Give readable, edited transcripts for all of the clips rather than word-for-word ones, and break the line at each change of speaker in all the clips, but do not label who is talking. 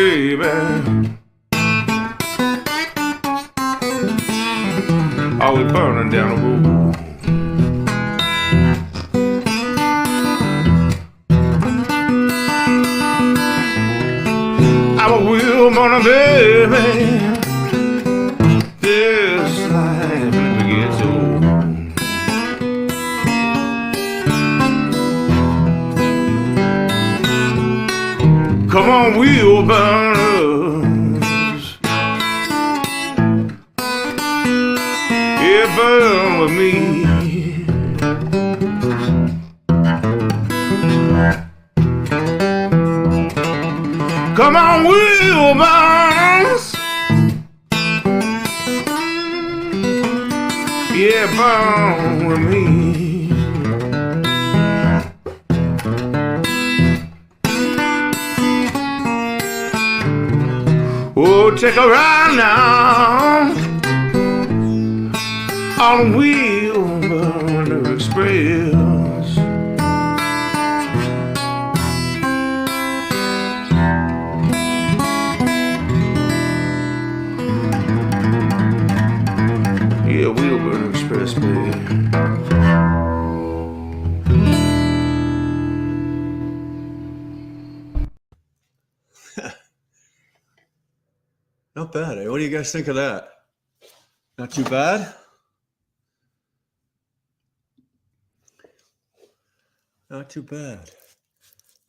baby. Always burning down the road. I'm a wheel burner, baby. This life never gets old. Come on, wheel burners, yeah, burn with me. Come on, wheel burners, yeah, burn with me. Oh, take a ride now on the Wheelburner Express. Yeah, Wheelburner Express, baby.
Not bad. Eh? What do you guys think of that? Not too bad? Not too bad.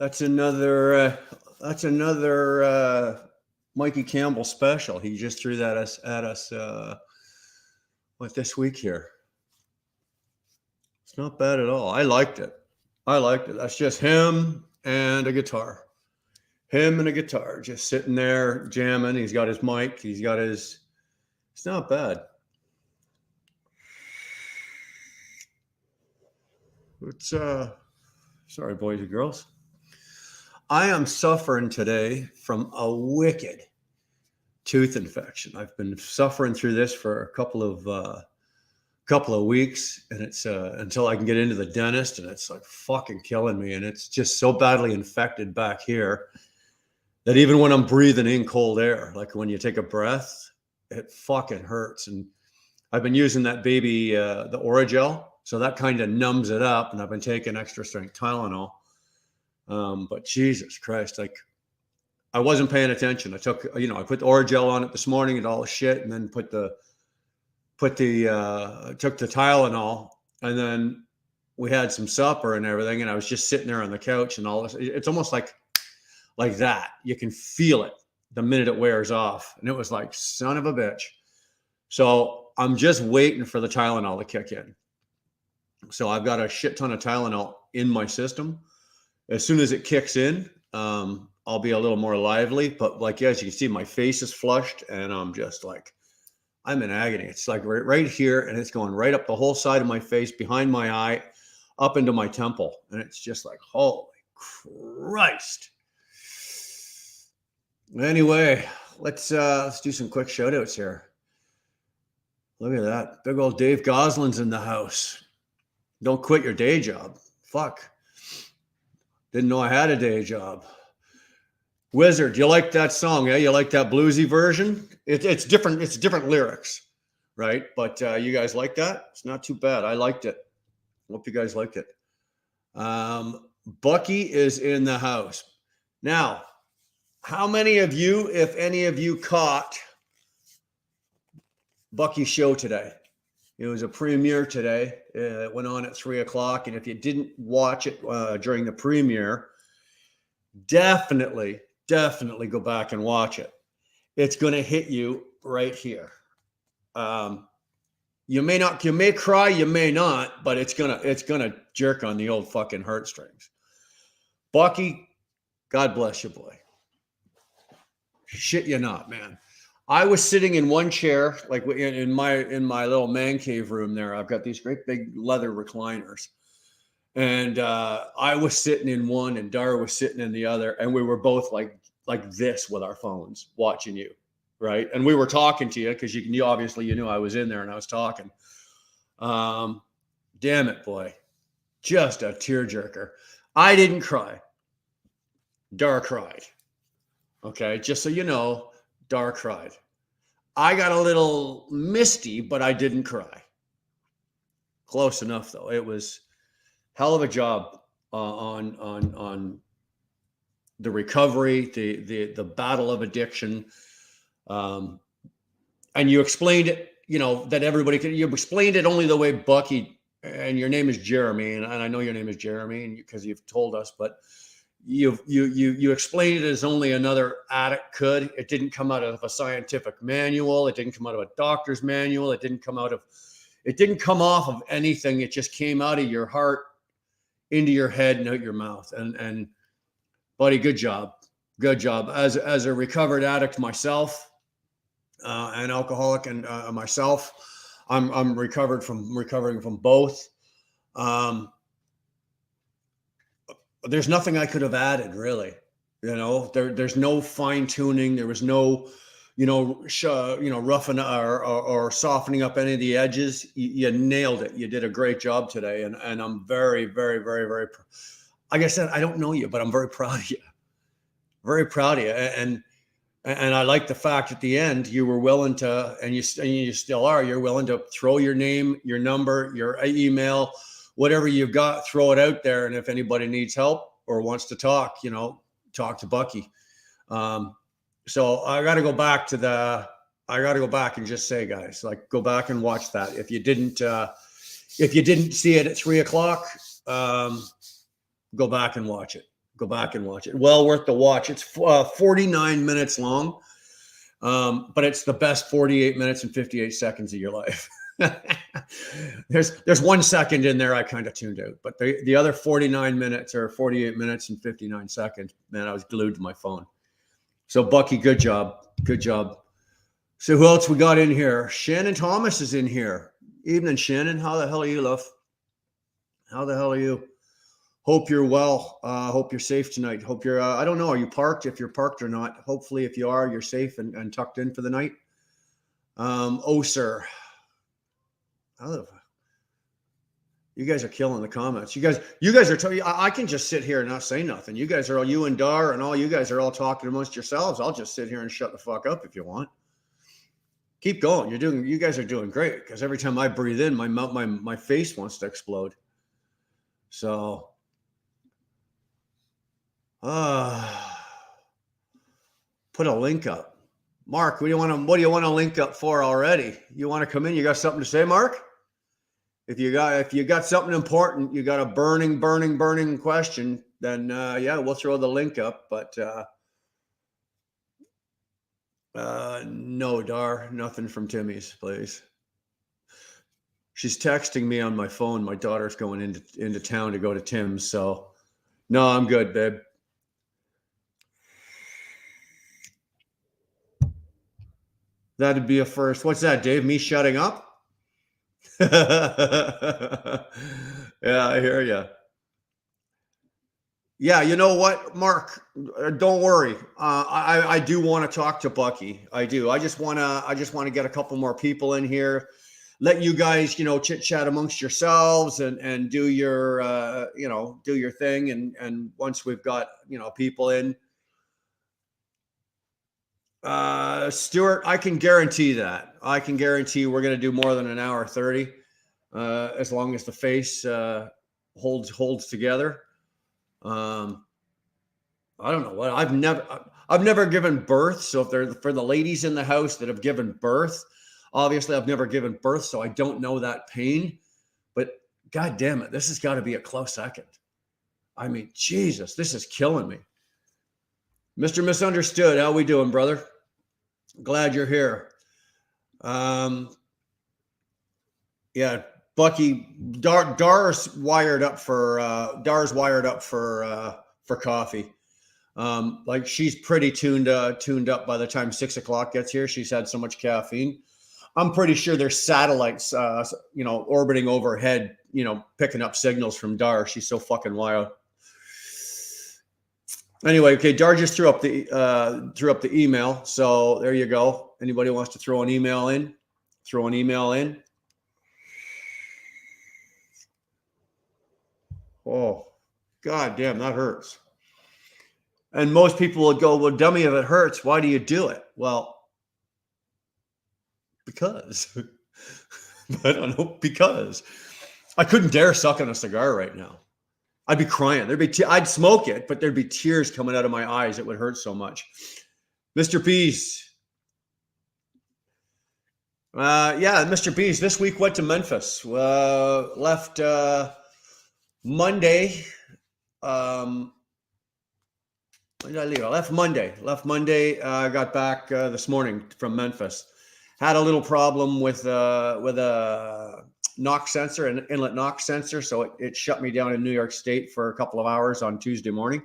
That's another Mikey Campbell special. He just threw that at us this week here. It's not bad at all. I liked it. That's just him and a guitar. Him and a guitar, just sitting there jamming. He's got his mic. It's not bad. It's, sorry, boys and girls. I am suffering today from a wicked tooth infection. I've been suffering through this for a couple of weeks, and it's until I can get into the dentist, and it's like fucking killing me. And it's just so badly infected back here that even when I'm breathing in cold air, like when you take a breath, it fucking hurts. And I've been using that baby, the Oragel, so that kind of numbs it up. And I've been taking extra strength Tylenol. But Jesus Christ, like I wasn't paying attention. I put the Oragel on it this morning and all the shit, and then took the Tylenol, and then we had some supper and everything. And I was just sitting there on the couch and all this. It's almost like that. You can feel it the minute it wears off. And it was like, son of a bitch. So I'm just waiting for the Tylenol to kick in. So I've got a shit ton of Tylenol in my system. As soon as it kicks in, I'll be a little more lively. But like, as you can see, my face is flushed and I'm just like, I'm in agony. It's like right here, and it's going right up the whole side of my face, behind my eye, up into my temple. And it's just like, holy Christ. Anyway, let's do some quick shout outs here. Look at that. Big old Dave Goslin's in the house. Don't quit your day job. Fuck. Didn't know I had a day job. Wizard, you like that song? Yeah, you like that bluesy version? It's different. It's different lyrics, right? But you guys like that? It's not too bad. I liked it. Hope you guys liked it. Bucky is in the house. Now, how many of you, if any of you, caught Bucky's show today? It was a premiere today. It went on at 3:00. And if you didn't watch it during the premiere, definitely go back and watch it. It's going to hit you right here. You may cry, you may not, but it's gonna jerk on the old fucking heartstrings. Bucky, God bless you, boy. Shit you not, man. I was sitting in one chair, like in my little man cave room there. I've got these great big leather recliners. And I was sitting in one and Dara was sitting in the other. And we were both like this with our phones watching you, right? And we were talking to you because you obviously you knew I was in there and I was talking. Damn it, boy. Just a tearjerker. I didn't cry. Dara cried. Okay, just so you know, Dar cried. I got a little misty, but I didn't cry. Close enough though. It was hell of a job on the recovery, the battle of addiction, um, and you explained it. You know that everybody could. You explained it only the way Bucky, and your name is Jeremy, and I know your name is Jeremy, because you've told us, but you explained it as only another addict could. It didn't come out of a scientific manual. It didn't come out of a doctor's manual. It didn't come off of anything. It just came out of your heart into your head and out your mouth. And buddy, good job. Good job. As a recovered addict myself, an alcoholic, and myself, I'm recovering from both. There's nothing I could have added, really. There's no fine tuning. There was no, roughing or softening up any of the edges. You nailed it. You did a great job today, and I'm very, very, very, very. Like I said, I don't know you, but I'm very proud of you. Very proud of you, and I like the fact at the end you were willing to, and you still are. You're willing to throw your name, your number, your email, whatever you've got, throw it out there. And if anybody needs help or wants to talk, talk to Bucky. So I got to go back and just say, guys, like, go back and watch that. If you didn't see it at 3:00, go back and watch it. Go back and watch it. Well worth the watch. It's 49 minutes long, but it's the best 48 minutes and 58 seconds of your life. There's 1 second in there I kind of tuned out, but the other 49 minutes or 48 minutes and 59 seconds, man, I was glued to my phone. So Bucky, good job. Good job. So who else we got in here? Shannon Thomas is in here. Evening, Shannon. How the hell are you, love? How the hell are you? Hope you're well. Hope you're safe tonight. Hope you're, I don't know, are you parked? If you're parked or not. Hopefully, if you are, you're safe and tucked in for the night. Oh, sir. You guys are killing the comments. You guys are telling. I can just sit here and not say nothing. You guys are all, you and Dar and all you guys are all talking amongst yourselves. I'll just sit here and shut the fuck up if you want. Keep going. You guys are doing great, because every time I breathe in, my face wants to explode. So, put a link up. Mark, what do you want to link up for already? You want to come in? You got something to say, Mark? If you got something important, you got a burning question, then yeah, we'll throw the link up. But no, Dar, nothing from Timmy's, please. She's texting me on my phone. My daughter's going into town to go to Tim's, so no, I'm good, babe. That'd be a first. What's that, Dave? Me shutting up? Yeah, I hear you. Yeah, you know what, Mark? Don't worry. I do want to talk to Bucky. I do. I just want to get a couple more people in here. Let you guys, chit chat amongst yourselves and do your, do your thing. And once we've got, people in, Stuart, I can guarantee that. I can guarantee we're going to do more than an hour 30, as long as the face holds together. I don't know what I've never given birth. So if they're for the ladies in the house that have given birth, obviously I've never given birth, so I don't know that pain. But God damn it, this has got to be a close second. I mean, Jesus, this is killing me. Mr. Misunderstood, how we doing, brother? Glad you're here. Yeah, Bucky, Dar's wired up for coffee. Like, she's pretty tuned up by the time 6:00 gets here. She's had so much caffeine. I'm pretty sure there's satellites, orbiting overhead, picking up signals from Dar. She's so fucking wild. Anyway, okay, Dar just threw up the email. So there you go. Anybody wants to throw an email in? Throw an email in. Oh, God damn, that hurts. And most people will go, well, dummy, if it hurts, why do you do it? Well, because. I don't know, because I couldn't dare suck on a cigar right now. I'd be crying. I'd smoke it, but there'd be tears coming out of my eyes. It would hurt so much. Mr. Peace. Mr. B's this week went to Memphis. Left Monday. When did I leave? I left Monday. Got back this morning from Memphis. Had a little problem with a knock sensor, an inlet knock sensor, so it shut me down in New York State for a couple of hours on Tuesday morning.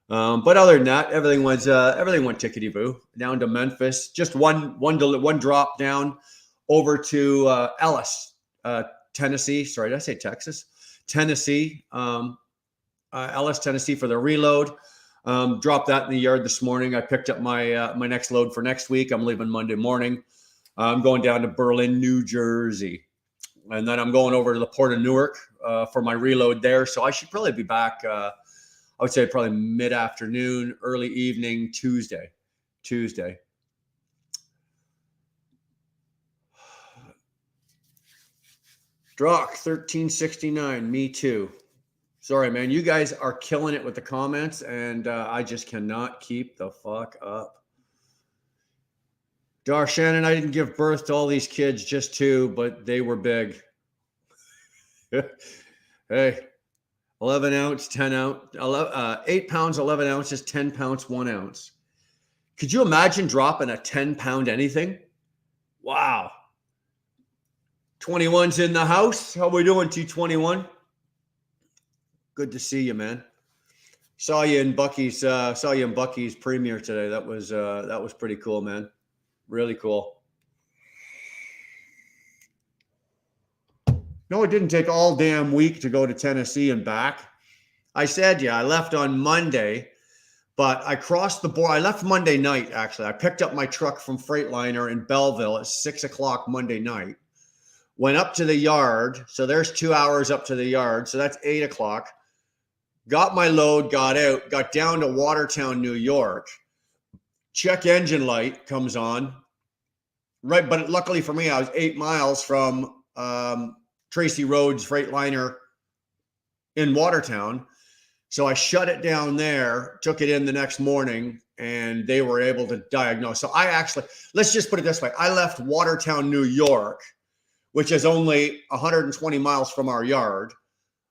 But other than that, everything went tickety boo. Down to Memphis, just one drop down over to Ellis, Tennessee. Sorry, did I say Texas? Tennessee, Ellis, Tennessee for the reload. Dropped that in the yard this morning. I picked up my next load for next week. I'm leaving Monday morning. I'm going down to Berlin, New Jersey, and then I'm going over to the Port of Newark for my reload there. So I should probably be back. I would say probably mid-afternoon, early evening, Tuesday. Drock 1369, me too. Sorry, man. You guys are killing it with the comments, and I just cannot keep the fuck up. Dar Shannon, I didn't give birth to all these kids, just two, but they were big. Hey. 11 ounce, 10 ounce, 8 pounds, 11 ounces, 10 pounds, 1 ounce. Could you imagine dropping a 10-pound anything? Wow. 21's in the house. How we doing, T21? Good to see you, man. Saw you in Bucky's premiere today. That was pretty cool, man. Really cool. No, it didn't take all damn week to go to Tennessee and back. I said, I left on Monday, but I crossed the border. I left Monday night, actually. I picked up my truck from Freightliner in Belleville at 6 o'clock Monday night. Went up to the yard. So there's 2 hours up to the yard. So that's 8 o'clock. Got my load, got out, got down to Watertown, New York. Check engine light comes on. Right, but luckily for me, I was 8 miles from Tracy Rhodes Freightliner in Watertown. So I shut it down there, took it in the next morning, and they were able to diagnose. So let's just put it this way. I left Watertown, New York, which is only 120 miles from our yard.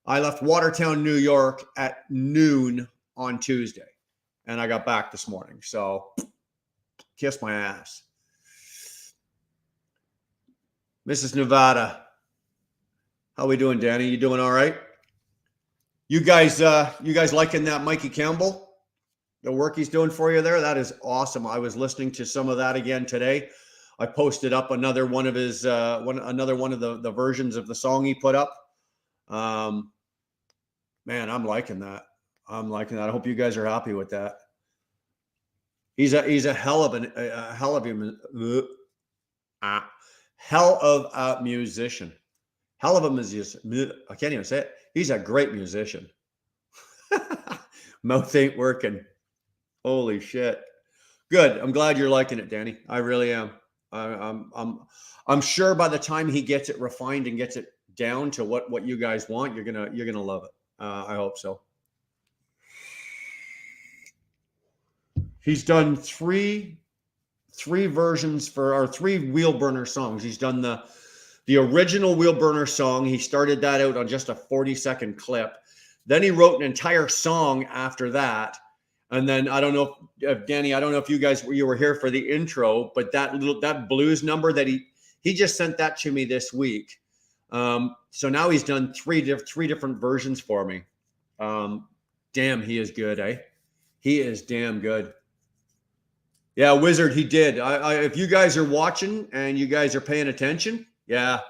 I left Watertown, New York at noon on Tuesday, and I got back this morning. So kiss my ass. Mrs. Nevada. How we doing, Danny? You doing all right? You guys liking that Mikey Campbell? The work he's doing for you there? That is awesome. I was listening to some of that again today. I posted up another one of his another one of the versions of the song he put up. Man, I'm liking that. I hope you guys are happy with that. He's a hell of a musician. Hell of a musician. I can't even say it. He's a great musician. Mouth ain't working. Holy shit. Good. I'm glad you're liking it, Danny. I really am. I'm sure by the time he gets it refined and gets it down to what you guys want, you're gonna love it. I hope so. He's done three versions for our 3 Wheel Burner songs. He's done the original Wheel Burner song. He started that out on just a 40-second clip. Then he wrote an entire song after that. And then I don't know if Danny, I don't know if you were here for the intro, but that blues number that he just sent that to me this week. So now he's done three different versions for me. Damn, he is good, eh? He is damn good. Yeah, Wizard, he did. If you guys are watching and you guys are paying attention, yeah,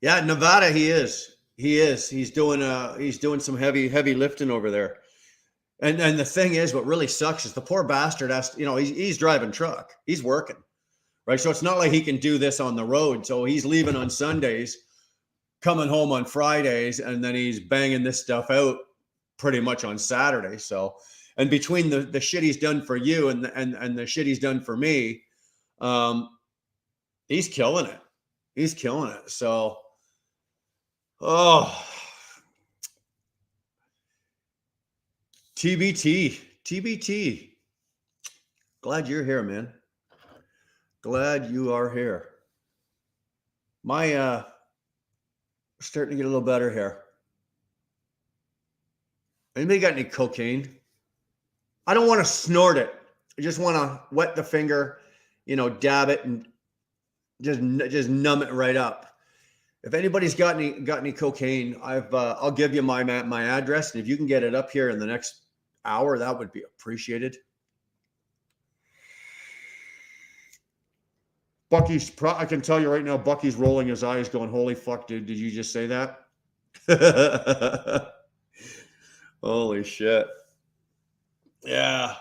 Nevada, he is. He's doing some heavy lifting over there. And the thing is, what really sucks is the poor bastard he's driving truck. He's working, right? So it's not like he can do this on the road. So he's leaving on Sundays, coming home on Fridays, and then he's banging this stuff out pretty much on Saturday. So, and between the shit he's done for you and the shit he's done for me, he's killing it. He's killing it. So, TBT. Glad you're here, man. Glad you are here. My starting to get a little better here. Anybody got any cocaine? I don't want to snort it. I just want to wet the finger, dab it and just numb it right up. If anybody's got any cocaine, I'll give you my address, and if you can get it up here in the next hour, that would be appreciated. I can tell you right now, Bucky's rolling his eyes going, holy fuck, dude, did you just say that? Holy shit. Yeah.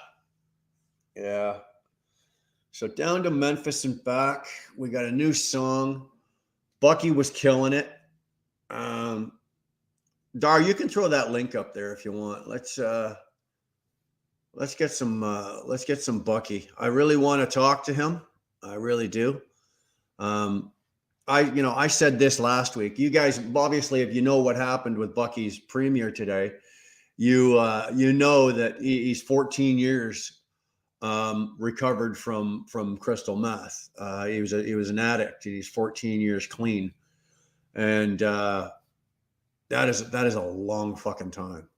So down to Memphis and back, we got a new song. Bucky was killing it. Dar, you can throw that link up there if you want. Let's get some Bucky. I really want to talk to him. I really do. I said this last week. You guys, obviously, if you know what happened with Bucky's premiere today, you know that he's 14 years recovered from crystal meth. He was an addict, and he's 14 years clean, and that is a long fucking time.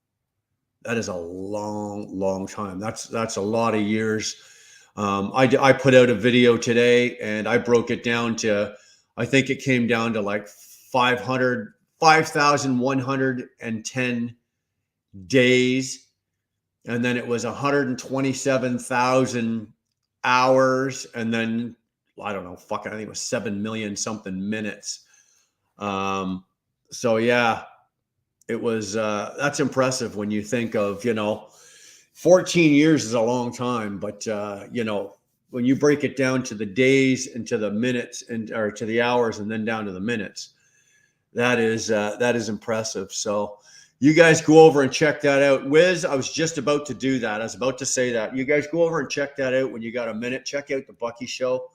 That is a long time. That's a lot of years. I put out a video today, and I broke it down to, I think it came down to like 5,110 days. And then it was 127,000 hours. And then, I don't know, I think it was 7 million something minutes. So yeah, it was, that's impressive when you think of, 14 years is a long time, but when you break it down to the days and to the minutes or to the hours and then down to the minutes, that is impressive. So you guys go over and check that out. Wiz, I was just about to do that. I was about to say that. You guys go over and check that out when you got a minute. Check out the Bucky Show,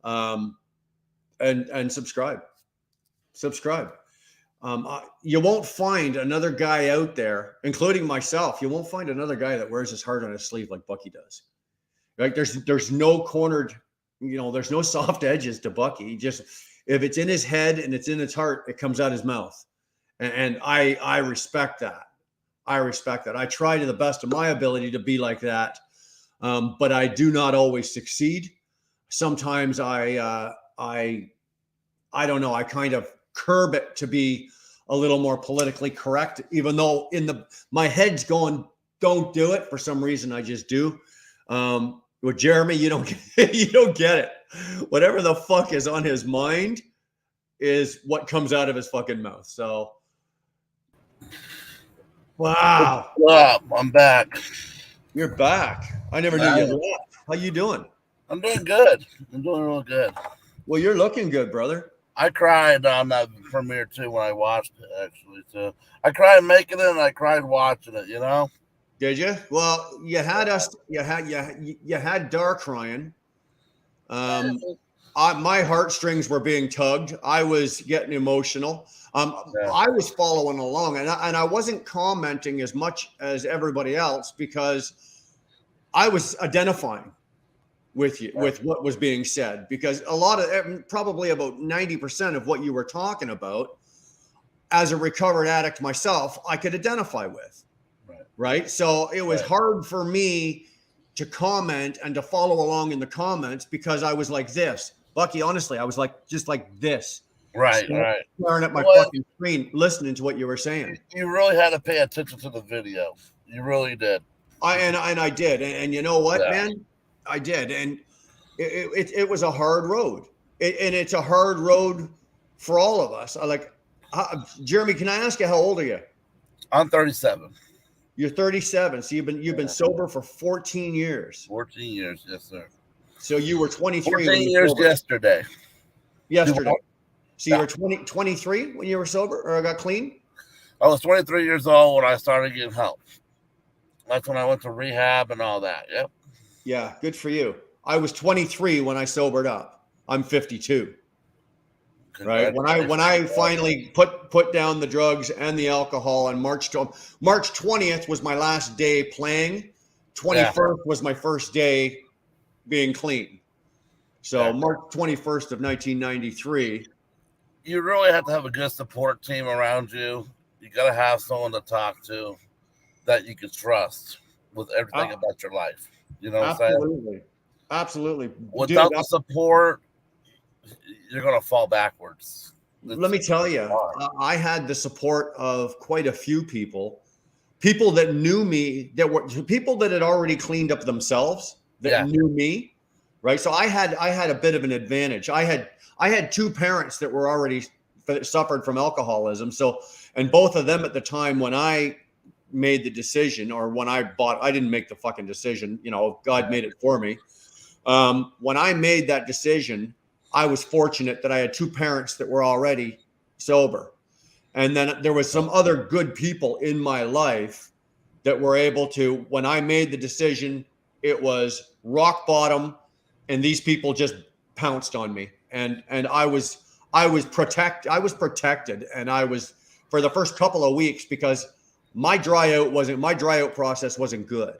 and subscribe. You won't find another guy out there, including myself. You won't find another guy that wears his heart on his sleeve like Bucky does. Like there's no cornered, there's no soft edges to Bucky. Just if it's in his head and it's in his heart, it comes out his mouth. And I respect that. I try to the best of my ability to be like that, but I do not always succeed. Sometimes I don't know. I kind of curb it to be a little more politically correct, even though my head's going, don't do it. For some reason, I just do. With Jeremy, you don't get it. Whatever the fuck is on his mind is what comes out of his fucking mouth. So, wow.
What's up? I'm back.
You're back. I never knew you left. How you doing?
I'm doing good. I'm doing real good.
Well, you're looking good, brother.
I cried on that premiere too when I watched it, actually. So I cried making it and I cried watching it,
Did you? Well, you had us. You had Dar crying. My heartstrings were being tugged. I was getting emotional. I was following along, and I wasn't commenting as much as everybody else because I was identifying with you, with what was being said, because a lot of, probably about 90% of what you were talking about, as a recovered addict myself, I could identify with. Right. So it was hard for me to comment and to follow along in the comments because I was like this. Bucky, honestly, I was like, just like this.
Right.
Staring at my fucking screen, listening to what you were saying.
You really had to pay attention to the video. You really did.
I did. And you know what, man? I did. And it was a hard road. And it's a hard road for all of us. Jeremy, can I ask you, how old are you?
I'm 37.
You're 37. So you've been sober for 14 years.
14 years, yes, sir.
So you were 23.
14 years sober. Yesterday.
So you were 23 when you were sober or got clean?
I was 23 years old when I started getting help. That's when I went to rehab and all that. Yep.
Yeah, good for you. I was 23 when I sobered up. I'm 52. Right. When I finally put down the drugs and the alcohol on March 20th was my last day playing. 21st was my first day being clean. So March 21st of 1993.
You really have to have a good support team around you. You got to have someone to talk to that you can trust with everything about your life. You know what I'm saying?
Absolutely.
Without the support, you're going to fall backwards.
Let me tell you, I had the support of quite a few people that knew me, that were people that had already cleaned up themselves, that knew me, right? So I had a bit of an advantage. I had two parents that were already suffered from alcoholism. So, and both of them at the time when I made the decision, or when I didn't make the fucking decision, you know, God made it for me. When I made that decision, I was fortunate that I had two parents that were already sober. And then there was some other good people in my life that were able to, when I made the decision, it was rock bottom, and these people just pounced on me. And I was protected, and I was, for the first couple of weeks, because my dry out process wasn't good.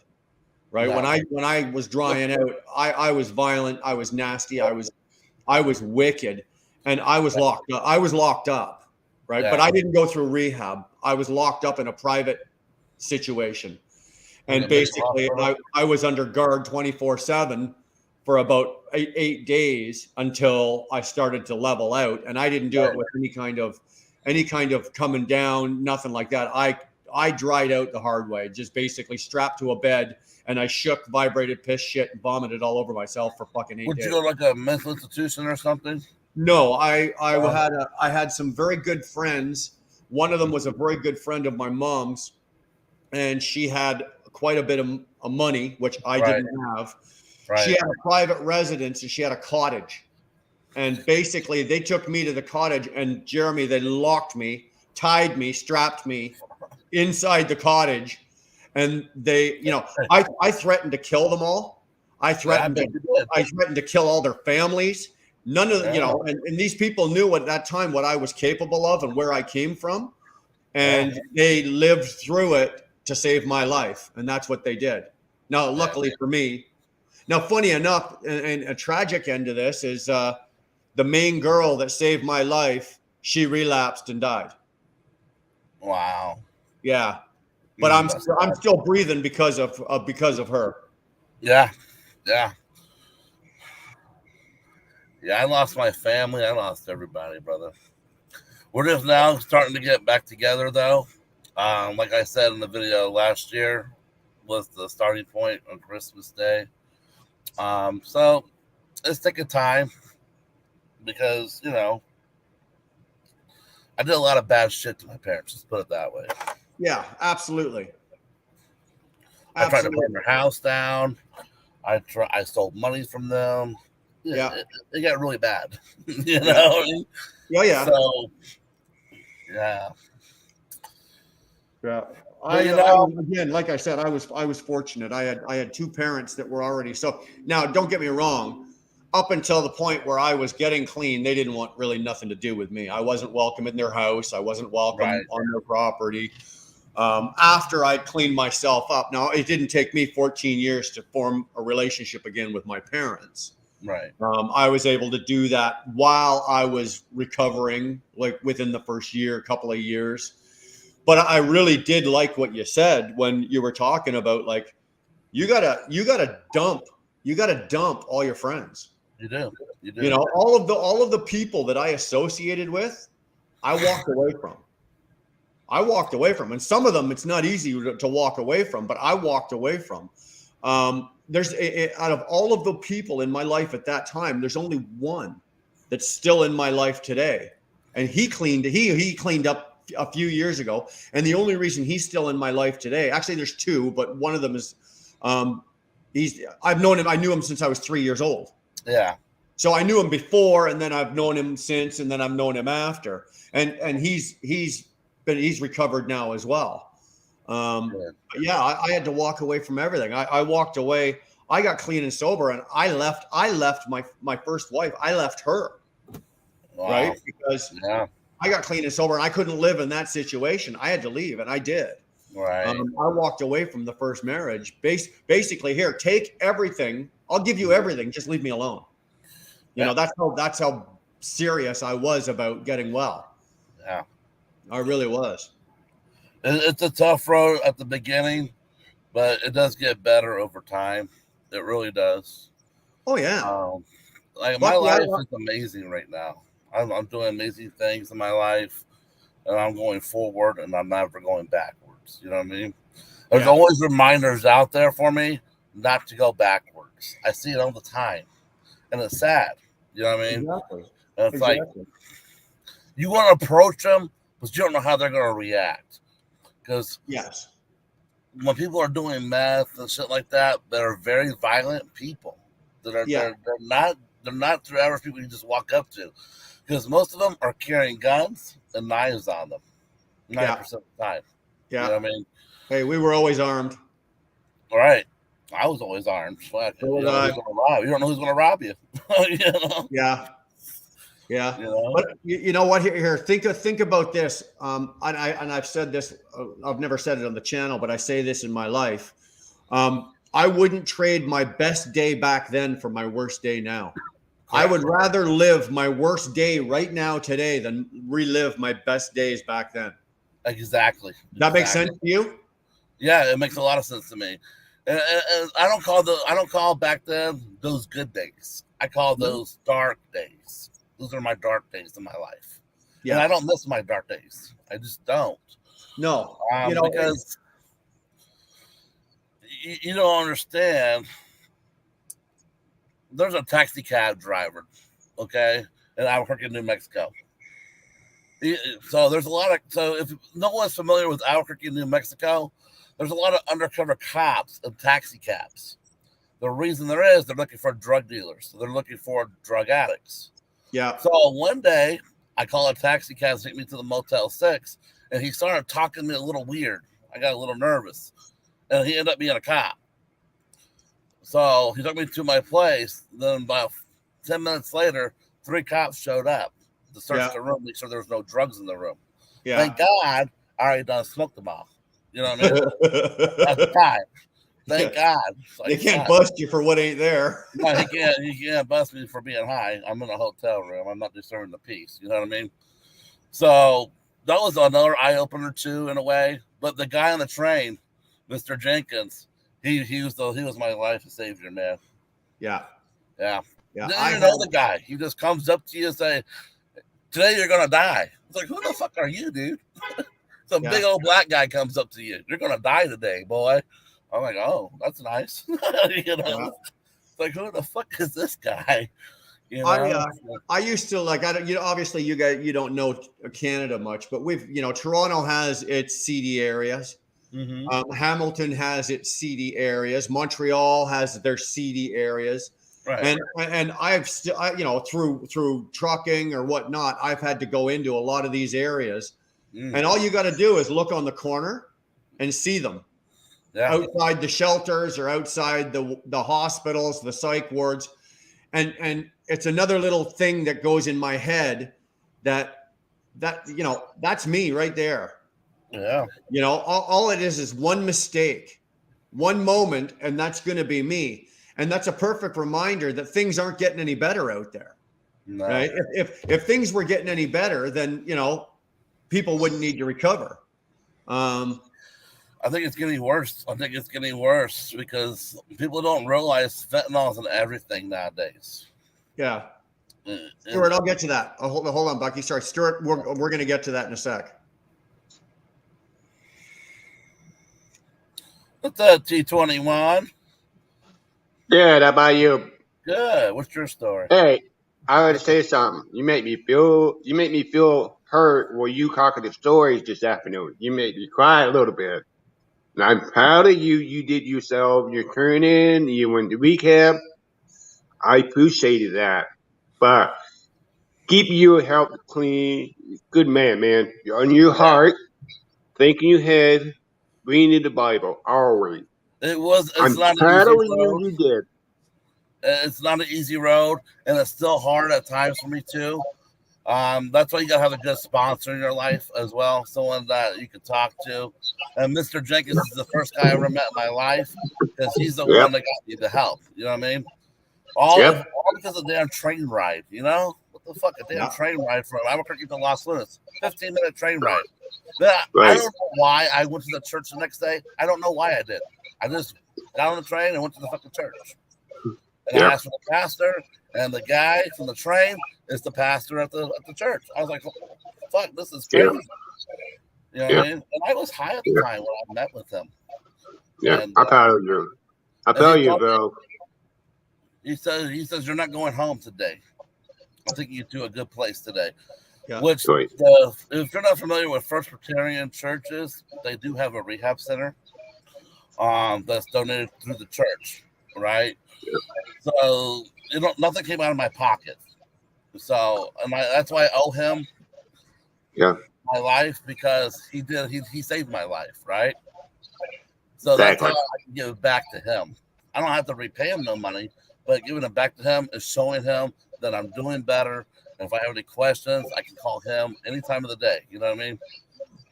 Right. No. When I was drying out, I was violent, I was nasty, I was wicked, and I was locked up. Right. Yeah. But I didn't go through rehab. I was locked up in a private situation. And basically I was under guard 24/7 for about eight days until I started to level out. And I didn't do it with any kind of coming down, nothing like that. I dried out the hard way, just basically strapped to a bed, and I shook, vibrated, pissed, shit, and vomited all over myself for fucking 8 days.
Would you go to like a mental institution or something?
No, I had some very good friends. One of them was a very good friend of my mom's, and she had quite a bit of money, which I didn't have. Right. She had a private residence, and she had a cottage. And basically, they took me to the cottage, and Jeremy, they locked me, tied me, strapped me inside the cottage, and they, you know, I threatened to kill them all. I threatened to kill all their families. None of the, you know, and these people knew at that time what I was capable of and where I came from, and they lived through it to save my life, and that's what they did. Now, luckily for me, now funny enough, and a tragic end to this is the main girl that saved my life, she relapsed and died.
Wow.
Yeah, but I'm still breathing because of her.
Yeah. I lost my family. I lost everybody, brother. We're just now starting to get back together, though. Like I said in the video, last year was the starting point on Christmas Day. So it's taking time because, you know, I did a lot of bad shit to my parents. Let's put it that way.
Yeah, absolutely.
I tried to burn their house down. I stole money from them.
Yeah.
It got really bad. You know?
Yeah.
So, yeah.
Yeah. Again, like I said, I was fortunate. I had two parents that were already, so now don't get me wrong. Up until the point where I was getting clean, they didn't want really nothing to do with me. I wasn't welcome in their house. I wasn't welcome on their property. After I cleaned myself up, now it didn't take me 14 years to form a relationship again with my parents.
Right.
I was able to do that while I was recovering, like within the first couple of years. But I really did like what you said when you were talking about, like, you gotta dump all your friends.
You do.
You know, all of the people that I associated with, I walked away from. And some of them it's not easy to walk away from, but I walked away from. There's out of all of the people in my life at that time, there's only one that's still in my life today, and he cleaned up a few years ago, and the only reason he's still in my life today, actually there's two, but one of them is I knew him since I was 3 years old.
Yeah.
So I knew him before, and then I've known him since, and then I've known him after, and he's he's recovered now as well.
Good.
But yeah, I had to walk away from everything. I walked away. I got clean and sober, and I left my first wife. I left her,
Wow.
right? Because
Yeah.
I got clean and sober, and I couldn't live in that situation. I had to leave, and I did.
Right.
I walked away from the first marriage. Basically, here, take everything. I'll give you everything. Just leave me alone. You know, that's how serious I was about getting well.
Yeah.
I really was.
It's a tough road at the beginning, but it does get better over time. It really does.
Oh yeah.
Like my life is amazing right now. I'm doing amazing things in my life, and I'm going forward, and I'm never going backwards. You know what I mean? There's always reminders out there for me not to go backwards. I see it all the time, and it's sad. You know what I mean?
Exactly.
And it's like you want to approach them, but you don't know how they're going to react. Because when people are doing meth and shit like that, they're very violent people. They're not the average people you just walk up to. Because most of them are carrying guns and knives on them 90% of the time.
Yeah.
You know what I mean?
Hey, we were always armed.
All right. I was always armed. You don't know who's going to rob you. You know?
Yeah. Yeah.
You know?
But you know what? Here, think about this. And I've said this. I've never said it on the channel, but I say this in my life. I wouldn't trade my best day back then for my worst day now. I would rather live my worst day right now today than relive my best days back then.
Exactly.
That makes sense to you?
Yeah, it makes a lot of sense to me. And I don't call back then those good days. I call those dark days. Those are my dark days in my life. Yeah. And I don't miss my dark days. I just don't.
No.
Because you don't understand. There's a taxi cab driver, okay, in Albuquerque, New Mexico. So there's a lot of, so if no one's familiar with Albuquerque, New Mexico, there's a lot of undercover cops and taxi cabs. The reason there is, they're looking for drug dealers. So they're looking for drug addicts.
Yeah.
So one day, I call a taxi cab to take me to the Motel 6, and he started talking to me a little weird. I got a little nervous, and he ended up being a cop. So he took me to my place. Then about 10 minutes later, 3 cops showed up to search the room, make sure there was no drugs in the room. Yeah. Thank God I already done smoked them all. You know what I mean? That's fine. Thank God.
They can't bust you for what ain't there.
No, he can't bust me for being high. I'm in a hotel room. I'm not disturbing the peace. You know what I mean? So that was another eye opener too, in a way. But the guy on the train, Mr. Jenkins, he was my life savior, man.
Yeah.
Yeah. Didn't you know the guy? He just comes up to you and say, "Today you're gonna die." It's like, who the fuck are you, dude? Some big old black guy comes up to you. You're gonna die today, boy. I'm like, oh, that's nice. You know, it's like, who the fuck is this guy? You know?
I used to like, obviously you guys, you don't know Canada much, but Toronto has its seedy areas. Mm-hmm. Hamilton has its seedy areas. Montreal has their seedy areas. Right. And I've still, through trucking or whatnot, I've had to go into a lot of these areas. Mm. And all you got to do is look on the corner and see them. Yeah. Outside the shelters or outside the hospitals, the psych wards. And it's another little thing that goes in my head that that's me right there.
Yeah.
All it is one mistake, one moment, and that's going to be me. And that's a perfect reminder that things aren't getting any better out there. No. Right? If things were getting any better, then, people wouldn't need to recover.
I think it's getting worse. I think it's getting worse because people don't realize fentanyl's in everything nowadays.
Yeah. Stuart, I'll get to that. Hold on, Bucky. Sorry, Stuart, we're going to get to that in a sec.
What's up, T21?
Good. How about you?
Good. What's your story?
Hey, I gotta say something. You make me feel hurt when you talking the stories this afternoon. You made me cry a little bit. And I'm proud of you. You did yourself. You're turning. You went to recap. I appreciated that. But keep your health clean. Good man. You're on your heart. thinking ahead, reading the Bible, always.
It's
I'm
not an
proud
easy
of you.
road.
You did.
It's not an easy road, and it's still hard at times for me too. That's why you gotta have a good sponsor in your life as well, someone that you can talk to. And Mr. Jenkins is the first guy I ever met in my life because he's the
Yep.
one that got me the help. You know what I mean? All
Yep.
because of the damn train ride. You know what the fuck? A damn
Yeah.
train ride from Albuquerque to Los Lunas, 15-minute train ride. But I
Right.
don't know why I went to the church the next day. I don't know why I did. I just got on the train and went to the fucking church. And
Yep.
I asked for the pastor, and the guy from the train is the pastor at the church. I was like, fuck, this is
Yeah.
crazy. You know what
Yeah.
I mean? And I was high at the
Yeah.
time when I met with him.
Yeah.
And
I'm proud of you. I'm
and he
proud of you,
told me,
bro.
he says you're not going home today. I'm taking you to a good place today.
Yeah.
Which
Right.
if you're not familiar with First Presbyterian churches, they do have a rehab center that's donated through the church, right? So nothing came out of my pocket. So that's why I owe him
Yeah.
my life because he saved my life, right? So that's how
Exactly.
I can give it back to him. I don't have to repay him no money, but giving it back to him is showing him that I'm doing better. And if I have any questions, I can call him any time of the day. You know what I mean?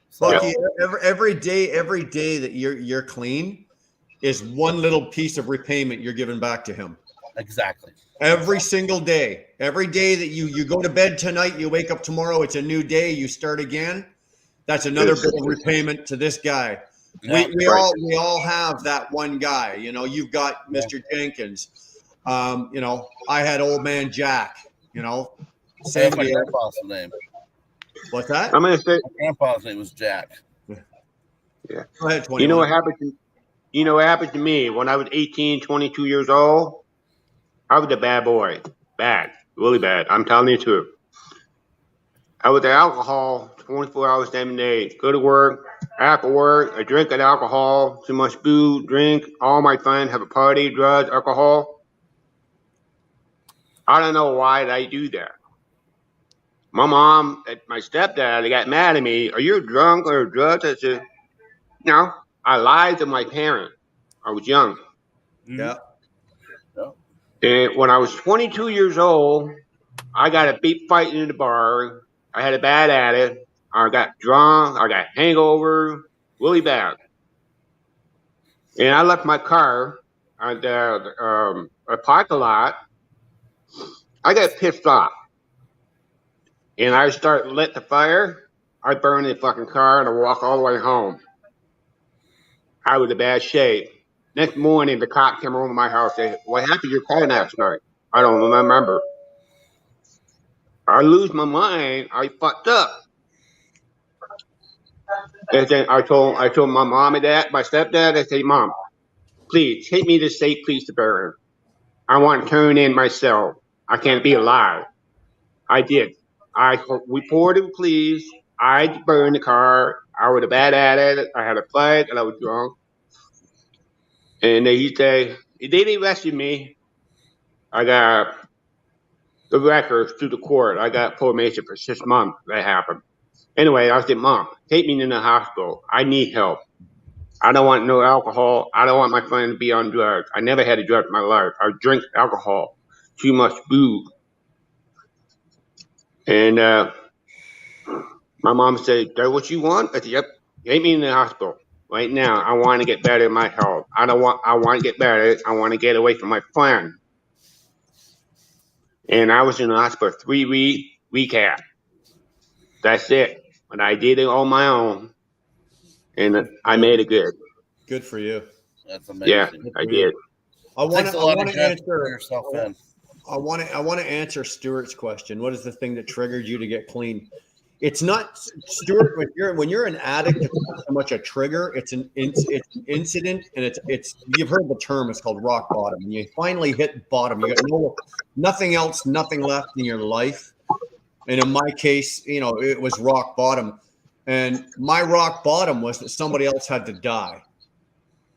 So
Lucky, every day that you're clean is one little piece of repayment you're giving back to him.
exactly.
Every single day. Every day that you go to bed tonight, you wake up tomorrow, it's a new day, you start again. That's another bit of repayment to this guy.
Yeah.
We all have that one guy. You know, you've got Mr. Jenkins. You know, I had old man Jack, you know. Same
That's my
deal.
grandpa's name.
What's that?
I'm gonna say.
My grandpa's name was Jack.
Yeah.
Go ahead, 21.
You know what happened to? You know what happened to me when I was 18, 22 years old? I was a bad boy. Bad. Really bad. I'm telling you the truth. I was at alcohol 24 hours every day. Go to work. After work, I drink at alcohol. Too much food, drink. All my friends have a party, drugs, alcohol. I don't know why I do that. My mom and my stepdad, they got mad at me. Are you drunk or drugs? I said, no. I lied to my parents. I was young.
Yeah.
And when I was 22 years old, I got a big fight in the bar. I had a bad attitude. I got drunk. I got hangover, really bad. And I left my car at a parking lot. I got pissed off. And I started lit the fire. I burned the fucking car and I walked all the way home. I was in bad shape. Next morning, the cop came over to my house and said, what happened to your car last night? I don't remember. I lose my mind. I fucked up. And then I told my mom and dad, my stepdad, I said, Mom, please take me to safe place to bury. I want to turn in myself. I can't be alive. I did. I reported the police. I burned the car. I was a bad at it. I had a fight and I was drunk. And he said, they didn't arrest me. I got the records through the court. I got probation for 6 months. That happened. Anyway, I said, Mom, take me to the hospital. I need help. I don't want no alcohol. I don't want my friend to be on drugs. I never had a drug in my life. I drink alcohol, too much booze. And my mom said, "That what you want?" I said, "Yep. Take me in the hospital right now. I want to get better in my health. I want to get better. I want to get away from my friend." And I was in the hospital 3 weeks, recap. That's it. But I did it on my own, and I made it good.
Good for you.
That's amazing.
Yeah, I did.
I want
Takes
to
a lot of
answer.
guts to put yourself in.
I want to answer Stuart's question. What is the thing that triggered you to get clean? It's not, Stuart. When you're an addict, it's not so much a trigger. It's an incident, and it's you've heard the term. It's called rock bottom. And you finally hit bottom. You got nothing else, nothing left in your life. And in my case, you know, it was rock bottom. And my rock bottom was that somebody else had to die.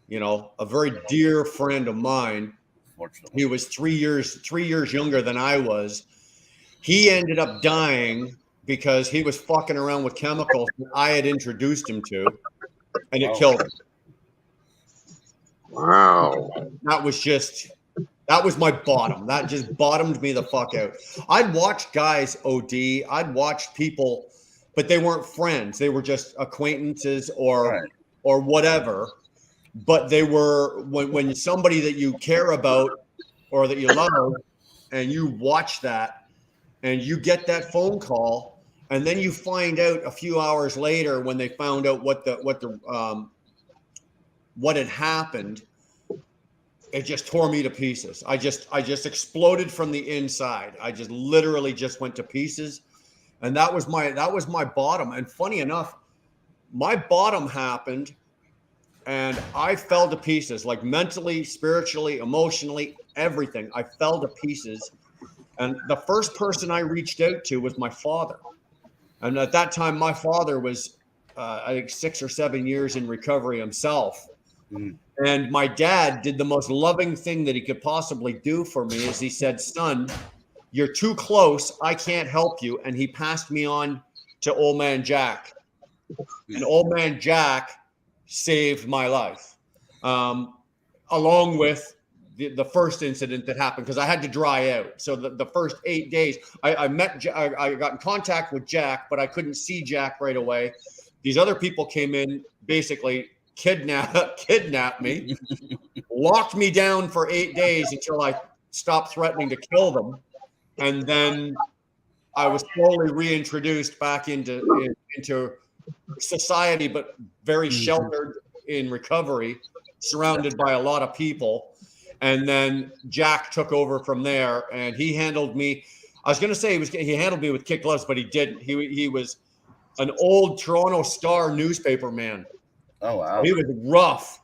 You know, a very dear friend of mine. He was 3 years younger than I was. He ended up dying because he was fucking around with chemicals that I had introduced him to, and it
Oh.
killed him.
Wow.
That was my bottom. That just bottomed me the fuck out. I'd watch guys OD. I'd watch people, but they weren't friends. They were just acquaintances or whatever. But they were when somebody that you care about or that you love, and you watch that, and you get that phone call, and then you find out a few hours later when they found out what had happened. It just tore me to pieces. I just exploded from the inside. I just literally just went to pieces. And that was my bottom. And funny enough, my bottom happened and I fell to pieces, like mentally, spiritually, emotionally, everything. I fell to pieces. And the first person I reached out to was my father. And at that time, my father was, I think, 6 or 7 years in recovery himself.
Mm.
And my dad did the most loving thing that he could possibly do for me is he said, son, you're too close. I can't help you. And he passed me on to old man Jack. And old man Jack saved my life, along with the first incident that happened, because I had to dry out. So the first 8 days, I got in contact with Jack, but I couldn't see Jack right away. These other people came in, basically kidnapped me, locked me down for 8 days until I stopped threatening to kill them. And then I was slowly reintroduced back into society, but very sheltered in recovery, surrounded by a lot of people. And then Jack took over from there, and he handled me. I was going to say he handled me with kid gloves, but he didn't. He was an old Toronto Star newspaper man.
Oh, wow.
He was rough.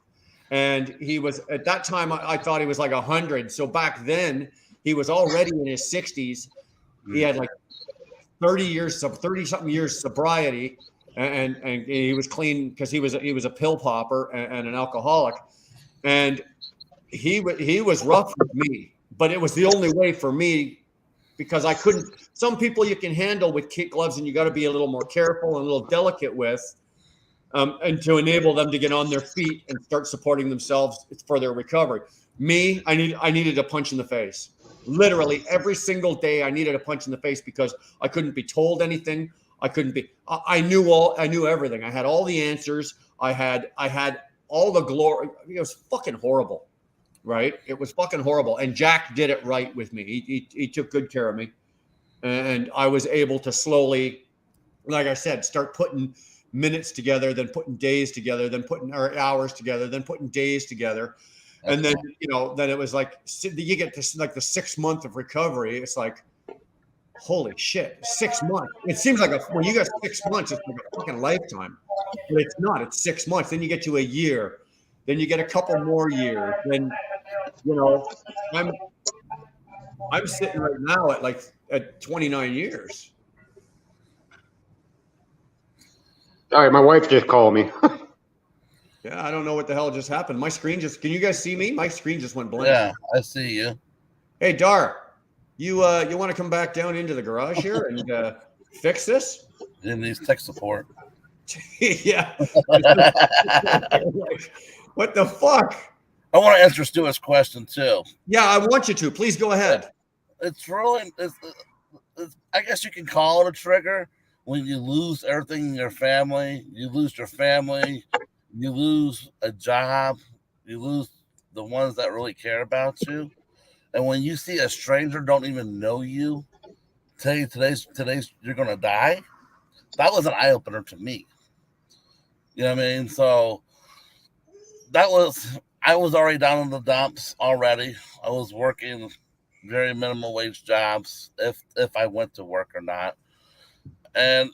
And he was, at that time, I thought he was like 100. So back then, he was already in his 60s. He had like 30-something years sobriety. And he was clean because he was a pill popper and an alcoholic. And he was rough with me, but it was the only way for me, because I couldn't. Some people you can handle with kid gloves, and you got to be a little more careful and a little delicate with. And to enable them to get on their feet and start supporting themselves for their recovery. Me, I needed a punch in the face. Literally every single day I needed a punch in the face because I couldn't be told anything. I knew everything. I had all the answers. I had all the glory. It was fucking horrible, right? It was fucking horrible. And Jack did it right with me. He took good care of me. And I was able to slowly, like I said, start putting minutes together, then putting days together, then putting hours together, then putting days together. And then, then it was like, you get to like the 6 month of recovery. It's like, holy shit, 6 months. It seems like when you got 6 months, it's like a fucking lifetime, but it's not. It's 6 months. Then you get to a year, then you get a couple more years. Then, I'm sitting right now at 29 years.
Sorry, my wife just called me.
Yeah, I don't know what the hell just happened. My screen can you guys see me? My screen just went blank.
Yeah, I see you.
Hey, Dar, you want to come back down into the garage here and fix this?
It needs tech support.
Yeah. What the fuck?
I want to answer Stuart's question too.
Yeah, I want you to. Please go ahead.
It's really, I guess you can call it a trigger. When you lose everything in your family, you lose your family, you lose a job, you lose the ones that really care about you. And when you see a stranger don't even know you, tell you today's you're gonna die, that was an eye opener to me. You know what I mean? So I was already down in the dumps already. I was working very minimum wage jobs if I went to work or not. And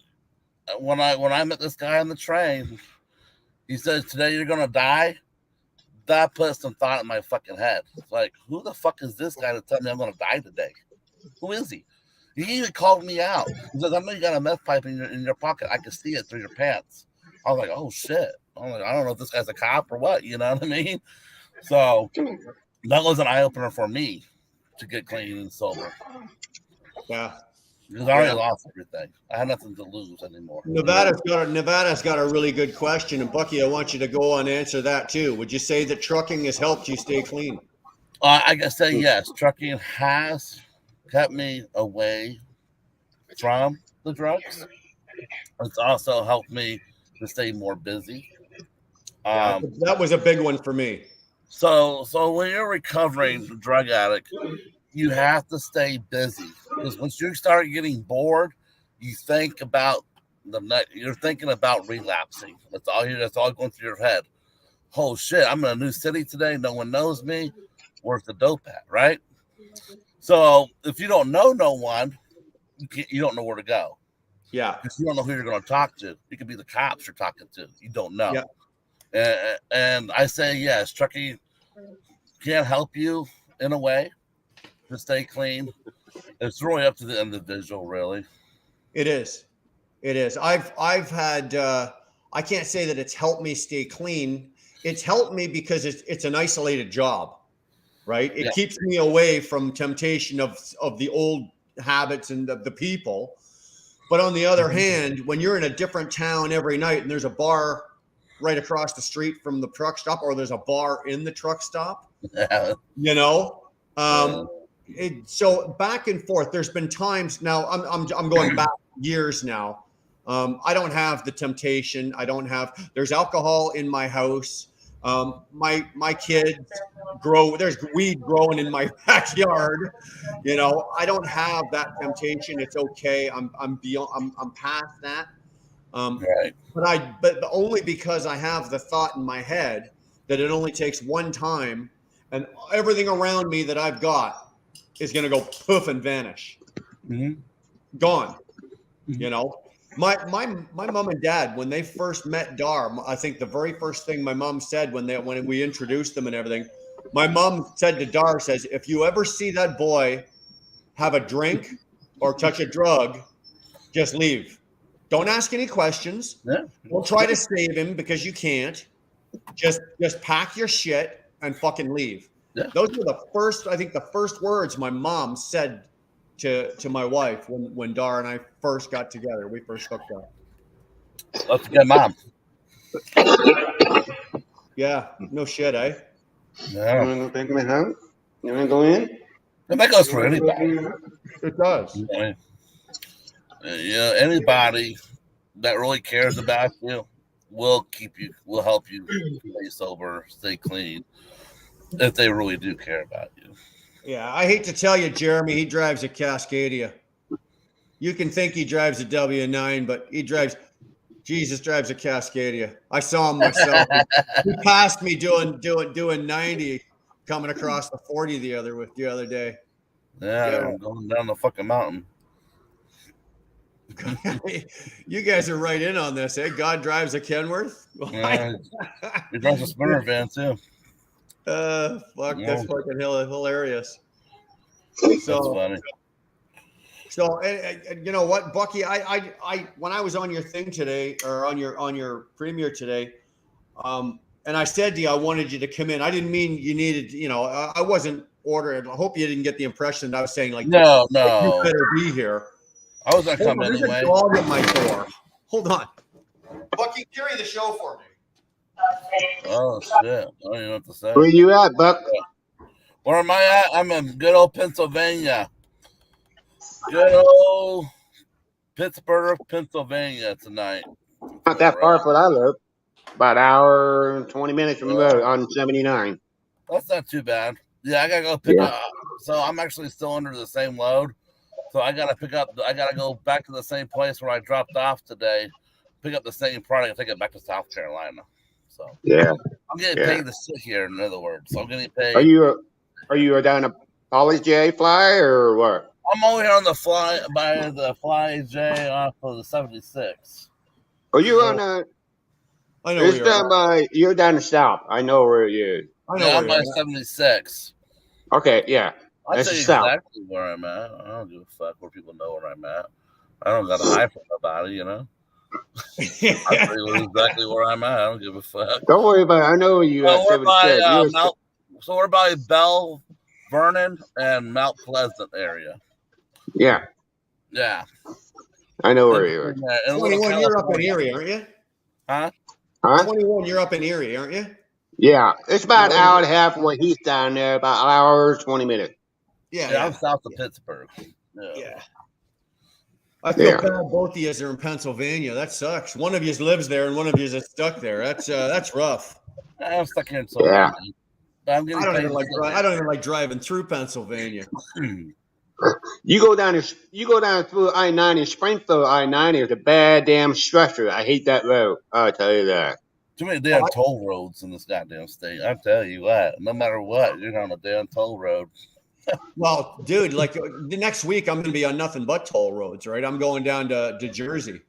when I met this guy on the train, he said, "Today you're gonna die." That put some thought in my fucking head. It's like, who the fuck is this guy to tell me I'm gonna die today? Who is he? He even called me out. He says, "I know you got a meth pipe in your pocket. I can see it through your pants." I was like, "Oh shit!" I'm like, I don't know if this guy's a cop or what. You know what I mean? So that was an eye opener for me to get clean and sober.
Yeah.
Because I already lost everything. I had nothing to lose anymore.
Nevada's got a really good question, and Bucky, I want you to go on and answer that too. Would you say that trucking has helped you stay clean?
I can say yes. Trucking has kept me away from the drugs. It's also helped me to stay more busy.
That was a big one for me.
So when you're a recovering drug addict, you have to stay busy, because once you start getting bored, you think about you're thinking about relapsing. That's all going through your head. Oh shit, I'm in a new city today. No one knows me. Where's the dope at, right? So if you don't know no one, you don't know where to go.
Yeah.
Because you don't know who you're going to talk to. It could be the cops you're talking to. You don't know. Yeah. And I say, yes, trucking can help you in a way to stay clean. It's really up to the individual, really.
It is. I've had, I can't say that it's helped me stay clean. It's helped me because it's an isolated job, right? It keeps me away from temptation of the old habits and the people. But on the other hand, when you're in a different town every night and there's a bar right across the street from the truck stop, or there's a bar in the truck stop, you know, so back and forth. There's been times now. I'm going back years now. I don't have the temptation. There's alcohol in my house. My kids grow. There's weed growing in my backyard. You know, I don't have that temptation. It's okay. I'm beyond. I'm past that.
Right.
But only because I have the thought in my head that it only takes one time, and everything around me that I've got is going to go poof and vanish. Gone. You know, my mom and dad, when they first met Dar, I think the very first thing my mom said when we introduced them and everything, my mom said to Dar, says, if you ever see that boy have a drink or touch a drug, just leave. Don't ask any questions. Don't try to save him, because you can't. Just pack your shit and fucking leave. Those were the first words my mom said to my wife when Dar and I first got together. We first hooked up.
That's a good mom.
Yeah, no shit, eh?
Yeah.
You want to go home? You want to go in?
That goes for anybody.
It does.
Yeah, anybody that really cares about you will help you stay sober, stay clean, if they really do care about you.
Yeah, I hate to tell you, Jeremy, he drives a Cascadia. You can think he drives a W9, but Jesus drives a Cascadia. I saw him myself. He passed me doing 90 coming across the 40 the other day.
Yeah, I'm going down the fucking mountain.
You guys are right in on this, eh? God drives a Kenworth.
He drives a Sprinter van too.
Fuck, that's fucking hilarious.
That's funny.
So, and you know what, Bucky? I when I was on your thing today, or on your premiere today, and I said to you, I wanted you to come in. I didn't mean you needed. You know, I wasn't ordering. I hope you didn't get the impression that I was saying like,
no,
you better be here.
I was gonna come anyway.
There's a dog at my door. Hold on, Bucky, carry the show for me.
Oh shit! I don't even know what to say.
Where you at, Buck?
Where am I at? I'm in good old Pennsylvania. Good old Pittsburgh, Pennsylvania tonight.
Not that far from where I live. About an hour and 20 minutes from there on 79.
That's not too bad. Yeah, I gotta go pick up. So I'm actually still under the same load. So I gotta go back to the same place where I dropped off today, pick up the same product and take it back to South Carolina. So I'm getting paid to sit here, in other words. So I'm getting paid.
Are you down a Polly J fly or what?
I'm over here on the Fly J off of the 76.
Are you on a?
I know
it's down by. You're down the south. I know where it is.
I'm by 76.
Okay, yeah.
I'll tell you exactly where I'm at. I don't give a fuck where people know where I'm at. I don't got to hide from nobody, you know. I'll tell you exactly where I'm at. I don't give a fuck.
Don't worry about it. I know you at 76.
So we're by Bell, Vernon, and Mount Pleasant area.
Yeah.
Yeah.
I know where you are.
And a little
21, you're up in
California.
Erie, aren't you?
Huh?
Huh?
21, you're up in Erie, aren't you?
Yeah, it's about an hour and a half when he's down there. About an hour, 20 minutes.
Yeah, I'm south of Pittsburgh.
Yeah. I feel
Yeah.
bad both of you are in Pennsylvania. That sucks. One of you lives there and one of you is stuck there. That's rough.
I'm stuck here until
Yeah.
Monday. But I'm getting
I don't
paid.
even like driving through Pennsylvania.
You go down through I-90 in Springfield. I-90 is a bad damn stretcher. I hate that road. I'll tell you that.
Too many damn toll roads in this goddamn state. I tell you what, no matter what, you're on a damn toll road.
Well, dude, like the next week, I'm going to be on nothing but toll roads, right? I'm going down to Jersey,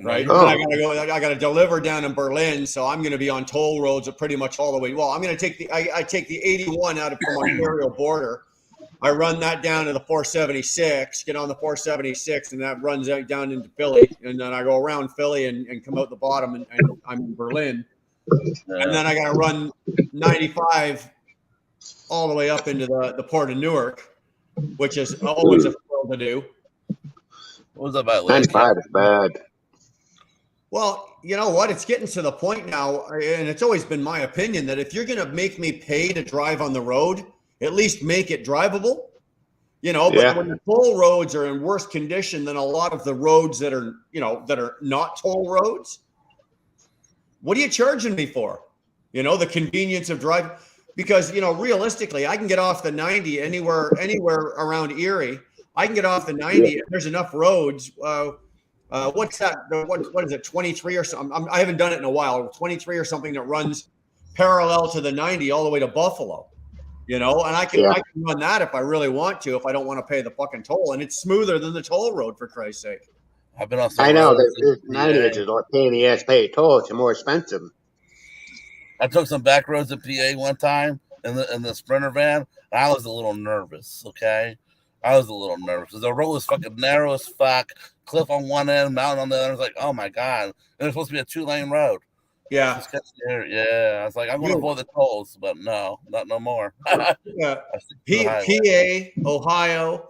right?
Oh.
I got to deliver down in Berlin, so I'm going to be on toll roads pretty much all the way. Well, I'm going to take I take the 81 out from Ontario border. I run that down to the 476, get on the 476, and that runs out down into Philly, and then I go around Philly and come out the bottom, and I'm in Berlin, and then I got to run 95 all the way up into the port of Newark, which is always a thrill to do.
What was that about?
95 is bad.
Well, you know what? It's getting to the point now, and it's always been my opinion that if you're going to make me pay to drive on the road, at least make it drivable. You know, but when the toll roads are in worse condition than a lot of the roads that are, that are not toll roads, what are you charging me for? You know, the convenience of driving. Because, realistically, I can get off the 90 anywhere around Erie. I can get off the 90. And there's enough roads. What's that? What is it? 23 or something? I haven't done it in a while. 23 or something that runs parallel to the 90 all the way to Buffalo. And I can run that if I really want to, if I don't want to pay the fucking toll. And it's smoother than the toll road, for Christ's sake.
I've been on.
I know that 90 is like paying the ass pay toll. It's more expensive.
I took some back roads at PA one time in the Sprinter van. And I was a little nervous. Okay, I was a little nervous. The road was fucking narrow as fuck. Cliff on one end, mountain on the other. I was like, oh my god! And it was supposed to be a 2-lane road.
Yeah.
Yeah. I was like, I'm going to avoid the tolls, but no, not no more.
PA, Ohio,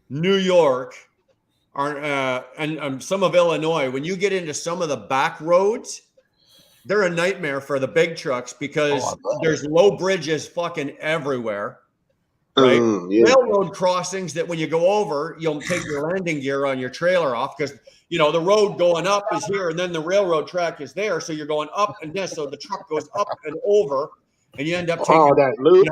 New York, and some of Illinois. When you get into some of the back roads, they're a nightmare for the big trucks because there's low bridges fucking everywhere. Right? Railroad crossings that when you go over, you'll take your landing gear on your trailer off because, the road going up is here and then the railroad track is there. So you're going up and down. So the truck goes up and over and you end up taking
that loop.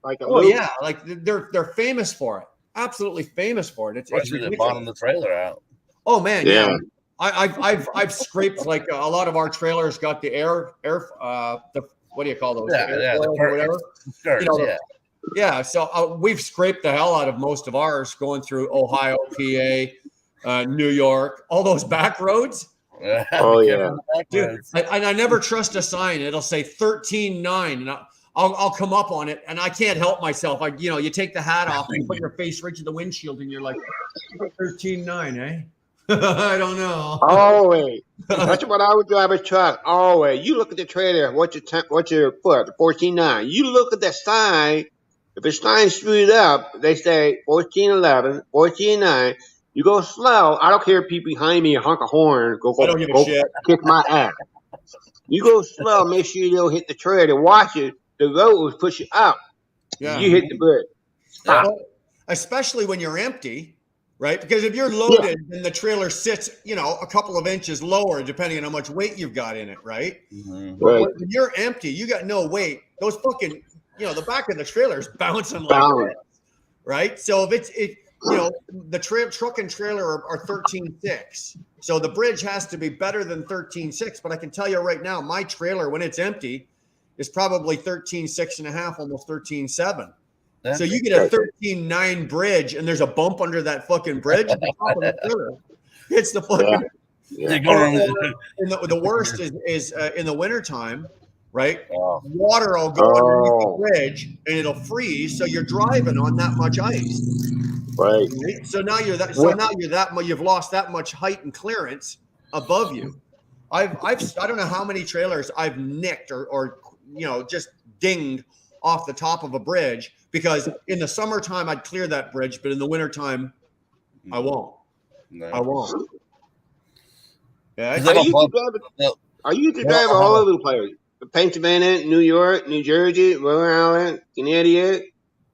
Like a loop.
Yeah. Like they're famous for it. Absolutely famous for it. It's ridiculous.
Bottom the trailer out.
Oh man. Yeah. I've scraped like a lot of our trailers got the air, what do you call those? Or whatever.
Skirts,
Yeah, so we've scraped the hell out of most of ours going through Ohio, PA, New York, all those back roads.
Oh yeah,
dude. I never trust a sign. It'll say 13.9, and I'll come up on it, and I can't help myself. You take the hat off and put your face right to the windshield, and you're like 13.9, eh? I don't know.
Always. That's what I would drive a truck. Always. You look at the trailer. What's your foot? 14.9. You look at the sign. If the sign's screwed up, they say 14.11, 14.9. You go slow. I don't care if people behind me honk a horn. Go kick my ass. You go slow. Make sure you don't hit the trailer. Watch it. The road will push you up. Yeah. You hit the bridge. Stop.
Well, especially when you're empty. Right? Because if you're loaded and the trailer sits, a couple of inches lower, depending on how much weight you've got in it, right?
Mm-hmm.
Right. When you're empty, you got no weight. Those fucking, the back of the trailer is bouncing like that, right? So if the truck and trailer are 13.6. So the bridge has to be better than 13.6. But I can tell you right now, my trailer, when it's empty, is probably 13.6.5, almost 13.7. So you get a 13.9 bridge, and there's a bump under that fucking bridge. At the top of the trailer. It's the fucking. The worst is in the wintertime, right? Oh. Water will go underneath the bridge, and it'll freeze. So you're driving on that much ice.
Right.
So now you've lost that much height and clearance above you. I don't know how many trailers I've nicked or just dinged off the top of a bridge. Because in the summertime, I'd clear that bridge, but in the wintertime, I won't.
No.
I won't. Yeah,
Because
I,
they
I
don't
used to
pump.
drive. I used to
They don't
drive
know how
all
much.
over the place: Pennsylvania, New York, New Jersey, Rhode Island, Connecticut,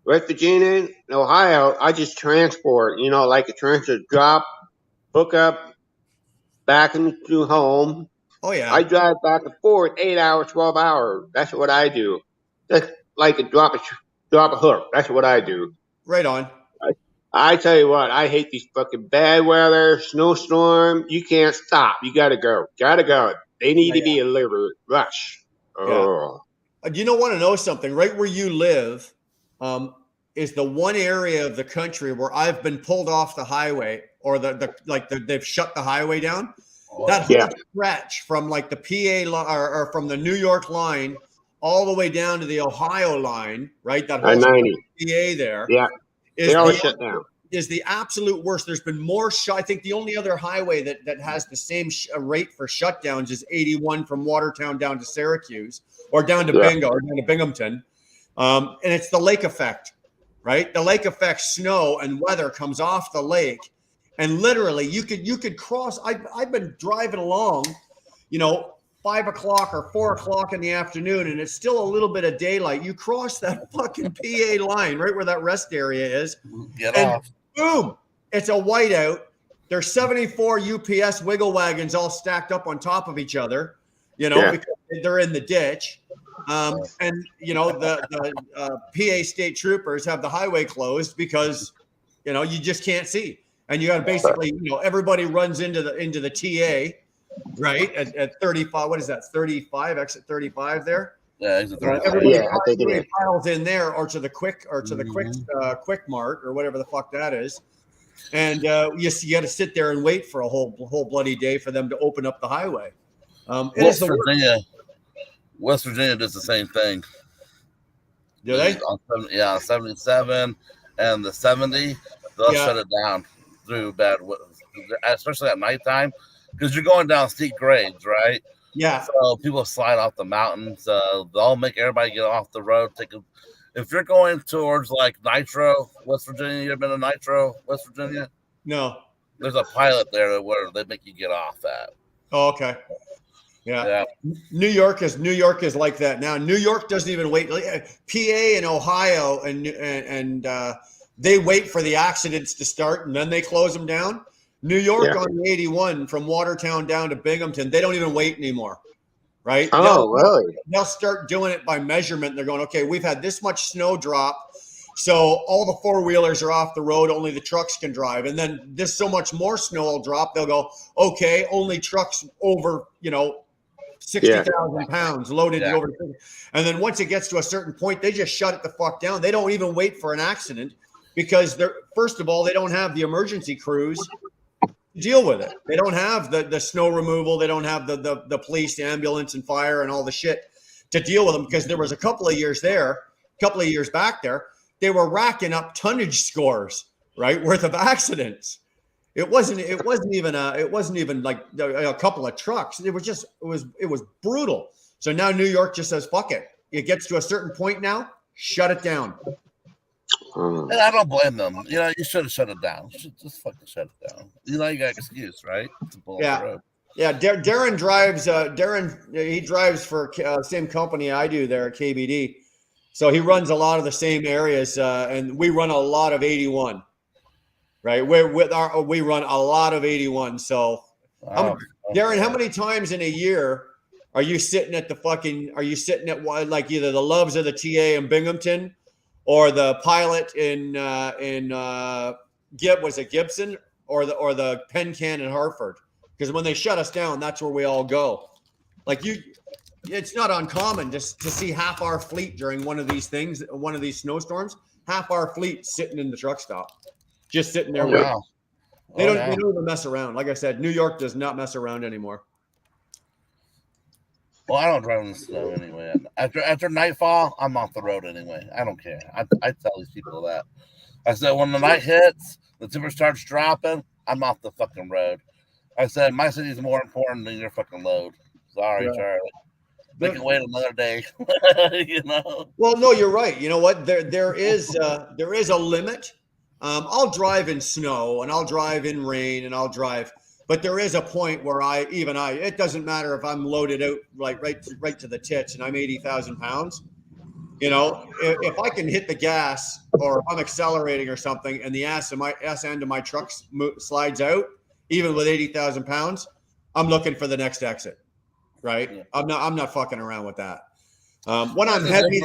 West Virginia, and Ohio. I just transport. You know, like a transfer drop, hook up, back into home.
oh
I
yeah,
drive back and forth 8 hours, 12 hours. That's what I do. Just like a drop a hook. That's what I do.
right on.
I, I tell you what, I hate these fucking bad weather, snowstorm. You can't stop. You gotta go. Gotta go. They need
Yeah,
to be delivered. Rush.
yeah.
Oh.
You don't want to know something? Right where you live, is the one area of the country where I've been pulled off the highway, or they've shut the highway down.
Oh,
That
yeah.
whole
Yeah,
stretch from like the PA or from the New York line all the way down to the Ohio line, right? That
I
whole
90.
PA there
Yeah, they
is
always
the
shut down.
absolute worst. There's been more I think the only other highway that has the same rate for shutdowns is 81 from Watertown down to Syracuse, or down to
Yeah,
Bingo, or down to Binghamton. And it's the lake effect, right? The lake effect, snow and weather comes off the lake, and literally you could cross. I've been driving along, 5 o'clock or 4 o'clock in the afternoon, and it's still a little bit of daylight. You cross that fucking PA line right where that rest area is,
Get
and
off.
boom, it's a whiteout. There's 74 UPS wiggle wagons all stacked up on top of each other,
yeah.
because they're in the ditch. And the PA state troopers have the highway closed because you just can't see, and you got to basically everybody runs into the TA, right at 35. What is that? 35, exit 35 there.
Yeah, exit 35.
Everybody,
Yeah, I think it is.
piles in there, or to the quick mart, or whatever the fuck that is, and you got to sit there and wait for a whole bloody day for them to open up the highway. It is the worst.
West Virginia does the same thing.
Do they?
On 77 and the 70, they'll shut it down through bad, especially at nighttime, because you're going down steep grades, right?
Yeah.
So people slide off the mountains. They'll make everybody get off the road. If you're going towards like Nitro, West Virginia, you ever been to Nitro, West Virginia?
No.
There's a pilot there where they make you get off at.
Oh, okay. Yeah. New York is like that now. New York doesn't even wait. PA and Ohio and they wait for the accidents to start, and then they close them down. New York on the 81 from Watertown down to Binghamton, they don't even wait anymore, right?
Oh, really?
They'll start doing it by measurement. They're going, okay, we've had this much snow drop, so all the four-wheelers are off the road, only the trucks can drive. And then this so much more snow will drop, they'll go, okay, only trucks over, 60,000 pounds loaded over. And then once it gets to a certain point, they just shut it the fuck down. They don't even wait for an accident, because first of all, they don't have the emergency crews deal with it. They don't have the snow removal. They don't have the police, the ambulance, and fire, and all the shit to deal with them. Because there was a couple of years back there, they were racking up tonnage scores, right, worth of accidents. It wasn't even like a couple of trucks. It was brutal. So now New York just says, fuck it. It gets to a certain point now, shut it down.
And I don't blame them. You should have shut it down. You should just fucking shut it down. You got an excuse, right? To pull on the road.
Yeah. Darren drives. He drives for same company I do there at KBD. So he runs a lot of the same areas, and we run a lot of 81. Right, we run a lot of 81. So, Darren, how many times in a year are you sitting at like either the Loves or the TA in Binghamton, or the pilot in Gibson, or the Penn Can in Hartford? Because when they shut us down, that's where we all go. It's not uncommon to see half our fleet during one of these snowstorms. Half our fleet sitting in the truck stop, just sitting there.
Wow.
They don't even mess around. Like I said, New York does not mess around anymore.
Well, I don't drive in the snow anyway. After nightfall, I'm off the road anyway. I don't care. I tell these people that. I said, when the night hits, the temperature starts dropping, I'm off the fucking road. I said, my city's more important than your fucking load. Sorry, Charlie. They can wait another day.
Well, no, you're right. You know what? There is a limit I'll drive in snow and I'll drive in rain and I'll drive. But there is a point where it doesn't matter if I'm loaded out like right to the tits and I'm 80,000 pounds. You know, if I can hit the gas or I'm accelerating or something and the ass end of my truck slides out, even with 80,000 pounds, I'm looking for the next exit. Right? Yeah. I'm not fucking around with that. When I'm heavy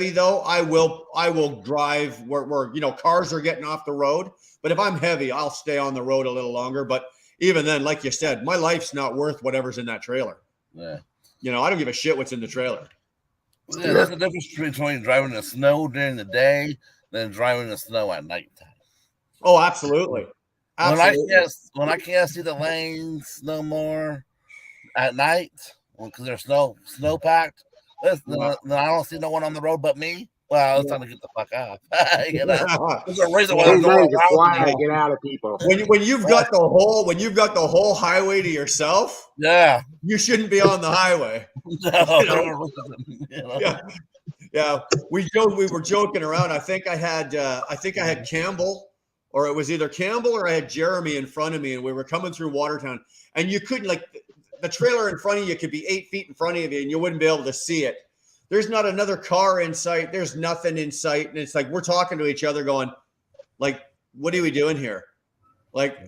though, I will drive where cars are getting off the road. But if I'm heavy, I'll stay on the road a little longer. But even then, like you said, my life's not worth whatever's in that trailer. Yeah. You know, I don't give a shit what's in the trailer.
Yeah, there's a difference between driving in the snow during the day than driving in the snow at nighttime.
Oh, absolutely.
When I can't see the lanes no more at night, because there's snow packed, then I don't see no one on the road but me. Well, it's time to get the fuck off. You know? There's a reason why there's no one
to get out of people.
When you've got the whole highway to yourself,
yeah,
you shouldn't be on the highway.
No,
Yeah. We were joking around. I think I had Campbell, or it was either Campbell or I had Jeremy in front of me, and we were coming through Watertown, and you couldn't the trailer in front of you could be 8 feet in front of you, and you wouldn't be able to see it. There's not another car in sight. There's nothing in sight. And it's like, we're talking to each other going, like, what are we doing here? Like,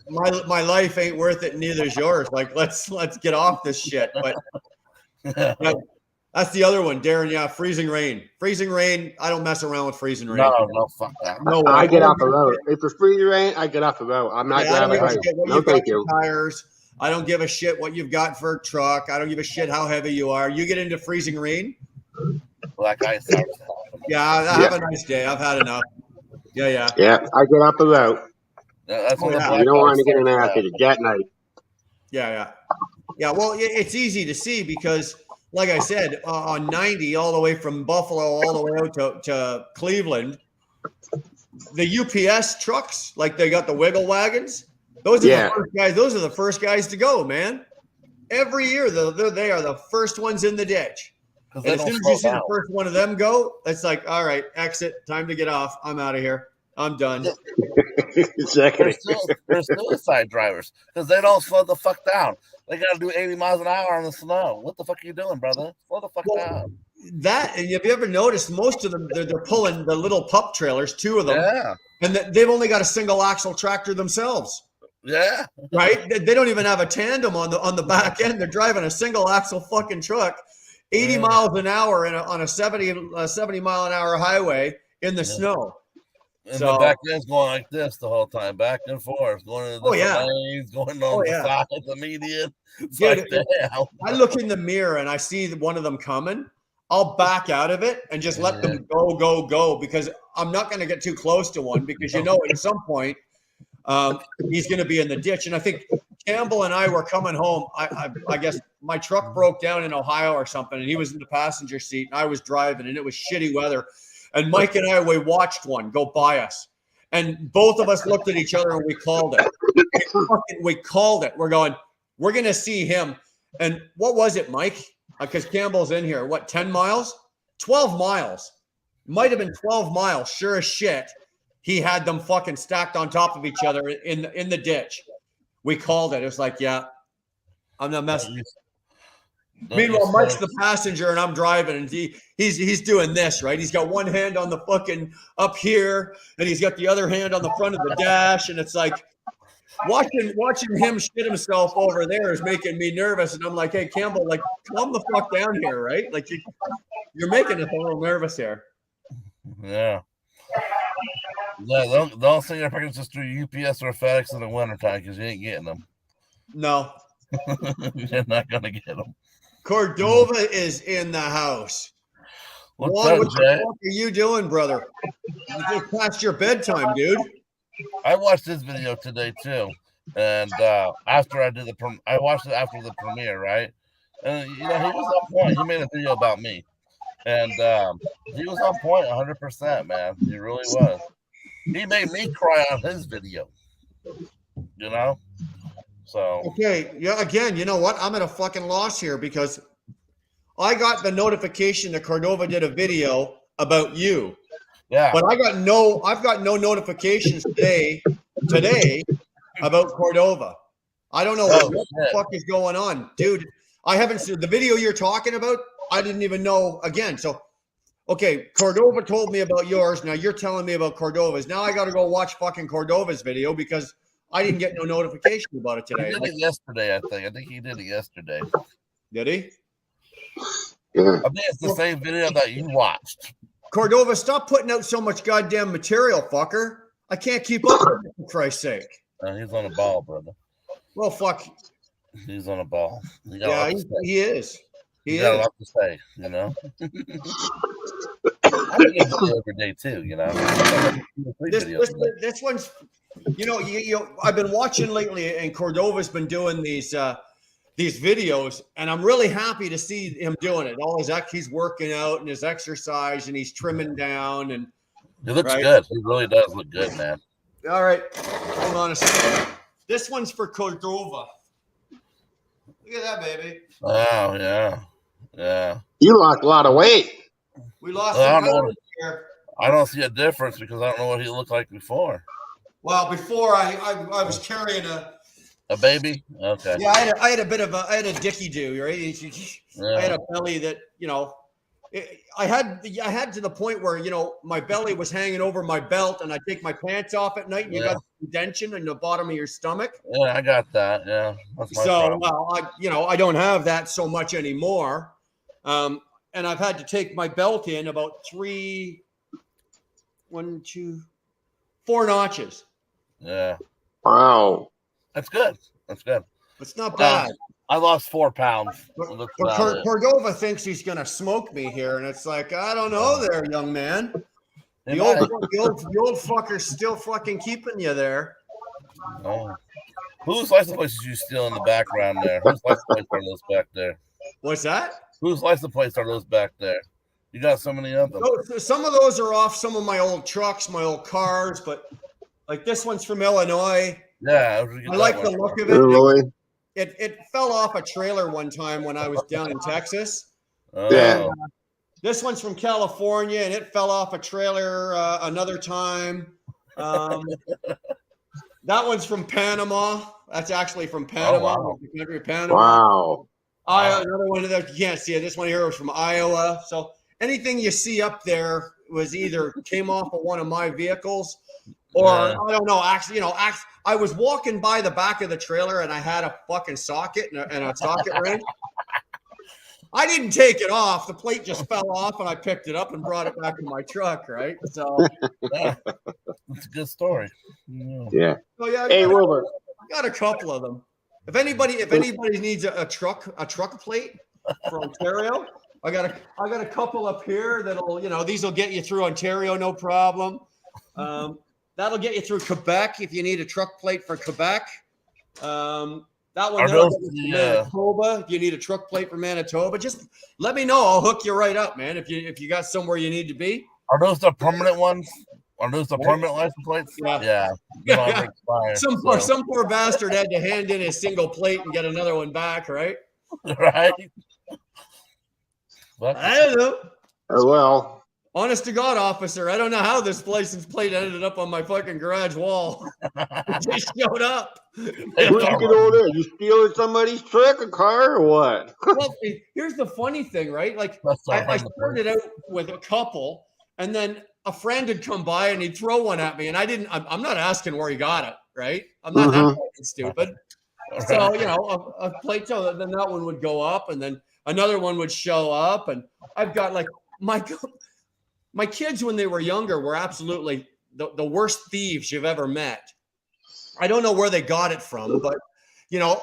my life ain't worth it. Neither is yours. Like, let's get off this shit. But that's the other one, Darren. Yeah. Freezing rain. I don't mess around with freezing rain.
No, fuck that.
No, I get off the road. If it's freezing rain, I get off the road. I'm not driving home. No, thank you.
Tires. I don't give a shit what you've got for a truck. I don't give a shit how heavy you are. You get into freezing rain.
Black ice.
Yeah, have a nice day. I've had enough. Yeah.
Yeah, I get off the road.
That's
you don't want to get in an accident that night.
Yeah. Well, it's easy to see because, like I said, on 90 all the way from Buffalo all the way out to Cleveland, the UPS trucks, like they got the wiggle wagons. Those are the first guys. Those are the first guys to go, man. Every year, they are the first ones in the ditch. And as soon as you see the first one of them go, it's like, all right, exit, time to get off. I'm out of here. I'm done.
Exactly.
They're suicide drivers because they don't slow the fuck down. They got to do 80 miles an hour on the snow. What the fuck are you doing, brother? Slow the fuck down.
That, and have you ever noticed most of them, they're pulling the little pup trailers, 2 of them.
Yeah.
And they've only got a single axle tractor themselves.
Yeah.
Right? They don't even have a tandem on the back end. They're driving a single axle fucking truck, 80 miles an hour on a 70 mile an hour highway in the snow.
And the back end's going like this the whole time, back and forth, going to the lanes, going on the side of the median. It's
I look in the mirror and I see one of them coming. I'll back out of it and just let them go because I'm not going to get too close to one because at some point he's going to be in the ditch. And I think Campbell and I were coming home. I guess my truck broke down in Ohio or something, and he was in the passenger seat, and I was driving, and it was shitty weather. And Mike and I, we watched one go by us, and both of us looked at each other and we called it. We called it. We're going to see him. And what was it, Mike? Because Campbell's in here. What, 10 miles? 12 miles. Might have been 12 miles. Sure as shit. He had them fucking stacked on top of each other in the ditch. We called it. It was like, yeah, I'm not messing. Meanwhile, Mike's the passenger and I'm driving, and he's doing this, right? He's got one hand on the fucking up here, and he's got the other hand on the front of the dash, and it's like watching him shit himself over there is making me nervous. And I'm like, hey, Campbell, like, calm the fuck down here, right? Like, you're making us a little nervous here.
Yeah. Yeah, don't send your packages through UPS or FedEx in the wintertime because you ain't getting them.
No.
You're not going to get them.
Cordova is in the house.
What's up,
what the fuck are you doing, brother? You just passed your bedtime, dude.
I watched this video today too, and after I watched it after the premiere, right? And he was on point. He made a video about me, and he was on point 100%, man. He really was. He made me cry on his video. So
okay, yeah. Again, you know what? I'm at a fucking loss here because I got the notification that Cordova did a video about you.
Yeah.
But I've got no notifications today about Cordova. I don't know what the fuck is going on, dude. I haven't seen the video you're talking about. I didn't even know again. So, okay, Cordova told me about yours. Now you're telling me about Cordova's. Now I got to go watch fucking Cordova's video because I didn't get no notification about it today.
He did it yesterday, I think. I think he did it yesterday.
Did he?
Yeah.
I think it's the same video that you watched.
Cordova, stop putting out so much goddamn material, fucker. I can't keep up with it, for Christ's sake.
He's on a ball, brother.
Well, fuck.
He's on a ball.
Yeah, he is.
He got a lot to say, you know. I do video every day too, you know.
This one's, you know, I've been watching lately, and Cordova's been doing these videos, and I'm really happy to see him doing it. He's working out and his exercise, and he's trimming down, and
he looks good. He really does look good, man.
All right, hold on a second. This one's for Cordova. Look at that, baby.
Oh yeah, yeah.
You lost a lot of weight.
We lost.
I don't see a difference because I don't know what he looked like before.
Well, before I was carrying
a baby. Okay.
Yeah, I had a dicky do, right? Yeah. I had a belly that, you know, I had to the point where, you know, my belly was hanging over my belt, and I take my pants off at night, and you got indentation in the bottom of your stomach.
Yeah, I got that. Yeah, that's my problem.
Well, I don't have that so much anymore, and I've had to take my belt in about 4 notches.
Yeah.
Wow.
That's good. That's good.
It's not bad.
I lost 4 pounds.
Cordova thinks he's going to smoke me here, and it's like, I don't know there, young man. The old fucker's still fucking keeping you there.
Oh. Whose license plates did you steal in the background there? Whose license plates are those back there?
What's that?
Whose license plates are those back there? You got so many of them.
Some of those are off some of my old trucks, my old cars, but like this one's from Illinois.
Yeah.
I like the look of it.
Really?
It fell off a trailer one time when I was down in Texas.
Yeah.
This one's from California, and it fell off a trailer another time. That one's from Panama. That's actually from Panama, the country of Panama.
Wow.
Another one that you can't see it. This one here was from Iowa. So anything you see up there was either came off of one of my vehicles, or I don't know. Actually, I was walking by the back of the trailer, and I had a fucking socket and a socket wrench. I didn't take it off. The plate just fell off, and I picked it up and brought it back in my truck. Right. So
that's a good story.
Yeah.
So yeah.
Hey, Wilbur.
I got a couple of them. If anybody needs a truck plate for Ontario, I got a couple up here that'll, these will get you through Ontario, no problem. That'll get you through Quebec if you need a truck plate for Quebec. That one Manitoba. If you need a truck plate for Manitoba, just let me know. I'll hook you right up, man. If you got somewhere you need to be.
Are those the permanent ones? Are those the permanent license plates? Yeah.
Some poor bastard had to hand in his single plate and get another one back, right?
Right.
I don't know.
Well.
Honest to God, officer, I don't know how this license plate ended up on my fucking garage wall. It just showed up.
Where'd you get over there? You stealing somebody's truck, a car, or what?
Well, here's the funny thing, right? Like I started out with a couple, and then a friend would come by and he'd throw one at me, and I'm not asking where he got it, right? I'm not that fucking stupid. So, a plate, so then that one would go up, and then another one would show up, and I've got like my kids when they were younger were absolutely the worst thieves you've ever met. I don't know where they got it from, but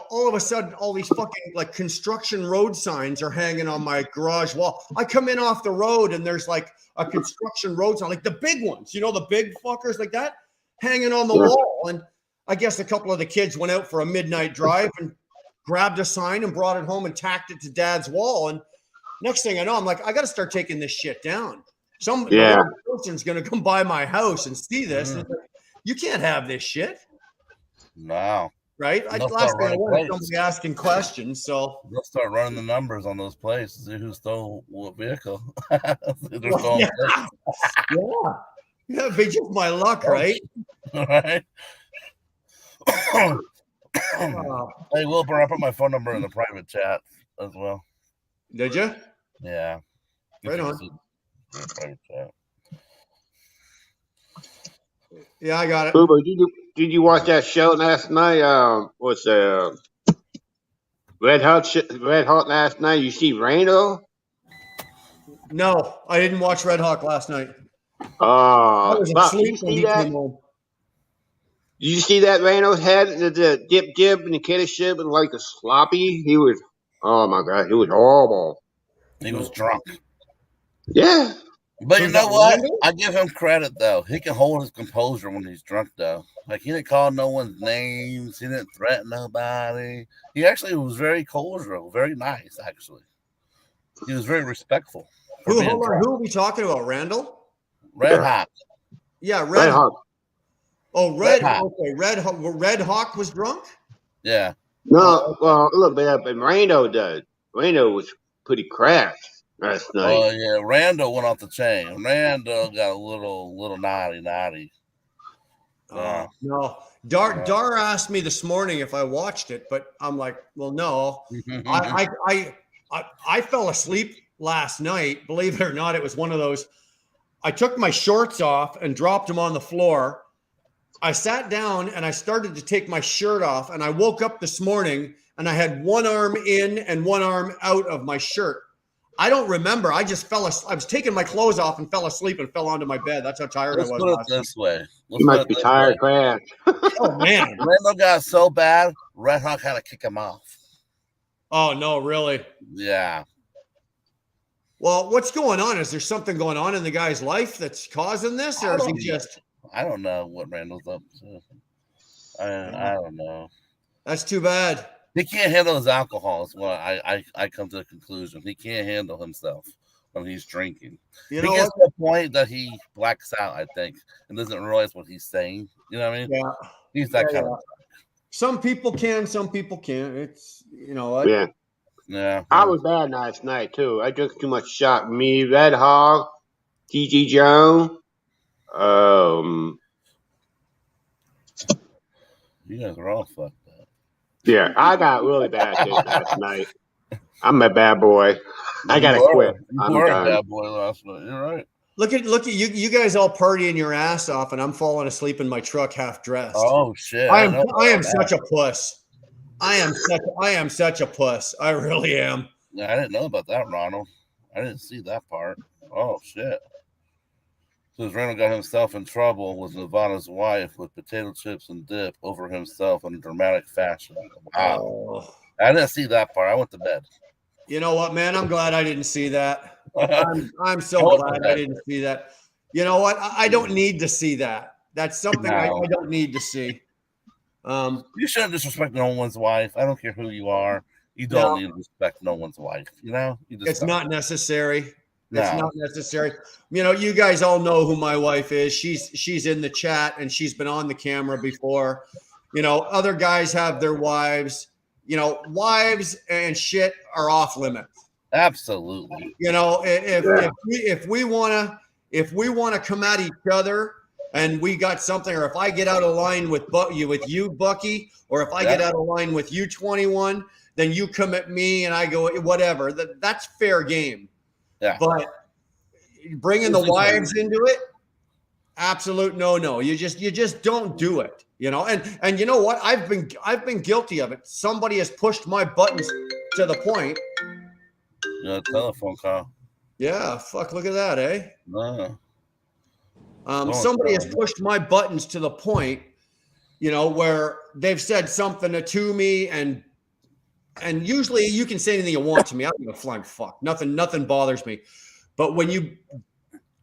all of a sudden, all these fucking like construction road signs are hanging on my garage wall. I come in off the road and there's like a construction road sign, like the big ones, the big fuckers like that, hanging on the wall. And I guess a couple of the kids went out for a midnight drive and grabbed a sign and brought it home and tacked it to Dad's wall. And next thing I know, I'm like, I got to start taking this shit down. Some person's going to come by my house and see this. And like, you can't have this shit.
No.
Right? Last thing I want is somebody asking questions. So
they'll start running the numbers on those plates, see who stole what vehicle.
Yeah, it'd be just my luck, right?
Right?
Oh,
Hey, Wilbur, I put my phone number in the private chat as well.
did you?
Yeah.
Right on.
Private chat.
Yeah, I got it.
Boo, did you watch that show last night? What's Red Hot last night? You see Reno?
No, I didn't watch Red Hawk last night. I was
Fuck,
asleep when he came home.
Did you see that Reno's head? The dip and the kid shit and like a sloppy? He was, oh my God, he was horrible.
He was drunk.
Yeah.
But you
Who's
know
that,
what?
Randall?
I give him credit, though. He can hold his composure when he's drunk, though. Like, he didn't call no one's names. He didn't threaten nobody. He actually was very cordial, very nice, actually. He was very respectful.
Hold on. Who are we talking about? Randall?
Red Hot.
Yeah,
Red Hawk.
Oh, Red.
Hawk.
Okay, Red Hawk was drunk.
Yeah.
No, well, a little bit up, and Reno did. Reno was pretty crashed last night.
Oh, yeah. Randall went off the chain. Randall got a little naughty. Yeah.
No, Dar asked me this morning if I watched it, but I'm like, well, no. I fell asleep last night. Believe it or not, it was one of those. I took my shorts off and dropped them on the floor. I sat down and I started to take my shirt off, and I woke up this morning and I had one arm in and one arm out of my shirt. I don't remember. I just I was taking my clothes off and fell asleep and fell onto my bed. That's how tired
Let's
I was.
put it
last
this way.
You must be tired, crash.
Oh man,
Randall got so bad, Red Hawk had to kick him off.
Oh no, really?
Yeah.
Well, what's going on? Is there something going on in the guy's life that's causing this, or is he just?
I don't know what Randall's up to. I don't know.
That's too bad.
He can't handle his alcohol. Is what I come to the conclusion. He can't handle himself when he's drinking.
You
He
know
gets
what?
to the point that he blacks out, I think, and doesn't realize what he's saying. You know what I mean?
Yeah.
He's that
Yeah,
kind
yeah.
of.
Some people can, some people can't. It's what?
Yeah.
Yeah.
I was bad last night, too. I drank too much shot. Me, Red Hawk, TG Jones.
You guys are all fucked up.
Yeah, I got really bad last night. I'm a bad boy. I gotta quit.
You were a bad boy last night. You're right.
Look at you. You guys all partying your ass off, and I'm falling asleep in my truck, half dressed.
Oh shit!
I am such a puss. I am such a puss. I really am.
Yeah, I didn't know about that, Ronald. I didn't see that part. Oh shit! Says Randall got himself in trouble with Nirvana's wife with potato chips and dip over himself in a dramatic fashion. Wow!
Oh.
I didn't see that part. I went to bed.
You know what, man? I'm glad I didn't see that. I'm so glad I didn't see that. You know what? I don't need to see that. That's something I don't need to see.
You shouldn't disrespect no one's wife. I don't care who you are. You don't need to respect no one's wife. You know?
It's not necessary.
No.
It's not necessary. You know, you guys all know who my wife is. She's in the chat and she's been on the camera before. You know, other guys have their wives. You know, wives and shit are off limits.
Absolutely.
You know, if we wanna come at each other and we got something, or if I get out of line with you, Bucky, or if I get out of line with you, 21, then you come at me and I go whatever. That's fair game.
Yeah.
But bringing the wives into it, absolute no. You just don't do it. You know, and you know what? I've been guilty of it. Somebody has pushed my buttons to the point.
Yeah, telephone call.
Yeah, fuck, look at that, eh?
No.
Somebody has pushed my buttons to the point, you know, where they've said something to me, and usually you can say anything you want to me. I don't give a flying fuck. Nothing bothers me. But when you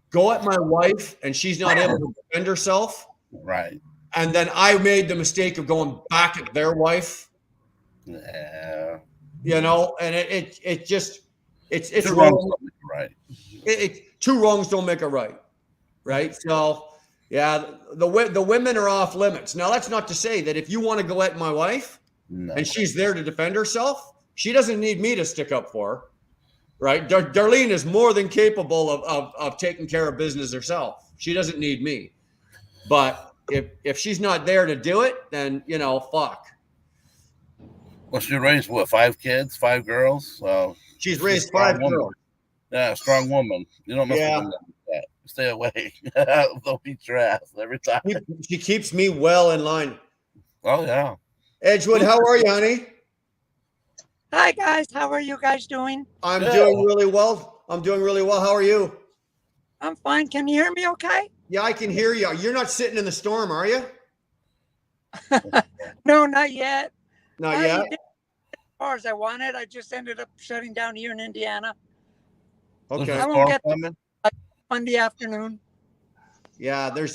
go at my wife and she's not able to defend herself,
right?
And then I made the mistake of going back at their wife.
Yeah.
You know, and it's
two
wrong.
wrongs don't make it right.
Two wrongs don't make it right. Right. So yeah, the women are off limits. Now that's not to say that if you want to go at my wife and she's there to defend herself, she doesn't need me to stick up for her. right? Darlene is more than capable of taking care of business herself. She doesn't need me. But if she's not there to do it, then, you know, fuck.
Well, she raised what, 5 kids, 5 girls? So
She's
she's a
raised
strong
5
woman.
girls.
Yeah, strong woman. You don't mess
Yeah.
with them like that. Stay away. They'll beat your ass every time.
She keeps me well in line.
Oh yeah.
Edgewood, how are you, honey?
Hi guys, how are you guys doing?
I'm
Good.
doing really well. I'm doing really well. How are you?
I'm fine. Can you hear me okay?
Yeah, I can hear you. You're not sitting in the storm, are you?
No, not yet.
Not
I
yet.
did as far as I wanted. I just ended up shutting down here in Indiana
There's
Okay.
a
I won't
storm
get-
coming.
Monday afternoon.
Yeah, there's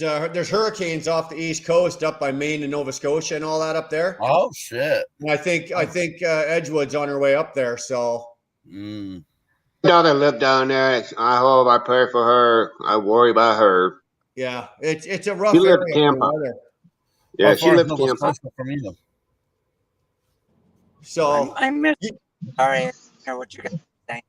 hurricanes off the East Coast, up by Maine and Nova Scotia and all that up there.
Oh shit.
And I think Edgewood's on her way up there. So
Mm.
Daughter lived down there. I hope, I pray for her. I worry about her.
yeah, it's a rough
She lives
area.
in Tampa.
for weather.
Yeah,
How
she
far is
lives in
Nova
Tampa.
Scotia from you?
So
I missed. Sorry, I didn't hear what you guys.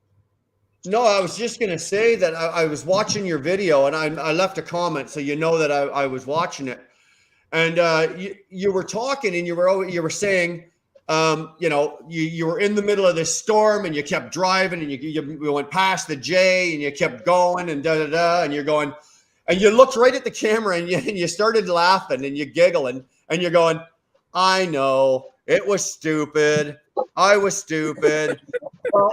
no, I was just gonna say that I was watching your video and I left a comment so you know that I was watching it, and you were talking and you were saying, you know, you were in the middle of this storm and you kept driving and you went past the J and you kept going and and you're going, and you looked right at the camera and you started laughing and you giggling and you're going, I know it was stupid. I was stupid. Well,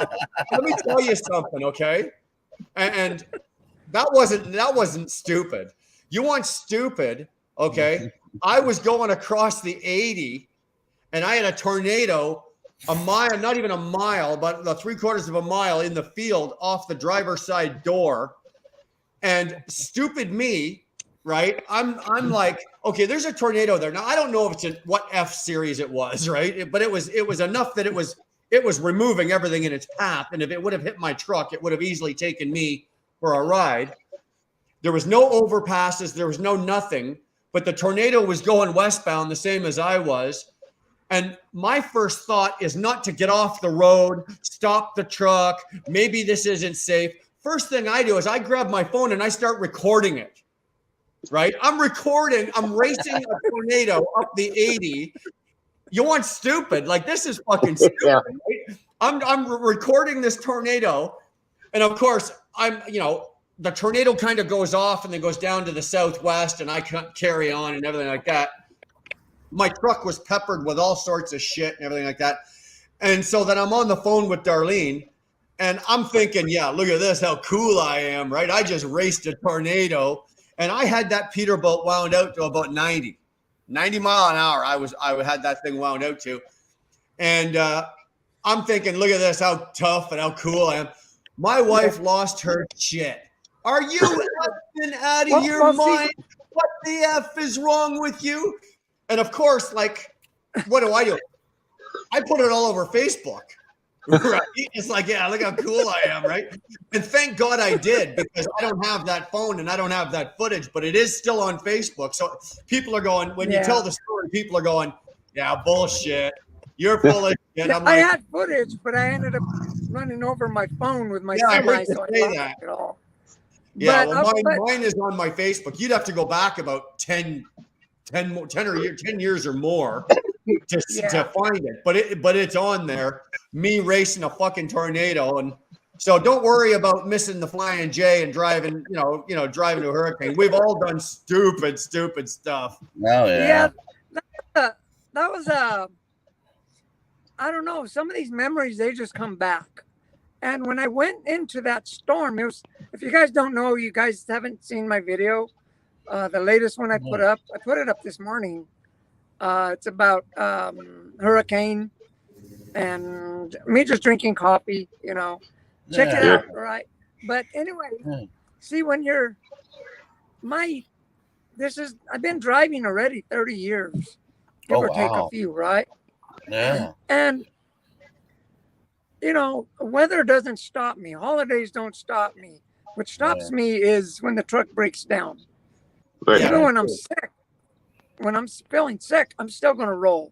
let me tell you something, okay? And that wasn't stupid. You want stupid, okay? I was going across the 80 and I had a tornado a mile, not even a mile, but the 3/4 of a mile in the field off the driver's side door. And stupid me, right? I'm like, okay, there's a tornado there. Now I don't know if it's what F series it was, right? But it was enough that it was removing everything in its path. And if it would have hit my truck, it would have easily taken me for a ride. There was no overpasses. There was no nothing. But the tornado was going westbound the same as I was. And my first thought is not to get off the road, stop the truck. Maybe this isn't safe. First thing I do is I grab my phone and I start recording it. Right? I'm recording. I'm racing a tornado up the 80. You want stupid? Like, this is fucking stupid.
Yeah.
Right? I'm recording this tornado, and of course the tornado kind of goes off and then goes down to the southwest, and I can't carry on and everything like that. My truck was peppered with all sorts of shit and everything like that, and so then I'm on the phone with Darlene, and I'm thinking, yeah, look at this, how cool I am, right? I just raced a tornado, and I had that Peterbilt wound out to about 90 mile an hour. I had that thing wound out to. And I'm thinking, look at this, how tough and how cool I am. My wife lost her shit. Are you effing out of your mind? What the F is wrong with you? And of course, like, what do? I put it all over Facebook. Right? It's like, yeah, look how cool I am, right? And thank God I did, because I don't have that phone and I don't have that footage, but it is still on Facebook. So people are going, when you tell the story, people are going, yeah, bullshit. You're full of shit. I'm
I
like,
had footage, but I ended up running over my phone with my
Yeah, I
semi,
heard you
so I
say
lost
that.
it all.
yeah,
But,
well, mine is on my Facebook. You'd have to go back about 10 years or more to find it. But it's on there. Me racing a fucking tornado, and so don't worry about missing the Flying J and driving, driving to a hurricane. We've all done stupid stuff.
Oh yeah.
that was I don't know. Some of these memories, they just come back. And when I went into that storm, it was, if you guys don't know, you guys haven't seen my video, the latest one I put it up this morning. It's about hurricane and me just drinking coffee, check it out. Right. But anyway, see, when I've been driving already 30 years, give or take a few, right?
Yeah.
And weather doesn't stop me. Holidays don't stop me. What stops me is when the truck breaks down.
Right.
Even when I'm sick, when I'm feeling sick, I'm still going to roll.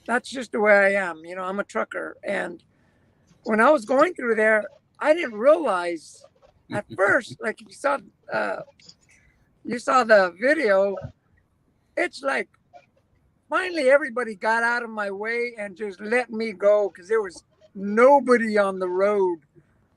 That's just the way I am. I'm a trucker. And when I was going through there, I didn't realize at first, like you saw the video, it's like finally everybody got out of my way and just let me go because there was nobody on the road.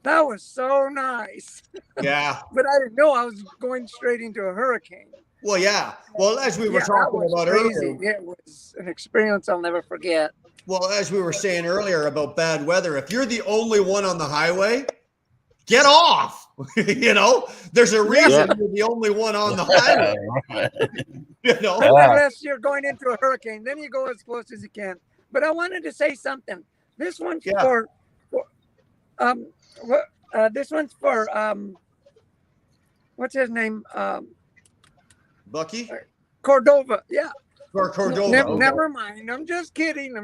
That was so nice.
Yeah.
But I didn't know I was going straight into a hurricane.
Well, yeah. Well, as we were
Yeah, that
talking
was
about
crazy.
earlier.
It was an experience I'll never forget.
Well, as we were saying earlier about bad weather, if you're the only one on the highway, get off. You know, there's a reason
Yeah.
you're the only one on the highway.
Right.
You know,
Unless you're going into a hurricane, then you go as close as you can. But I wanted to say something. This one's
Yeah.
for this one's for what's his name?
Bucky
Cordova. Yeah.
or Cordova.
Never mind. I'm just kidding.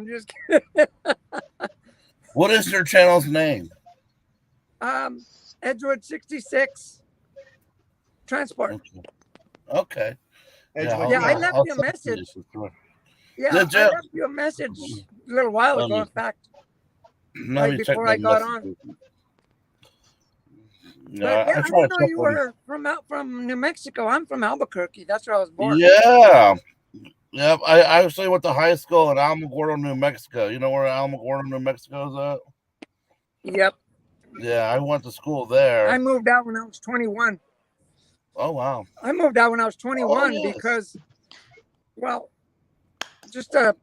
What is your channel's name?
Edgewood 66 Transport.
Okay.
Edgewood,
Yeah, I
yeah.
left
I'll
you a
send it to
message.
you.
Yeah,
Did
I
you?
left you a message a little while ago. In fact,
Let me check
before
my
I got
messages.
but
Yeah,
yeah, I
try
didn't
to
know
check
you
them.
were from New Mexico. I'm from Albuquerque. That's where I was born.
Yeah. Yep. I actually went to high school in Alamogordo, New Mexico. You know where Alamogordo, New Mexico is at?
Yep.
Yeah, I went to school there.
I moved out when I was 21.
Oh, wow.
I moved out when I was 21
yes.
because, well, just a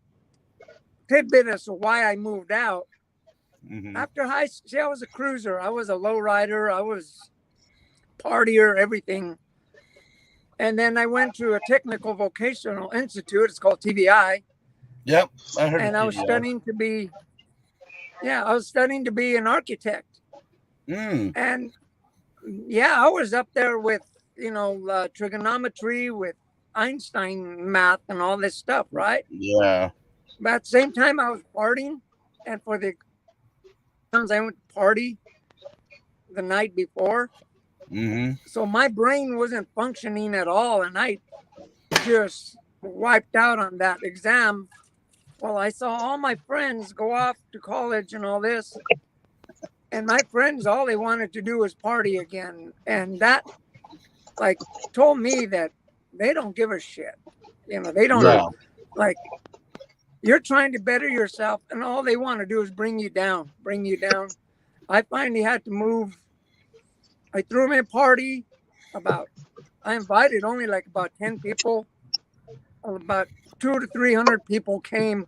tidbit as to why I moved out.
Mhm.
After high school, see, I was a cruiser. I was a lowrider. I was partier, everything. And then I went to a technical vocational institute. It's called TVI.
Yep. I heard
And
of
I was
TVI.
studying to be, I was studying to be an architect.
Mm.
And yeah, I was up there with, trigonometry, with Einstein math and all this stuff, right?
Yeah.
But at the same time, I was partying. And for the times I went to party the night before.
Mm-hmm.
So my brain wasn't functioning at all. And I just wiped out on that exam. Well, I saw all my friends go off to college and all this. And my friends, all they wanted to do was party again. And that, like, told me that they don't give a shit. They don't,
Yeah.
like, you're trying to better yourself. And all they want to do is bring you down. I finally had to move. I threw me a party. I invited only like about 10 people. About 200 to 300 people came.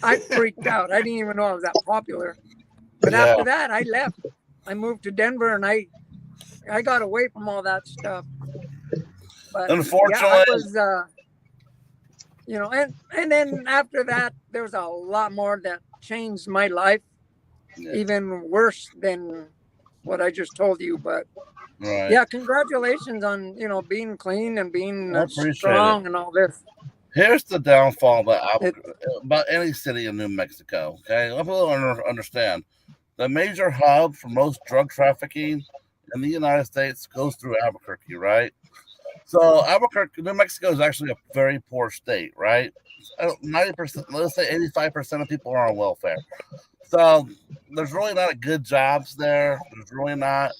I freaked out. I didn't even know I was that popular. But
Yeah.
after that, I left. I moved to Denver, and I got away from all that stuff. But
Unfortunately,
yeah, I was, and then after that, there was a lot more that changed my life, even worse than what I just told you. But
right.
yeah, congratulations on being clean and being
I appreciate
strong
it.
and all this.
Here's the downfall about any city in New Mexico. Okay, let people understand. The major hub for most drug trafficking in the United States goes through Albuquerque, right? So Albuquerque, New Mexico is actually a very poor state, right? 90%, let's say 85% of people are on welfare. So there's really not a good jobs there. There's really not.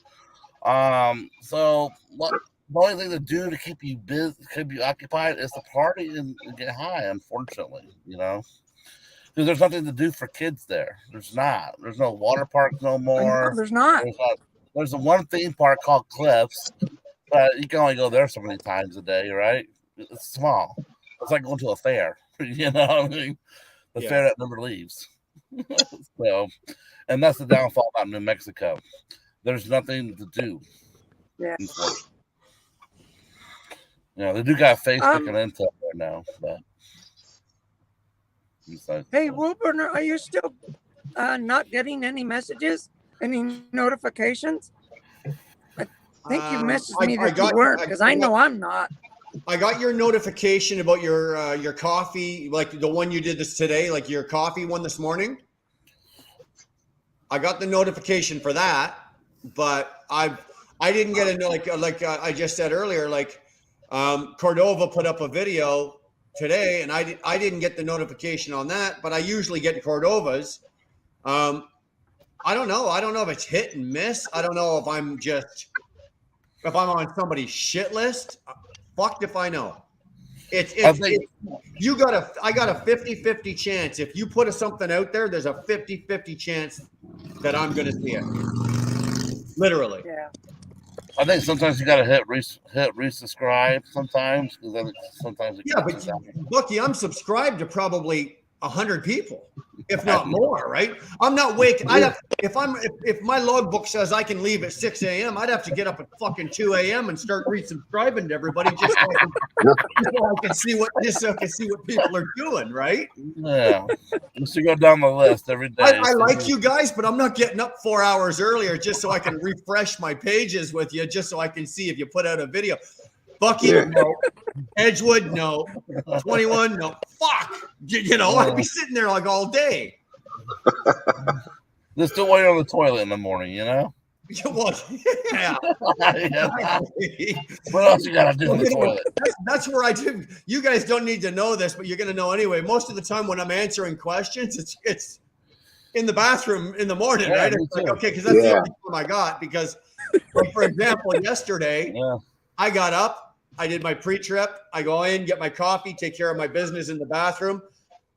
So the only thing to do to keep you busy, keep you occupied, is to party and get high. Unfortunately, because there's nothing to do for kids there. There's not. There's no water parks no more.
There's not.
There's a one theme park called Cliffs, but you can only go there so many times a day, right? It's small. It's like going to a fair. You know what I mean? The fair that never leaves. So, and that's the downfall about New Mexico. There's nothing to do.
Yeah.
They do got Facebook and Intel there now, but.
Hey, Wilbur, are you still not getting any messages, any notifications? I think you messaged me that you weren't, because I know I'm not.
I got your notification about your coffee, like the one you did this today, like your coffee one this morning. I got the notification for that, but I didn't get a like I just said earlier, like Cordova put up a video today, and I didn't get the notification on that, but I usually get Cordova's. I don't know. I don't know if it's hit and miss. I don't know if I'm on somebody's shit list. Fucked if I know. I got a 50-50 chance. If you put something out there, there's a 50-50 chance that I'm going to see it. Literally.
Yeah.
I think sometimes you got to hit resubscribe sometimes, because sometimes it
but Bucky, I'm subscribed to probably 100 people, if not more, right? I'm not waking. If my logbook says I can leave at 6 a.m., I'd have to get up at fucking 2 a.m. and start resubscribing to everybody just so I can see what people are doing, right?
Yeah, just to go down the list every day.
I like you guys, but I'm not getting up 4 hours earlier just so I can refresh my pages with you, just so I can see if you put out a video. Bucky, no. Edgewood, no. 21, no. Fuck. I'd be sitting there like all day.
Just don't wait on the toilet in the morning,
Well, yeah.
What else you gotta do in the toilet?
That's where I do. You guys don't need to know this, but you're gonna know anyway. Most of the time when I'm answering questions, it's in the bathroom in the morning, right? It's like, okay, because that's the only time I got. Because, for example, yesterday, I got up. I did my pre-trip. I go in, get my coffee, take care of my business in the bathroom.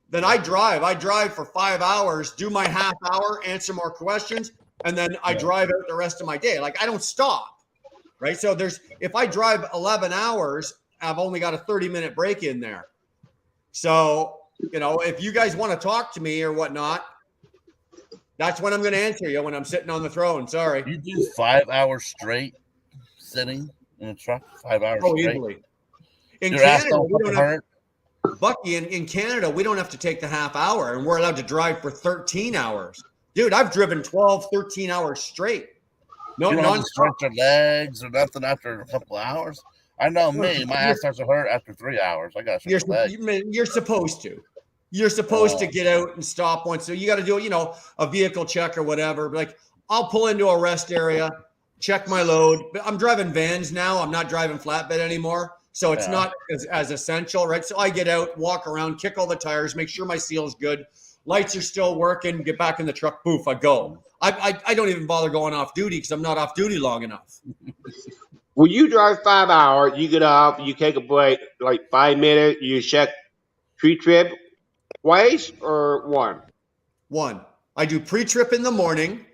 Then I drive. I drive for 5 hours, do my half hour, answer more questions, and then I drive out the rest of my day. Like, I don't stop, right? So if I drive 11 hours, I've only got a 30-minute break in there. So, if you guys want to talk to me or whatnot, that's when I'm going to answer you, when I'm sitting on the throne. Sorry.
You do 5 hours straight sitting in a truck, 5 hours straight?
Easily. In Canada, we don't have, Bucky, in Canada, we don't have to take the half hour, and we're allowed to drive for 13 hours. Dude, I've driven 12, 13 hours straight.
No, you don't have to stretch your legs or nothing after a couple of hours. I know me, my ass starts to hurt after 3 hours. I got to stretch legs.
You're supposed to. You're supposed to get out and stop once. So you got to do, a vehicle check or whatever. Like, I'll pull into a rest area, check my load. I'm driving vans now. I'm not driving flatbed anymore. So it's not as essential, right? So I get out, walk around, kick all the tires, make sure my seal's good. Lights are still working, get back in the truck, poof, I go. I don't even bother going off duty because I'm not off duty long enough.
When you drive 5 hours, you get off, you take a break, like 5 minutes, you check pre-trip twice or one?
One. I do pre-trip in the morning.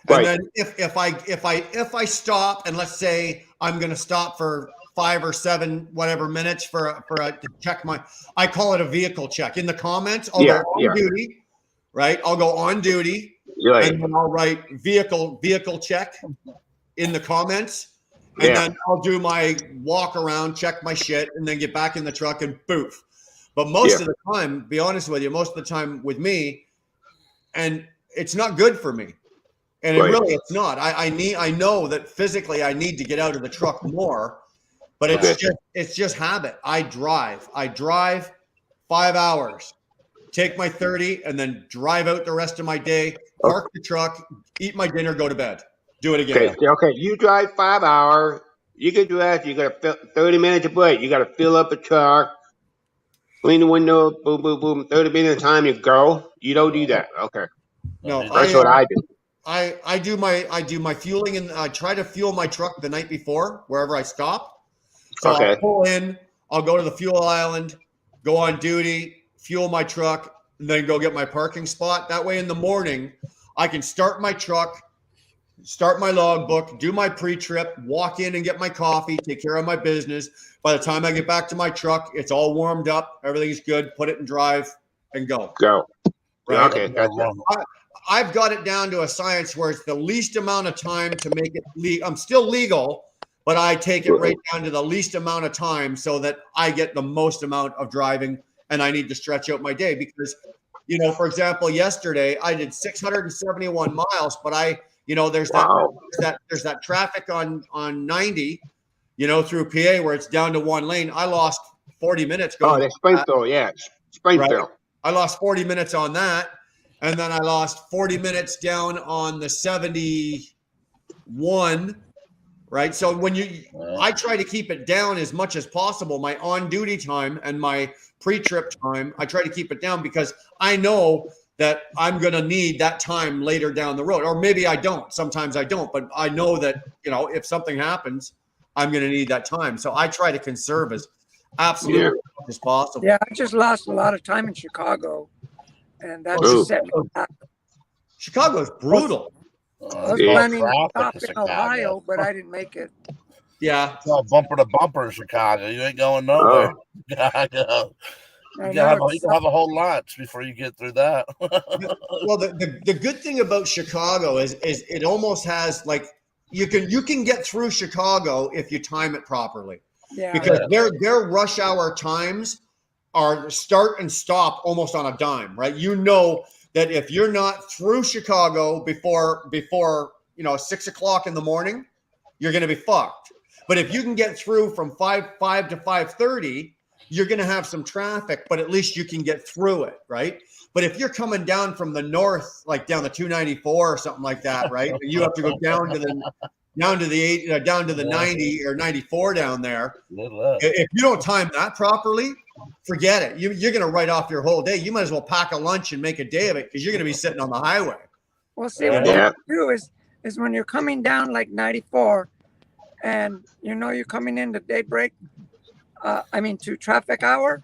And then if I stop, and let's say I'm going to stop for 5 or 7 whatever minutes to check I call it a vehicle check. In the comments, I'll go on duty, right? I'll go on duty, and then I'll write vehicle check in the comments, and then I'll do my walk around, check my shit, and then get back in the truck and boof. But most of the time, be honest with you, most of the time with me, and it's not good for me. And it's not. I know that physically I need to get out of the truck more, but it's just habit. I drive 5 hours, take my 30, and then drive out the rest of my day, park the truck, eat my dinner, go to bed. Do it again.
Okay. You drive 5 hours. You can do that. You got 30 minutes of break. You got to fill up the truck, clean the window, boom, boom, boom. 30 minutes of time, you go. You don't do that. Okay.
No,
that's what I do.
I do my fueling, and I try to fuel my truck the night before wherever I stop. So I'll pull in, I'll go to the fuel island, go on duty, fuel my truck, and then go get my parking spot. That way in the morning, I can start my truck, start my logbook, do my pre-trip, walk in and get my coffee, take care of my business. By the time I get back to my truck, it's all warmed up, everything's good, put it in drive, and go. Right?
Okay.
I've got it down to a science where it's the least amount of time to make it legal. I'm still legal, but I take it right down to the least amount of time so that I get the most amount of driving, and I need to stretch out my day because, for example, yesterday I did 671 miles, but there's that traffic on 90, through PA where it's down to one lane. I lost 40 minutes going.
Oh, that's Springfield, Springfield.
Right? I lost 40 minutes on that. And then I lost 40 minutes down on the 71, right? So I try to keep it down as much as possible. My on-duty time and my pre-trip time, I try to keep it down because I know that I'm going to need that time later down the road. Or maybe I don't. Sometimes I don't. But I know that, if something happens, I'm going to need that time. So I try to conserve as absolutely much as possible.
Yeah, I just lost a lot of time in Chicago. And that
Ooh.
just set me back.
Chicago's brutal.
I was
Yeah.
planning to
Traffic
stop
in
in
Chicago.
Ohio, but I didn't make it.
Yeah.
It's all bumper to bumper in Chicago. You ain't going nowhere. Chicago.
I
You
know
can have a whole lunch before you get through that.
Well, the good thing about Chicago is it almost has like you can get through Chicago if you time it properly.
Yeah.
Because their rush hour times are start and stop almost on a dime, right? You know that if you're not through Chicago before 6 o'clock in the morning, you're going to be fucked. But if you can get through from 5 to 5:30, you're going to have some traffic, but at least you can get through it, right? But if you're coming down from the north, like down the 294 or something like that, right? You have to go down to the 90 or 94 down there. If you don't time that properly, forget it. You're going to write off your whole day. You might as well pack a lunch and make a day of it because you're going to be sitting on the highway.
Well, see, what you do is when you're coming down like 94 and you're coming into daybreak, to traffic hour,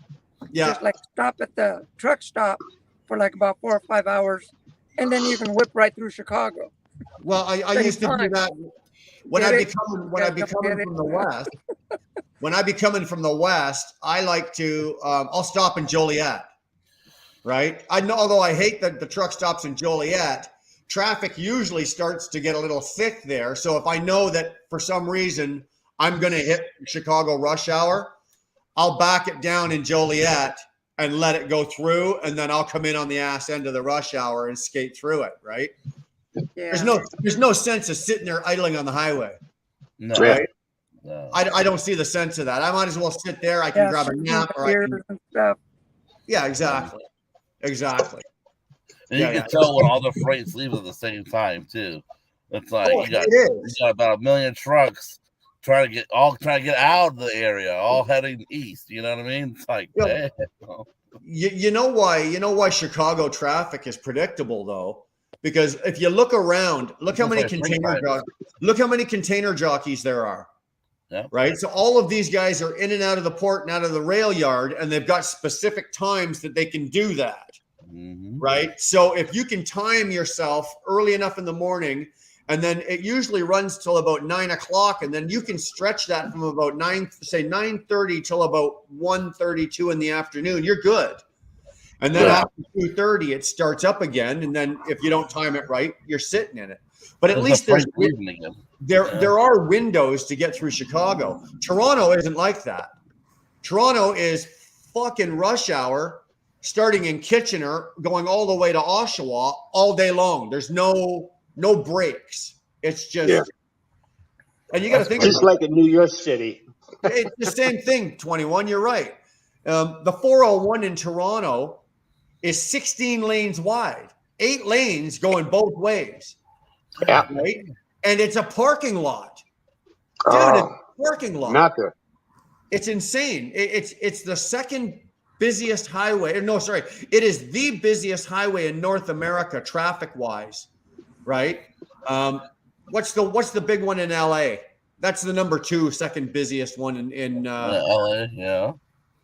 just like stop at the truck stop for like about 4 or 5 hours, and then you can whip right through Chicago.
Well, I used to do that when I be coming from the west. When I be coming from the west, I like to I'll stop in Joliet, right? Although I hate the truck stops in Joliet, traffic usually starts to get a little thick there. So if I know that for some reason I'm going to hit Chicago rush hour, I'll back it down in Joliet and let it go through, and then I'll come in on the ass end of the rush hour and skate through it, right?
Yeah.
There's no sense of sitting there idling on the highway.
No.
Right?
No.
I don't see the sense of that. I might as well sit there. I can grab a nap or I can,
and stuff.
yeah, exactly.
And you can tell when all the freight's leaving at the same time too. It's like you got about 1 million trucks trying to get out of the area, all heading east. You know what I mean? It's like, damn.
You know why Chicago traffic is predictable though? Because if you look around, look how many container jockeys there are.
Yeah.
Right. So all of these guys are in and out of the port and out of the rail yard, and they've got specific times that they can do that.
Mm-hmm.
Right. So if you can time yourself early enough in the morning, and then it usually runs till about 9 o'clock, and then you can stretch that from about 9:30 till about 1:32 in the afternoon, you're good. And then after 2:30, it starts up again. And then if you don't time it right, you're sitting in it. But at least there are windows to get through Chicago. Toronto isn't like that. Toronto is fucking rush hour, starting in Kitchener, going all the way to Oshawa all day long. There's no breaks. It's just, and you got to think
just like in New York City.
It's the same thing. 21. You're right. The 401 in Toronto is 16 lanes wide, 8 lanes going both ways.
Yeah.
Right. And it's a parking lot. Dude, it's a parking lot.
Not good.
It's insane. It's the second busiest highway. No, sorry. It is the busiest highway in North America, traffic-wise. Right. What's the big one in LA? That's the number 2, second busiest one in
LA. Yeah.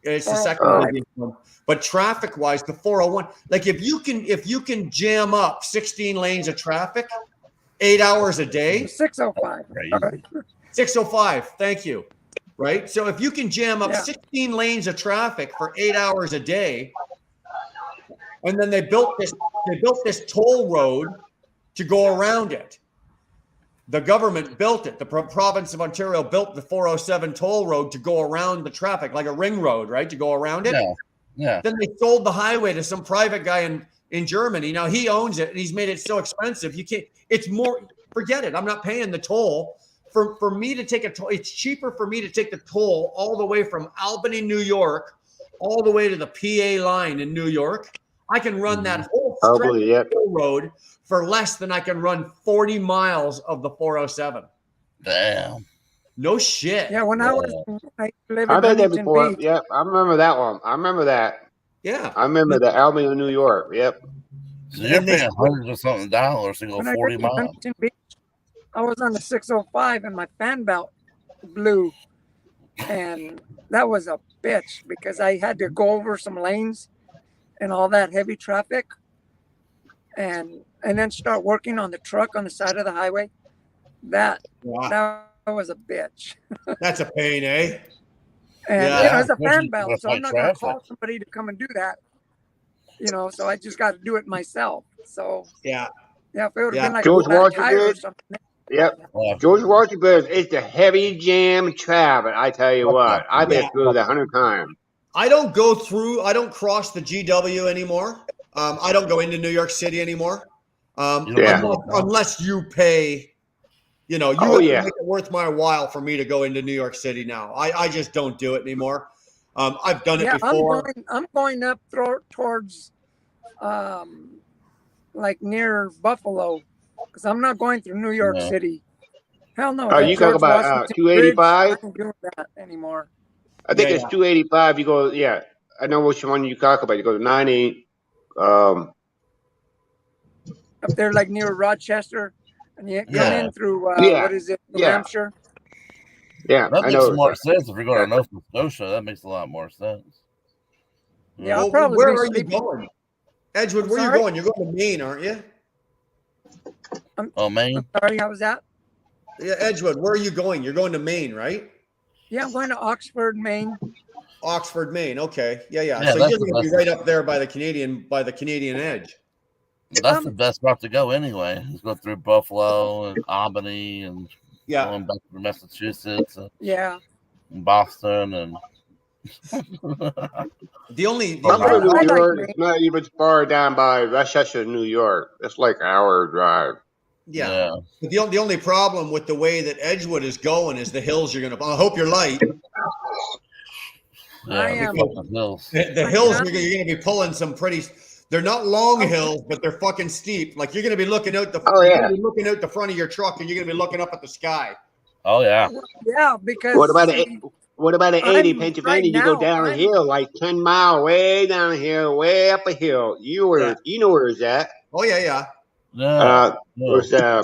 It's the second busiest one. But traffic-wise, the 401, like if you can jam up 16 lanes of traffic, 8 hours a day.
605.
605. Thank you. Right. So if you can jam up 16 lanes of traffic for 8 hours a day, and then they built this toll road to go around it. The government built it. The province of Ontario built the 407 toll road to go around the traffic, like a ring road, right? To go around it.
Yeah.
Then they sold the highway to some private guy in Germany. Now he owns it, and he's made it so expensive. You can't. It's more. Forget it. I'm not paying the toll for me to take a toll. It's cheaper for me to take the toll all the way from Albany, New York, all the way to the PA line in New York. I can run that whole stretch of toll road for less than I can run 40 miles of the 407.
Damn.
No shit.
Yeah, when I was living
I
in
did that
Huntington
before.
Beach.
Yep, I remember that one. I remember that.
Yeah.
I remember the Albany, New York. Yep.
So you're
And they
paying hundreds of something dollars to go
When I
40
got to
miles.
Huntington Beach, I was on the 605 and my fan belt blew. And that was a bitch because I had to go over some lanes and all that heavy traffic and then start working on the truck on the side of the highway. That
Wow.
that was a bitch.
That's a pain, eh?
And
Yeah.
you know, it's a
especially
fan belt,
with
so I'm
like
not going to
traffic.
call somebody to come and do that. You know, so I just got to do it myself. So
Yeah.
yeah, if it would have
Yeah.
been like
George
a flat tire or
Washington.
something.
Yep.
Yeah.
George Washington is the heavy jam traffic. I tell you what, I've been
Yeah.
through that 100 times.
I don't cross the GW anymore. I don't go into New York City anymore.
You don't
Yeah.
do it now?
Unless you pay, you know, you
Oh,
have
yeah.
to make it worth my while for me to go into New York City now. I just don't do it anymore. I've done it
Yeah,
before.
I'm going up towards like near Buffalo because I'm not going through New York
No.
City. Hell no,
Oh,
that
you talk
George
about
Washington
285?
Bridge, I ain't doing that anymore.
I think
Yeah,
it's
yeah.
285. You go, yeah. I know which one you talk about. You go to 98.
Up there like near Rochester, and you come
Yeah.
in through
Yeah.
what is it, New
Yeah.
Hampshire?
Yeah.
That
I
makes
know.
more sense if you're going to Nova Scotia. That makes a lot more sense.
Yeah, I'll
Well,
probably
where
be
are you
sleeping.
going? Edgewood,
I'm
where are you
sorry?
going? You're going to Maine, aren't you?
Oh, man.
Sorry, how was that?
Yeah, Edgewood, where are you going? You're going to Maine, right?
Yeah, I'm going to Oxford, Maine.
Oxford, Maine. Okay. Yeah, yeah.
Yeah,
So
that's
you're
the
going to be
best.
right up there by the Canadian edge.
That's the best route to go anyway. Is go through Buffalo and Albany and
Yeah.
going back to Massachusetts and
Yeah.
Boston and
The only
I'm from New
I like
York.
Maine.
It's not even far down by Rochester, New York. It's like an hour drive.
yeah.
yeah.
But the only problem with the way that Edgewood is going is the hills you're going to. I hope you're light.
I
Yeah,
am.
fucking hills.
The
I
hills
am.
you're going to be pulling some pretty. They're not long hills, but they're fucking steep. Like you're going to be looking out the.
Oh,
You're
yeah.
going to be looking out the front of your truck, and you're going to be looking up at the sky.
Oh yeah.
Yeah, because
What about
see,
what about an 80
I'm
Pennsylvania?
right
You go
now.
downhill like 10 mile, way downhill, way up a hill. You know where it's at.
Oh yeah, yeah.
Yeah.
What's the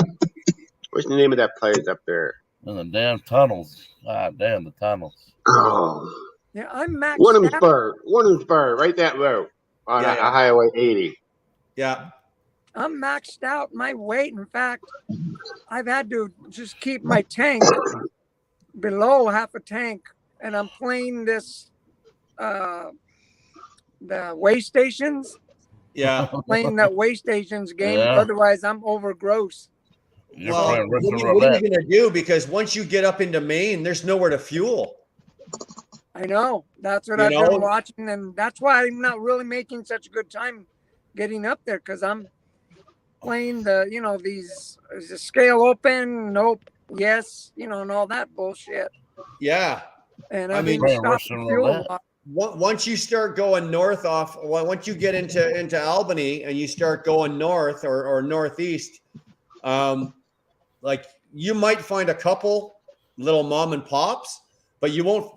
name of that place up there?
And the damn tunnels. God damn the tunnels.
Oh,
Yeah, I'm maxed out.
Williamsburg, right that road on
Yeah,
a
yeah.
Highway 80.
Yeah.
I'm maxed out. My weight, in fact, I've had to just keep my tank below half a tank, and I'm playing this the way stations.
Yeah.
Playing that way stations game.
Yeah.
Otherwise, I'm over gross.
You're
Well,
playing Russian
what are
roulette.
you going to do? Because once you get up into Maine, there's nowhere to fuel.
I know. That's what
You
I've
know?
been watching, and that's why I'm not really making such a good time getting up there because I'm playing these is the scale open, nope, yes, and all that bullshit.
Yeah.
And
I
I've
mean,
been
Playing
stopping
Russian
fuel a
roulette.
lot.
Once you start going once you get into Albany and you start going north or northeast, like you might find a couple little mom and pops, but you won't.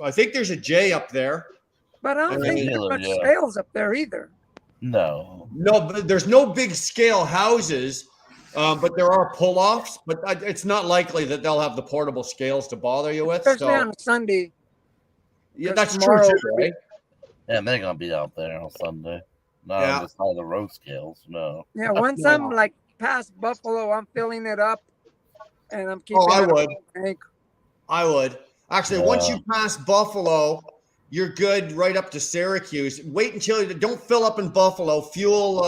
I think there's a J up there.
But I don't
I
think
mean,
there's much
yeah.
scales up there either.
No.
No, but there's no big scale houses, but there are pull-offs. But it's not likely that they'll have the portable scales to bother you with.
Especially
So
on a Sunday.
yeah,
'cause
that's true
tomorrow-
too, right?
Yeah, they're gonna be out there on Sunday. Not
Yeah.
on the side of the road scales. No.
Yeah, once I'm like past Buffalo, I'm filling it up, and I'm keeping.
Oh, I
it
would.
on the tank.
I would. Actually, once
Yeah.
you pass Buffalo, you're good right up to Syracuse. Wait until you don't fill up in Buffalo. Fuel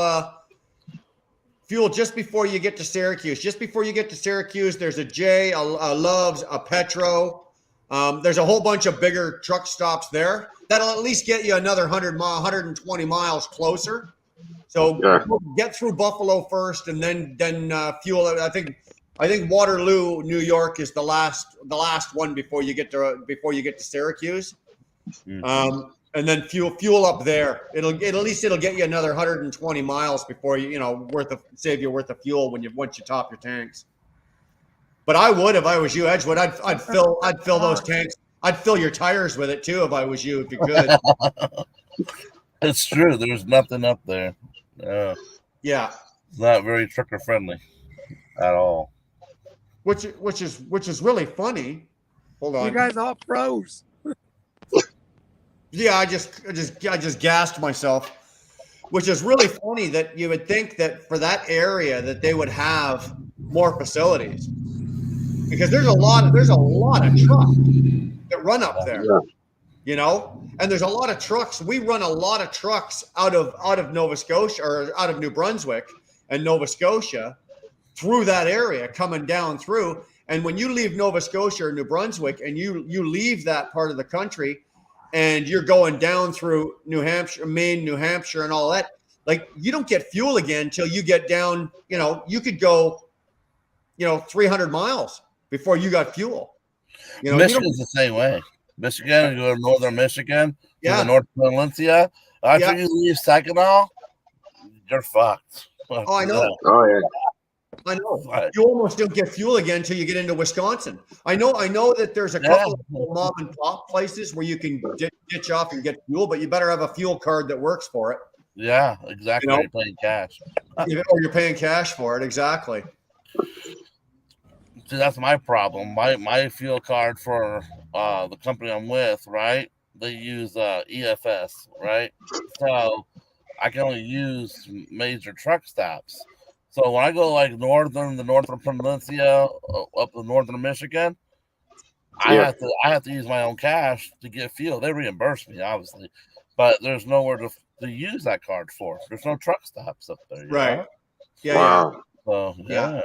just before you get to Syracuse. Just before you get to Syracuse, there's a J, a Love's, a Petro. There's a whole bunch of bigger truck stops there. That'll at least get you another 120 miles closer. So
Yeah.
get through Buffalo first, and then fuel. I think Waterloo, New York, is the last one before you get to Syracuse. And then fuel up there. It'll get you another 120 miles before save you worth of fuel once you top your tanks. But I would if I was you, Edgewood. I'd fill those tanks. I'd fill your tires with it too if I was you, if you could.
It's true. There's nothing up there. Yeah.
Yeah.
It's not very trucker friendly at all.
Which is really funny. Hold on.
You guys all froze.
Yeah, I just gassed myself. Which is really funny that you would think that for that area that they would have more facilities. Because there's a lot of trucks that run up there.
Yeah.
You know, and there's a lot of trucks. We run a lot of trucks out of Nova Scotia or out of New Brunswick and Nova Scotia through that area, coming down through. And when you leave Nova Scotia or New Brunswick and you leave that part of the country and you're going down through New Hampshire, Maine, New Hampshire, and all that, like you don't get fuel again until you get down. You know, you could go, 300 miles before you got fuel. You know,
Michigan's the same way. Michigan, you go to northern Michigan, to the North Valencia. After you leave Saginaw, you're fucked.
Oh, I know.
Oh yeah.
I know. You almost don't get fuel again until you get into Wisconsin. I know that there's a couple of mom and pop places where you can ditch off and get fuel, but you better have a fuel card that works for it.
Yeah, exactly. You're paying cash.
Or you're paying cash for it. Exactly.
See, that's my problem. My fuel card for the company I'm with, right? They use EFS, right? So I can only use major truck stops. So when I go like the northern peninsula up to northern Michigan, I have to use my own cash to get fuel. They reimburse me, obviously, but there's nowhere to use that card for. There's no truck stops up there,
right?
know?
Yeah,
wow.
So yeah.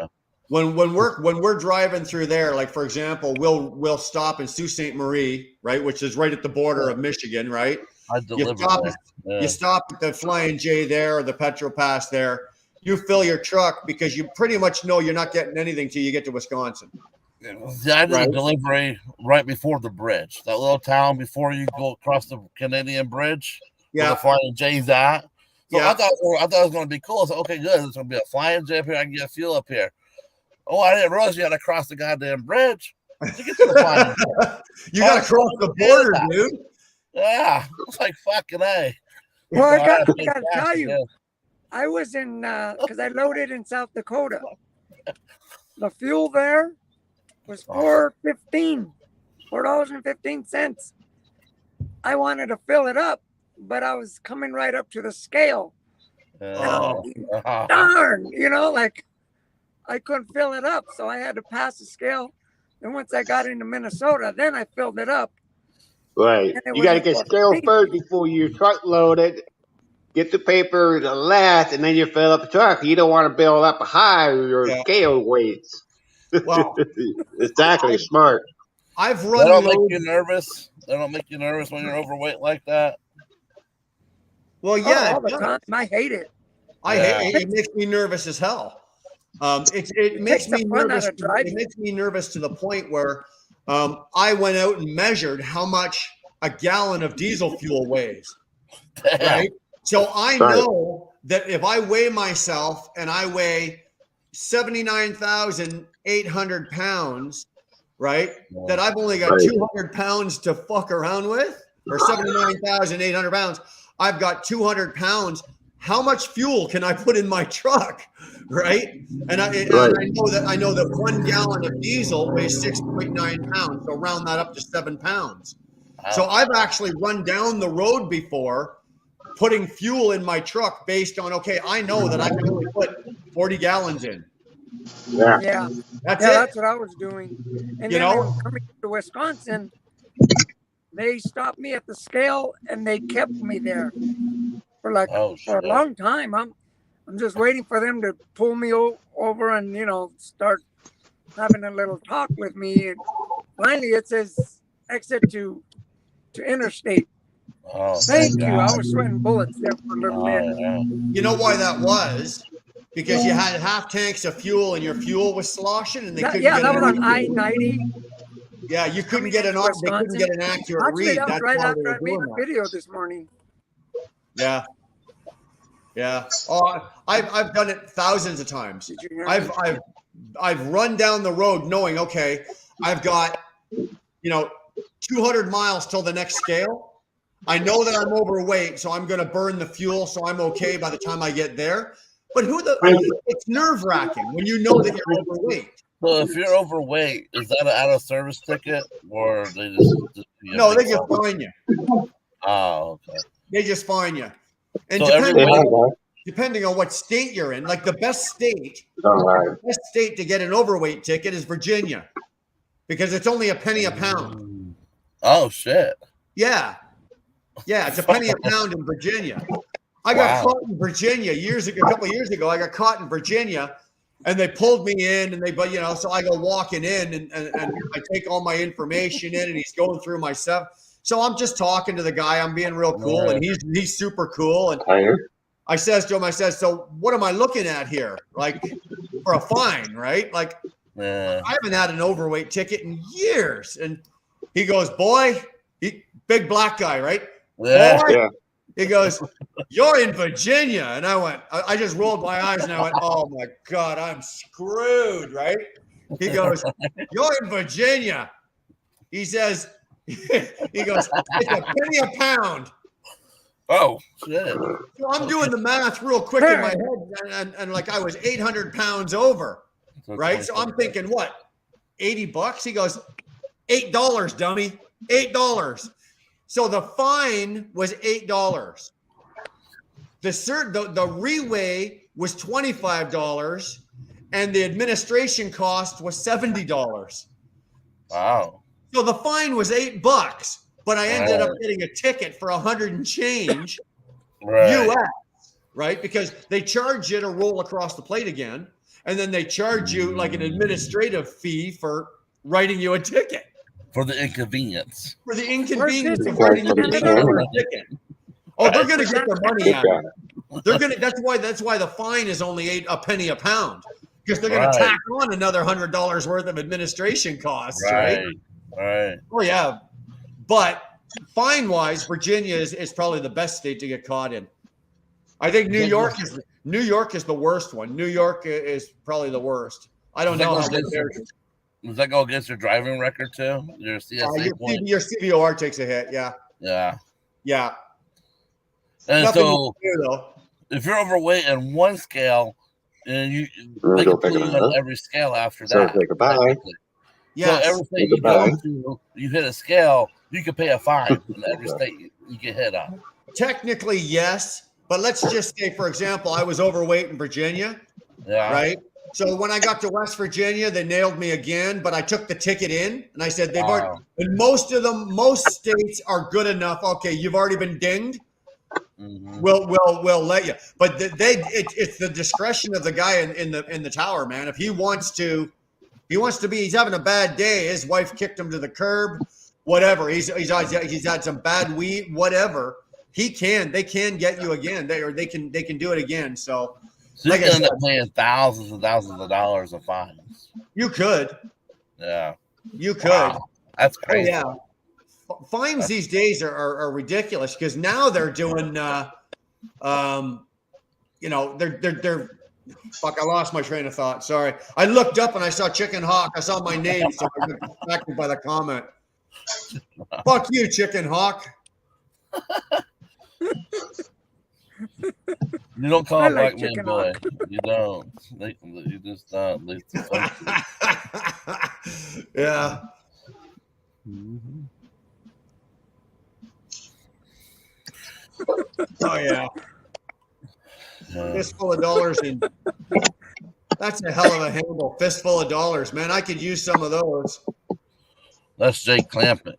When we're driving through there, like for example, we'll stop in Sault Ste. Marie, right, which is right at the border of Michigan, right?
I deliver
You stop at the Flying J there or the Petro Pass there. You fill your truck because you pretty much know you're not getting anything till you get to Wisconsin.
Yeah, I did a delivery right before the bridge. That little town before you go across the Canadian bridge.
Yeah,
where the Flying J's at. So
yeah.
I thought it was going to be cool. So okay, good. There's going to be a Flying J up here. I can get fuel up here. Oh, I didn't realize you had to cross the goddamn bridge to get to the Flying J.
You got to cross the border, dude.
Yeah, it's like fucking A.
Well, I got to tell you, I was in because I loaded in South Dakota. The fuel there was $4.15. I wanted to fill it up, but I was coming right up to the scale. Darn, like I couldn't fill it up, so I had to pass the scale. And once I got into Minnesota, then I filled it up.
Right. You got to get scale first before you truck loaded. Get the paper to last, and then you fill up the truck. You don't want to build up high your scale weights.
Well,
exactly. Smart.
I've run.
They don't make you nervous. They don't make you nervous when you're overweight like that.
Well, yeah,
all the time. I hate it.
I hate it. It makes me nervous as hell. It makes me nervous. It makes me nervous to the point where I went out and measured how much a gallon of diesel fuel weighs. Right. So I know that if I weigh myself and I weigh 79,800 pounds, right, that I've only got 200 pounds to fuck around with, or 79,800 pounds, I've got 200 pounds. How much fuel can I put in my truck, right? And I know that 1 gallon of diesel weighs 6.9 pounds, so round that up to 7 pounds. So I've actually run down the road before, putting fuel in my truck based on, okay, I know that I can only put 40 gallons in.
Yeah. That's what I was doing. And then coming to Wisconsin, they stopped me at the scale and they kept me there for for a long time. I'm just waiting for them to pull me over and start having a little talk with me. And finally, it says exit to interstate.
Oh,
thank you. I was sweating bullets there for a little bit.
Yeah.
You know why that was? Because you had half tanks of fuel and your fuel was sloshing, and they couldn't get
that was on I-90.
Yeah, you couldn't get an accurate read.
That's right after I made the video this morning.
Yeah. Oh, I've done it thousands of times. I've run down the road knowing, okay, I've got 200 miles till the next scale. I know that I'm overweight, so I'm going to burn the fuel, so I'm okay by the time I get there. But it's nerve wracking when you know that you're overweight.
So if you're overweight, is that an out of service ticket, or they just
No, they just fine you.
Oh, okay.
They just fine you. And
So
depending on what state you're in, like the best state to get an overweight ticket is Virginia, because it's only a penny a pound.
Oh shit.
Yeah, it's a penny a pound in Virginia. I got caught in Virginia a couple of years ago. I got caught in Virginia, and they pulled me in, and so I go walking in, and I take all my information in, and he's going through my stuff. So I'm just talking to the guy. I'm being real cool, and he's super cool. And I says to him, so what am I looking at here? Like for a fine, right? Like I haven't had an overweight ticket in years. And he goes, boy, big black guy, right?
Yeah.
Boy, yeah. He goes, you're in Virginia. And I just rolled my eyes and I went, oh my God, I'm screwed, right? He goes, you're in Virginia. He says, he goes, it's a penny a pound.
Oh, shit.
So I'm doing the math real quick in my head, and like I was 800 pounds over, right? So I'm thinking, what, $80? He goes, $8, dummy, $8. So the fine was $8. The reweigh was $25, and the administration cost was $70.
Wow.
So the fine was $8, but I ended up getting a ticket for 100 and change US, right? Because they charge you to roll across the plate again, and then they charge you like an administrative fee for writing you a ticket.
For the inconvenience.
For the inconvenience of writing you a ticket. Oh, they're going to get their money out of it. They're going to. That's why the fine is only a penny a pound, because they're going to tack on another $100 worth of administration costs, right?
Right.
Oh yeah, but fine-wise, Virginia is probably the best state to get caught in. I think New York is the worst one. New York is probably the worst. I don't know how
does that go against your driving record too? Your CSA point?
Your CVOR takes a hit. Yeah.
And
Nothing
so,
to do, though.
If you're overweight in one scale, and they can put you on every scale after that.
So say goodbye.
Yes.
So everything you go to, you hit a scale, you can pay a fine in every state you get hit on.
Technically, yes. But let's just say, for example, I was overweight in Virginia.
Yeah.
Right. So when I got to West Virginia, they nailed me again, but I took the ticket in and I said, and most states are good enough. Okay, you've already been dinged. Mm-hmm. We'll let you. But it's the discretion of the guy in the tower, man. If he wants to be, he's having a bad day. His wife kicked him to the curb, whatever. He's had some bad weed, whatever. They can get you again. They can do it again. So
like you end up paying thousands and thousands of dollars of fines.
You could.
Yeah.
You could.
Wow. That's crazy.
Oh, yeah. Fines these days are ridiculous because now they're doing they're fuck, I lost my train of thought. Sorry. I looked up and I saw Chicken Hawk. I saw my name, so I got distracted by the comment. Fuck you, Chicken Hawk.
You don't call a black man boy. You don't. You just don't.
Yeah.
Mm-hmm.
Oh yeah. Fistful of dollars, and that's a hell of a handle. Fistful of dollars, man. I could use some of those.
That's Jay Clampett.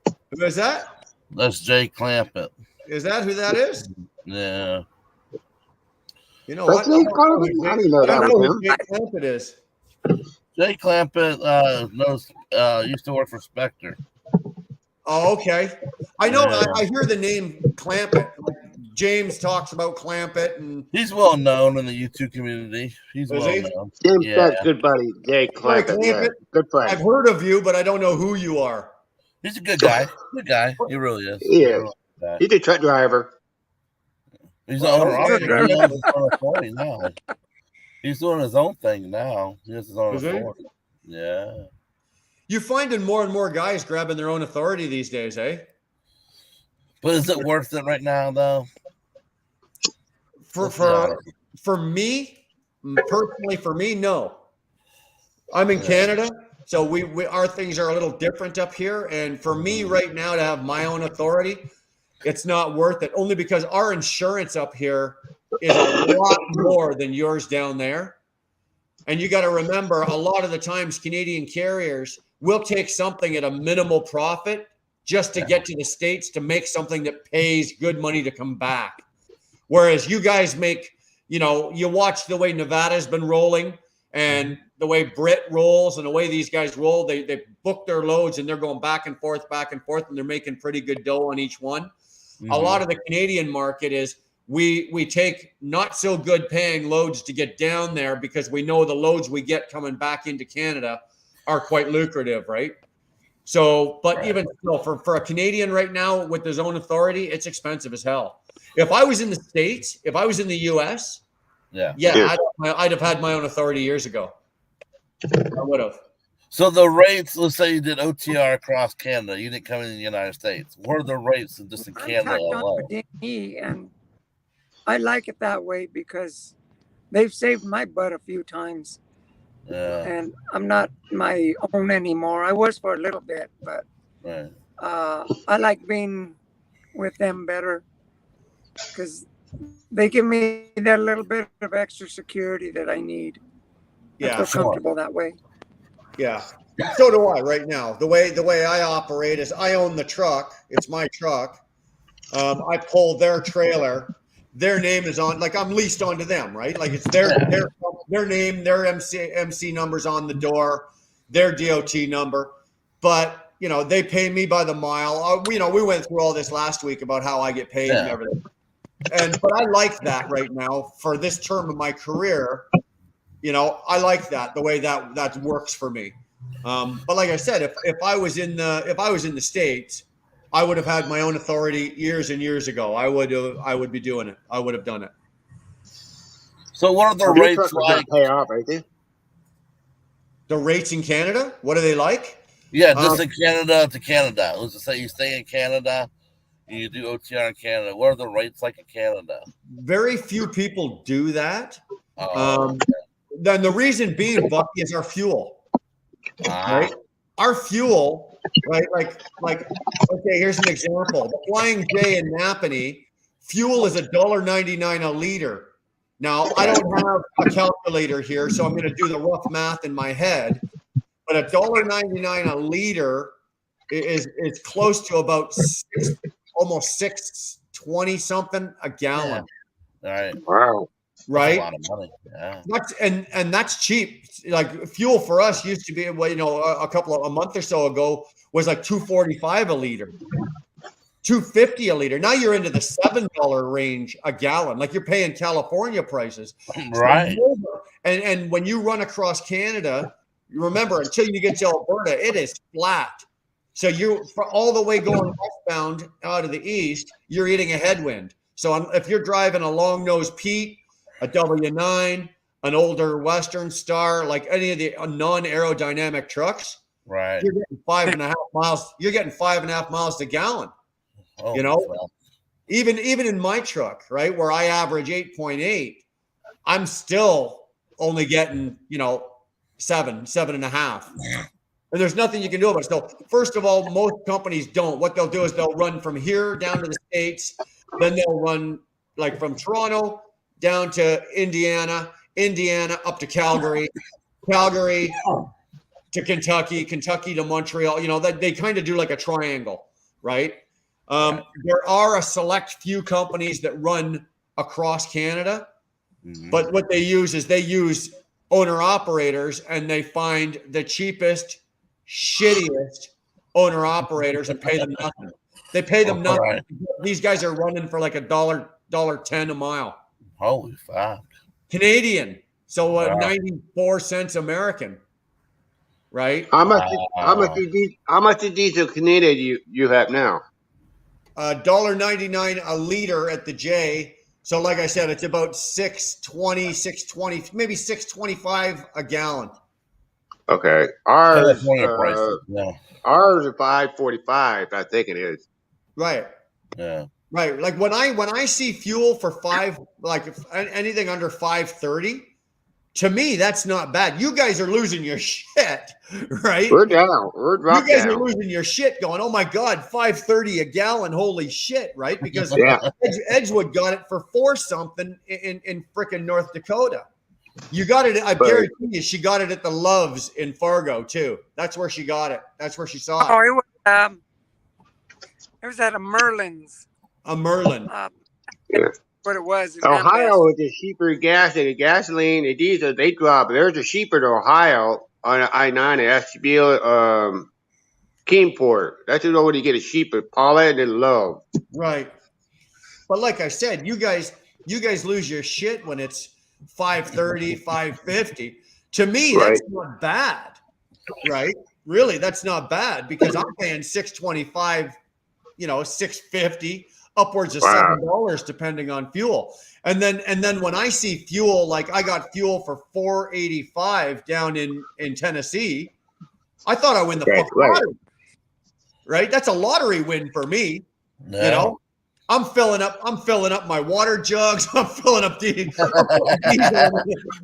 Who is that?
That's Jay Clampett.
Is that who that is?
Yeah.
You know what?
How do you know that was him?
Jay Clampett is.
Jay Clampett used to work for Spectre.
Oh, okay. I know. Yeah. I hear the name Clampett. Like James talks about Clampett, and
he's well known in the YouTube community. He's well known.
James, that's good buddy, Jay Clampett. Yeah. Good friend.
I've heard of you, but I don't know who you are.
He's a good guy. Good guy. He really is.
He is. He's a truck driver.
He's on authority now. He's doing his own thing now. He has his own authority. Yeah.
You're finding more and more guys grabbing their own authority these days, eh?
But is it worth it right now, though?
For For me, personally, no. I'm in Canada, so we our things are a little different up here. And for me right now to have my own authority, it's not worth it. Only because our insurance up here is a lot more than yours down there. And you got to remember, a lot of the times Canadian carriers will take something at a minimal profit just to get to the States to make something that pays good money to come back. Whereas you guys make, you watch the way Nevada's been rolling and the way Brit rolls and the way these guys roll, they book their loads and they're going back and forth, and they're making pretty good dough on each one. A lot of the Canadian market is we take not so good paying loads to get down there because we know the loads we get coming back into Canada are quite lucrative, right? So, but even still, for a Canadian right now with his own authority, it's expensive as hell. If I was in the States, if I was in the US, I'd have had my own authority years ago. I would have.
So the rates, let's say you did OTR across Canada, you didn't come in the United States. What are the rates just in Canada alone?
And I like it that way because they've saved my butt a few times.
Yeah.
And I'm not my own anymore. I was for a little bit, but I like being with them better because they give me that little bit of extra security that I need. I feel comfortable that way.
Yeah. So do I right now. The way I operate is I own the truck. It's my truck. I pull their trailer. Their name is on, like I'm leased onto them, right? Like it's their name, their MC numbers on the door, their DOT number. But they pay me by the mile. We went through all this last week about how I get paid and everything. But I like that right now for this term of my career. I like that the way that works for me. But like I said, if I was in the States, I would have had my own authority years and years ago. I would be doing it. I would have done it.
So what are the rates like?
Pay off, right there.
The rates in Canada? What are they like?
Yeah, just in Canada to Canada. Let's just say you stay in Canada and you do OTR in Canada. What are the rates like in Canada?
Very few people do that. Then the reason being, Bucky, is our fuel. Right? Our fuel, right? Like, okay, here's an example. The Flying J in Napanee, fuel is $1.99 a liter. Now, I don't have a calculator here, so I'm going to do the rough math in my head. But $1.99 a liter is close to about almost $6.20 something a gallon.
Yeah. All right.
Wow.
Right.
That's a lot of money. Yeah.
And that's cheap. Like fuel for us used to be, a month or so ago was like $2.45 a liter, $2.50 a liter. Now you're into the $7 range a gallon. Like you're paying California prices.
Right.
And when you run across Canada, you remember until you get to Alberta, it is flat. So for all the way going westbound out of the east, you're eating a headwind. So if you're driving a long nose Pete, a W9, an older Western Star, like any of the non-aerodynamic trucks,
right?
You're getting 5.5 miles. You're getting 5.5 miles a gallon.
Oh, wow.
Even in my truck, right, where I average 8.8, I'm still only getting 7.5. And there's nothing you can do about it. So first of all, most companies don't. What they'll do is they'll run from here down to the States, then they'll run like from Toronto down to Indiana up to Calgary to Kentucky to Montreal. They kind of do like a triangle, right? There are a select few companies that run across Canada, but what they use owner operators, and they find the cheapest, shittiest owner operators and pay them nothing. They pay them nothing. Right. These guys are running for like $1.10 a mile.
Holy fuck.
Canadian. So 94 cents American. Right?
How much is diesel Canadian you have now?
$1.99 a liter at the J. So like I said, it's about $6.20, maybe $6.25 a gallon.
Okay. Ours is $5.45, I think it is.
Right.
Yeah.
Right. Like when I see fuel for anything under 530, to me, that's not bad. You guys are losing your shit, right?
We're down. We're
You
dropped
guys
down.
are losing your shit going, oh my God, 530 a gallon. Holy shit, right? Because
Yeah.
Edgewood got it for 4 something in frickin' North Dakota. You got it. I
But-
guarantee you, she got it at the Loves in Fargo too. That's where she got it. That's where she saw
Oh,
it.
it was at a Merlin's.
A Merlin.
Yeah.
What it was. in
Ohio is a cheaper gas than the gasoline. The diesel, they drop. There's a cheaper to Ohio on I-9 at SBL, Kingport. That's where you get a cheaper. Paulette and Love.
Right. But like I said, you guys lose your shit when it's 530, 550. To me,
Right.
that's not bad. Right? Really, that's not bad because I'm paying 625, 650, upwards of
Wow.
$7 depending on fuel. And then when I see fuel, like I got fuel for $4.85 down in Tennessee, I thought I win the fucking lottery. Right? That's a lottery win for me.
Yeah.
I'm filling up my water jugs. I'm filling up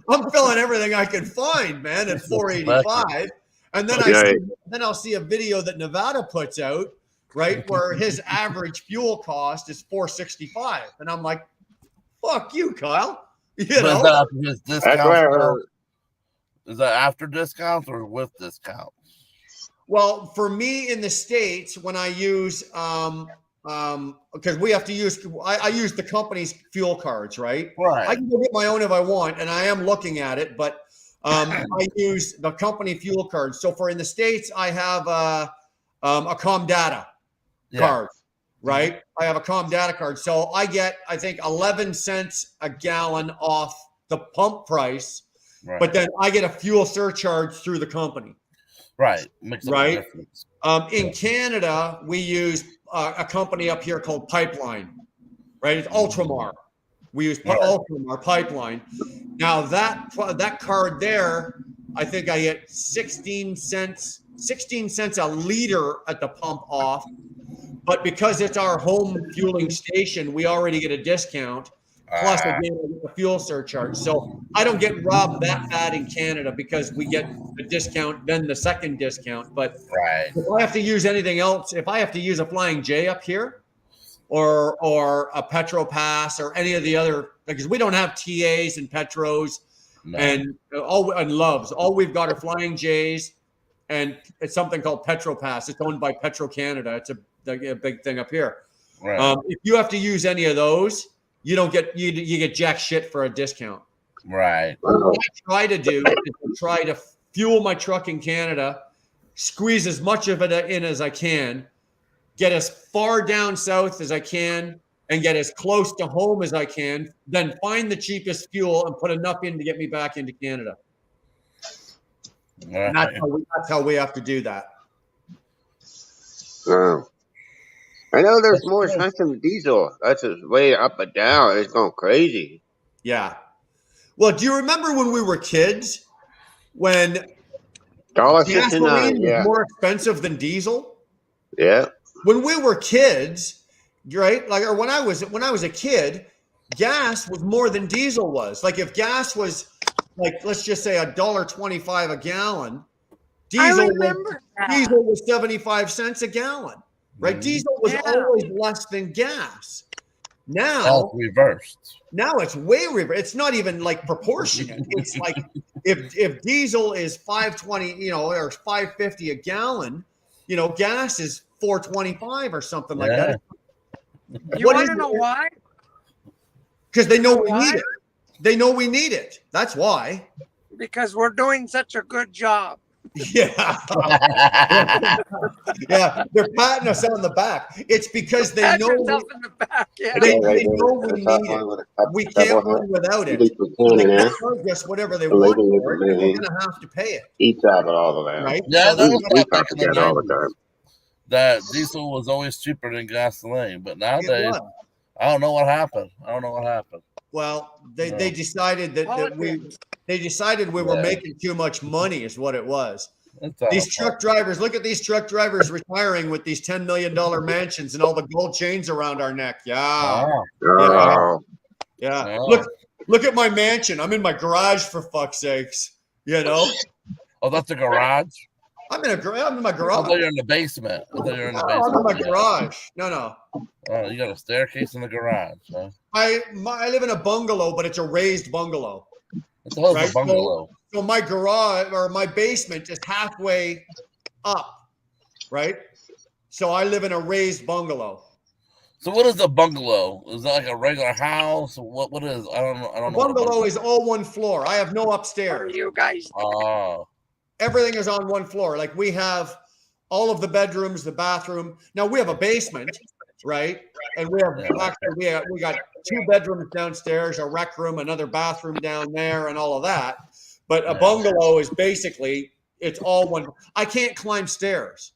I'm filling everything I can find, man, at 485. And then I'll see a video that Nevada puts out, right, where his average fuel cost is 465. And I'm like, fuck you, Kyle.
But is that after his
That's what I
discount?
heard.
Is that after discounts or with discounts?
Well, for me in the States, when I use because we have to use I use the company's fuel cards, right?
Right.
I can go get my own if I want, and I am looking at it, but I use the company fuel card. So for in the States, I have a Comdata card, right? I have a Comdata card. So I get, I think, 11 cents a gallon off the pump price, but then I get a fuel surcharge through the company.
Right. Makes a
Right.
difference.
In Canada, we use a company up here called Pipeline, right? It's Ultramar. We use Ultramar Pipeline. Now that card there, I think I get 16 cents a liter at the pump off. But because it's our home fueling station, we already get a discount. Plus, again, I get the fuel surcharge. So I don't get robbed that bad in Canada because we get the discount, then the second discount. But if I have to use anything else, if I have to use a Flying J up here or a Petro Pass or any of the other, because we don't have TAs and Petros and Loves. All we've got are Flying J's, and it's something called Petro Pass. It's owned by Petro Canada. It's a big thing up here.
Right.
If you have to use any of those, you don't get you get jack shit for a discount.
Right.
What I try to do is try to fuel my truck in Canada, squeeze as much of it in as I can, get as far down south as I can, and get as close to home as I can, then find the cheapest fuel and put enough in to get me back into Canada.
Right.
And that's how we have to do that.
I know there's more expensive diesel. That's just way up and down. It's going crazy.
Yeah. Well, do you remember when we were kids when
$1.69.
gasoline
Yeah.
was more expensive than diesel?
Yeah.
When we were kids, right? Like, or when I was a kid, gas was more than diesel was. Like, if gas was like, let's just say $1.25 a gallon, diesel was 75 cents a gallon. Right? Diesel was always less than gas. Now
reversed.
Now it's way reversed. It's not even like proportionate. It's like if diesel is 520, or 550 a gallon, gas is 425 or something like that.
You want to know why?
Because they know we need it. They know we need it. That's why.
Because we're doing such a good job.
Yeah. Yeah, they're patting us on the back. It's because they know
in the back. Yeah.
They know we need it. We can't run without it. They charge us whatever they want for it, and we're gonna have to pay it.
Eats out of all of that.
Right?
Yeah,
So
we talk about that all the time.
That diesel was always cheaper than gasoline, but nowadays I don't know what happened.
Well, they decided that we were making too much money, is what it was.
It's all
These truck drivers, look at these truck drivers retiring with these $10 million mansions and all the gold chains around our neck. Yeah.
Wow.
Yeah.
Oh,
Yeah.
Wow.
Look at my mansion. I'm in my garage, for fuck's sakes. You know?
Oh, that's a garage?
I'm in my
I
garage.
thought you're in the basement. I thought you were in the
No, I'm in my
basement.
garage. No.
Oh, you got a staircase in the garage, huh?
I live in a bungalow, but it's a raised bungalow.
What the hell is
Right?
a bungalow?
So my garage or my basement is halfway up, right? So I live in a raised bungalow.
So what is a bungalow? Is that like a regular house? What is? I don't know. I
A
don't know. What a
bungalow is all one floor. I have no
Are
upstairs.
you guys?
Oh,
Everything is on one floor. Like we have all of the bedrooms, the bathroom. Now we have a basement, right? And we have actually we got 2 bedrooms downstairs, a rec room, another bathroom down there, and all of that. But a bungalow is basically it's all one. I can't climb stairs,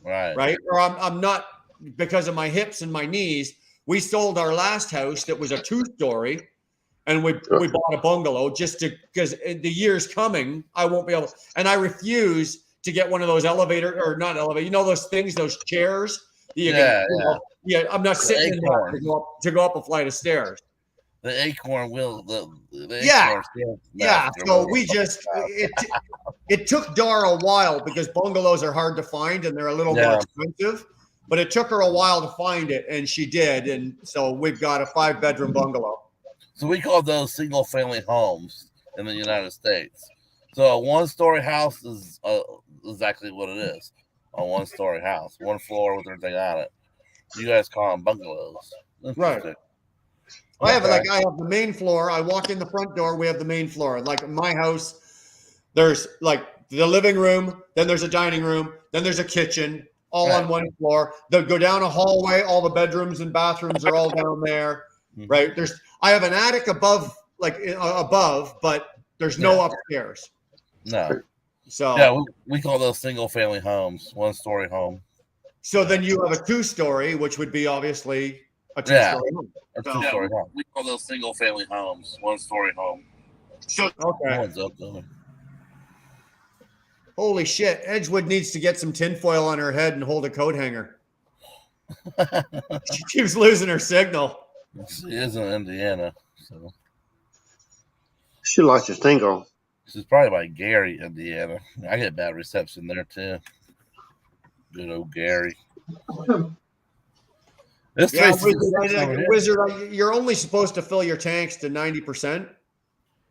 right.
or I'm not because of my hips and my knees. We sold our last house that was a 2-story. And we bought a bungalow just because in the years coming, I won't be able. And I refuse to get one of those elevator or not elevator. You know those things, those chairs. I'm not sitting in there to go up a flight of stairs.
The acorn will. The
Yeah.
acorn
Yeah. So we just it took Dara a while because bungalows are hard to find and they're a little more expensive. But it took her a while to find it, and she did. And so we've got a 5-bedroom bungalow.
So we call those single-family homes in the United States. So a 1-story house is exactly what it is. A 1-story house, 1 floor with everything on it. You guys call them bungalows,
right? I have the main floor. I walk in the front door. We have the main floor. Like in my house, there's like the living room. Then there's a dining room. Then there's a kitchen, all on one floor. They'll go down a hallway. All the bedrooms and bathrooms are all down there. Right. I have an attic above, but there's no upstairs.
No.
So
we call those single family homes, 1-story home.
So then you have a 2-story, which would be obviously a 2-story home.
A 2-story home. We call those single family homes, 1-story home.
So holy shit, Edgewood needs to get some tinfoil on her head and hold a coat hanger. She keeps losing her signal.
She is in Indiana, so
she lost her single.
She's probably by Gary, Indiana. I get bad reception there too. Good old Gary.
Wizard, you're only supposed to fill your tanks to 90%.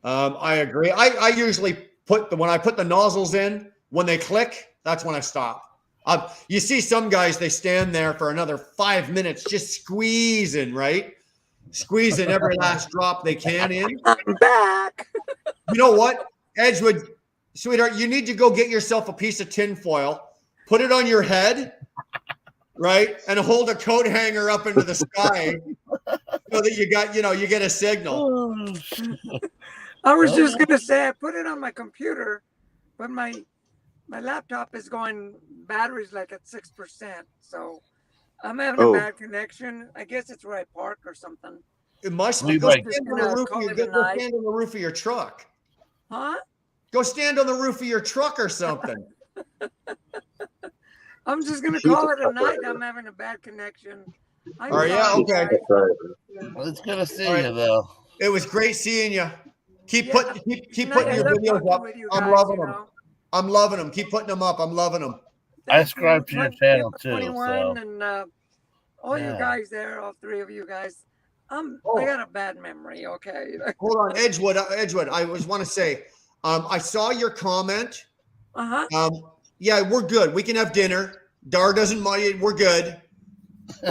I agree. I usually when I put the nozzles in, when they click, that's when I stop. You see some guys, they stand there for another 5 minutes just squeezing, right? Squeezing every last drop they can in.
I'm back.
You know what, Edgewood, sweetheart, you need to go get yourself a piece of tinfoil, put it on your head, right, and hold a coat hanger up into the sky so that you get a signal.
I was just gonna say I put it on my computer, but my laptop is going batteries like at 6%, so I'm having a bad connection. I guess it's where I park or something.
It must be. Go stand on the roof of your truck.
Huh?
Go stand on the roof of your truck or something.
I'm just gonna call it a night. I'm having a bad connection.
Okay.
Well, it's good to see you though.
It was great seeing you. Keep putting your videos up. I'm loving them. I'm loving them. Keep putting them up. I'm loving them.
I subscribe to your channel too.
21 and all you guys there, all 3 of you guys. I got a bad memory. Okay.
Hold on, Edgewood. I want to say, I saw your comment. Yeah, we're good. We can have dinner. Dar doesn't mind. We're good.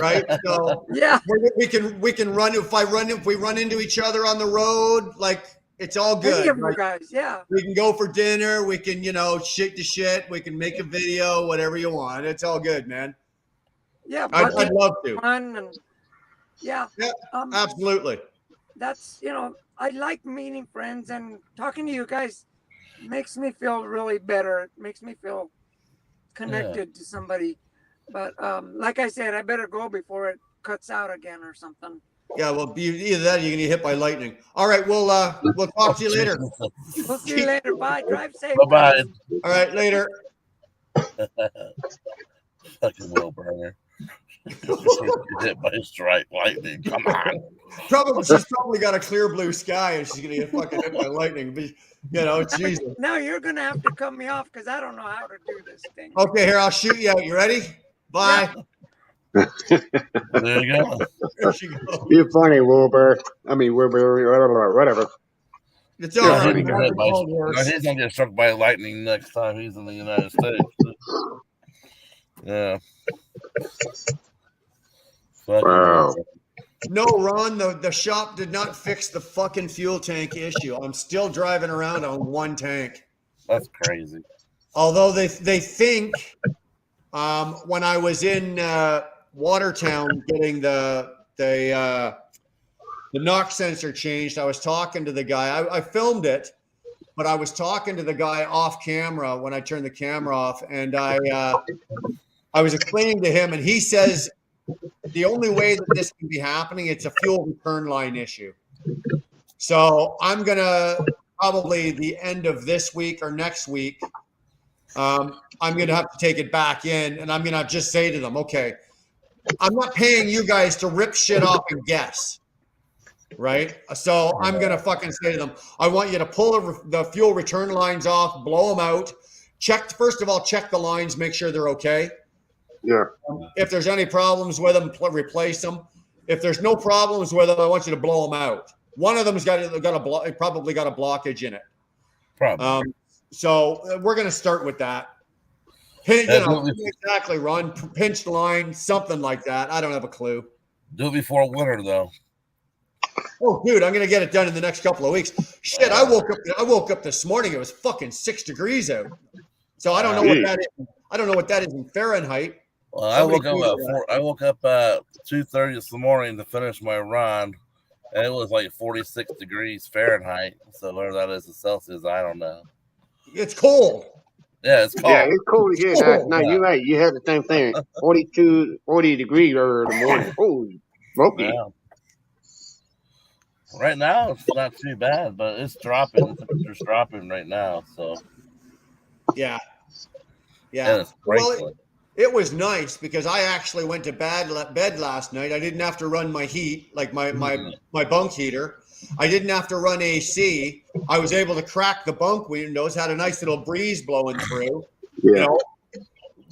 Right. So
yeah,
we can run. If we run into each other on the road, like it's all good.
Like, guys, yeah.
We can go for dinner. We can, shit to shit. We can make a video, whatever you want. It's all good, man.
Yeah,
I'd love to.
Fun and
absolutely.
That's I like meeting friends and talking to you guys makes me feel really better. It makes me feel connected to somebody. But like I said, I better go before it cuts out again or something.
Yeah, well, either that or you're gonna get hit by lightning. All right, we'll talk to you later.
We'll see you later. Bye. Drive safe.
Bye-bye.
guys.
All right, later.
Fucking Wilburner. Hit by strike lightning. Come on.
She's probably got a clear blue sky and she's gonna get fucking hit by lightning. But Jesus.
Now you're gonna have to cut me off because I don't know how to do this thing.
Okay, here I'll shoot you out. You ready? Bye.
There you go.
There she goes.
You're funny, Wilbur. I mean, Wilbur, whatever.
It's all right.
He's gonna get struck by lightning next time he's in the United States. Yeah.
Wow.
No, Ron, the shop did not fix the fucking fuel tank issue. I'm still driving around on one tank.
That's crazy.
Although they think when I was in Watertown getting the knock sensor changed, I was talking to the guy. I filmed it, but I was talking to the guy off camera when I turned the camera off, and I was explaining to him, and he says the only way that this can be happening, it's a fuel return line issue. So I'm gonna probably the end of this week or next week, I'm gonna have to take it back in, and I'm gonna just say to them, okay, I'm not paying you guys to rip shit off and guess, right? So I'm gonna fucking say to them, I want you to pull the fuel return lines off, blow them out, first of all, check the lines, make sure they're okay.
Yeah.
If there's any problems with them, replace them. If there's no problems with them, I want you to blow them out. One of them's probably got a blockage in it.
Probably.
So we're going to start with that. Exactly, Ron. Pinch line, something like that. I don't have a clue.
Do it before winter, though.
Oh, dude, I'm going to get it done in the next couple of weeks. Shit, I woke up this morning. It was fucking 6 degrees out. So I don't know what that is. I don't know what that is in Fahrenheit.
Well, I woke up at 2:30 this morning to finish my run, and it was like 46 degrees Fahrenheit. So whatever that is in Celsius, I don't know.
It's cold.
Yeah, it's cold.
Yeah, it's cold again last night. You're right. You had the same thing. 40 degrees early in the morning. Holy smoky.
Yeah. Right now, it's not too bad, but it's dropping. The temperature's dropping right now. So
yeah.
Well,
it was nice because I actually went to bed last night. I didn't have to run my heat, like my bunk heater. I didn't have to run AC. I was able to crack the bunk windows, had a nice little breeze blowing through.
Yeah.
You know,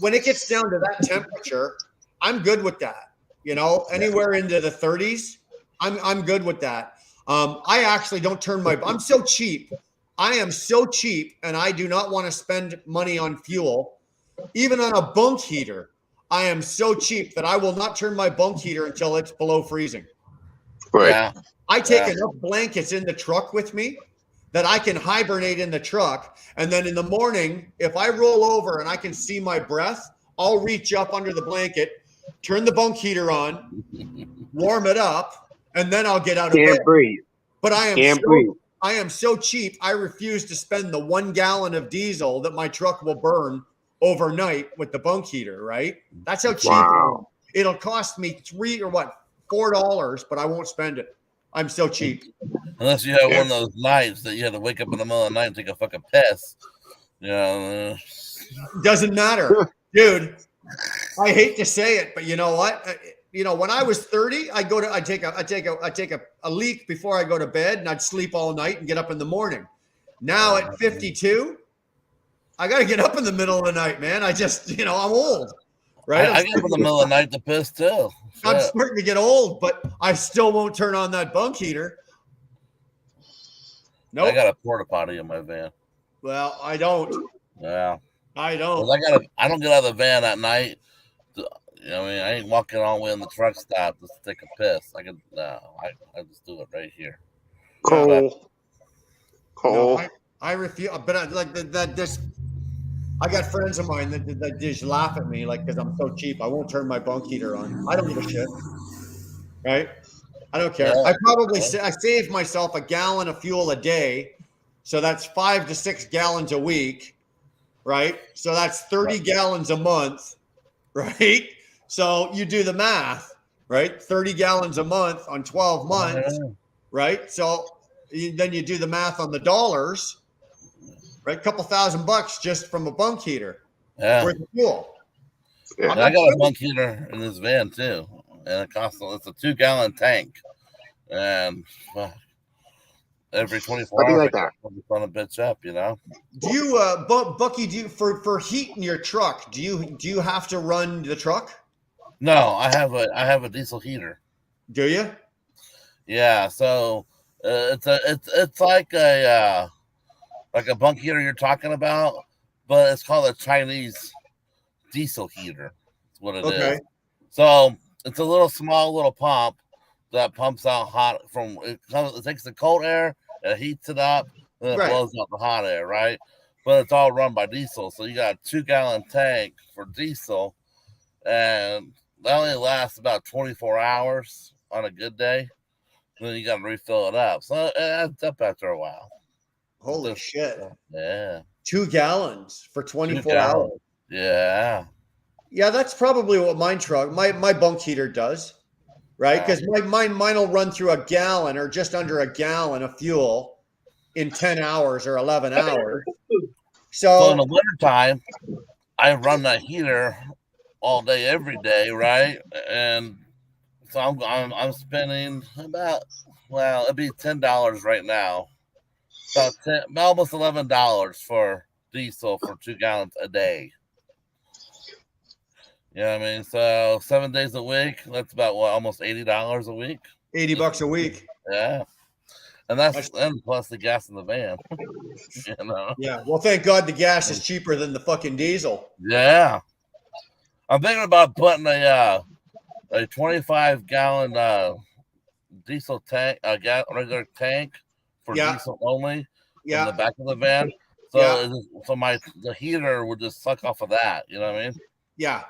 when it gets down to that temperature, I'm good with that. You know, anywhere into the 30s, I'm good with that. I actually don't turn I'm so cheap. I am so cheap, and I do not want to spend money on fuel. Even on a bunk heater, I am so cheap that I will not turn my bunk heater until it's below freezing.
Right.
Yeah.
I take enough blankets in the truck with me that I can hibernate in the truck. And then in the morning, if I roll over and I can see my breath, I'll reach up under the blanket, turn the bunk heater on, warm it up, and then I'll get out of bed.
Can't breathe.
But I am so cheap, I refuse to spend the 1 gallon of diesel that my truck will burn overnight with the bunk heater, right? That's how cheap it'll cost me $4, but I won't spend it. I'm so cheap.
Unless you have one of those nights that you have to wake up in the middle of the night and take a fucking piss.
Doesn't matter. Dude, I hate to say it, but you know what? When I was 30, I take a leak before I go to bed, and I'd sleep all night and get up in the morning. Now at 52, I got to get up in the middle of the night, man. I just, I'm old, right?
I get up in the middle of the night to piss too.
I'm starting to get old, but I still won't turn on that bunk heater. Nope.
I got a porta potty in my van.
Well, I don't.
Yeah.
I don't.
I don't get out of the van at night. I ain't walking all the way in the truck stop just to take a piss. I just do it right here.
Cold.
No, I refuse. But I got friends of mine that just laugh at me because I'm so cheap. I won't turn my bunk heater on. I don't give a shit. Right? I don't care.
Yeah.
I save myself a gallon of fuel a day. So that's 5 to 6 gallons a week. Right? So that's 30 gallons a month. Right? So you do the math. right? 30 gallons a month on 12 months, right? So then you do the math on the dollars, right? Couple $1,000 just from a bunk heater worth of fuel.
Yeah.
And I got a bunk heater in this van too, and it's a 2-gallon tank, and every 24
Something
hours
like
I
that.
put the son of a bitch up, you know.
Do you, Bucky? Do you for heat in your truck? Do you have to run the truck?
No, I have a diesel heater.
Do you?
Yeah, so it's like a bunk heater you're talking about, but it's called a Chinese diesel heater. That's what it
Okay.
is. So it's a little pump that pumps out hot it takes the cold air, it heats it up, and it
Right.
blows out the hot air, right? But it's all run by diesel. So you got a 2-gallon tank for diesel, and that only lasts about 24 hours on a good day. Then you got to refill it up. So it adds up after a while.
Holy shit!
Yeah.
2 gallons for 24
2
hours.
gallons. Yeah.
Yeah, that's probably what my bunk heater does, right? Because mine will run through a gallon or just under a gallon of fuel in 10 hours or 11 hours.
So in the
So
wintertime, I run that heater all day, every day, right? And so I'm spending it'd be $10 right now, about almost $11 for diesel for 2 gallons a day. You know what I mean? So 7 days a week, that's about almost $80 a week.
$80 a week.
Yeah. And and plus the gas in the van. You know?
Yeah. Well, thank God the gas is cheaper than the fucking diesel.
Yeah. I'm thinking about putting a 25-gallon diesel tank, regular tank for diesel only in the back of the van. So the heater would just suck off of that. You know what I mean?
Yeah.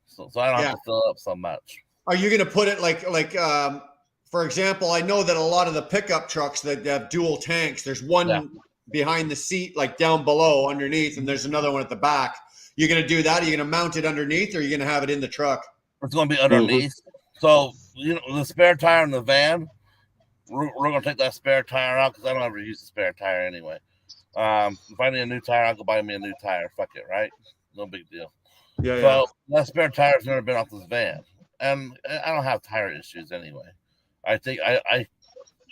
So I don't have to fill up so much.
Are you going to put it for example, I know that a lot of the pickup trucks that have dual tanks, there's one behind the seat, like down below underneath, and there's another one at the back. You're going to do that? Are you going to mount it underneath, or are you going to have it in the truck?
It's going to be underneath. So, the spare tire in the van, we're going to take that spare tire out because I don't ever use the spare tire anyway. If I need a new tire, I'll go buy me a new tire. Fuck it, right? No big deal.
Yeah.
So that spare tire's never been off this van, and I don't have tire issues anyway. I think I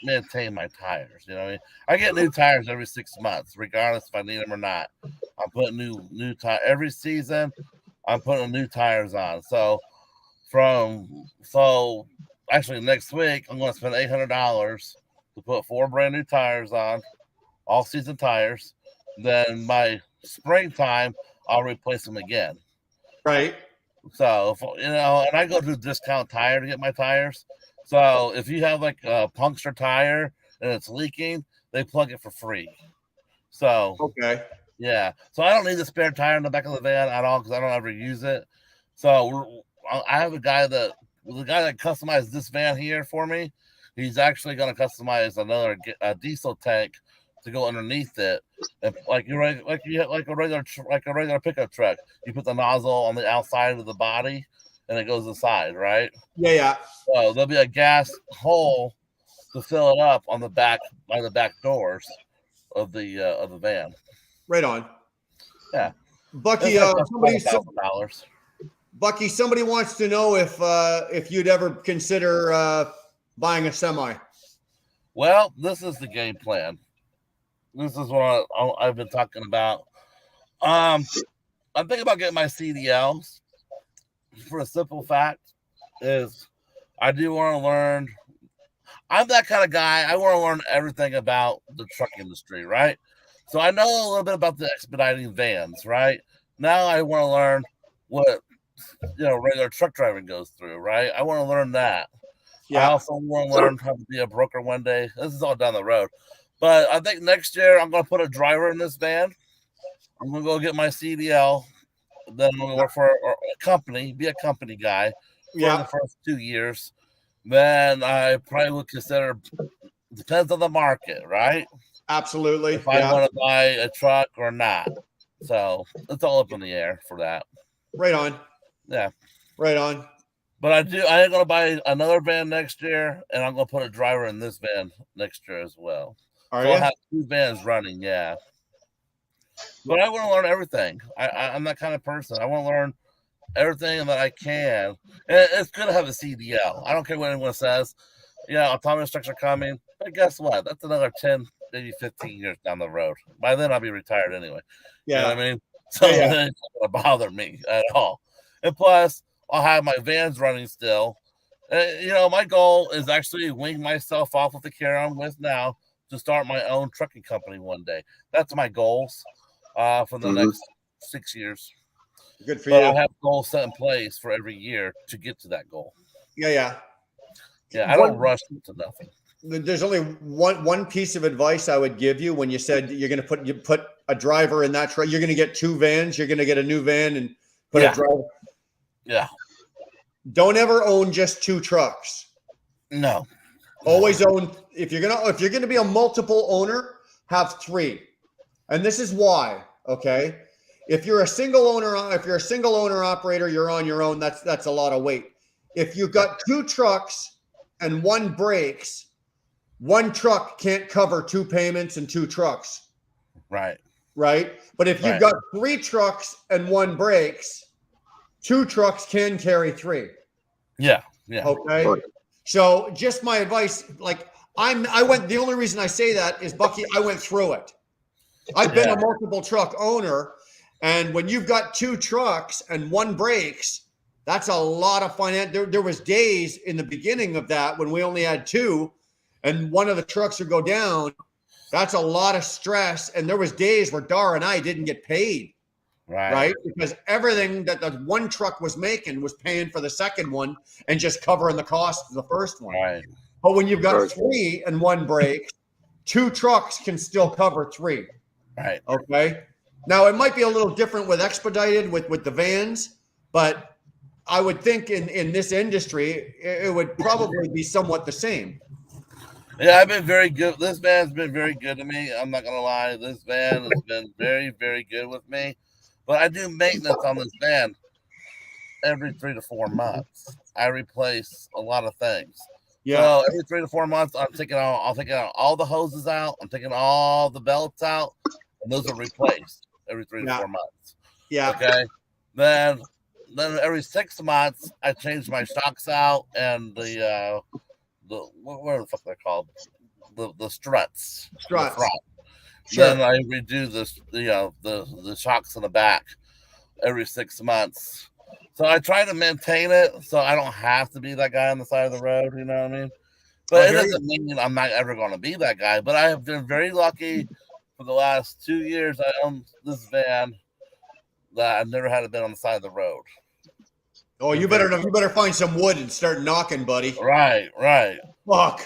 maintain my tires. You know what I mean? I get new tires every 6 months, regardless if I need them or not. I'm putting new tire every season. I'm putting new tires on. So actually next week I'm going to spend $800 to put 4 brand new tires on, all season tires. Then by springtime I'll replace them again.
Right.
So and I go to Discount Tire to get my tires. So if you have like a puncture tire and it's leaking, they plug it for free. So
okay.
Yeah. So I don't need the spare tire in the back of the van at all because I don't ever use it. So I have a guy that customized this van here for me. He's actually going to customize a diesel tank to go underneath it, and like a regular pickup truck. You put the nozzle on the outside of the body, and it goes inside, right?
Yeah.
So there'll be a gas hole to fill it up on the back by the back doors of the van.
Right on.
Yeah,
Bucky. Bucky, somebody wants to know if you'd ever consider buying a semi.
Well, this is the game plan. This is what I've been talking about. I'm thinking about getting my CDLs for a simple fact is I do want to learn. I'm that kind of guy. I want to learn everything about the truck industry, right? So I know a little bit about the expediting vans, right? Now I want to learn what regular truck driving goes through, right? I want to learn that. Yeah. I also want to learn how to be a broker one day. This is all down the road. But I think next year I'm going to put a driver in this van. I'm going to go get my CDL. Then I'm going to work for a company, be a company guy for the first 2 years. Then I probably would consider, depends on the market, right?
Absolutely.
If I want to buy a truck or not. So it's all up in the air for that.
Right on.
Yeah.
Right on.
But I am gonna buy another van next year, and I'm gonna put a driver in this van next year as well.
Are
So
you?
I'll have 2 vans running, yeah. But I want to learn everything. I'm that kind of person. I want to learn everything that I can. And it's good to have a CDL. I don't care what anyone says. Yeah, autonomous trucks are coming. But guess what? That's another 10, maybe 15 years down the road. By then, I'll be retired anyway. You know
Yeah.
what I mean? So
Yeah, yeah.
it's not going to bother me at all. And plus, I'll have my vans running still. My goal is actually wing myself off with the carrier I'm with now to start my own trucking company one day. That's my goals for the next 6 years.
Good for
But
you.
I have goals set in place for every year to get to that goal.
Yeah.
Yeah, I don't rush to nothing.
There's only one piece of advice I would give you when you said you're going to put a driver in that truck. You're going to get 2 vans. You're going to get a new van and put a driver.
Yeah.
Don't ever own just 2 trucks.
No.
Always own. If you're gonna be a multiple owner, have 3. And this is why. Okay. If you're a single owner operator, you're on your own. That's a lot of weight. If you've got 2 trucks and 1 breaks, 1 truck can't cover 2 payments and 2 trucks.
Right.
But if you've got 3 trucks and 1 breaks, 2 trucks can carry 3.
Yeah.
Okay. So just my advice, the only reason I say that is, Bucky, I went through it. I've been a multiple truck owner, and when you've got 2 trucks and 1 breaks, that's a lot of finance. There was days in the beginning of that when we only had 2 and one of the trucks would go down. That's a lot of stress. And there was days where Dar and I didn't get paid. Right. Because everything that the 1 truck was making was paying for the second one and just covering the cost of the first one.
Right.
But when you've got 3 and 1 break, 2 trucks can still cover 3.
Right.
Okay. Now it might be a little different with expedited with the vans, but I would think in this industry, it would probably be somewhat the same.
Yeah, I've been very good. This van's been very good to me. I'm not going to lie. This van has been very, very good with me. But I do maintenance on this van every 3 to 4 months. I replace a lot of things.
Yeah.
So every 3 to 4 months, I'm taking out all the hoses out. I'm taking all the belts out, and those are replaced every 3 to 4 months.
Yeah.
Okay. Then every 6 months, I change my shocks out and the what the fuck they're called, the struts.
Struts.
The
Sure.
Then I redo the shocks in the back every 6 months. So I try to maintain it so I don't have to be that guy on the side of the road. You know what I mean? But it doesn't mean I'm not ever going to be that guy. But I have been very lucky for the last 2 years. I own this van that I've never had it been on the side of the road.
Oh, you better find some wood and start knocking, buddy.
Right.
Fuck.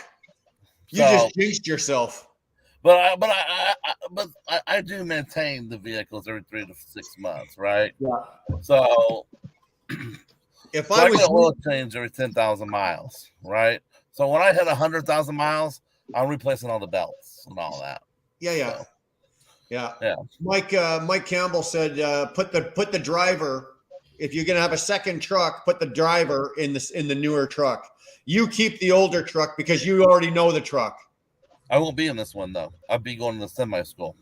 You just jinxed yourself.
But I do maintain the vehicles every 3 to 6 months, right?
Yeah.
So
if
I get oil change every 10,000 miles, right? So when I hit 100,000 miles, I'm replacing all the belts and all that.
Yeah.
So,
yeah. Mike Campbell said, put the driver. If you're gonna have a second truck, put the driver in the newer truck. You keep the older truck because you already know the truck.
I won't be in this one though. I'll be going to the semi school.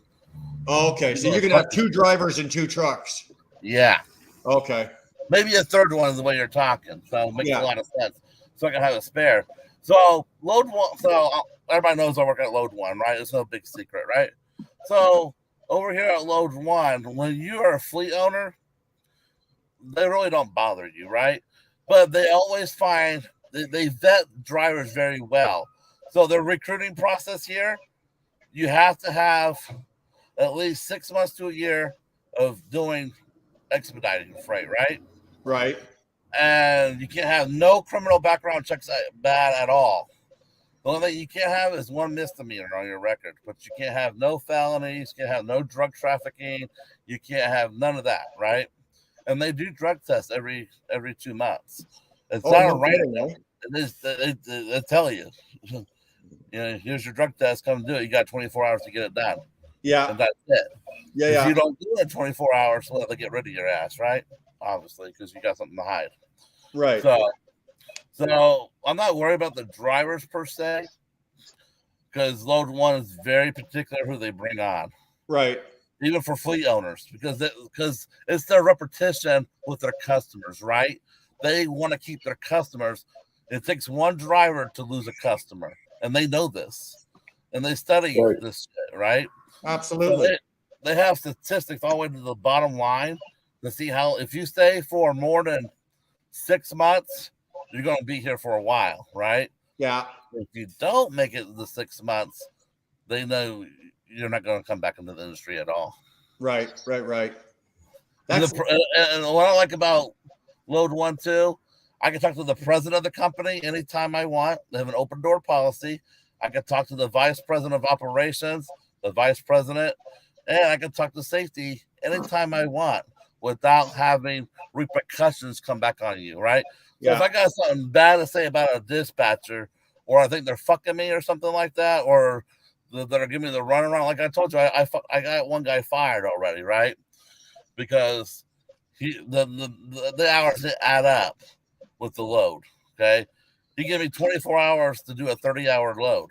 Oh, okay, so you're gonna have 2 drivers and 2 trucks.
Yeah.
Okay.
Maybe a third one is the way you're talking. So it makes a lot of sense. So I can have a spare. So load one. So everybody knows I work at load one, right? It's no big secret, right? So over here at load one, when you are a fleet owner, they really don't bother you, right? But they always find they vet drivers very well. So the recruiting process here, you have to have at least 6 months to a year of doing expediting freight, right?
Right.
And you can't have no criminal background checks bad at all. The only thing you can't have is 1 misdemeanor on your record, but you can't have no felonies, you can't have no drug trafficking, you can't have none of that, right? And they do drug tests every 2 months. It's not a random. They tell you, here's your drug test, come do it. You got 24 hours to get it done.
Yeah.
And that's it.
Yeah.
If you don't do it 24 hours, well, they'll get rid of your ass, right? Obviously, because you got something to hide.
Right.
So So I'm not worried about the drivers per se, because Load One is very particular who they bring on,
Right.
even for fleet owners, because it's their repetition with their customers, right? They want to keep their customers. It takes one driver to lose a customer, and they know this, and they study
Right.
this shit, right?
Absolutely.
So they have statistics all the way to the bottom line to see how, if you stay for more than 6 months, you're going to be here for a while, right?
Yeah.
If you don't make it the 6 months, they know you're not going to come back into the industry at all.
Right.
And what I like about Load One too, I can talk to the president of the company anytime I want. They have an open door policy. I can talk to the vice president of operations, the vice president, and I can talk to safety anytime I want without having repercussions come back on you, right? So if I got something bad to say about a dispatcher, or I think they're fucking me or something like that, or they're giving me the runaround, like I told you, I got one guy fired already, right? Because the hours didn't add up with the load. Okay, he gave me 24 hours to do a 30-hour load.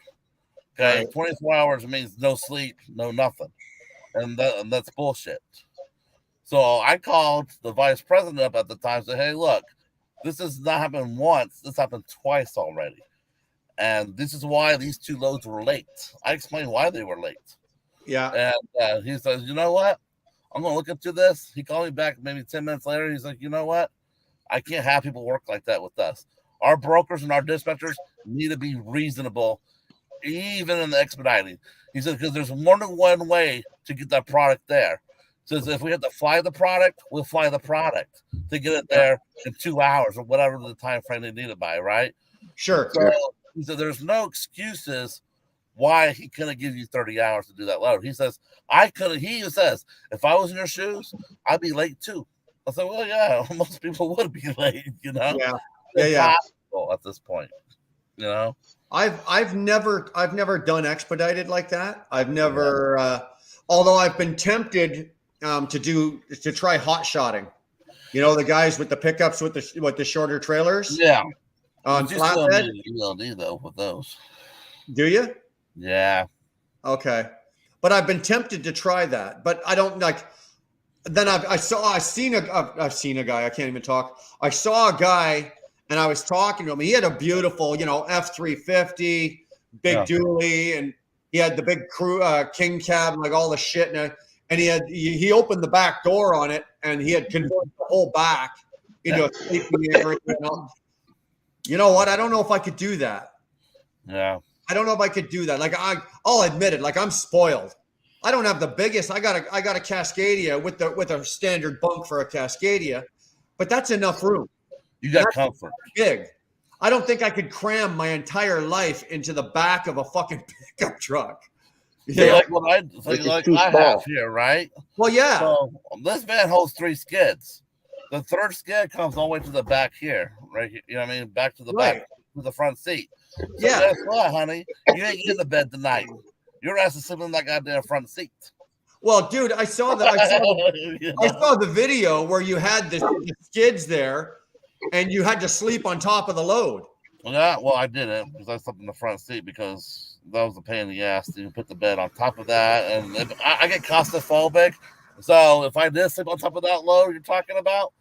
Okay,
Right.
24 hours means no sleep, no nothing, and that's bullshit. So I called the vice president up at the time and said, "Hey, look, this has not happened once. This happened twice already, and this is why these 2 loads were late." I explained why they were late.
Yeah.
And he says, "You know what? I'm going to look into this." He called me back maybe 10 minutes later. He's like, "You know what? I can't have people work like that with us. Our brokers and our dispatchers need to be reasonable, even in the expediting." He said, "Because there's more than one way to get that product there." He says, "If we have to fly the product, we'll fly the product to get it there in 2 hours or whatever the time frame they need it by, right?"
Sure.
So he said, "There's no excuses why he couldn't give you 30 hours to do that load." He says, he says, "If I was in your shoes, I'd be late too." I said, "Well, yeah, most people would be late, you know."
Yeah.
Impossible at this point, you know.
I've never done expedited like that. I've never, although I've been tempted to try hot shotting. You know, the guys with the pickups with the shorter trailers.
Yeah.
On
But you still
flatbed.
need an ELD though with those.
Do you?
Yeah.
Okay. But I've been tempted to try that, but I don't like. Then I've seen a guy. I can't even talk. I saw a guy, and I was talking to him. He had a beautiful, F-350, big dually, and he had the big crew king cab, like all the shit, and he opened the back door on it, and he had converted the whole back into a sleeping area. You know what? I don't know if I could do that.
Yeah.
I don't know if I could do that. Like I'll admit it. Like I'm spoiled. I don't have the biggest. I got a Cascadia with a standard bunk for a Cascadia, but that's enough room.
You got comfort.
Big. I don't think I could cram my entire life into the back of a fucking pickup truck.
Yeah, like what I have here, right?
Well, yeah.
So this van holds 3 skids. The 3rd skid comes all the way to the back here, right? You know what I mean? Back to the back to the front seat. So guess what, honey? You ain't getting to bed tonight. Your ass is sitting in that goddamn front seat.
Well, dude, I saw that. I saw the video where you had the skids there, and you had to sleep on top of the load.
Yeah, well, I didn't because I slept in the front seat because that was a pain in the ass to put the bed on top of that, and I get claustrophobic. So if I did sleep on top of that load you're talking about,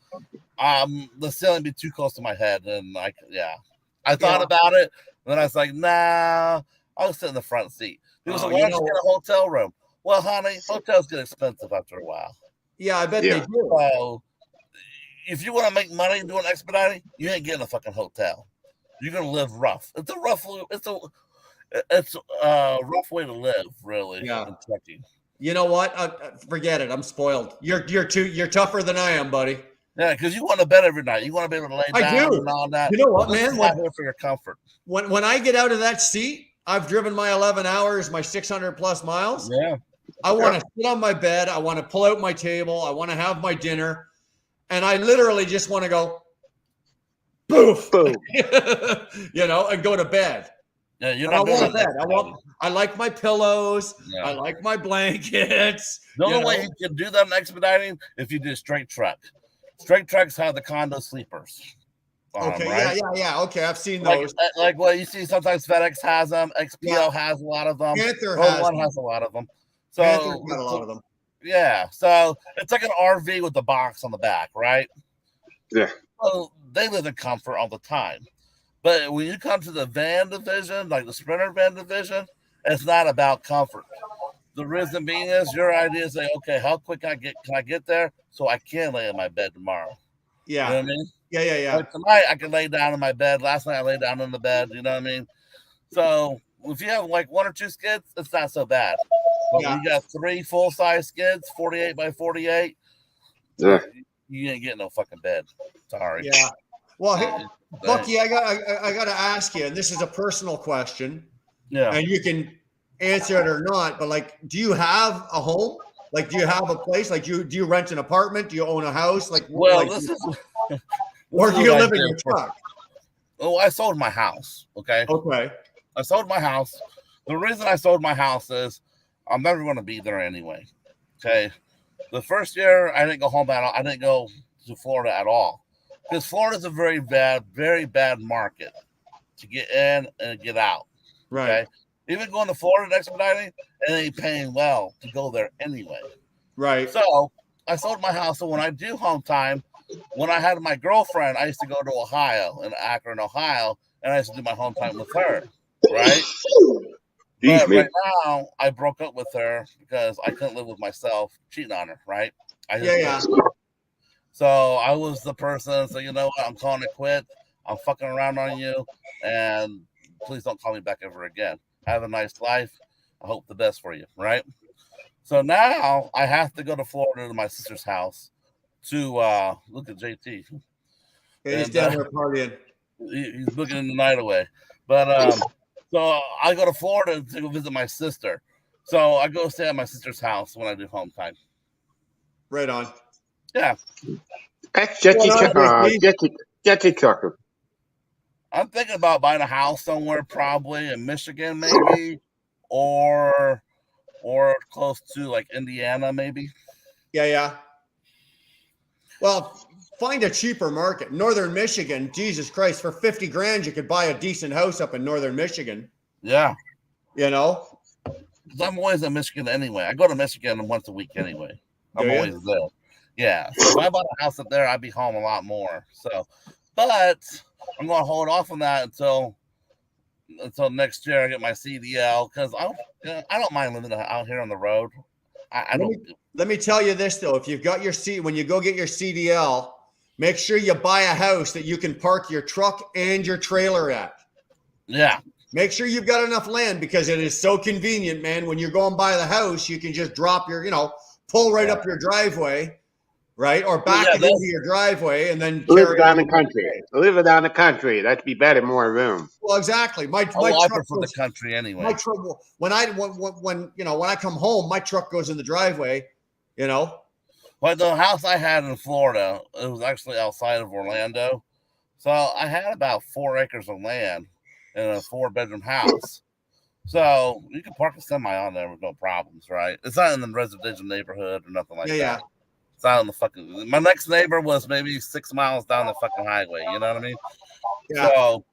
the ceiling would be too close to my head, and I thought about it, and then I was like, nah, I'll sit in the front seat. People said, why don't you get a hotel room? Well, honey, hotels get expensive after a while.
Yeah, I bet they do.
So if you want to make money doing expediting, you ain't getting a fucking hotel. You're gonna live rough. It's a rough way to live, really.
Yeah.
In trucking.
You know what? Forget it. I'm spoiled. You're tougher than I am, buddy.
Yeah, because you want to bed every night. You want to be able to lay down and all that.
You know what, man?
Here for your comfort.
When I get out of that seat, I've driven my 11 hours, my 600 plus miles.
Yeah.
I want to sit on my bed. I want to pull out my table. I want to have my dinner. And I literally just want to go, boof, boom, and go to bed.
Yeah, you're
not
doing
bed. I like my pillows. Yeah. I like my blankets.
The only way you can do that in expediting if you do straight truck. Straight trucks have the condo sleepers. on
Okay,
them, right?
yeah. Okay, I've seen
Like,
those.
like what you see sometimes FedEx has them, XPO has a lot of them,
Panther
Road
has
One
them.
has a lot of them.
Panther's
So
got a lot of them.
yeah, so it's like an RV with the box on the back, right?
Yeah.
Well, they live in comfort all the time. But when you come to the van division, like the Sprinter van division, it's not about comfort. The reason being is your idea is like, okay, how quick can I get there so I can lay in my bed tomorrow?
Yeah.
You know what I mean?
Yeah.
Like tonight I can lay down in my bed. Last night I laid down in the bed, you know what I mean? So if you have like 1 or 2 skids, it's not so bad. But when you got 3 full-size skids, 48 by 48,
Yeah.
you ain't getting no fucking bed. Sorry.
Yeah. Well, Bucky, I got to ask you, and this is a personal question,
Yeah.
and you can answer it or not. But like, do you have a home? Like, do you have a place? Like, do you rent an apartment? Do you own a house? Like,
Well,
like,
this is
or do you live in your truck?
Oh, I sold my house. Okay.
Okay.
I sold my house. The reason I sold my house is I'm never going to be there anyway. Okay. The first year I didn't go home at all. I didn't go to Florida at all because Florida's a very bad market to get in and get out.
Right.
Okay. Even going to Florida expediting, it ain't paying well to go there anyway.
Right.
So I sold my house. So when I do home time, when I had my girlfriend, I used to go to Ohio, in Akron, Ohio, and I used to do my home time with her. Right. But right now, I broke up with her because I couldn't live with myself cheating on her, right? So I was the person, so you know what? I'm calling it quit. I'm fucking around on you, and please don't call me back ever again. Have a nice life. I hope the best for you, right? So now I have to go to Florida to my sister's house to look at JT.
Yeah, he's down there partying.
He's booking the night away. But so I go to Florida to go visit my sister. So I go stay at my sister's house when I do home time.
Right on.
Yeah.
That's Jetty trucker.
I'm thinking about buying a house somewhere, probably in Michigan, maybe, or close to like Indiana, maybe.
Yeah. Well, find a cheaper market. Northern Michigan, Jesus Christ, for 50 grand, you could buy a decent house up in Northern Michigan.
Yeah.
You know?
Because I'm always in Michigan anyway. I go to Michigan once a week anyway. I'm always there. Yeah. So if I bought a house up there, I'd be home a lot more. So, but I'm going to hold off on that until next year I get my CDL because I don't mind living out here on the road.
Let me tell you this though: if you've got your when you go get your CDL, make sure you buy a house that you can park your truck and your trailer at.
Yeah.
Make sure you've got enough land because it is so convenient, man. When you're going by the house, you can just drop your, pull right up your driveway, right, or back it into your driveway, and then
live it down the country. Live it down the country. That'd be better, more room.
Well, exactly. I
prefer the country anyway.
My truck, when I come home, my truck goes in the driveway.
But the house I had in Florida, it was actually outside of Orlando, so I had about 4 acres of land in a 4-bedroom house. So you can park a semi on there with no problems, right? It's not in the residential neighborhood or nothing like that. Yeah. It's out on the fucking. My next neighbor was maybe 6 miles down the fucking highway. You know what I mean? Yeah. So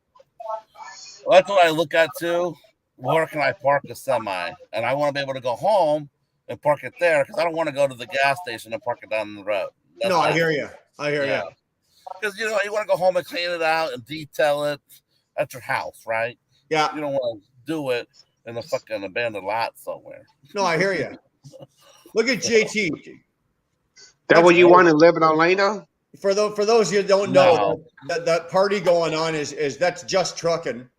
that's what I look at too. Where can I park a semi? And I want to be able to go home and park it there because I don't want to go to the gas station and park it down the road.
I hear you.
Because you want to go home and clean it out and detail it. That's your house, right?
Yeah.
You don't want to do it in a fucking abandoned lot somewhere.
No, I hear you. Look at JT.
That what you want to live in Orlando?
For those you don't know, that party going on is that's Just Trucking.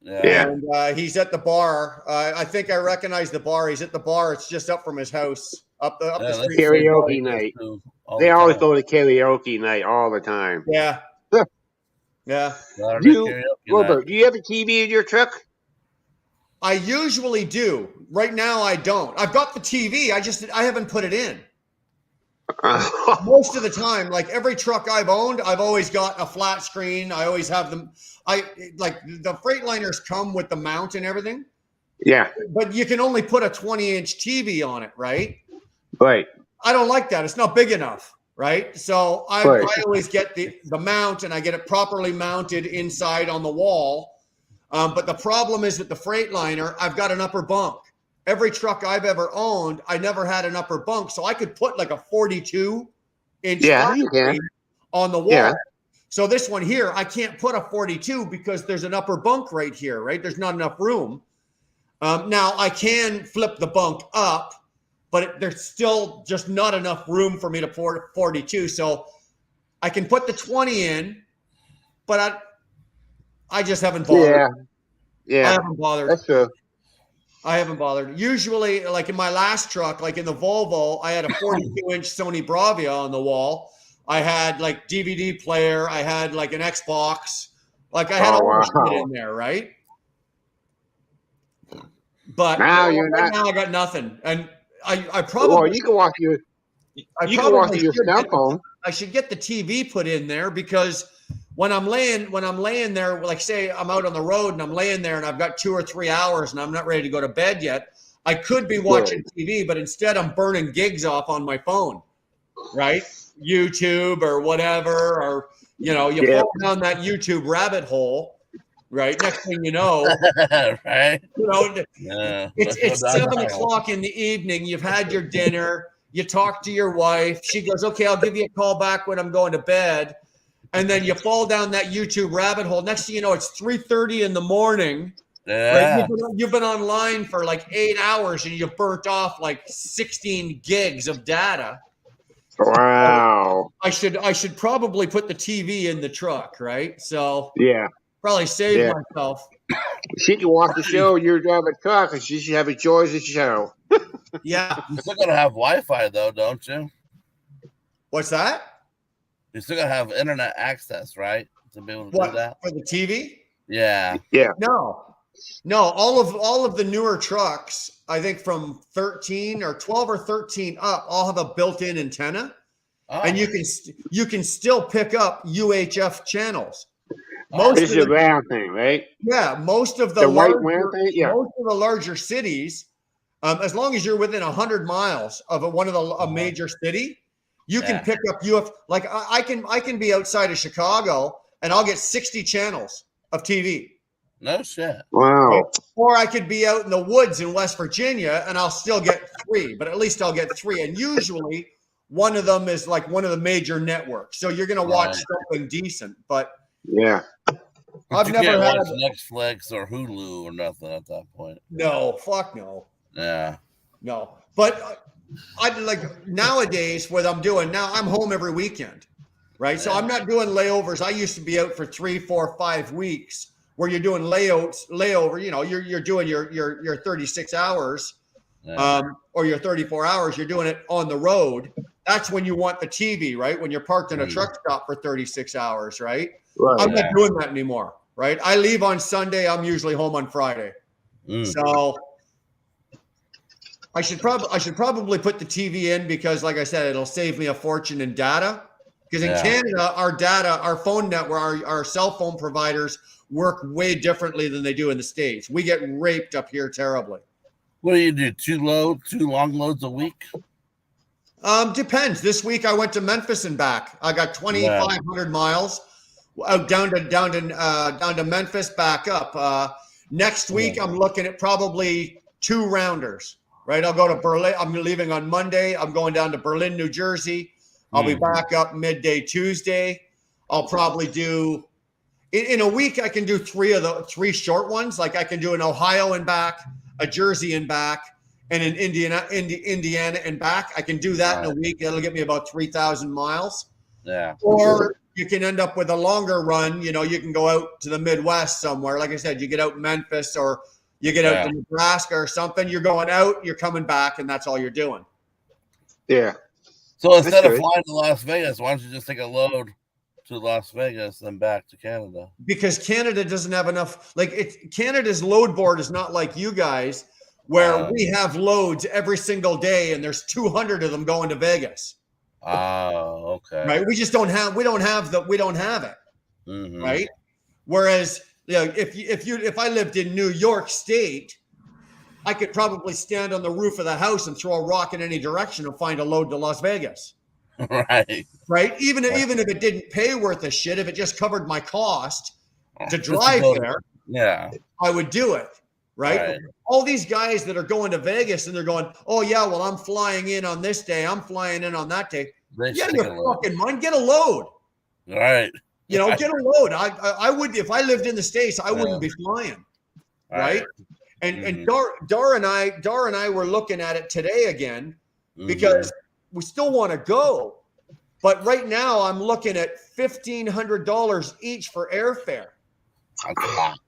Yeah.
And he's at the bar. I think I recognize the bar. He's at the bar. It's just up from his house, up the street.
Karaoke night. They always go to karaoke night all the time.
Yeah. Yeah.
Robert, do you have a TV in your truck?
I usually do. Right now, I don't. I've got the TV. I haven't put it in. Most of the time, like every truck I've owned, I've always got a flat screen. I always have them. Like the Freightliners come with the mount and everything.
Yeah.
But you can only put a 20-inch TV on it, right?
Right.
I don't like that. It's not big enough, right? So
Right.
I always get the mount, and I get it properly mounted inside on the wall. But the problem is with the Freightliner, I've got an upper bunk. Every truck I've ever owned, I never had an upper bunk. So I could put like a 42-inch
Yeah, you can.
on the wall.
Yeah.
So this one here, I can't put a 42 because there's an upper bunk right here, right? There's not enough room. Now I can flip the bunk up, but there's still just not enough room for me to pour 42. So I can put the 20 in, but I just haven't bothered.
Yeah. Yeah.
I haven't bothered.
That's true.
I haven't bothered. Usually, like in my last truck, like in the Volvo, I had a 42-inch Sony Bravia on the wall. I had like DVD player. I had like an Xbox. Like I had all the shit in there, right? But
now you're
right
not.
Now I got nothing, and I probably.
Well, you can walk your. You can walk your cell phone.
I should get the TV put in there because when I'm laying there, like say I'm out on the road and I'm laying there and I've got 2 or 3 hours and I'm not ready to go to bed yet, I could be watching TV, but instead I'm burning gigs off on my phone, right? YouTube or whatever, or you fall down that YouTube rabbit hole, right? Next thing you know,
right?
It's 7 o'clock in the evening. You've had your dinner. You talk to your wife. She goes, "Okay, I'll give you a call back when I'm going to bed." And then you fall down that YouTube rabbit hole. Next thing you know, it's 3:30 in the morning.
Yeah.
Right? You've been online for like 8 hours and you've burnt off like 16 gigs of data.
Wow.
I should probably put the TV in the truck, right? So
yeah,
probably save myself.
She can watch the show. You're driving a truck, and she should have enjoyed the show.
Yeah.
You still gotta have Wi-Fi though, don't you?
What's that?
You still gotta have internet access, right, to be able to do that
for the TV?
Yeah.
Yeah.
No. All of the newer trucks, I think from 13 or 12 or 13 up, all have a built-in antenna, and you can still pick up UHF channels.
It's a round thing, right?
Yeah, most of the larger cities, as long as you're within 100 miles of a major city, you can pick up UHF. Like I can be outside of Chicago and I'll get 60 channels of TV.
No shit.
Wow.
Right? Or I could be out in the woods in West Virginia and I'll still get 3, but at least I'll get 3. And usually one of them is like one of the major networks. So you're going to watch something decent, but
yeah.
I've never had
Netflix or Hulu or nothing at that point.
No, fuck no.
Yeah.
No. But I like nowadays what I'm doing now, I'm home every weekend, right? So I'm not doing layovers. I used to be out for 3, 4, 5 weeks where you're doing layover, you're doing your 36 hours or your 34 hours, you're doing it on the road. That's when you want the TV, right? When you're parked in a truck stop for 36 hours, right? I'm not doing that anymore, right? I leave on Sunday. I'm usually home on Friday. So I should probably put the TV in because, like I said, it'll save me a fortune in data. Because in Canada, our phone network, our cell phone providers work way differently than they do in the States. We get raped up here terribly.
What do you do? 2 long loads a week?
Depends. This week I went to Memphis and back. I got 2,500 miles down to Memphis, back up. Next week I'm looking at probably 2 rounders. Right, I'll go to Berlin. I'm leaving on Monday. I'm going down to Berlin, New Jersey. I'll be back up midday Tuesday. I'll probably do in a week. I can do 3 short ones. Like I can do an Ohio and back, a Jersey and back, and an Indiana and back. I can do that in a week. That'll get me about 3,000 miles.
Yeah.
Or you can end up with a longer run. You can go out to the Midwest somewhere. Like I said, you get out in Memphis or you get out to Nebraska or something. You're going out, you're coming back, and that's all you're doing.
Yeah.
So instead of flying to Las Vegas, why don't you just take a load to Las Vegas and back to Canada?
Because Canada doesn't have enough. Canada's load board is not like you guys, where we have loads every single day, and there's 200 of them going to Vegas.
Oh, okay.
Right. We don't have it.
Mm-hmm.
Right. Whereas, if I lived in New York State, I could probably stand on the roof of the house and throw a rock in any direction and find a load to Las Vegas.
Right.
Right. Even if it didn't pay worth a shit, if it just covered my cost to
Just
drive
go
there,
yeah.
I would do it. Right?
Right.
All these guys that are going to Vegas and they're going, oh yeah, well, I'm flying in on this day, I'm flying in on that day.
They
Yeah,
stick
your
a load.
fucking mind, get a load.
Right.
You know,
Right.
get a load. I would, if I lived in the States, I wouldn't be flying. Right. And Dar and I were looking at it today again because we still want to go. But right now I'm looking at $1,500 each for airfare.
That's a lot.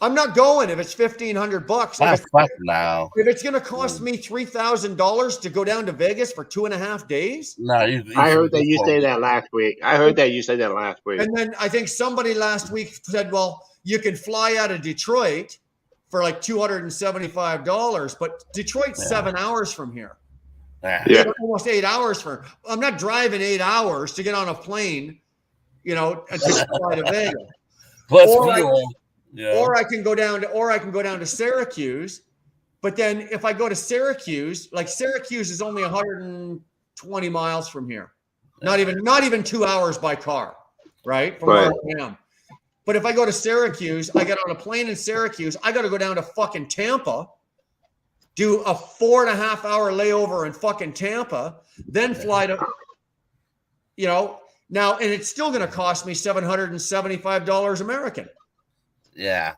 I'm not going if it's $1,500.
That's fuck now.
If it's going to cost me $3,000 to go down to Vegas for 2.5 days.
No, you
I heard that you say that last week.
And then I think somebody last week said, well, you can fly out of Detroit for like $275, but Detroit's 7 hours from here.
Yeah.
Almost 8 hours from. I'm not driving 8 hours to get on a plane, you know, and to fly to Vegas.
Plus
Or
fuel.
Or I can go down to Syracuse. But then if I go to Syracuse, like Syracuse is only 120 miles from here. Not even 2 hours by car, right? From where I am. But if I go to Syracuse, I get on a plane in Syracuse, I got to go down to fucking Tampa, do a 4.5 hour layover in fucking Tampa, then fly to, you know, now, and it's still going to cost me $775 American.
Yeah.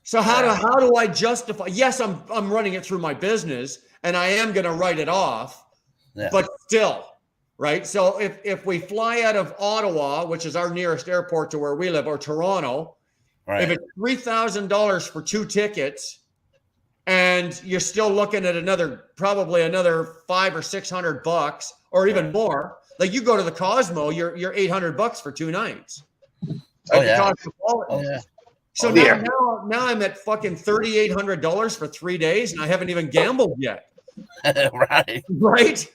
So how do I justify? Yes, I'm running it through my business and I am going to write it off, but still, right? So if we fly out of Ottawa, which is our nearest airport to where we live, or Toronto, if it's $3,000 for 2 tickets, and you're still looking at probably another $500 or $600 or even more. Like you go to the Cosmo, you're $800 for 2 nights. So now I'm at fucking $3,800 for 3 days, and I haven't even gambled yet. Right.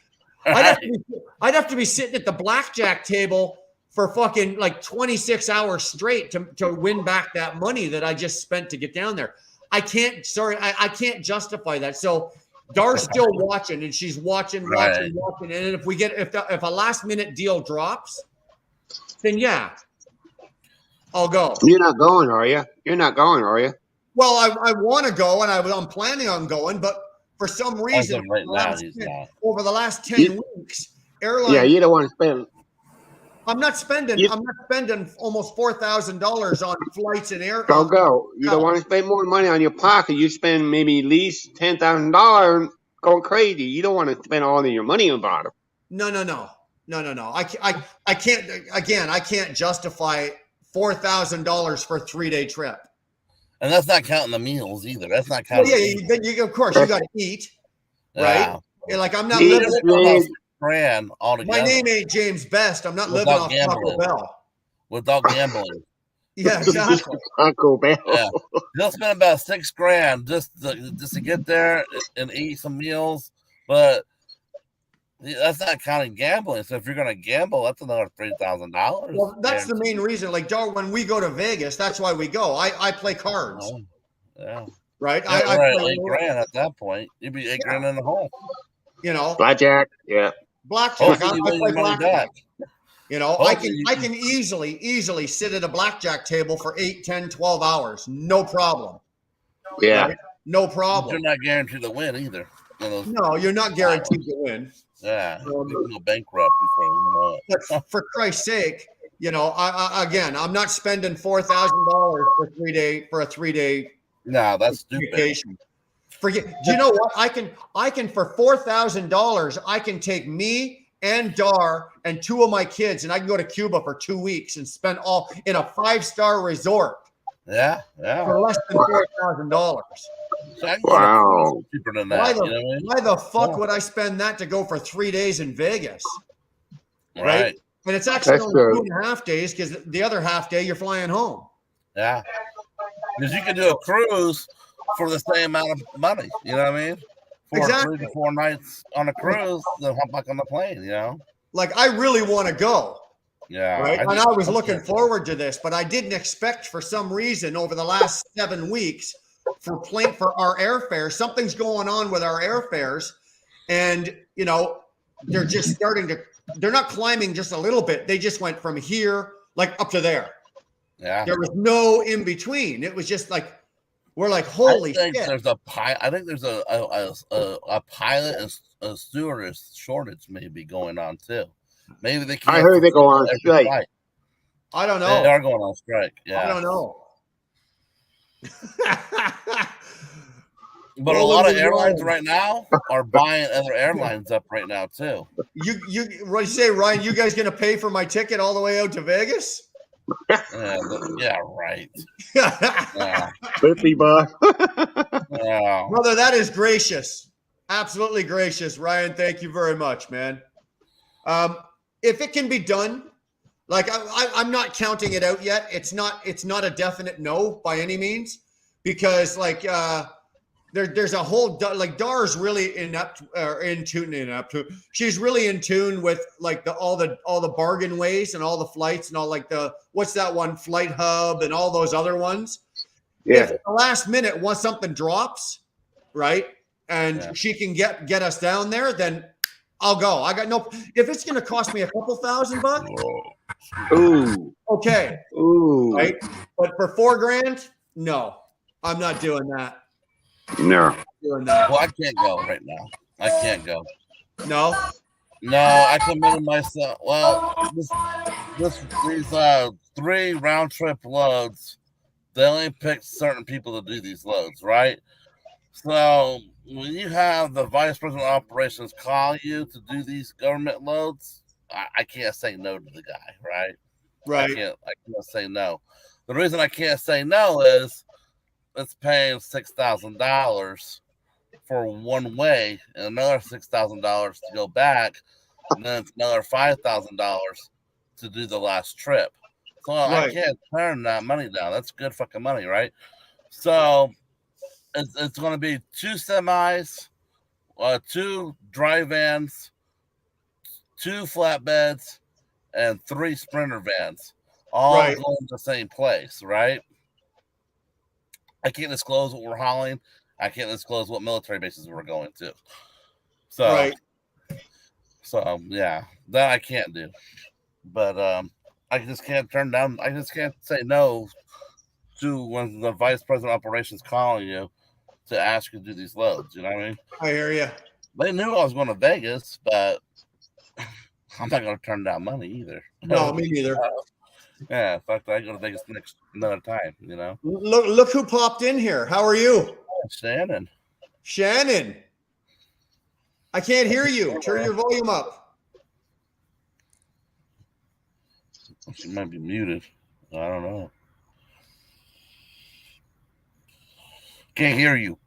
I'd have to be sitting at the blackjack table for fucking like 26 hours straight to win back that money that I just spent to get down there. I can't justify that. So Dar's still watching, and she's watching. And if a last minute deal drops, then yeah, I'll go.
You're not going, are you? You're not going, are you?
Well, I want to go, and I'm planning on going, but for some reason, over the last 10 weeks, airlines.
Yeah, you don't want to spend.
I'm not spending almost $4,000 on flights and air.
Don't go. You don't want to spend more money on your pocket. You spend maybe at least $10,000 going crazy. You don't want to spend all of your money on bottom.
No. I can't. Again, I can't justify $4,000 for a 3-day trip.
And that's not counting the meals either. That's not counting.
Then of course you got to eat, right? Yeah, like I'm not living.
$1,000 altogether.
My name ain't James Best. I'm not living off Taco Bell.
Without gambling.
Yeah, exactly.
Taco Bell.
Yeah. You'll spend about $6,000 just to get there and eat some meals, but that's not counting gambling. So if you're going to gamble, that's another $3,000.
Well, that's the main reason. Like, when we go to Vegas, that's why we go. I play cards.
Oh, yeah.
Right.
Yeah, I play $8,000 at that point. You'd be $8,000 in the hole.
You know,
blackjack. Yeah.
Blackjack. I play blackjack. You know, I can easily sit at a blackjack table for 8, 10, 12 hours. No problem.
Yeah.
Right? No problem.
But you're not guaranteed to win either.
No, you're not guaranteed to win.
Yeah. You go bankrupt before you know it.
But for Christ's sake, you know, I'm not spending $4,000 for a 3-day.
No, that's stupid.
Vacation. Do you know what? I can for $4,000, I can take me and Dar and 2 of my kids, and I can go to Cuba for 2 weeks and spend all in a 5-star resort.
Yeah.
For less than $4,000.
Wow.
Cheaper than that.
Why the fuck would I spend that to go for 3 days in Vegas? Right? And it's actually only 2.5 days because the other half day you're flying home.
Yeah. Because you can do a cruise for the same amount of money. You know what I mean?
Exactly.
3 to 4 nights on a cruise, then hop back on the plane, you know?
Like, I really want to go.
Yeah.
Right. And I was looking forward to this, but I didn't expect for some reason over the last 7 weeks for our airfare. Something's going on with our airfares. And, you know, they're just starting to climbing just a little bit. They just went from here like up to there.
Yeah.
There was no in between. It was just like we're like, holy shit.
There's a pilot. I think there's a pilot and a stewardess shortage maybe going on too. Maybe they can't.
I heard they go on strike.
Flight.
I don't know.
They are going on strike. Yeah.
I don't know.
But a lot of airlines right now are buying other airlines up right now too.
You say, Ryan, you guys gonna pay for my ticket all the way out to Vegas?
Yeah, right. Yeah.
Yeah. Brother, that is gracious. Absolutely gracious. Ryan, thank you very much, man. If it can be done, like I'm not counting it out yet. It's not a definite no by any means, because like there's a whole like Dar's really in tune. She's really in tune with like all the bargain ways and all the flights and all like what's that one, Flight Hub and all those other ones. Yeah. If at the last minute once something drops, right, and she can get us down there, then I'll go. I got no. If it's going to cost me a couple $1,000,
ooh,
okay,
ooh,
right. But for $4,000, no, I'm not doing that.
No.
Well, I can't go right now. I can't go.
No.
I committed myself. Well, these 3 round trip loads. They only pick certain people to do these loads, right? So when you have the vice president of operations call you to do these government loads, I can't say no to the guy, right?
Right.
I can't say no. The reason I can't say no is it's paying $6,000 for one way and another $6,000 to go back, and then it's another $5,000 to do the last trip. So I can't turn that money down. That's good fucking money, right? So it's going to be 2 semis, 2 dry vans, 2 flatbeds, and 3 sprinter vans, all going to the same place, right? I can't disclose what we're hauling. I can't disclose what military bases we're going to. So, yeah, that I can't do. But I just can't turn down. I just can't say no to when the vice president of operations calling you to ask you to do these loads. You know what I mean?
I hear you.
They knew I was going to Vegas, but I'm not going to turn down money either.
No, me neither.
Yeah, fuck that. I go to Vegas another time, you know.
Look who popped in here. How are you?
Shannon.
I can't hear you. Turn your volume up.
She might be muted. I don't know. Can't hear you.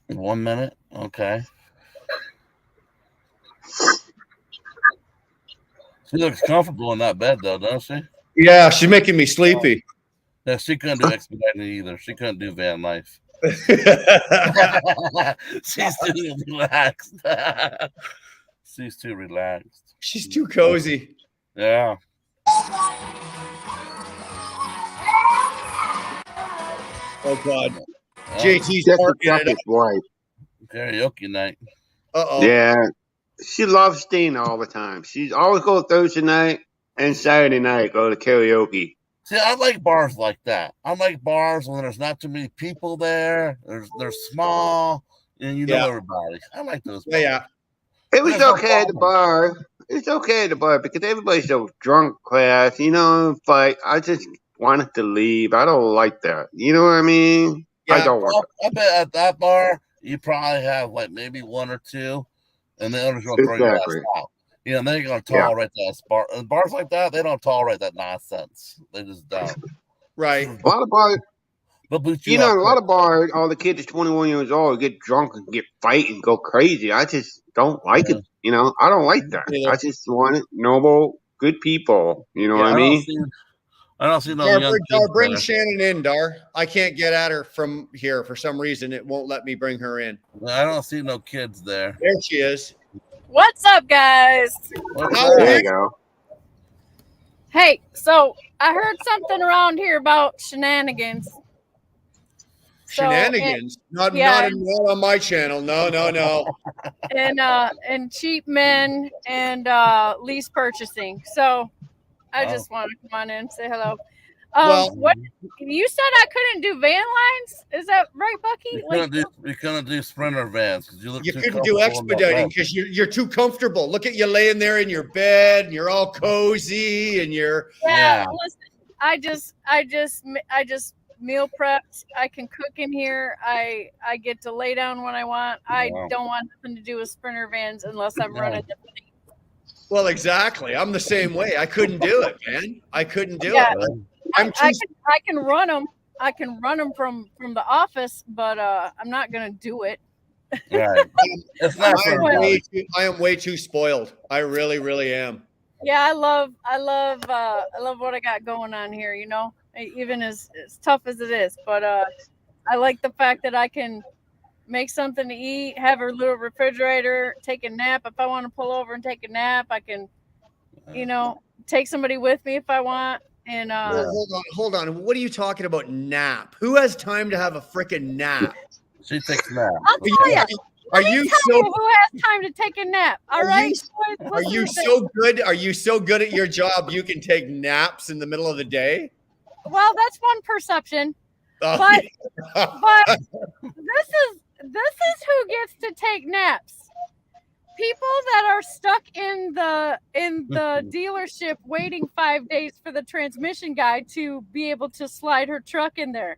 1 minute. Okay. She looks comfortable in that bed, though, doesn't she?
Yeah, she's making me sleepy.
Yeah, she couldn't do expediting either. She couldn't do van life. She's too relaxed. She's too relaxed.
She's too cozy.
Yeah.
Oh God. JT's
karaoke night.
Yeah. She loves staying all the time. She's always go Thursday night and Saturday night, go to karaoke.
See, I like bars like that. I like bars when there's not too many people there. They're small and you know everybody. I like those bars.
Yeah.
It was okay at the bar. It's okay at the bar because everybody's so drunk class, you know, but I just wanted to leave. I don't like that. You know what I mean?
Yeah.
I don't want
I bet at that bar you probably have like maybe 1 or 2. And the owner's going to throw your ass out. You know, they ain't going to tolerate that. Bars like that, they don't tolerate that nonsense. They just don't.
Right.
A lot of bars, a lot of bars, all the kids is 21 years old get drunk and get fight and go crazy. I just don't like it. You know, I don't like that. I just want it noble, good people. You know what I mean?
I don't see no
young kids. Bring Shannon in, Dar. I can't get at her from here for some reason. It won't let me bring her in.
I don't see no kids there.
There she is.
What's up, guys?
There you go.
Hey, so I heard something around here about shenanigans.
Shenanigans, not
yeah.
not on my channel. No.
And cheap men and lease purchasing. So I just want to come on in and say hello.
Well,
What you said I couldn't do van lines? Is that right, Bucky?
We couldn't do sprinter vans because
you couldn't do expediting because you're too comfortable. Look at you laying there in your bed and you're all cozy and you're
Listen, I just meal prepped. I can cook in here. I get to lay down when I want. I don't want nothing to do with sprinter vans unless I'm running the thing.
Well, exactly. I'm the same way. I couldn't do it, man. I couldn't do it.
I can run them. I can run them from the office, but I'm not gonna do it.
Right. It's not
I am way too spoiled. I really, really am.
Yeah, I love what I got going on here. You know, even as tough as it is, but I like the fact that I can make something to eat, have a little refrigerator, take a nap. If I want to pull over and take a nap, I can, take somebody with me if I want. And
hold on. What are you talking about? Nap? Who has time to have a freaking nap?
She takes naps.
I'll tell you.
Are you
who has time to take a nap? All right.
Are you so good? Are you so good at your job you can take naps in the middle of the day?
Well, that's one perception. But this is who gets to take naps. People that are stuck in the dealership waiting 5 days for the transmission guy to be able to slide her truck in there.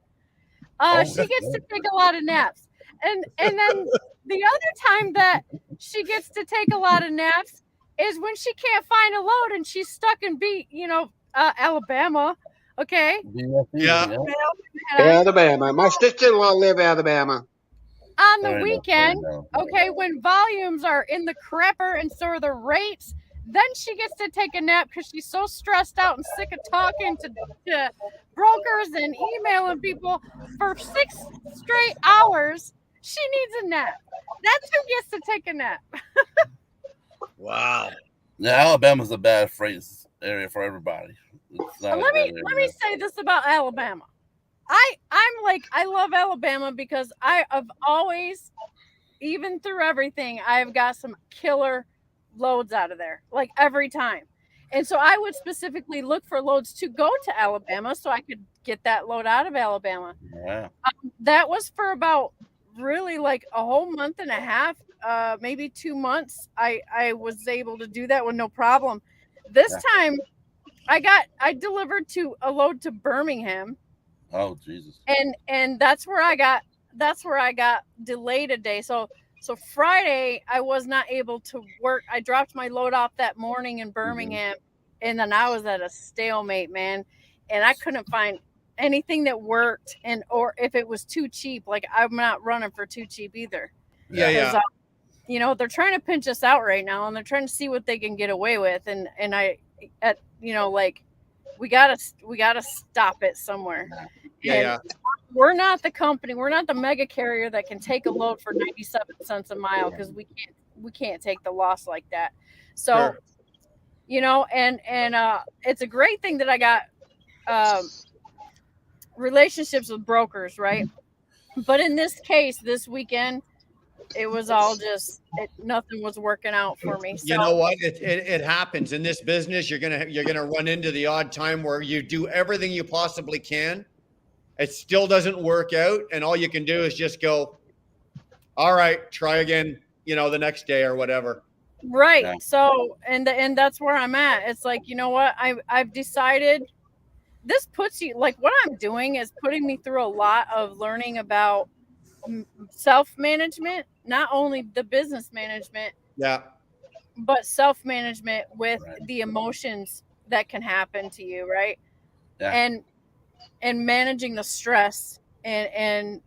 She gets to take a lot of naps. And then the other time that she gets to take a lot of naps is when she can't find a load and she's stuck in Alabama. Okay.
Yeah.
Alabama. My sister-in-law live in Alabama.
On the weekend, okay, when volumes are in the crapper and so are the rates, then she gets to take a nap because she's so stressed out and sick of talking to brokers and emailing people for 6 straight hours. She needs a nap. That's who gets to take a nap.
Wow.
Yeah, Alabama's a bad freight area for everybody.
Let me say this about Alabama. I love Alabama because I have always, even through everything, I've got some killer loads out of there, like every time. And so I would specifically look for loads to go to Alabama so I could get that load out of Alabama.
Yeah.
That was for about really like a whole month and a half, maybe 2 months. I was able to do that with no problem. This time I delivered a load to Birmingham.
Oh Jesus.
And that's where I got delayed a day. So Friday I was not able to work. I dropped my load off that morning in Birmingham, and then I was at a stalemate, man. And I couldn't find anything that worked, or if it was too cheap, like I'm not running for too cheap either.
Yeah.
They're trying to pinch us out right now, and they're trying to see what they can get away with. And we gotta stop it somewhere.
Yeah.
We're not the company. We're not the mega carrier that can take a load for 97 cents a mile because we can't take the loss like that. So,
sure.
And it's a great thing that I got relationships with brokers, right? But in this case, this weekend, it was all just nothing was working out for me. So,
you know what? It happens in this business. You're gonna run into the odd time where you do everything you possibly can. It still doesn't work out, and all you can do is just go, all right, try again, the next day or whatever.
Right. Yeah. So, and that's where I'm at. It's like, you know what? I've decided this puts you, like what I'm doing is putting me through a lot of learning about self-management, not only the business management, but self-management with the emotions that can happen to you. Right. Yeah. And managing the stress, and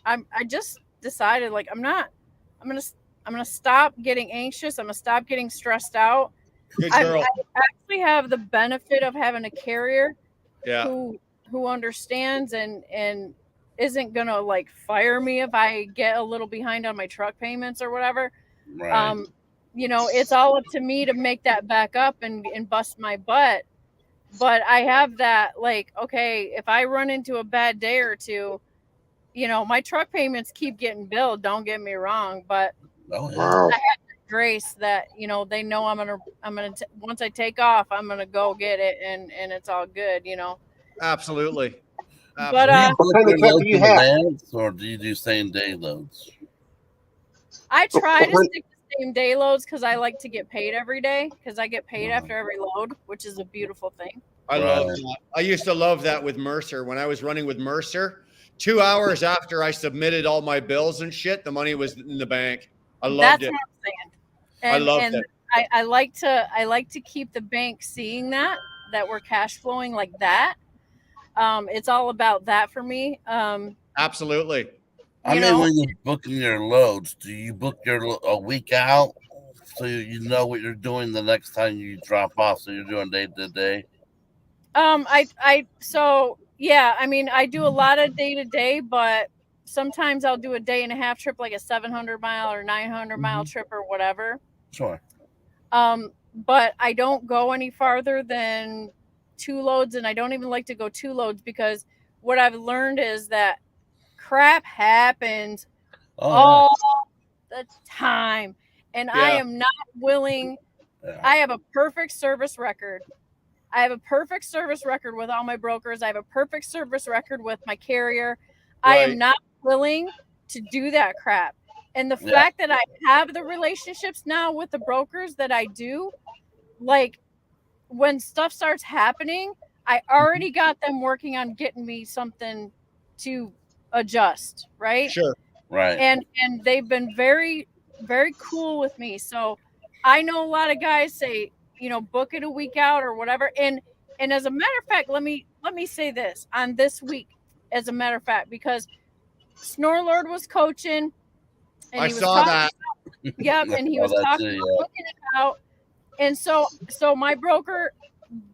I just decided, like, I'm gonna stop getting anxious. I'm gonna stop getting stressed out.
Good girl.
I actually have the benefit of having a carrier who understands and isn't gonna like fire me if I get a little behind on my truck payments or whatever. Right. It's all up to me to make that back up and bust my butt. But I have that, like, okay, if I run into a bad day or two, you know, my truck payments keep getting billed. Don't get me wrong, but
Oh yeah.
Wow.
grace that, you know, they know once I take off, I'm gonna go get it, and it's all good, you know.
Absolutely.
But
Do you
Absolutely.
What
book
kind of
your
truck do
loads
you
in
have?
advance, or do you do same day loads?
I try to
What-
stick to same day loads because I like to get paid every day because I get paid
Mhm.
after every load, which is a beautiful thing.
I love
Right.
that. I used to love that with Mercer. When I was running with Mercer, 2 hours after I submitted all my bills and shit, the money was in the bank. I loved
That's
it.
what I'm saying.
I
And
loved it.
I like to keep the bank seeing that we're cash flowing like that. It's all about that for me.
Absolutely.
I
You
mean,
know,
when you're booking your loads, do you book a week out so you know what you're doing the next time you drop off? So you're doing day to day.
so yeah, I mean, I do a lot of day to day, but sometimes I'll do a day and a half trip, like a 700 mile or 900 mile trip or whatever.
Sure.
But I don't go any farther than 2 loads, and I don't even like to go 2 loads because what I've learned is that crap happens
Oh yeah.
all the time, and I
Yeah.
am not willing.
Yeah.
I have a perfect service record. I have a perfect service record with all my brokers. I have a perfect service record with my carrier. I am
Right.
not willing to do that crap. And the
Yeah.
fact that I have the relationships now with the brokers that I do, like when stuff starts happening, I already got them working on getting me something to adjust, right?
Sure.
Right.
And they've been very very cool with me. So I know a lot of guys say, you know, book it a week out or whatever. And as a matter of fact, let me say this on this week, as a matter of fact, because Snorlord was coaching and
I
he was
saw
talking.
that.
Yep,
I
and he
saw
was
that
talking
too.
about
Yeah.
booking it out. And so my broker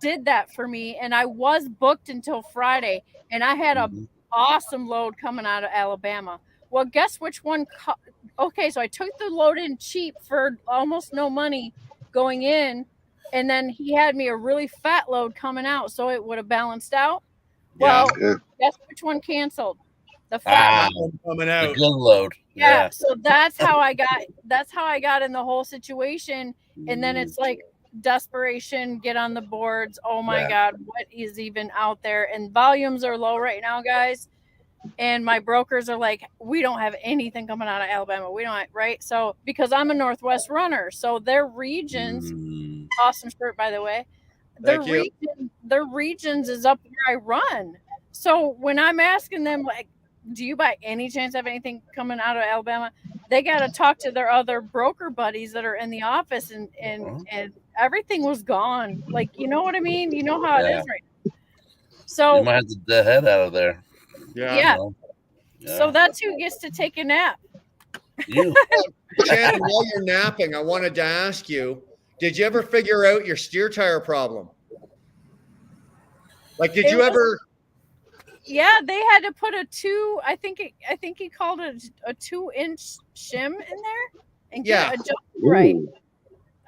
did that for me, and I was booked until Friday, and I had a
Mhm.
awesome load coming out of Alabama. Well, guess which one? Okay, so I took the load in cheap for almost no money going in, and then he had me a really fat load coming out, so it would have balanced out.
Yeah.
Well,
Yeah.
guess which one canceled? The fat
Ah,
That one coming
the
out.
good load.
yeah,
Yeah.
so that's how I got in the whole situation. And then it's like desperation, get on the boards. Oh my
Yeah.
God, what is even out there? And volumes are low right now, guys. And my brokers are like, we don't have anything coming out of Alabama. We don't, right? So because I'm a Northwest runner, so their regions,
Mm.
awesome shirt by the way,
Thank you.
their regions is up where I run. So when I'm asking them, like, do you by any chance have anything coming out of Alabama? They got to talk to their other broker buddies that are in the office, and everything was gone. Like, you know what I mean? You know how it
Yeah.
is right now.
You
So
might have to get the head out of there.
Yeah.
You
yeah,
know?
so
Yeah.
that's who gets to take a nap.
You.
Shannon, while you're napping, I wanted to ask you, did you ever figure out your steer tire problem? Like, did
It
you
was-
ever?
Yeah, they had to put I think he called it a 2-inch shim in there and get
Yeah.
it adjusted right.
Ooh.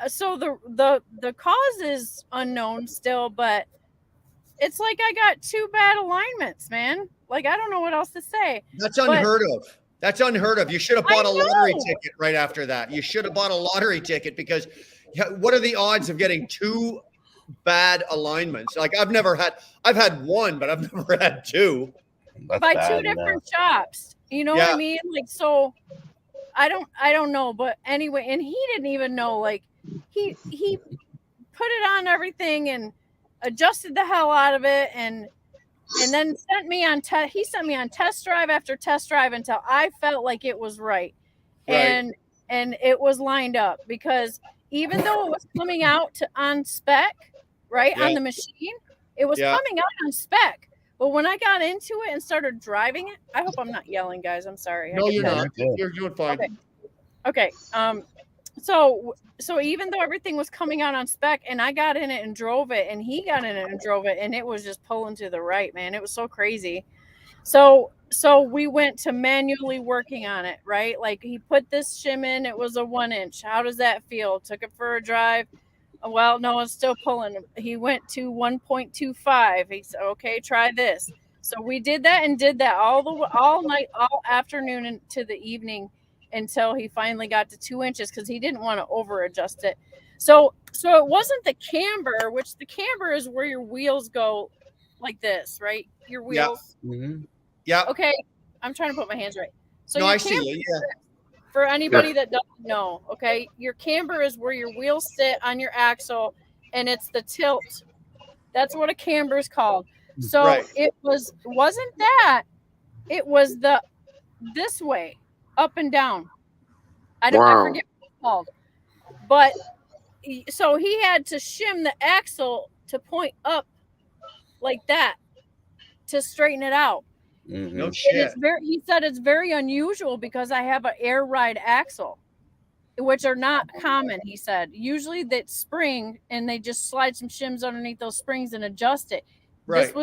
So the cause is unknown still, but it's like I got 2 bad alignments, man. Like, I don't know what else to say.
That's unheard of. That's unheard of. You should have
I
bought a lottery
know.
ticket right after that. You should have bought a lottery ticket because what are the odds of getting 2 bad alignments? Like I've had 1, but I've never had 2.
That's
By
bad,
2 different shops. You know what I
Yeah.
mean? Like, so I don't know, but anyway, and he didn't even know. Like, he put it on everything and adjusted the hell out of it, and then sent me on test drive after test drive until I felt like it was right.
Right.
And it was lined up, because even though it was coming out on spec, right,
Yeah.
on the machine, it was
Yeah.
coming out on spec. But when I got into it and started driving it, I hope I'm not yelling, guys. I'm sorry.
No, you're
Yeah,
not.
you're good.
You're doing fine.
Okay. So even though everything was coming out on spec, and I got in it and drove it, and he got in it and drove it, and it was just pulling to the right, man. It was so crazy. So we went to manually working on it, right? Like, he put this shim in, it was a 1-inch. How does that feel? Took it for a drive. Well, no, it's still pulling. He went to 1.25. He said, okay, try this. So we did that and did that all night, all afternoon into the evening until he finally got to 2 inches because he didn't want to over adjust it. So it wasn't the camber, which the camber is where your wheels go like this, right? Your wheels.
Mm-hmm.
Yeah.
Okay. I'm trying to put my hands right. So
No,
your
I see
camber,
you. Yeah.
for anybody that doesn't know, okay, your camber is where your wheels sit on your axle and it's the tilt. That's what a camber is called. So
Right.
it wasn't that. It was the this way, up and down. I forget what it's called. But so he had to shim the axle to point up like that to straighten it out.
Mm-hmm.
No
And
shit.
he said it's very unusual because I have an air ride axle, which are not common. He said usually that spring and they just slide some shims underneath those springs and adjust it.
Right.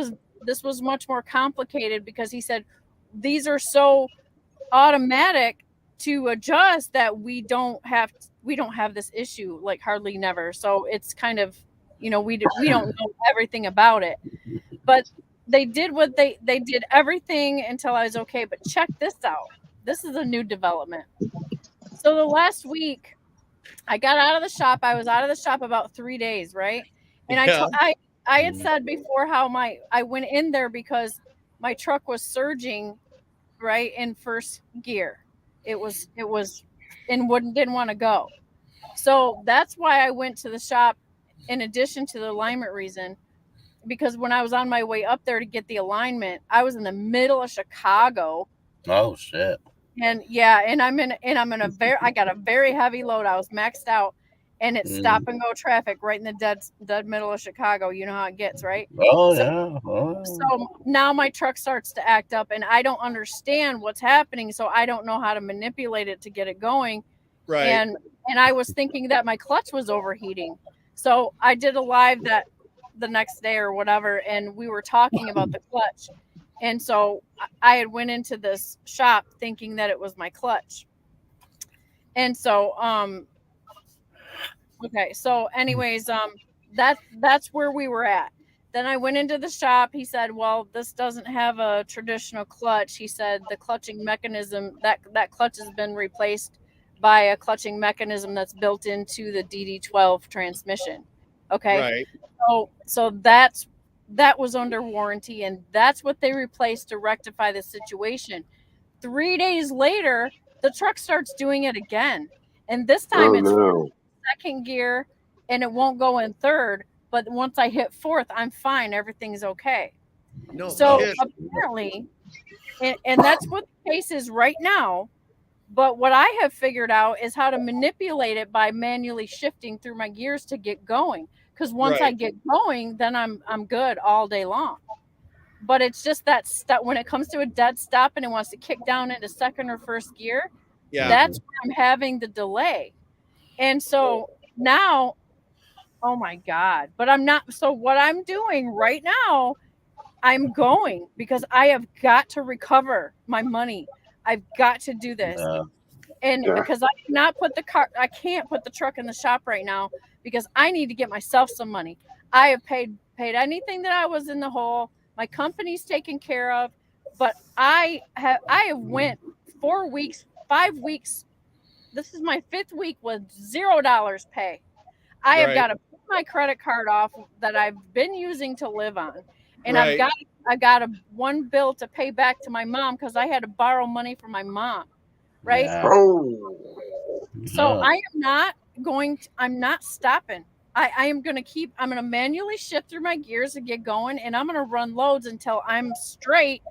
This was much more complicated because he said these are so automatic to adjust that we don't have this issue like hardly never. So it's kind of, we don't know everything about it, but they did what they did everything until I was okay. But check this out. This is a new development. So the last week I got out of the shop. I was out of the shop about 3 days, right? And I had said before how I went in there because my truck was surging right in first gear. It was and didn't want to go. So that's why I went to the shop in addition to the alignment reason, because when I was on my way up there to get the alignment, I was in the middle of Chicago.
Oh shit.
And I got a very heavy load. I was maxed out and it's stop and go traffic right in the dead middle of Chicago. You know how it gets, right?
Oh,
So-
yeah. Oh.
So now my truck starts to act up and I don't understand what's happening. So I don't know how to manipulate it to get it going.
Right.
And I was thinking that my clutch was overheating. So I did a live that the next day or whatever. And we were talking about the clutch. And so I had went into this shop thinking that it was my clutch. And so, okay. So anyways, that's where we were at. Then I went into the shop. He said, well, this doesn't have a traditional clutch. He said the clutching mechanism, that clutch has been replaced by a clutching mechanism that's built into the DD12 transmission. Okay.
Right.
So that was under warranty and that's what they replaced to rectify the situation. 3 days later, the truck starts doing it again. And this time it's second gear and it won't go in third. But once I hit fourth, I'm fine. Everything's okay.
No
So
shit.
apparently, and that's what the case is right now. But what I have figured out is how to manipulate it by manually shifting through my gears to get going. Because once I get going, then I'm good all day long. But it's just that when it comes to a dead stop and it wants to kick down into second or first gear, that's where I'm having the delay. And so now, oh my God, but I'm not. So what I'm doing right now, I'm going because I have got to recover my money. I've got to do this. And because I can't put the truck in the shop right now because I need to get myself some money. I have paid anything that I was in the hole. My company's taken care of, but I have went 4 weeks, 5 weeks. This is my 5th week with $0 pay. I have got to put my credit card off that I've been using to live on. And I've got one bill to pay back to my mom because I had to borrow money from my mom. Right.
Yeah.
So I'm not stopping. I'm going to manually shift through my gears and get going. And I'm going to run loads until I'm straight.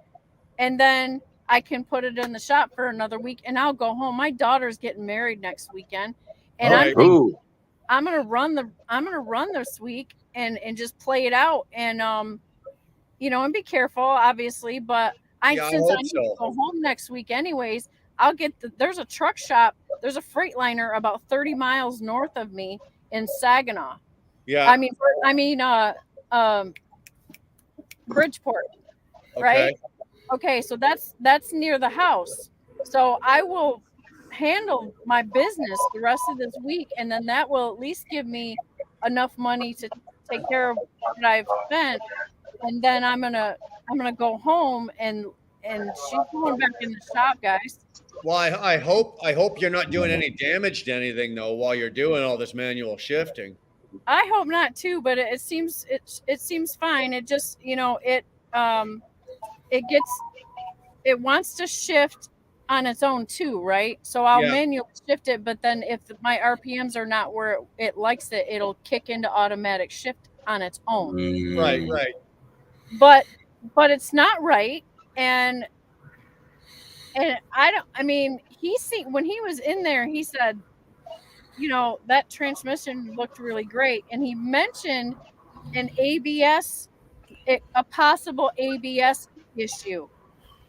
And then I can put it in the shop for another week and I'll go home. My daughter's getting married next weekend. And I'm going to run this week and just play it out and, and be careful, obviously. But since I need to go home next week anyways, I'll get there's a truck shop. There's a Freightliner about 30 miles north of me in Saginaw.
Yeah.
I mean, Bridgeport, right? Okay. So that's near the house. So I will handle my business the rest of this week. And then that will at least give me enough money to take care of what I've spent. And then I'm going to gonna go home and she's going back in the shop, guys.
Well, I hope you're not doing any damage to anything though while you're doing all this manual shifting.
I hope not too, but it seems fine. It just it wants to shift on its own too, right? So I'll manually shift it, but then if my RPMs are not where it likes it, it'll kick into automatic shift on its own.
Right.
But it's not right, and when he was in there, he said, that transmission looked really great, and he mentioned an ABS, a possible ABS issue.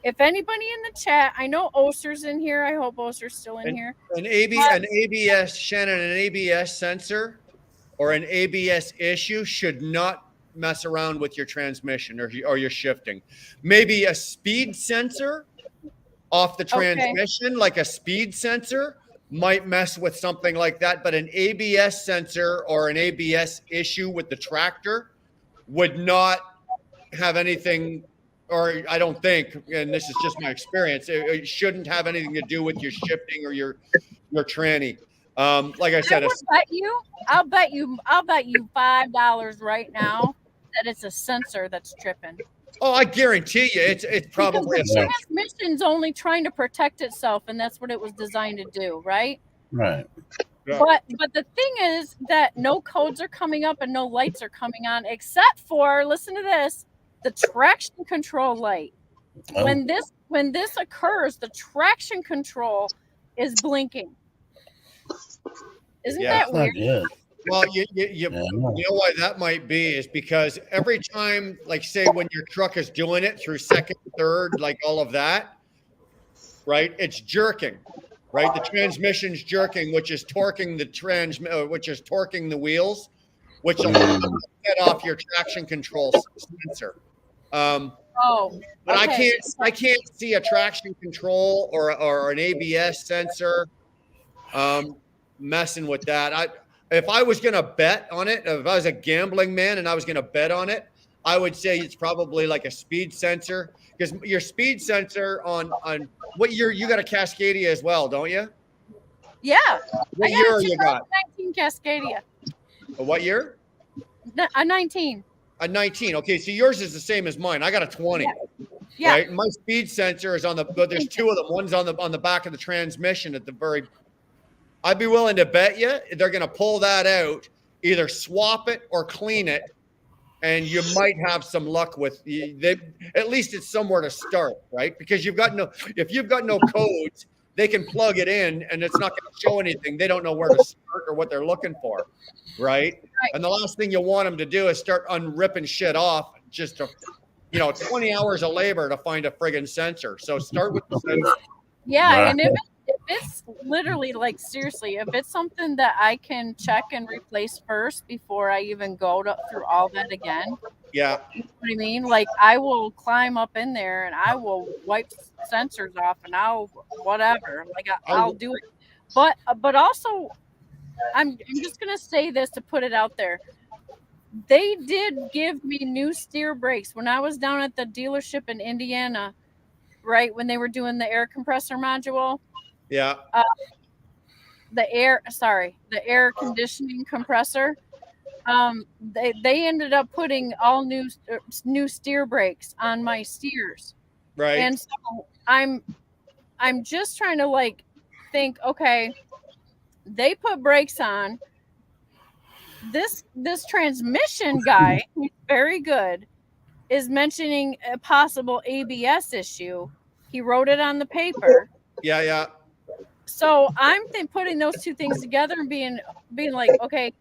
If anybody in the chat, I know Oster's in here. I hope Oster's still in here.
An ABS, Shannon, an ABS sensor or an ABS issue should not mess around with your transmission or your shifting. Maybe a speed sensor off the transmission, like a speed sensor, might mess with something like that. But an ABS sensor or an ABS issue with the tractor would not have anything, or I don't think, and this is just my experience, it shouldn't have anything to do with your shifting or your tranny. Like I said,
I'll bet you $5 right now that it's a sensor that's tripping.
Oh, I guarantee you, it's probably
because the transmission's only trying to protect itself, and that's what it was designed to do, right?
Right.
Yeah.
But the thing is that no codes are coming up and no lights are coming on, except for, listen to this, the traction control light. Oh. When this occurs, the traction control is blinking. Isn't that weird?
Well, you know why that might be is because every time, like say when your truck is doing it through second, third, like all of that, right? It's jerking, right? The transmission's jerking, which is torquing the wheels, which will set off your traction control sensor. But I can't see a traction control or an ABS sensor messing with that. If I was going to bet on it, if I was a gambling man and I was going to bet on it, I would say it's probably like a speed sensor, because your speed sensor on what year, you got a Cascadia as well, don't you?
Yeah.
What year you got?
19 Cascadia.
What year?
A 19.
A 19. Okay, so yours is the same as mine. I got a 20. Yeah. Right. My speed sensor is but there's two of them. One's on the back of the transmission at the very. I'd be willing to bet you they're going to pull that out, either swap it or clean it, and you might have some luck with at least it's somewhere to start, right? Because if you've got no codes, they can plug it in and it's not going to show anything. They don't know where to start or what they're looking for, right? And the last thing you want them to do is start unripping shit off just to, 20 hours of labor to find a friggin' sensor. So start with the sensor.
Yeah, and if it's literally, like, seriously, if it's something that I can check and replace first before I even go through all that again.
Yeah.
You know what I mean? Like, I will climb up in there and I will wipe sensors off and I'll whatever. Like, I'll do it. But also, I'm just going to say this to put it out there. They did give me new steer brakes when I was down at the dealership in Indiana, right? When they were doing the air compressor module.
Yeah.
The air conditioning compressor. They ended up putting all new steer brakes on my steers.
Right.
And so I'm just trying to think, okay, they put brakes on. This transmission guy, who's very good, is mentioning a possible ABS issue. He wrote it on the paper.
Yeah.
So I'm putting those two things together and being like, okay,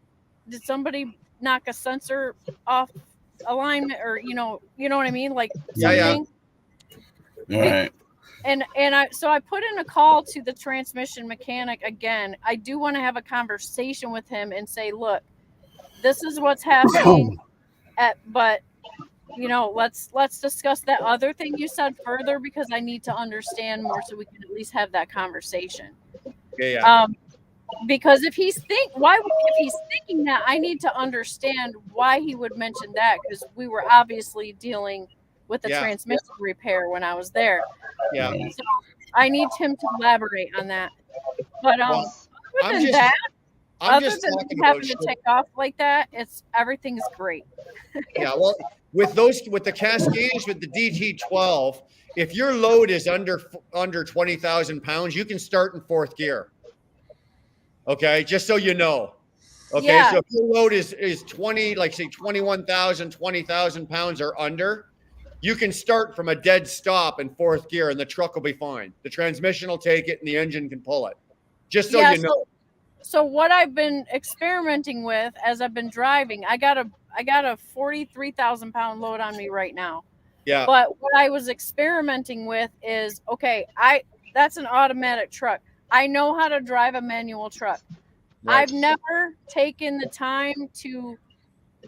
did somebody knock a sensor off alignment, or you know what I mean? Like something.
Yeah. Right.
And I put in a call to the transmission mechanic again. I do want to have a conversation with him and say, look, this is what's happening. But let's discuss that other thing you said further, because I need to understand more so we can at least have that conversation.
Yeah.
Because if he's thinking that, I need to understand why he would mention that, because we were obviously dealing with the
Yeah.
transmission repair when I was there.
Yeah.
So I need him to elaborate on that. But
Well,
other
I'm
than
just-
that,
I'm
other
just
than
talking
having
about
to
shit.
take off like that, everything's great.
Yeah, well, with the Cascades, with the DT12, if your load is under 20,000 pounds, you can start in fourth gear. Okay, just so you know. Okay,
Yeah.
so if your load is 20, like say 21,000, 20,000 pounds or under, you can start from a dead stop in fourth gear, and the truck will be fine. The transmission will take it, and the engine can pull it. Just so you know.
So what I've been experimenting with as I've been driving, I got a 43,000 pound load on me right now.
Yeah.
But what I was experimenting with is, okay, that's an automatic truck. I know how to drive a manual truck.
Right.
I've never taken the time to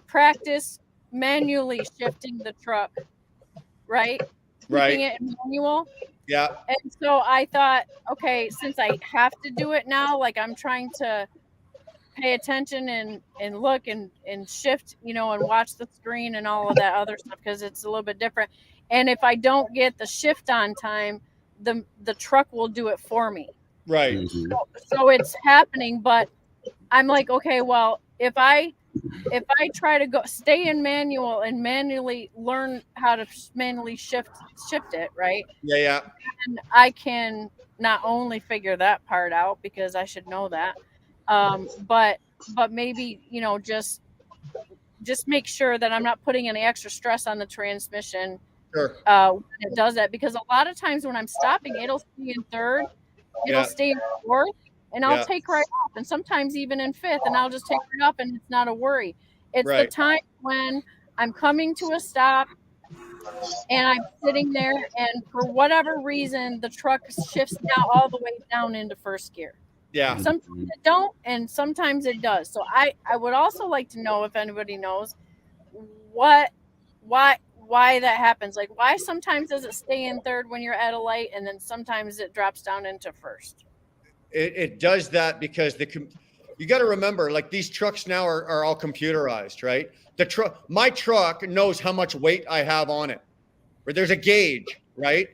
practice manually shifting the truck, right? Keeping it in manual.
Yeah.
And so I thought, okay, since I have to do it now, like I'm trying to pay attention and look and shift, and watch the screen and all of that other stuff, because it's a little bit different. And if I don't get the shift on time, the truck will do it for me.
Right.
So it's happening, but I'm like, okay, well, if I try to stay in manual and manually learn how to manually shift it, right?
Yeah.
And I can not only figure that part out, because I should know that, but maybe, just make sure that I'm not putting any extra stress on the transmission.
Sure.
When it does that, because a lot of times when I'm stopping, it'll stay in third, it'll stay in fourth, and I'll take right off, and sometimes even in fifth, and I'll just take right off, and it's not a worry. It's the time when I'm coming to a stop and I'm sitting there, and for whatever reason, the truck shifts now all the way down into first gear.
Yeah.
Sometimes it don't, and sometimes it does. So I would also like to know, if anybody knows, why that happens. Like, why sometimes does it stay in third when you're at a light, and then sometimes it drops down into first?
It does that because you got to remember, like, these trucks now are all computerized, right? My truck knows how much weight I have on it, or there's a gauge, right?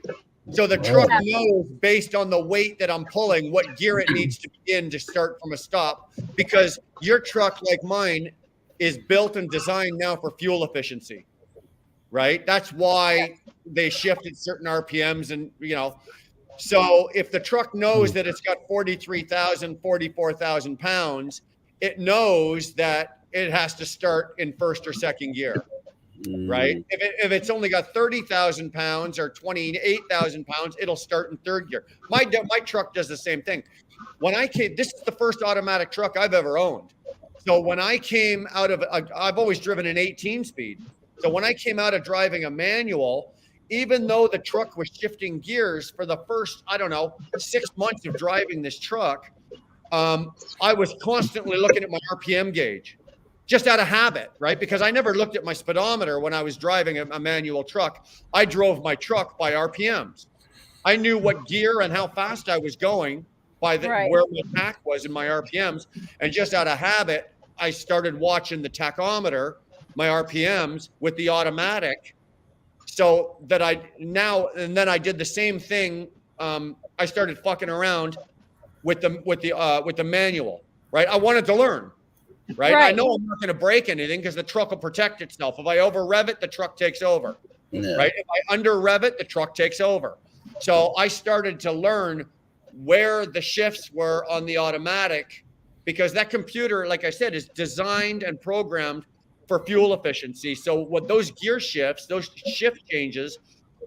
So the truck knows, based on the weight that I'm pulling, what gear it needs to be in to start from a stop, because your truck, like mine, is built and designed now for fuel efficiency, right? That's why they shifted certain RPMs, and so if the truck knows that it's got 43,000, 44,000 pounds, it knows that it has to start in first or second gear, right? If it's only got 30,000 pounds or 28,000 pounds, it'll start in third gear. My truck does the same thing. This is the first automatic truck I've ever owned. So when I came out of, I've always driven an 18 speed. So when I came out of driving a manual, even though the truck was shifting gears for the first, 6 months of driving this truck, I was constantly looking at my RPM gauge, just out of habit, right? Because I never looked at my speedometer when I was driving a manual truck. I drove my truck by RPMs. I knew what gear and how fast I was going by where my tach was in my RPMs. And just out of habit, I started watching the tachometer, my RPMs, with the automatic. So that then I did the same thing. I started fucking around with the manual, right? I wanted to learn, right? I know I'm not going to break anything because the truck will protect itself. If I over rev it, the truck takes over, right? If I under rev it, the truck takes over. So I started to learn where the shifts were on the automatic, because that computer, like I said, is designed and programmed for fuel efficiency. So what those gear shifts, those shift changes,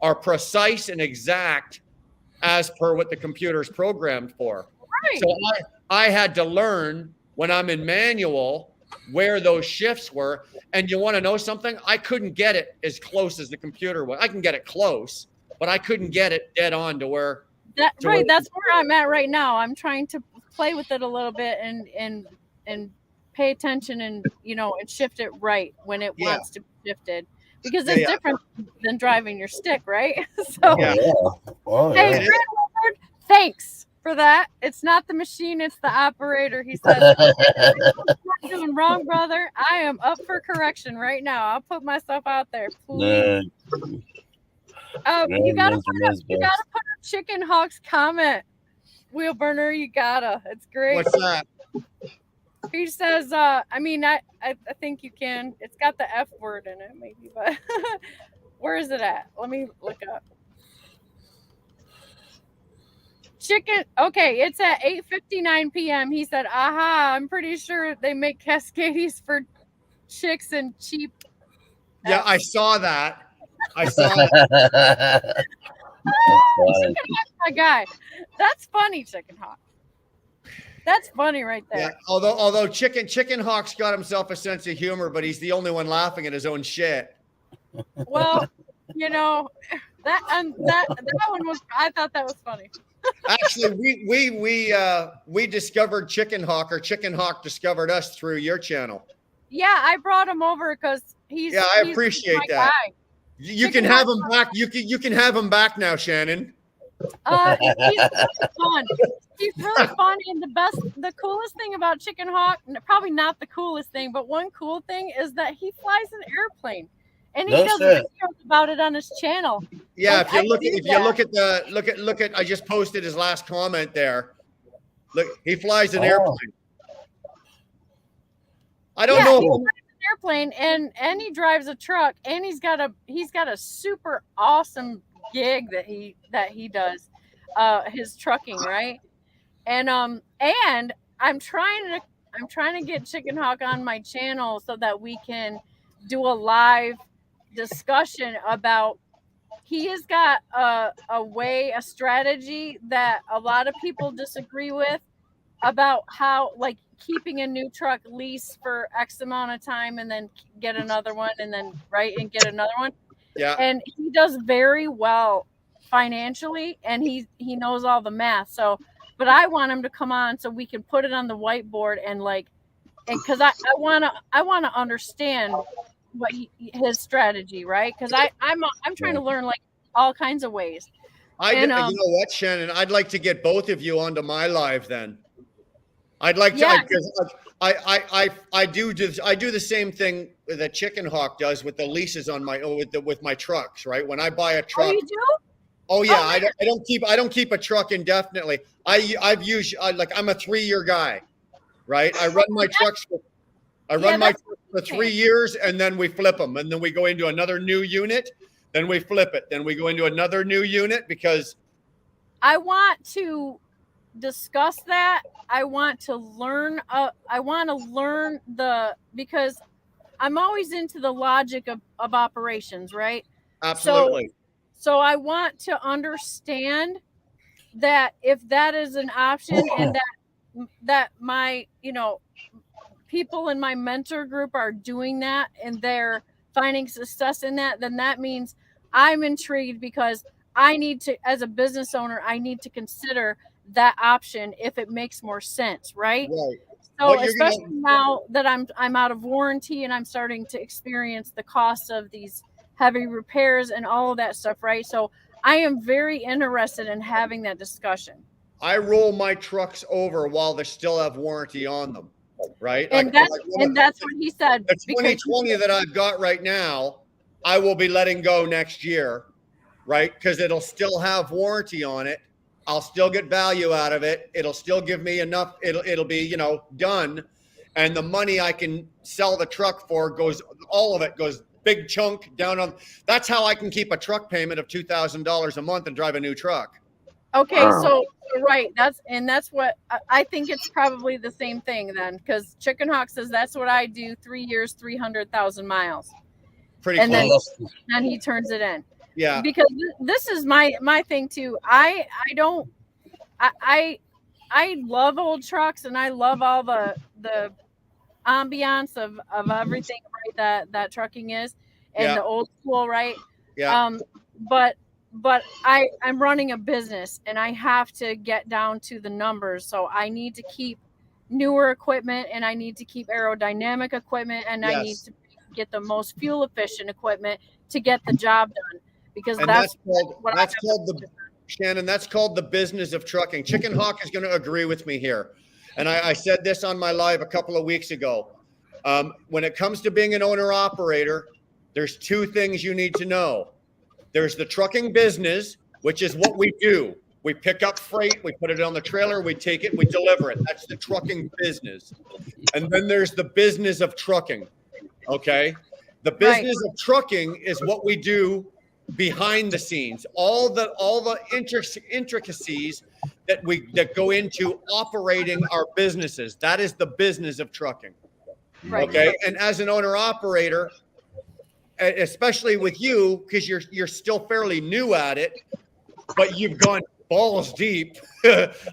are precise and exact as per what the computer is programmed for. Right. So I had to learn, when I'm in manual, where those shifts were. And you want to know something? I couldn't get it as close as the computer was. I can get it close, but I couldn't get it dead on to where.
That's where I'm at right now. I'm trying to play with it a little bit and pay attention and and shift it right when it wants to be shifted, because it's different than driving your stick, right? So hey, Grant Woodward, thanks for that. It's not the machine, it's the operator. He said, "You're doing wrong, brother. I am up for correction right now. I'll put myself out there, please." You gotta
Those are
put
Miz
you
best.
gotta put a Chicken Hawk's comment. Wheel burner, you gotta. It's great.
What's that?
He says, I think you can. It's got the F word in it, maybe, but where is it at? Let me look up. Chicken. Okay, it's at 8:59 p.m. He said, "Aha! I'm pretty sure they make Cascades for chicks and cheap."
Yeah, I saw that. I saw it.
That's funny.
Chicken Hawk's my guy. That's funny, Chicken Hawk. That's funny right there.
Yeah, although Chicken Hawk's got himself a sense of humor, but he's the only one laughing at his own shit.
Well, you know, that one was. I thought that was funny.
Actually, we discovered Chicken Hawk, or Chicken Hawk discovered us through your channel.
Yeah, I brought him over because he's.
Yeah, I
he's
appreciate
my
that.
guy.
You
Chicken
can have
Hawk-
him back. You can have him back now, Shannon.
He's really fun. He's really fun, and the coolest thing about Chicken Hawk, probably not the coolest thing, but one cool thing is that he flies an airplane, and he
No
does
shit.
videos about it on his channel.
Yeah,
Like,
if you
I
look
see
at look at I just posted his last comment there. Look, he flies an
Oh.
airplane. I don't
Yeah,
know.
he flies an airplane, and he drives a truck, and he's got a super awesome gig that he does, his trucking, right? And I'm trying to get Chicken Hawk on my channel so that we can do a live discussion about. He has got a strategy that a lot of people disagree with about how, like, keeping a new truck lease for X amount of time and then get another one and then get another one.
Yeah,
And he does very well financially, and he knows all the math. So, but I want him to come on so we can put it on the whiteboard and because I want to understand what his strategy, right? Because I'm trying to learn like all kinds of ways.
you know what, Shannon? I'd like to get both of you onto my live then. I'd like to,
Yeah.
because I do the same thing that Chicken Hawk does with the leases on my with my trucks, right? When I buy a
Oh,
truck,
you do?
oh yeah,
Oh,
I don't keep a truck indefinitely. I'm a 3-year guy, right? I run my trucks for 3 years, and then we flip them, and then we go into another new unit, then we flip it, then we go into another new unit because
I want to discuss that. I want to learn. Because I'm always into the logic of operations, right?
absolutely.
So I want to understand that if that is an option, and that my, people in my mentor group are doing that and they're finding success in that, then that means I'm intrigued, because I need to, as a business owner, I need to consider that option if it makes more sense, right?
Right.
So
What you're
especially now that I'm out of warranty and I'm starting to experience the cost of these heavy repairs and all of that stuff, right? So I am very interested in having that discussion.
I roll my trucks over while they still have warranty on them, right?
And that's what he said.
The
because
2020 that I've got right now, I will be letting go next year, right? Because it'll still have warranty on it. I'll still get value out of it. It'll still give me enough. It'll be, done. And the money I can sell the truck for all of it goes big chunk down on. That's how I can keep a truck payment of $2,000 a month and drive a new truck.
Okay, so right, that's what I think. It's probably the same thing then, because Chicken Hawk says that's what I do. 3 years, 300,000 miles,
Pretty
and
close.
then he turns it in.
Yeah.
Because this is my thing too. I love old trucks, and I love all the ambiance of everything, right, that trucking is, and the old school, right?
Yeah.
But I'm running a business, and I have to get down to the numbers. So I need to keep newer equipment, and I need to keep aerodynamic equipment, and I need to get the most fuel efficient equipment to get the job done. Because that's
Shannon, that's called the business of trucking. Chicken Hawk is going to agree with me here. And I said this on my live a couple of weeks ago. When it comes to being an owner operator, there's 2 things you need to know. There's the trucking business, which is what we do. We pick up freight, we put it on the trailer, we take it, we deliver it. That's the trucking business. And then there's the business of trucking. Okay. The business of trucking is what we do behind the scenes. All the intricacies that go into operating our businesses. That is the business of trucking.
Right.
Okay. And as an owner operator, especially with you, because you're still fairly new at it, but you've gone balls deep,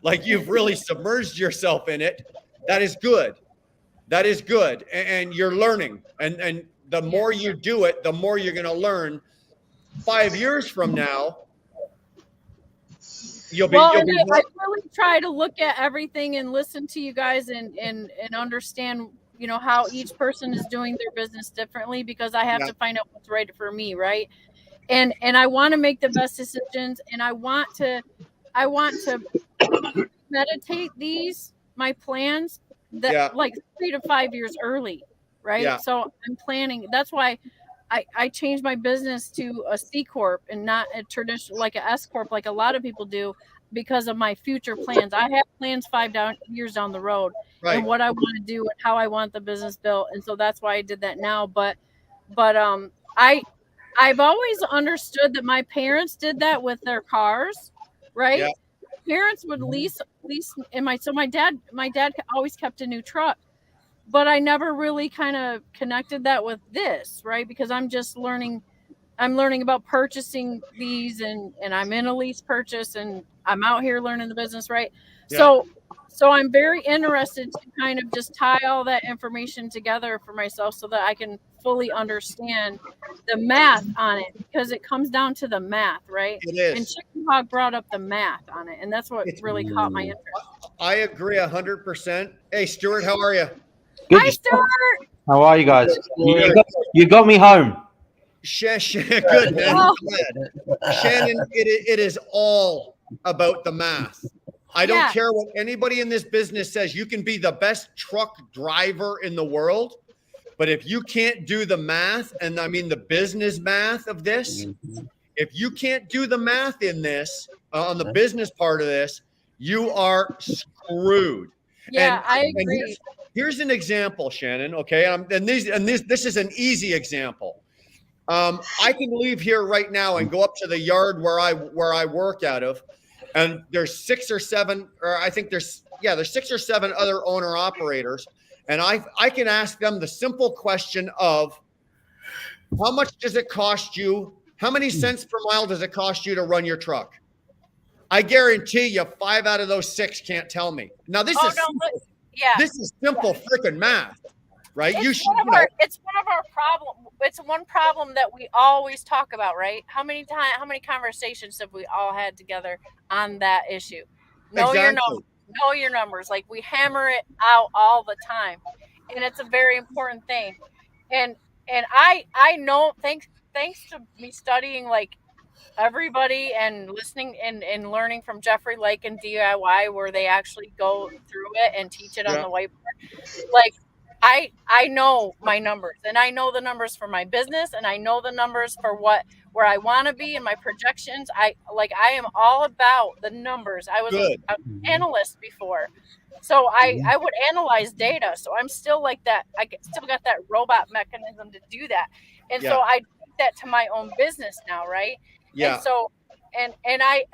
like you've really submerged yourself in it. That is good. That is good. And you're learning. And the more you do it, the more you're going to learn. 5 years from now, you'll be.
I really try to look at everything and listen to you guys and understand, you know, how each person is doing their business differently, because I have to find out what's right for me, right? And I want to make the best decisions, and I want to meditate my plans that like 3 to 5 years early, right?
Yeah.
So I'm planning. That's why I changed my business to a C corp and not a traditional, like a S corp, like a lot of people do, because of my future plans. I have plans 5 years down the road, and what I want to do and how I want the business built. And so that's why I did that now. But I've always understood that my parents did that with their cars, right? Yeah. Parents would lease, and my dad always kept a new truck, but I never really kind of connected that with this, right? Because I'm just learning. I'm learning about purchasing these, and I'm in a lease purchase, and I'm out here learning the business, right? Yeah. So I'm very interested to kind of just tie all that information together for myself so that I can fully understand the math on it, because it comes down to the math, right?
It is.
And Chicken Hog brought up the math on it, and that's what really caught my interest.
I agree 100%. Hey, Stuart, how are you?
Good.
Hi, Stuart.
How are you guys? You got me home.
Good, man. Oh. Shannon, it is all about the math. I don't care what anybody in this business says. You can be the best truck driver in the world, but if you can't do the math, and I mean the business math of this, if you can't do the math in this, on the business part of this, you are screwed.
Yeah, I agree.
Here's an example, Shannon. Okay, this is an easy example. I can leave here right now and go up to the yard where I work out of, and there's 6 or 7, or I think there's 6 or 7 other owner operators, and I can ask them the simple question of, how much does it cost you? How many cents per mile does it cost you to run your truck? I guarantee you 5 out of those 6 can't tell me. Now this is simple freaking math, right?
It's one of our problem. It's one problem that we always talk about, right? How many conversations have we all had together on that issue? Know your numbers. Like, we hammer it out all the time, and it's a very important thing. And I know, thanks to me studying like everybody and listening and learning from Jeffrey Lake and DIY, where they actually go through it and teach it on the whiteboard. Like, I know my numbers, and I know the numbers for my business, and I know the numbers for where I want to be in my projections. I am all about the numbers. I was an analyst before, so I would analyze data. So I'm still like that. I still got that robot mechanism to do that, and so I do that to my own business now, right? Yeah. And so and I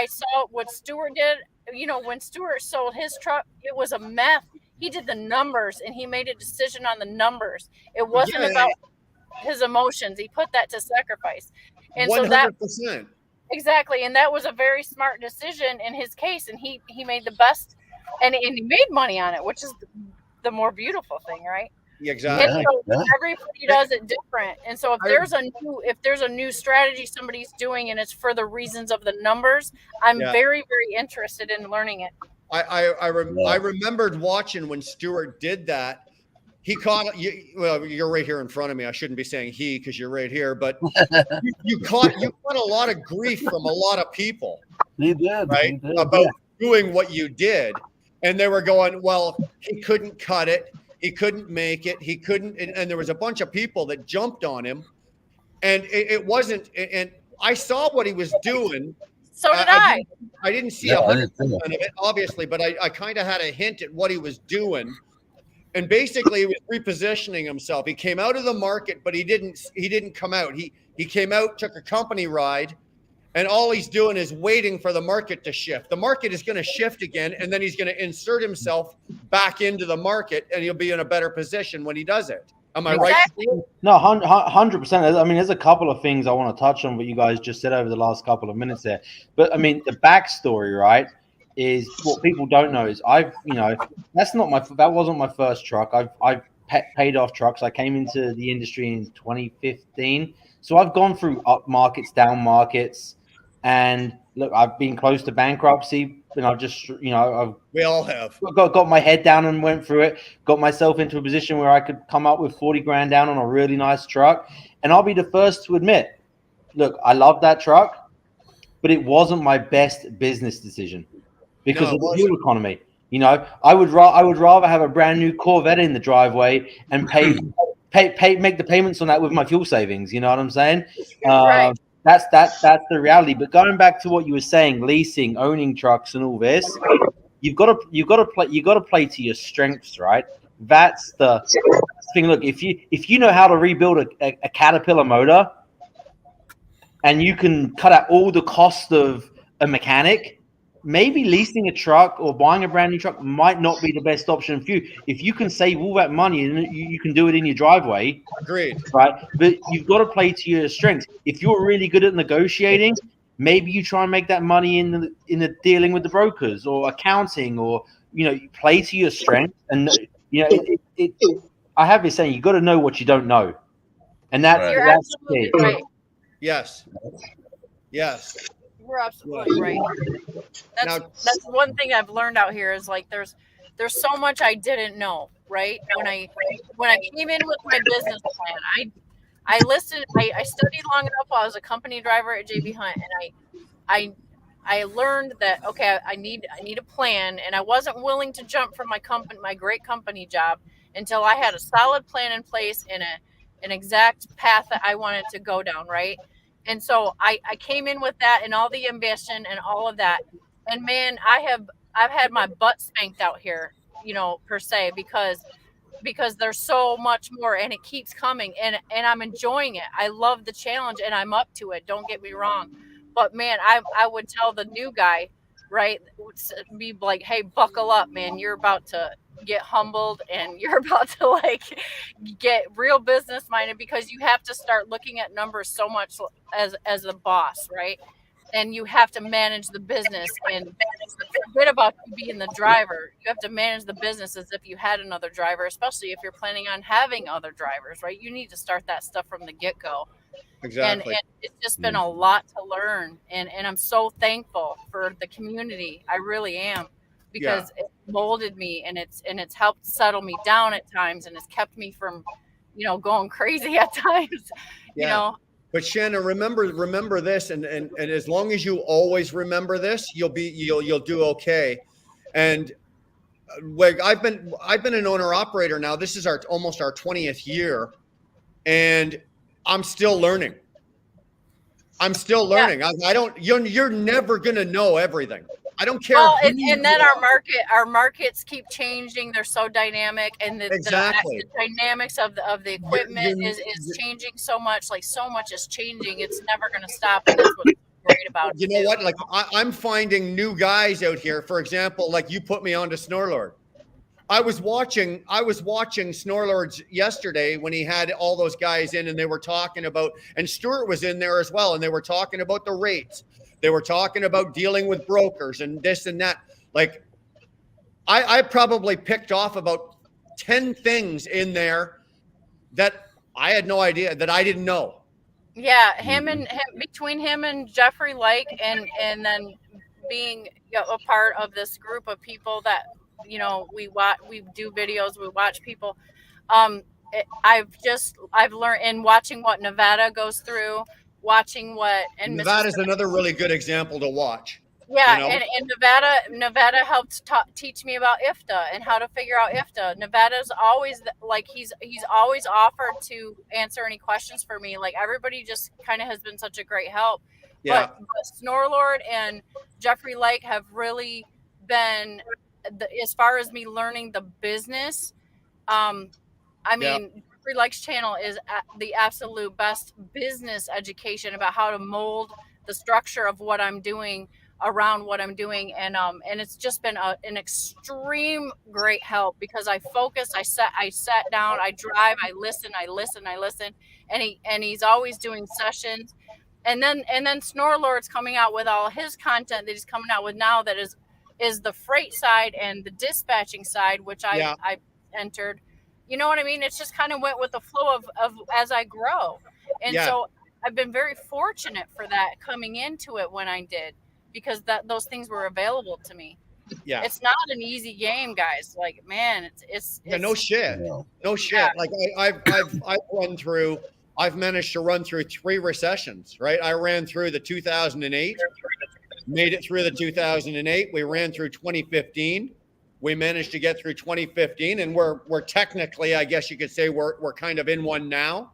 saw what Stuart did. You know, when Stuart sold his truck, it was a meth. He did the numbers, and he made a decision on the numbers. It wasn't about his emotions. He put that to sacrifice. And 100%. So exactly. And that was a very smart decision in his case. And he made the best, and he made money on it, which is the more beautiful thing, right?
Exactly.
And so everybody does it different. And so if there's a new strategy somebody's doing, and it's for the reasons of the numbers, I'm very, very interested in learning it.
I remembered watching when Stuart did that. He caught you. Well, you're right here in front of me. I shouldn't be saying he because you're right here, but you caught a lot of grief from a lot of people.
He did,
right? About doing what you did, and they were going, "Well, he couldn't cut it. He couldn't make it. He couldn't." And there was a bunch of people that jumped on him, and it wasn't. And I saw what he was doing.
So did I.
I didn't see
Yeah, I
100%
did too.
of it, obviously, but I kind of had a hint at what he was doing. And basically, he was repositioning himself. He came out of the market, but he didn't come out. He came out, took a company ride, and all he's doing is waiting for the market to shift. The market is going to shift again, and then he's going to insert himself back into the market, and he'll be in a better position when he does it. Am I right?
No, 100%. I mean, there's a couple of things I want to touch on what you guys just said over the last couple of minutes there. But I mean, the backstory, right, is what people don't know is that wasn't my first truck. I've paid off trucks. I came into the industry in 2015, so I've gone through up markets, down markets, and look, I've been close to bankruptcy.
We all have
got my head down and went through it, got myself into a position where I could come up with 40 grand down on a really nice truck. And I'll be the first to admit, look, I love that truck, but it wasn't my best business decision because of the fuel economy. I would rather have a brand new Corvette in the driveway and make the payments on that with my fuel savings. You know what I'm saying?
Right.
That's the reality. But going back to what you were saying, leasing, owning trucks, and all this, you've got to play to your strengths, right? That's the thing. Look, if you know how to rebuild a Caterpillar motor, and you can cut out all the cost of a mechanic, maybe leasing a truck or buying a brand new truck might not be the best option for you. If you can save all that money and you can do it in your driveway,
agreed,
right? But you've got to play to your strengths. If you're really good at negotiating, maybe you try and make that money in the dealing with the brokers or accounting, or you play to your strengths. And I have this saying, you got to know what you don't know, and that's
absolutely right.
Yes.
You're absolutely right. That's one thing I've learned out here is like there's so much I didn't know, right? When I came in with my business plan, I listened, I studied long enough while I was a company driver at JB Hunt, and I learned that I need a plan, and I wasn't willing to jump from my great company job until I had a solid plan in place and an exact path that I wanted to go down, right? And so I came in with that and all the ambition and all of that. And man, I've had my butt spanked out here, per se, because there's so much more and it keeps coming, and I'm enjoying it. I love the challenge and I'm up to it. Don't get me wrong. But man, I would tell the new guy, right, be like, hey, buckle up, man. You're about to get humbled and you're about to get real business minded, because you have to start looking at numbers so much as a boss, right? And you have to manage the business, and forget about you being the driver. You have to manage the business as if you had another driver, especially if you're planning on having other drivers, right? You need to start that stuff from the get-go.
Exactly.
And it's just been a lot to learn, and I'm so thankful for the community. I really am, because it molded me, and it's helped settle me down at times, and it's kept me from going crazy at times.
But Shannon, remember this, and as long as you always remember this, you'll do okay. And I've been an owner operator now. This is almost our 20th year, and I'm still learning. You're never gonna know everything. I don't care.
Well, and then our markets keep changing. They're so dynamic, and the dynamics of the equipment is changing so much. Like, so much is changing. It's never going to stop. And that's what's great about it.
You know what? Like, I'm finding new guys out here. For example, like you put me on to Snorlord. I was watching Snorlords yesterday when he had all those guys in, and they were talking about, and Stuart was in there as well, and they were talking about the rates. They were talking about dealing with brokers and this and that. Like, I probably picked off about 10 things in there that I had no idea, that I didn't know.
Yeah, between him and Jeffrey Lake, and then being a part of this group of people that we do videos, we watch people. I've learned, in watching what Nevada goes through. Watching what, and
that is another really good example to watch.
Yeah,
You know?
and Nevada helped teach me about IFTA and how to figure out IFTA. Nevada's always like he's always offered to answer any questions for me. Like everybody just kind of has been such a great help.
Yeah.
But Snorlord and Jeffrey Lake have really been as far as me learning the business. I mean, Jeffrey Lake's channel is the absolute best business education about how to mold the structure of what I'm doing around what I'm doing, and it's just been an extreme great help because I focus, I sat down, I drive, I listen, and he's always doing sessions, and then Snorlord's coming out with all his content that he's coming out with now that is the freight side and the dispatching side, which I entered. You know what I mean? It's just kind of went with the flow of as I grow. And so I've been very fortunate for that coming into it when I did, because those things were available to me.
Yeah.
It's not an easy game, guys. Like, man, it's
no shit. No shit.
Yeah.
Like I've managed to run through 3 recessions, right? I ran through the 2008, made it through the 2008. We ran through 2015. We managed to get through 2015, and we're technically, I guess you could say, we're kind of in one now.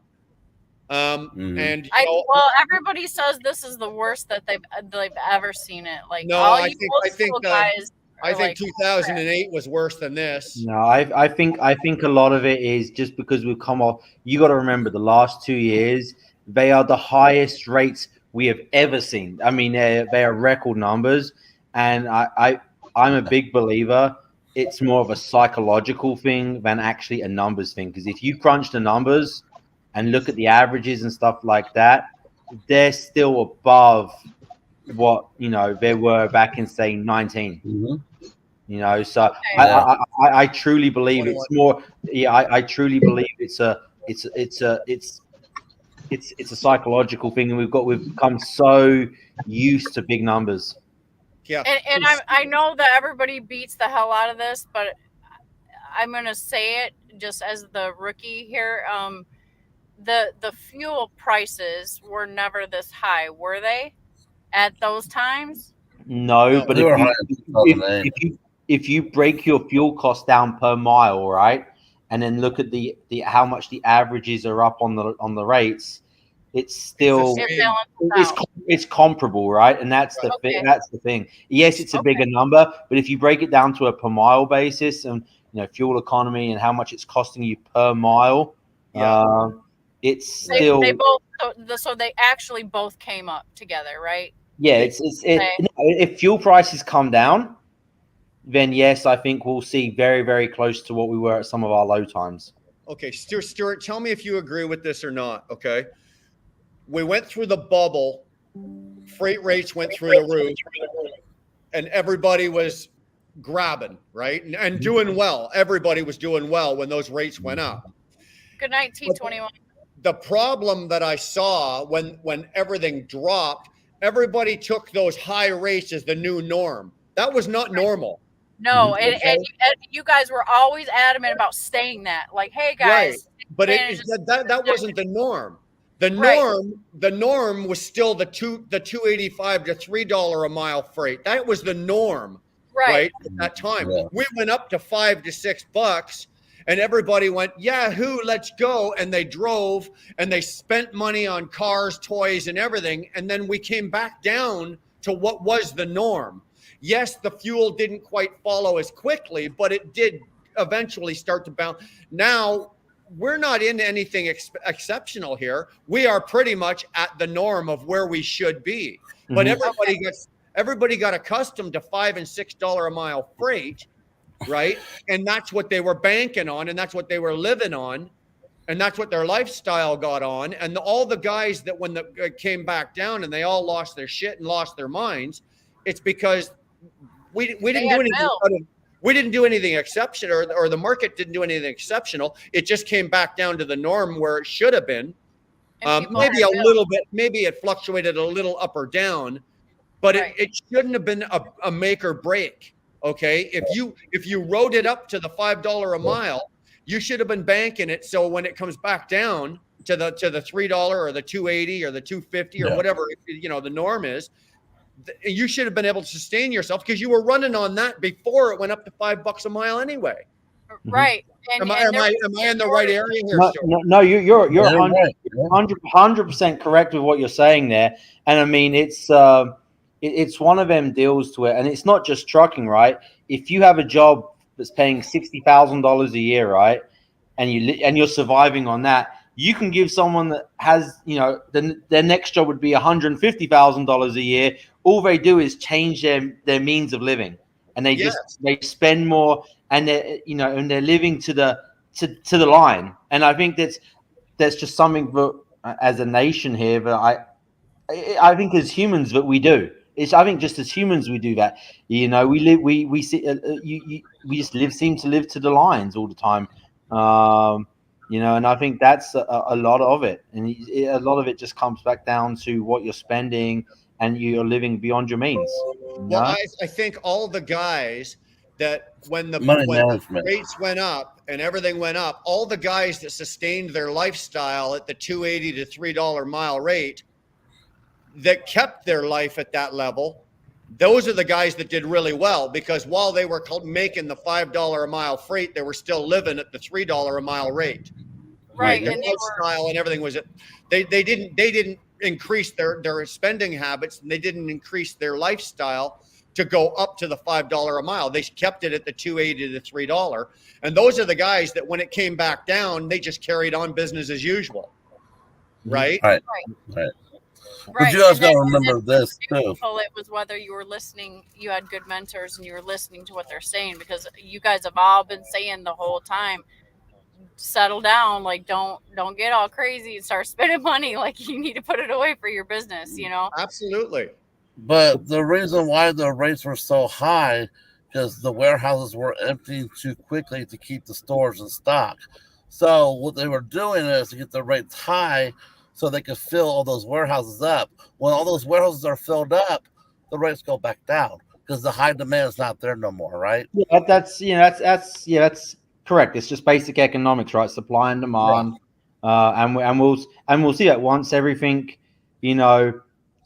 And
well, everybody says this is the worst that they've ever seen it. Like,
no,
all
I
you
think
guys.
I think 2008 was worse than this.
No, I think a lot of it is just because we've come off. You got to remember the last 2 years, they are the highest rates we have ever seen. I mean, they are record numbers, and I'm a big believer. It's more of a psychological thing than actually a numbers thing. Because if you crunch the numbers and look at the averages and stuff like that, they're still above what they were back in, say, 19.
Mm-hmm.
So
Okay.
I truly believe it's more. Yeah, I truly believe it's a psychological thing, and we've become so used to big numbers.
Yeah.
And I know that everybody beats the hell out of this, but I'm gonna say it just as the rookie here. The fuel prices were never this high, were they? At those times?
No, but if you break your fuel cost down per mile, right, and then look at the how much the averages are up on the rates, it's still it's comparable, right? And that's the thing. That's the thing. Yes, it's a bigger number, but if you break it down to a per mile basis, and fuel economy and how much it's costing you per mile, it's still.
They both so they actually both came up together, right?
Yeah, if fuel prices come down, then yes, I think we'll see very, very close to what we were at some of our low times.
Okay, Stuart, tell me if you agree with this or not. Okay, we went through the bubble, freight rates went through the roof, and everybody was grabbing, right, and doing well. Everybody was doing well when those rates went up.
Good night, T21.
The problem that I saw when everything dropped, everybody took those high rates as the new norm. That was not normal.
No, and you guys were always adamant about saying that. Like, hey guys.
Right. But that wasn't the norm. The norm was still the $2.85 to $3 a mile freight. That was the norm, right? At that time. Yeah. We went up to $5 to $6. And everybody went, yahoo, let's go. And they drove and they spent money on cars, toys, and everything. And then we came back down to what was the norm. Yes, the fuel didn't quite follow as quickly, but it did eventually start to bounce. Now, we're not in anything exceptional here. We are pretty much at the norm of where we should be. But everybody got accustomed to $5 and $6 a mile freight. Right. And that's what they were banking on. And that's what they were living on. And that's what their lifestyle got on. And all the guys that when it came back down and they all lost their shit and lost their minds, it's because we didn't do anything. We didn't do anything exceptional, or the market didn't do anything exceptional. It just came back down to the norm where it should have been. Maybe a little bit. Maybe it fluctuated a little up or down, but it shouldn't have been a make or break. Okay, if you rode it up to the $5 a mile, you should have been banking it. So when it comes back down to the $3 or the $2.80 or the $2.50 or whatever the norm is, you should have been able to sustain yourself because you were running on that before it went up to $5 a mile anyway.
Right.
Am I in the right area here?
No, you're
Yeah,
100,
right. Yeah.
100% correct with what you're saying there. And I mean, it's one of them deals to it. And it's not just trucking, right? If you have a job that's paying $60,000 a year, right? And you're surviving on that, you can give someone that has, their next job would be $150,000 a year. All they do is change their means of living, and they they spend more, and they're living to the line. And I think that's just something that as a nation here, that I think as humans that we do. I think just as humans we do that. We live we see we just seem to live to the lines all the time. And I think that's a lot of it, and a lot of it just comes back down to what you're spending, and you're living beyond your means.
Well, I think all the guys that when the rates went up and everything went up, all the guys that sustained their lifestyle at the $2.80 to $3 mile rate, that kept their life at that level, those are the guys that did really well, because while they were making the $5 a mile freight, they were still living at the $3 a mile rate.
Right.
Their lifestyle and everything was they didn't increase their spending habits, and they didn't increase their lifestyle to go up to the $5 a mile. They kept it at the $2.80 to $3. And those are the guys that when it came back down, they just carried on business as usual. Right?
Right. But you guys got to remember this too.
It was whether you were listening, you had good mentors, and you were listening to what they're saying, because you guys have all been saying the whole time, settle down, like don't get all crazy and start spending money. Like, you need to put it away for your business,
Absolutely.
But the reason why the rates were so high, because the warehouses were emptying too quickly to keep the stores in stock. So what they were doing is to get the rates high so they could fill all those warehouses up. When all those warehouses are filled up, the rates go back down because the high demand is not there no more, right?
Yeah, that's correct. It's just basic economics, right? Supply and demand, and we'll see that once everything,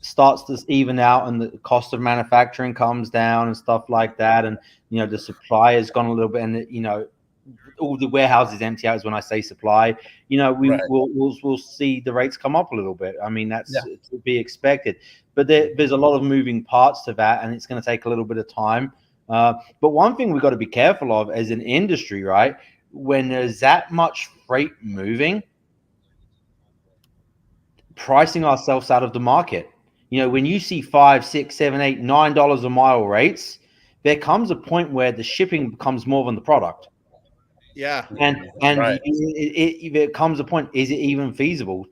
starts to even out, and the cost of manufacturing comes down and stuff like that, and the supply has gone a little bit, and all the warehouses empty out. Is when I say supply, we'll see the rates come up a little bit. I mean, that's to be expected, but there's a lot of moving parts to that, and it's going to take a little bit of time. But one thing we've got to be careful of as an industry, right? When there's that much freight moving, pricing ourselves out of the market. When you see $5, $6, $7, $8, $9 a mile rates, there comes a point where the shipping becomes more than the product.
Yeah.
And it comes a point, is it even feasible?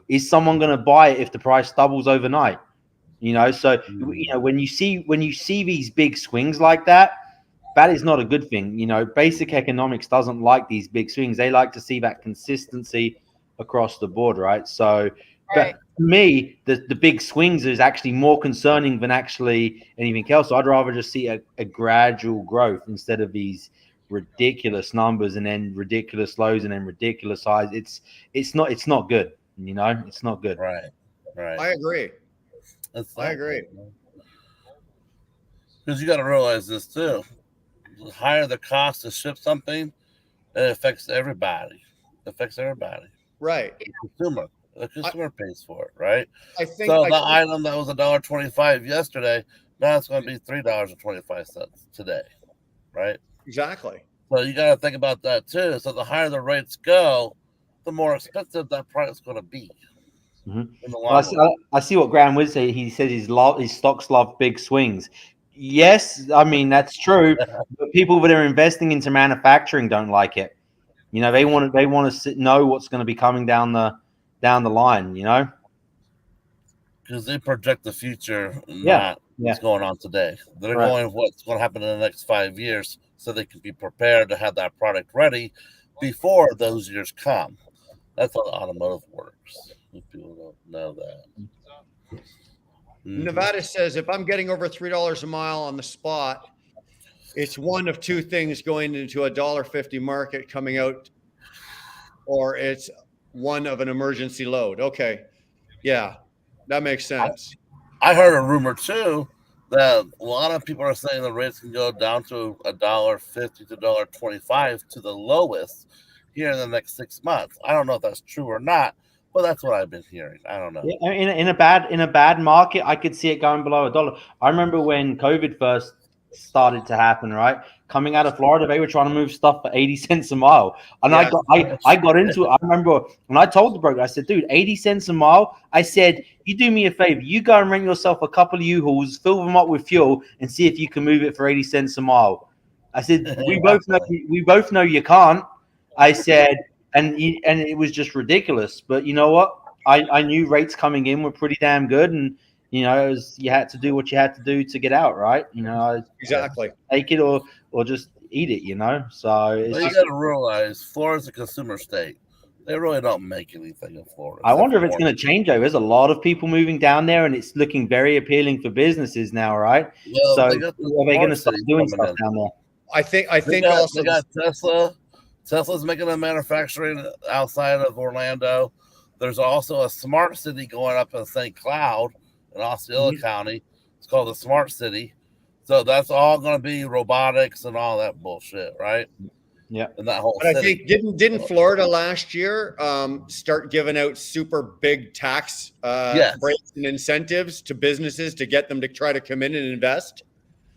Is someone going to buy it if the price doubles overnight? So when you see these big swings like that, that is not a good thing. Basic economics doesn't like these big swings. They like to see that consistency across the board, right? So, but for me, the big swings is actually more concerning than actually anything else. So I'd rather just see a gradual growth instead of these ridiculous numbers and then ridiculous lows and then ridiculous highs. It's not good. It's not good.
Right.
I agree. I agree.
Because you got to realize this too. The higher the cost to ship something, it affects everybody. Right. The consumer pays for it, right? I think item that was $1.25 yesterday, now it's going to be $3.25 today, right?
Exactly.
So you got to think about that too. So the higher the rates go, the more expensive that product is going to be.
Mm-hmm. Well, I see what Graham would say. He says his stocks love big swings. Yes, I mean that's true. But people that are investing into manufacturing don't like it. They want to know what's going to be coming down the line.
Because they project the future, not what's going on today. They're going what's going to happen in the next 5 years, so they can be prepared to have that product ready before those years come. That's how the automotive works. People don't know that.
Nevada says if I'm getting over $3 a mile on the spot, it's one of two things going into a $1.50 market coming out, or it's one of an emergency load. Okay. Yeah, that makes sense.
I heard a rumor too that a lot of people are saying the rates can go down to $1.50 to $1.25 to the lowest here in the next 6 months. I don't know if that's true or not, but that's what I've been hearing. I don't know.
Yeah, in a bad market, I could see it going below $1. I remember when COVID first started to happen, right? Coming out of Florida, they were trying to move stuff for 80 cents a mile. And
Yeah.
I got into it. I remember when I told the broker, I said, dude, 80 cents a mile. I said, you do me a favor, you go and rent yourself a couple of U-Hauls, fill them up with fuel, and see if you can move it for 80 cents a mile. I said, we both know you can't. I said, and it was just ridiculous. But you know what? I knew rates coming in were pretty damn good, and it was, you had to do what you had to do to get out, right?
Exactly.
Take it or just eat it, So it's
Well, you got to realize Florida's a consumer state. They really don't make anything in Florida.
I wonder if it's going to change over. There's a lot of people moving down there, and it's looking very appealing for businesses now, right?
Well,
So
they got the
are they going to
smart
start
city
doing
coming
stuff
in.
down there?
I think
They
also
got Tesla. Tesla's making a manufacturing outside of Orlando. There's also a smart city going up in St. Cloud in Osceola County. It's called the Smart City. So that's all going to be robotics and all that bullshit, right?
Yeah.
And that whole
But I
city.
think didn't Florida last year start giving out super big tax
Yes.
breaks and incentives to businesses to get them to try to come in and invest?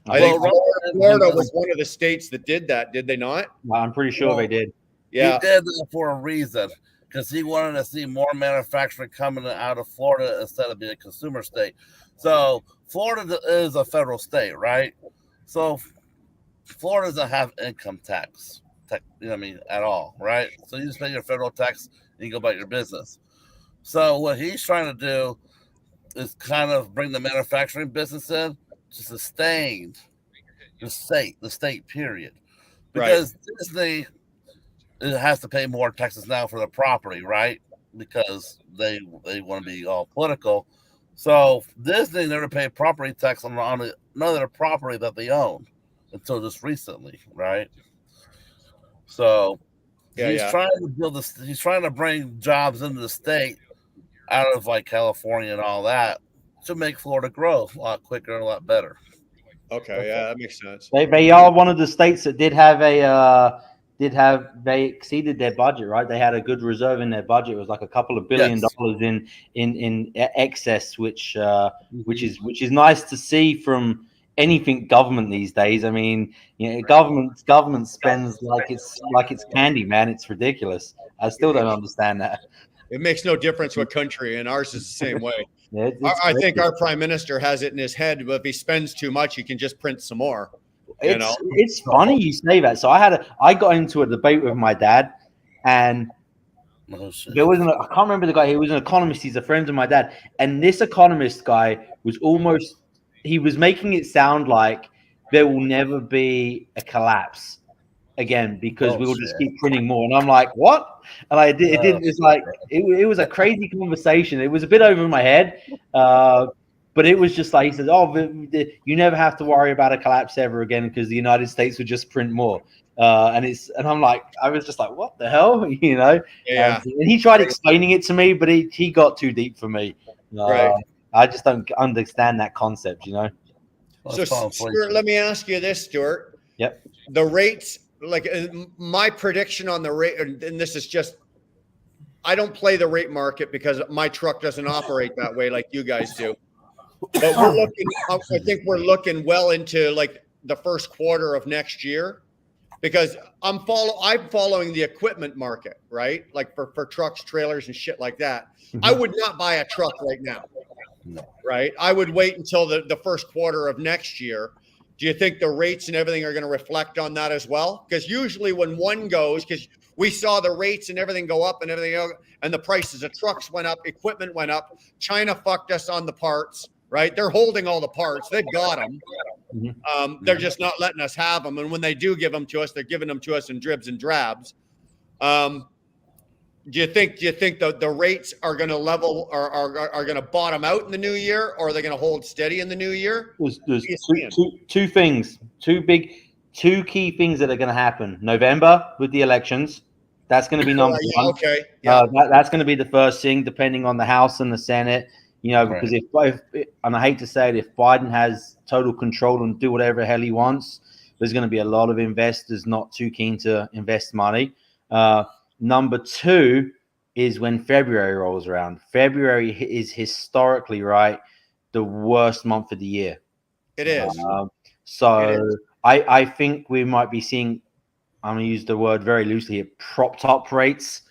I
Well,
think Florida was one of the states that did that, did they not?
I'm pretty sure they did.
Yeah.
He did that for a reason, because he wanted to see more manufacturing coming out of Florida instead of being a consumer state. So Florida is a federal state, right? So Florida doesn't have income tax, at all, right? So you just pay your federal tax and you go about your business. So what he's trying to do is kind of bring the manufacturing business in to sustain the state period. Because Disney, it has to pay more taxes now for the property, right? Because they want to be all political. So Disney never paid property tax on another property that they own until just recently, right? So he's trying to build this. He's trying to bring jobs into the state out of like California and all that to make Florida grow a lot quicker and a lot better.
Okay, yeah, that makes sense.
They are one of the states that they exceeded their budget, right? They had a good reserve in their budget. It was like a couple of $1 billion in excess, which is nice to see from anything government these days. I mean, government spends like it's candy, man. It's ridiculous. I still don't understand that.
It makes no difference what country, and ours is the same way.
Yeah,
I think our prime minister has it in his head, but if he spends too much, he can just print some more.
It's funny you say that. So I got into a debate with my dad, and there was I can't remember the guy. He was an economist. He's a friend of my dad, and this economist guy was he was making it sound like there will never be a collapse again because we will just keep printing more. And I'm like, what? And I did. It didn't. It's like it was a crazy conversation. It was a bit over my head. But it was just like he said, "Oh, you never have to worry about a collapse ever again because the United States would just print more." And I'm like, I was just like, "What the hell?"
Yeah.
And he tried explaining it to me, but he got too deep for me.
Right.
I just don't understand that concept,
So, Stuart, let me ask you this, Stuart.
Yep.
The rates, like my prediction on the rate, and this is just, I don't play the rate market because my truck doesn't operate that way like you guys do. But I think we're looking well into like the first quarter of next year, because I'm following the equipment market, right? Like for trucks, trailers, and shit like that.
Mm-hmm.
I would not buy a truck right now.
No.
Right? I would wait until the first quarter of next year. Do you think the rates and everything are going to reflect on that as well? Because usually when one goes, because we saw the rates and everything go up and everything else, and the prices of trucks went up, equipment went up. China fucked us on the parts, right? They're holding all the parts. They've got them.
Mm-hmm.
They're just not letting us have them. And when they do give them to us, they're giving them to us in dribs and drabs. Do you think the rates are going to level or are going to bottom out in the new year, or are they going to hold steady in the new year?
There's two things, two key things that are going to happen. November with the elections, that's going to be number one.
Okay. Yeah.
That's going to be the first thing, depending on the House and the Senate. You know, because if and I hate to say it, if Biden has total control and do whatever the hell he wants, there's going to be a lot of investors not too keen to invest money. Number two is when February rolls around. February is historically, right, the worst month of the year.
It is.
So I think we might be seeing, I'm going to use the word very loosely here, propped up rates,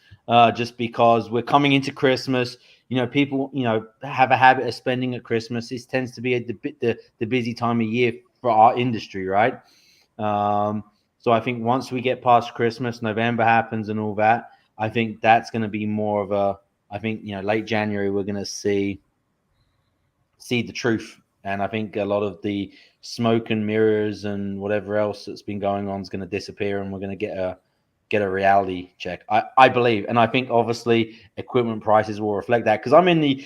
just because we're coming into Christmas. You know, people, you know, have a habit of spending at Christmas. This tends to be the busy time of year for our industry, right? So I think once we get past Christmas, November happens and all that, I think that's going to be more of a, I think, you know, late January, we're going to see the truth. And I think a lot of the smoke and mirrors and whatever else that's been going on is going to disappear, and we're going to get a reality check. I believe, and I think obviously equipment prices will reflect that, because I'm in the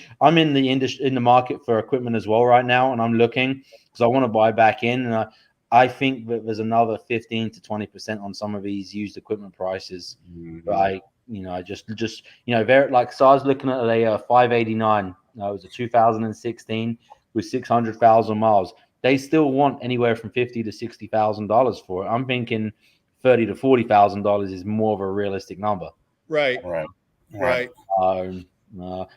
industry, in the market for equipment as well right now, and I'm looking because I want to buy back in, and I think that there's another 15 to 20% on some of these used equipment prices. But very, like, so I was looking at a 589. It was a 2016 with 600,000 miles. They still want anywhere from $50,000 to $60,000 for it. I'm thinking $30,000 to $40,000 is more of a realistic number.
Right.
But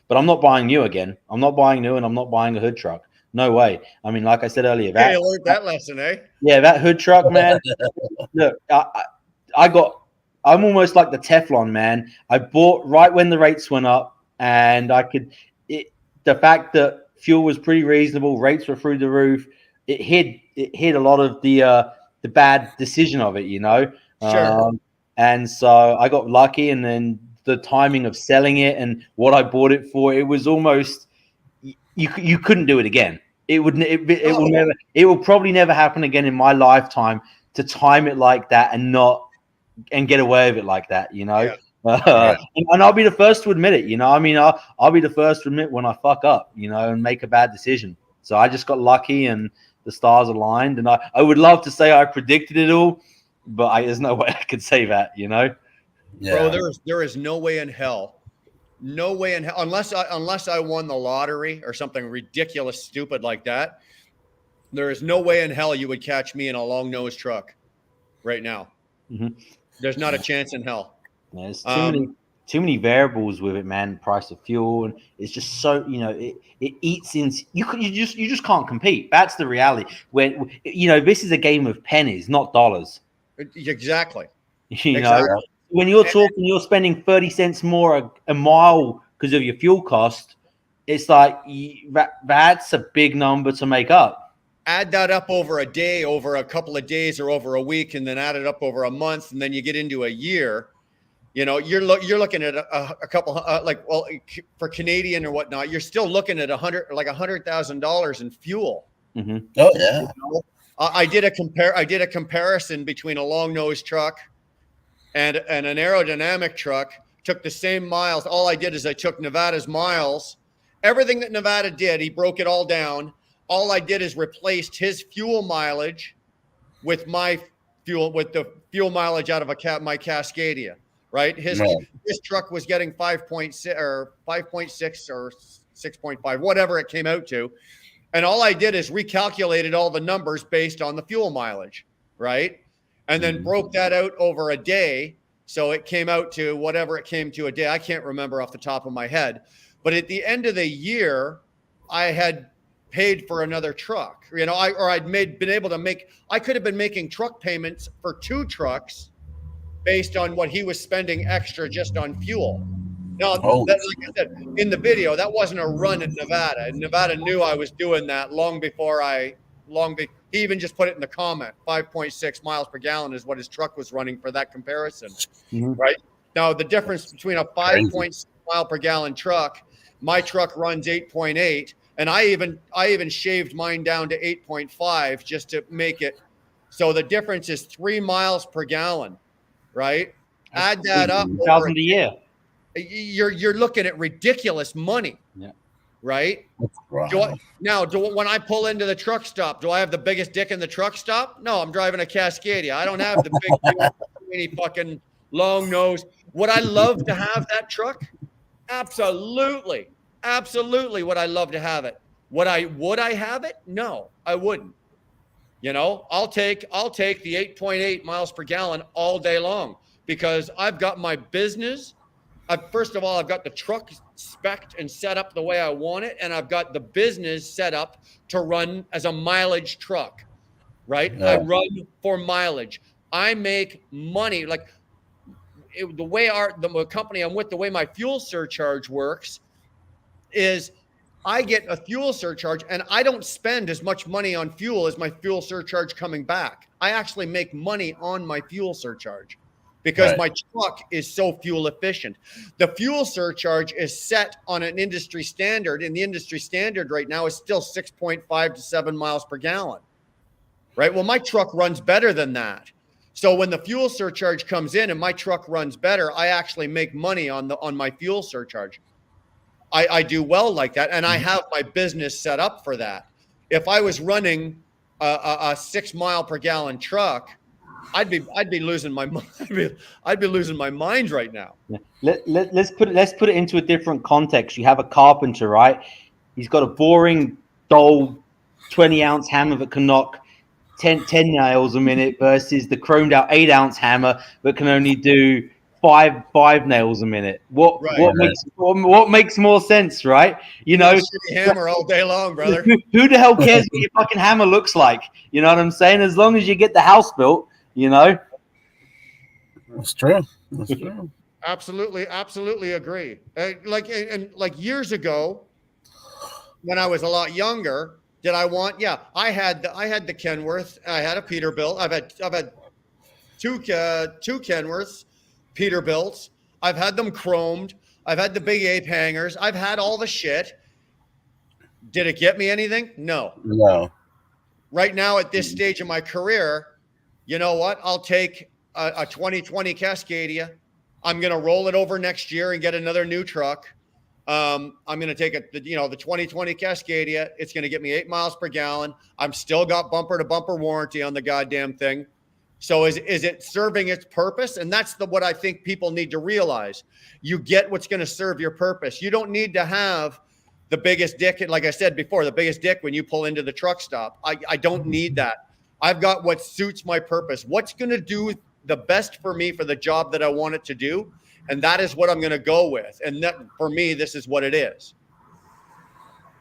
I'm not buying new again. I'm not buying new, and I'm not buying a hood truck. No way. I mean, like I said earlier,
I learned that lesson, eh?
Yeah, that hood truck, man. Look, I'm almost like the Teflon, man. I bought right when the rates went up, and the fact that fuel was pretty reasonable, rates were through the roof, it hid a lot of the bad decision of it, you know.
Sure.
And so I got lucky, and then the timing of selling it and what I bought it for, it was almost, you couldn't do it again. It will probably never happen again in my lifetime to time it like that and get away with it like that, you know. And I'll be the first to admit it, you know. I mean, I'll be the first to admit when I fuck up, you know, and make a bad decision. So I just got lucky, and the stars aligned, and I would love to say I predicted it all, but there's no way I could say that, you know.
Bro, there is no way in hell. No way in hell, unless I won the lottery or something ridiculous, stupid like that. There is no way in hell you would catch me in a long nose truck right now. There's not a chance in hell.
There's too many variables with it, man. Price of fuel, and it's just so, you know, it eats in. You just can't compete. That's the reality. When, you know, this is a game of pennies, not dollars.
Exactly.
You know, when you're talking, you're spending 30 cents more a mile because of your fuel cost. It's like that's a big number to make up.
Add that up over a day, over a couple of days, or over a week, and then add it up over a month, and then you get into a year. You know, you're looking at a couple for Canadian or whatnot, you're still looking at $100,000 in fuel.
Oh yeah.
You know? I did a comparison between a long nose truck and an aerodynamic truck. Took the same miles. All I did is I took Nevada's miles. Everything that Nevada did, he broke it all down. All I did is replaced his fuel mileage with my fuel, with the fuel mileage out of my Cascadia. Right, his truck was getting 5.6 or 5.6 or 6.5, whatever it came out to, and all I did is recalculated all the numbers based on the fuel mileage, right, and then broke that out over a day, so it came out to whatever it came to a day. I can't remember off the top of my head, but at the end of the year, I had paid for another truck. You know, I could have been making truck payments for 2 trucks. Based on what he was spending extra just on fuel. Now, like I said, in the video, that wasn't a run at Nevada. And Nevada knew I was doing that long before he even just put it in the comment. 5.6 miles per gallon is what his truck was running for that comparison, right? Now, the difference between a 5.6 mile per gallon truck, my truck runs 8.8, and I even shaved mine down to 8.5 just to make it. So the difference is 3 miles per gallon. Right, add that up.
$1,000 a year.
You're looking at ridiculous money.
Yeah.
Right. Wow. When I pull into the truck stop, do I have the biggest dick in the truck stop? No, I'm driving a Cascadia. I don't have the big fucking long nose. Would I love to have that truck? Absolutely. Absolutely would I love to have it. Would I have it? No, I wouldn't. You know, I'll take the 8.8 miles per gallon all day long because I've got my business. First of all, I've got the truck spec'd and set up the way I want it, and I've got the business set up to run as a mileage truck, right?
Yeah.
I run for mileage. I make money. Like the way the company I'm with, the way my fuel surcharge works is I get a fuel surcharge and I don't spend as much money on fuel as my fuel surcharge coming back. I actually make money on my fuel surcharge because my truck is so fuel efficient. The fuel surcharge is set on an industry standard, and the industry standard right now is still 6.5 to 7 miles per gallon, right? Well, my truck runs better than that. So when the fuel surcharge comes in and my truck runs better, I actually make money on my fuel surcharge. I do well like that, and I have my business set up for that. If I was running a 6 mile per gallon truck, I'd be losing my I'd be losing my mind right now.
Yeah. Let's put it into a different context. You have a carpenter, right? He's got a boring, dull 20-ounce hammer that can knock 10 nails a minute versus the chromed out 8-ounce hammer that can only do five nails a minute. What makes more sense, right? You know,
hammer all day long, brother.
Who the hell cares what your fucking hammer looks like? You know what I'm saying? As long as you get the house built, you know.
That's true. That's true.
Absolutely agree. Like years ago, when I was a lot younger, did I want? Yeah, I had the Kenworth. I had a Peterbilt. I've had two Kenworths, Peterbilts. I've had them chromed. I've had the big ape hangers. I've had all the shit. Did it get me anything? No. Right now, at this stage of my career, you know what? I'll take a 2020 Cascadia. I'm going to roll it over next year and get another new truck. I'm going to take the 2020 Cascadia. It's going to get me 8 miles per gallon. I'm still got bumper to bumper warranty on the goddamn thing. So is it serving its purpose? And that's what I think people need to realize. You get what's going to serve your purpose. You don't need to have the biggest dick. Like I said before, the biggest dick when you pull into the truck stop. I don't need that. I've got what suits my purpose. What's going to do the best for me for the job that I want it to do. And that is what I'm going to go with. And that, for me, this is what it is.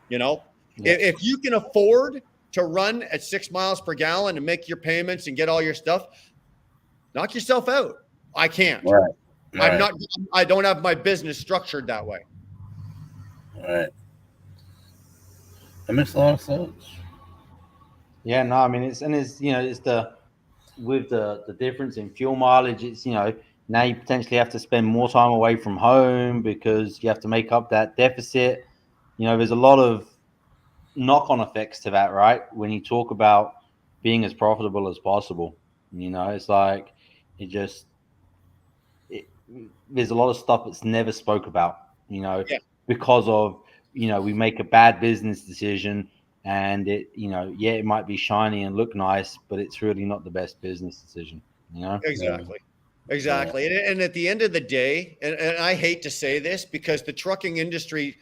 You know, if you can afford to run at 6 miles per gallon and make your payments and get all your stuff, knock yourself out. I can't.
Right.
I don't have my business structured that way.
All right. That makes a lot of sense.
Yeah, no, I mean, it's with the difference in fuel mileage, it's, now you potentially have to spend more time away from home because you have to make up that deficit. There's a lot of knock-on effects to that, right? When you talk about being as profitable as possible, it's like there's a lot of stuff that's never spoke about, because of, we make a bad business decision and it might be shiny and look nice, but it's really not the best business decision,
Exactly. And at the end of the day, and I hate to say this because the trucking industry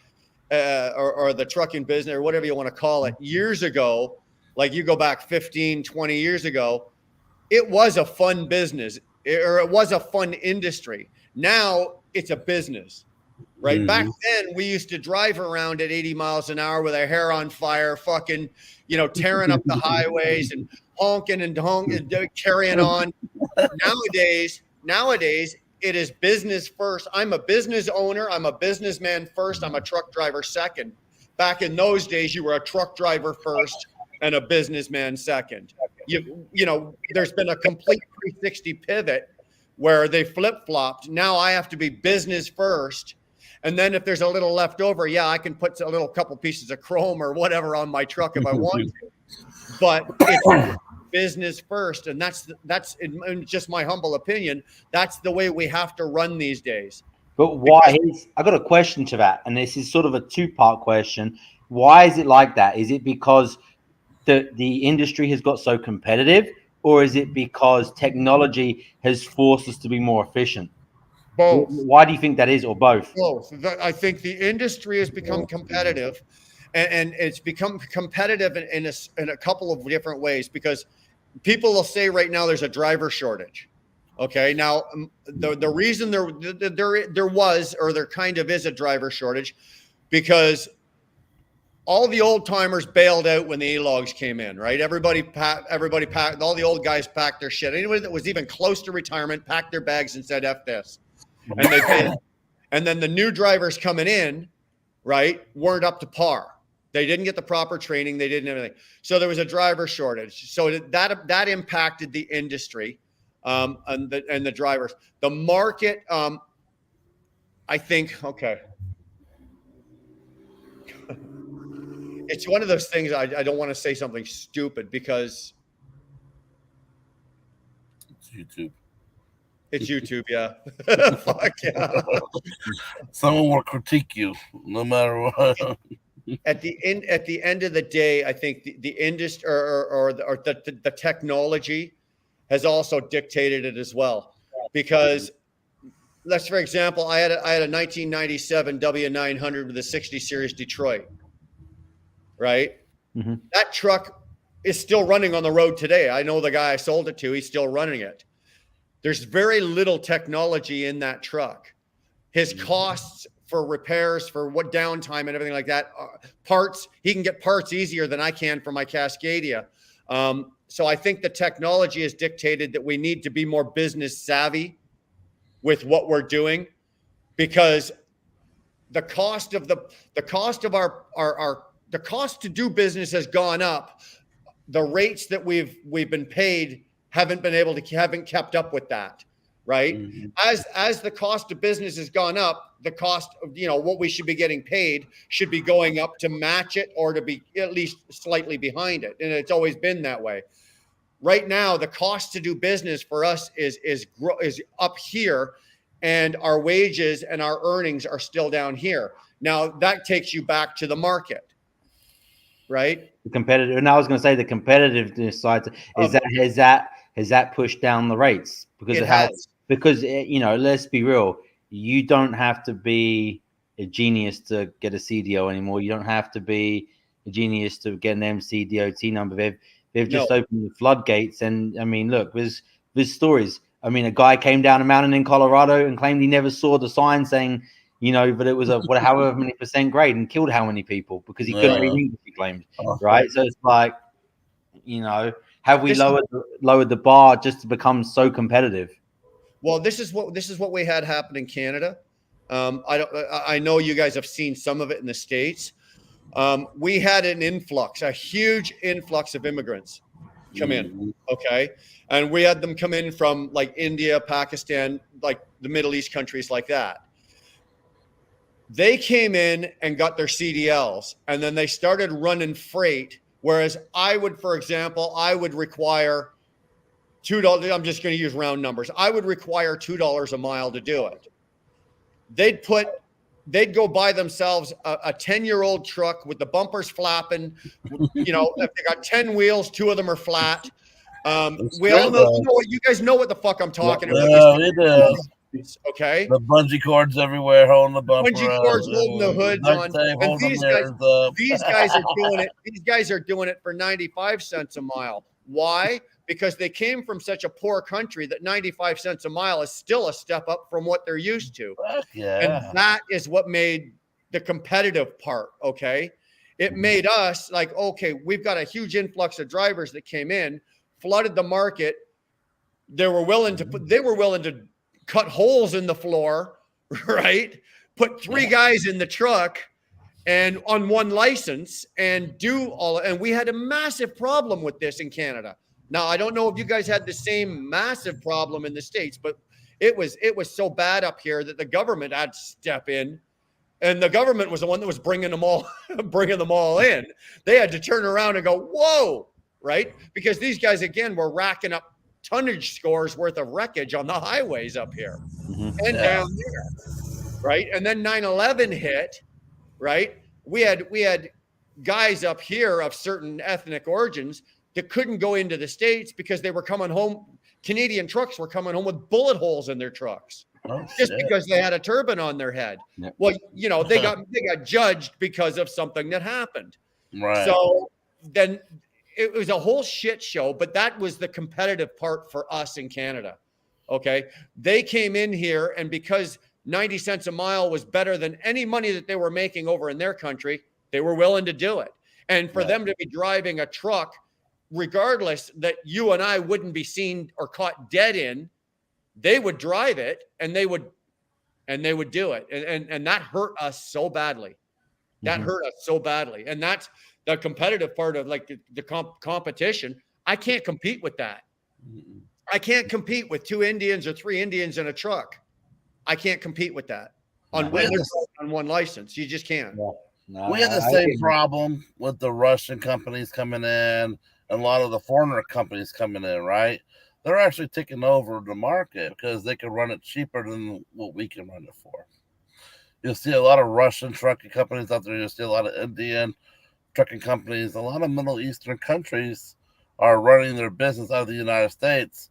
or the trucking business or whatever you want to call it, years ago, like you go back 15, 20 years ago, it was a fun business or it was a fun industry. Now it's a business, right? Mm-hmm. Back then we used to drive around at 80 miles an hour with our hair on fire, fucking, tearing up the highways and honking and carrying on. Nowadays, it is business first. I'm a business owner. I'm a businessman first. I'm a truck driver second. Back in those days, you were a truck driver first and a businessman second. There's been a complete 360 pivot where they flip-flopped. Now I have to be business first. And then if there's a little left over, I can put a little couple pieces of chrome or whatever on my truck if I want to. But it's business first, and that's in just my humble opinion, that's the way we have to run these days.
But why? I got a question to that, and this is sort of a two-part question. Why is it like that? Is it because the industry has got so competitive, or is it because technology has forced us to be more efficient?
Both.
Why do you think that is, or both?
Both. I think the industry has become competitive, and it's become competitive in a couple of different ways, because people will say right now there's a driver shortage. Okay, now the reason there was, or there kind of is, a driver shortage, because all the old timers bailed out when the E-logs came in, right? Everybody packed, all the old guys packed their shit. Anybody that was even close to retirement packed their bags and said, F this. And they bailed. And then the new drivers coming in, right, weren't up to par. They didn't get the proper training. They didn't have anything. So there was a driver shortage. So that impacted the industry, and the drivers. The market, I think, okay. It's one of those things, I don't want to say something stupid, because
It's YouTube.
it's YouTube, yeah. Fuck yeah.
Someone will critique you no matter what.
At the end of the day, I think the industry or the technology has also dictated it as well. Because let's, for example, I had a 1997 W900 with a 60 series Detroit. Right?
Mm-hmm.
That truck is still running on the road today. I know the guy I sold it to, he's still running it. There's very little technology in that truck. His costs for repairs, for what downtime and everything like that, parts, he can get parts easier than I can for my Cascadia. So I think the technology has dictated that we need to be more business savvy with what we're doing, because the cost of the cost to do business has gone up. The rates that we've been paid haven't kept up with that, right? Mm-hmm. As the cost of business has gone up, the cost of, what we should be getting paid should be going up to match it, or to be at least slightly behind it. And it's always been that way. Right now, the cost to do business for us is up here, and our wages and our earnings are still down here. Now that takes you back to the market. Right.
The competitive, and I was going to say the competitiveness side has that pushed down the rates because of how, because let's be real, you don't have to be a genius to get a CDO anymore. You don't have to be a genius to get an MCDOT number. They've just opened the floodgates, and I mean, look, there's stories. I mean, a guy came down a mountain in Colorado and claimed he never saw the sign saying, but it was however many % grade, and killed how many people because he couldn't read English, he claimed, right? So it's like, have we lowered the bar just to become so competitive?
Well, this is what we had happen in Canada. I know you guys have seen some of it in the States. We had a huge influx of immigrants come in. Okay. And we had them come in from like India, Pakistan, like the Middle East countries like that. They came in and got their CDLs, and then they started running freight. Whereas I would require $2. I'm just going to use round numbers. I would require $2 a mile to do it. They'd go buy themselves a 10-year-old truck with the bumpers flapping. If they got 10 wheels, 2 of them are flat. We all know, you guys know what the fuck I'm talking about.
Yeah,
okay.
The bungee cords everywhere, holding the bumper.
Bungee cords holding the hoods on. And these guys are doing it. These guys are doing it for 95 cents a mile. Why? Because they came from such a poor country that 95 cents a mile is still a step up from what they're used to.
Yeah.
And that is what made the competitive part. Okay. It made us like, okay, we've got a huge influx of drivers that came in, flooded the market. They were willing to cut holes in the floor, right? Put 3 guys in the truck and on 1 license and do all. And we had a massive problem with this in Canada. Now, I don't know if you guys had the same massive problem in the States, but it was so bad up here that the government had to step in, and the government was the one that was bringing them all in. They had to turn around and go, whoa, right? Because these guys, again, were racking up tonnage scores worth of wreckage on the highways up here and down there, right? And then 9/11 hit, right? We had guys up here of certain ethnic origins that couldn't go into the States because they were coming home. Canadian trucks were coming home with bullet holes in their trucks.
Oh,
just
shit.
because they had a turban on their head.
Yep.
Well, you know, they got judged because of something that happened.
Right.
So then it was a whole shit show, but that was the competitive part for us in Canada. Okay. They came in here, and because 90 cents a mile was better than any money that they were making over in their country, they were willing to do it. And for them to be driving a truck, regardless that you and I wouldn't be seen or caught dead in, they would drive it and they would do it. And that hurt us so badly. That hurt us so badly. And that's the competitive part of like the competition. I can't compete with that. I can't compete with 2 Indians or 3 Indians in a truck. I can't compete with that on one license. You just can't.
No,
We had the same problem with the Russian companies coming in and a lot of the foreigner companies coming in, right? They're actually taking over the market because they can run it cheaper than what we can run it for. You'll see a lot of Russian trucking companies out there. You'll see a lot of Indian trucking companies. A lot of Middle Eastern countries are running their business out of the United States,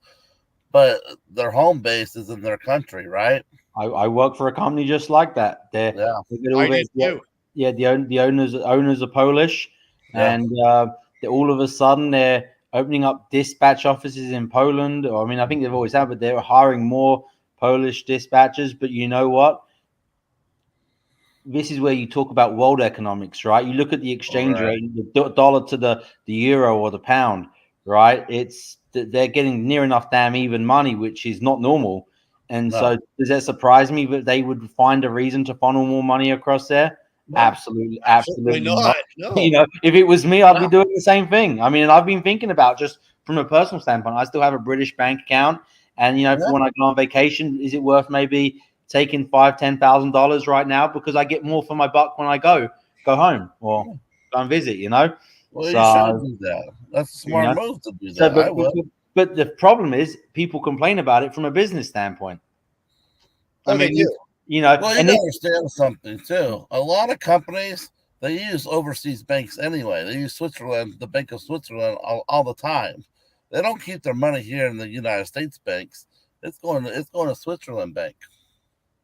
but their home base is in their country, right?
I work for a company just like that. They get all the owners are Polish, and all of a sudden they're opening up dispatch offices in Poland. I mean, I think they've always had, but they're hiring more Polish dispatchers. But you know what? This is where you talk about world economics, right? You look at the exchange rate, the dollar to the euro or the pound, right? They're getting near enough damn even money, which is not normal. And so does that surprise me that they would find a reason to funnel more money across there? No. Absolutely not. No. You know, if it was me, I'd be doing the same thing. I mean, I've been thinking about, just from a personal standpoint, I still have a British bank account. And, you know, when I go on vacation, is it worth maybe taking $5,000-$10,000 right now, because I get more for my buck when I go home or go and visit, you know?
Well, you should do that. That's a smart move to do that. I would.
But the problem is people complain about it from a business standpoint.
I mean,
you know,
well, you understand something too. A lot of companies, they use overseas banks anyway. They use Switzerland, the Bank of Switzerland, all the time. They don't keep their money here in the United States banks. It's going to Switzerland bank.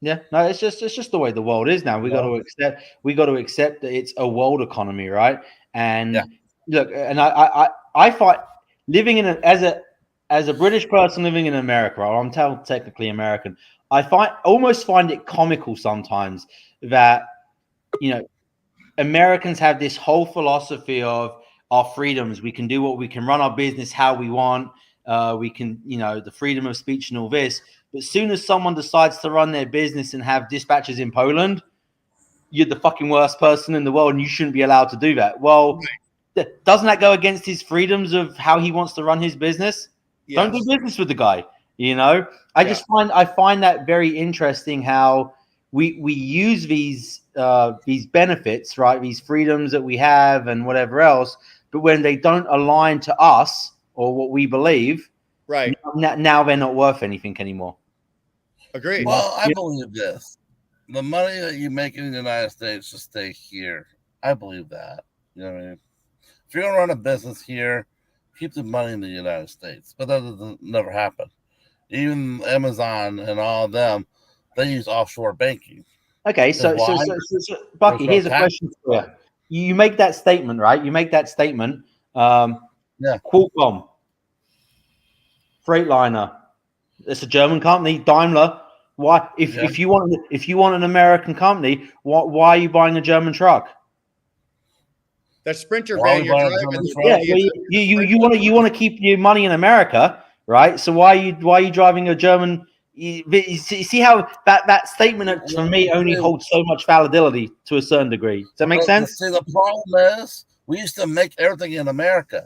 Yeah, no, it's just the way the world is now. We got to accept that it's a world economy, right? And look, and I find living as a British person living in America, I'm technically American. I almost find it comical sometimes that, you know, Americans have this whole philosophy of our freedoms. We can do what we can, run our business how we want. We can, you know, the freedom of speech and all this. But as soon as someone decides to run their business and have dispatches in Poland, you're the fucking worst person in the world and you shouldn't be allowed to do that. Well, doesn't that go against his freedoms of how he wants to run his business? Yes. Don't do business with the guy. You know, I find that very interesting how we use these benefits, right? These freedoms that we have and whatever else, but when they don't align to us or what we believe,
right
now they're not worth anything anymore.
Agreed.
Well, I believe this: the money that you make in the United States should stay here. I believe that. You know what I mean? If you're gonna run a business here, keep the money in the United States. But that doesn't never happen. Even Amazon and all of them, they use offshore banking.
Okay, so Bucky, here's a question for you. You make that statement, right? You make that statement. Qualcomm, Freightliner, it's a German company. Daimler. Why, if you want an American company, why are you buying a German truck?
That Sprinter van you're
driving. You want to keep your money in America, right? So why are you driving a German? You see how that statement for me only holds so much validity to a certain degree. Does that make sense?
See, the problem is we used to make everything in America.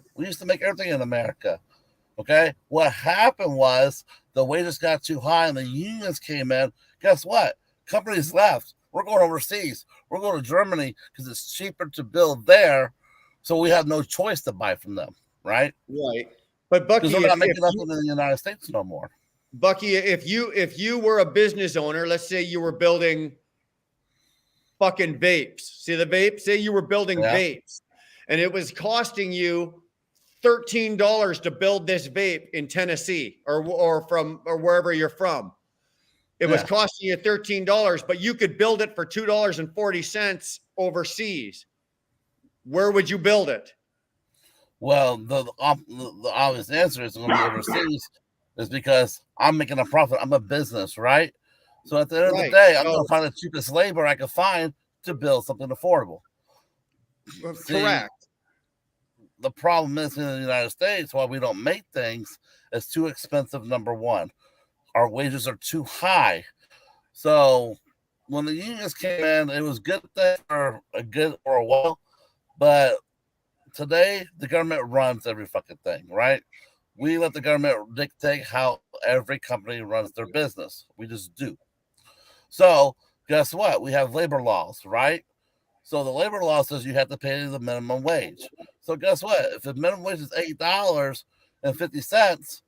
Okay, what happened was the wages got too high and the unions came in. Guess what? Companies left. We're going overseas. We're going to Germany because it's cheaper to build there. So we have no choice to buy from them, right?
Right. But Bucky,
because we're not making nothing in the United States no more.
Bucky, if you were a business owner, let's say you were building fucking vapes. See the vapes? Say you were building vapes, and it was costing you $13 to build this vape in Tennessee or wherever you're from. It was
Yeah.
costing you $13, but you could build it for $2.40 overseas. Where would you build it?
Well, the obvious answer is going to be overseas, is because I'm making a profit. I'm a business, right? So at the end of the
Right.
day, I'm
So-
going to find the cheapest labor I can find to build something affordable. See,
Correct.
the problem is in the United States, why we don't make things, it's too expensive. Number one, our wages are too high. So when the unions came in, it was good for a while, but today the government runs every fucking thing, right? We let the government dictate how every company runs their business. We just do. So guess what? We have labor laws, right? So the labor law says you have to pay the minimum wage. So guess what? If the minimum wage is $8.50,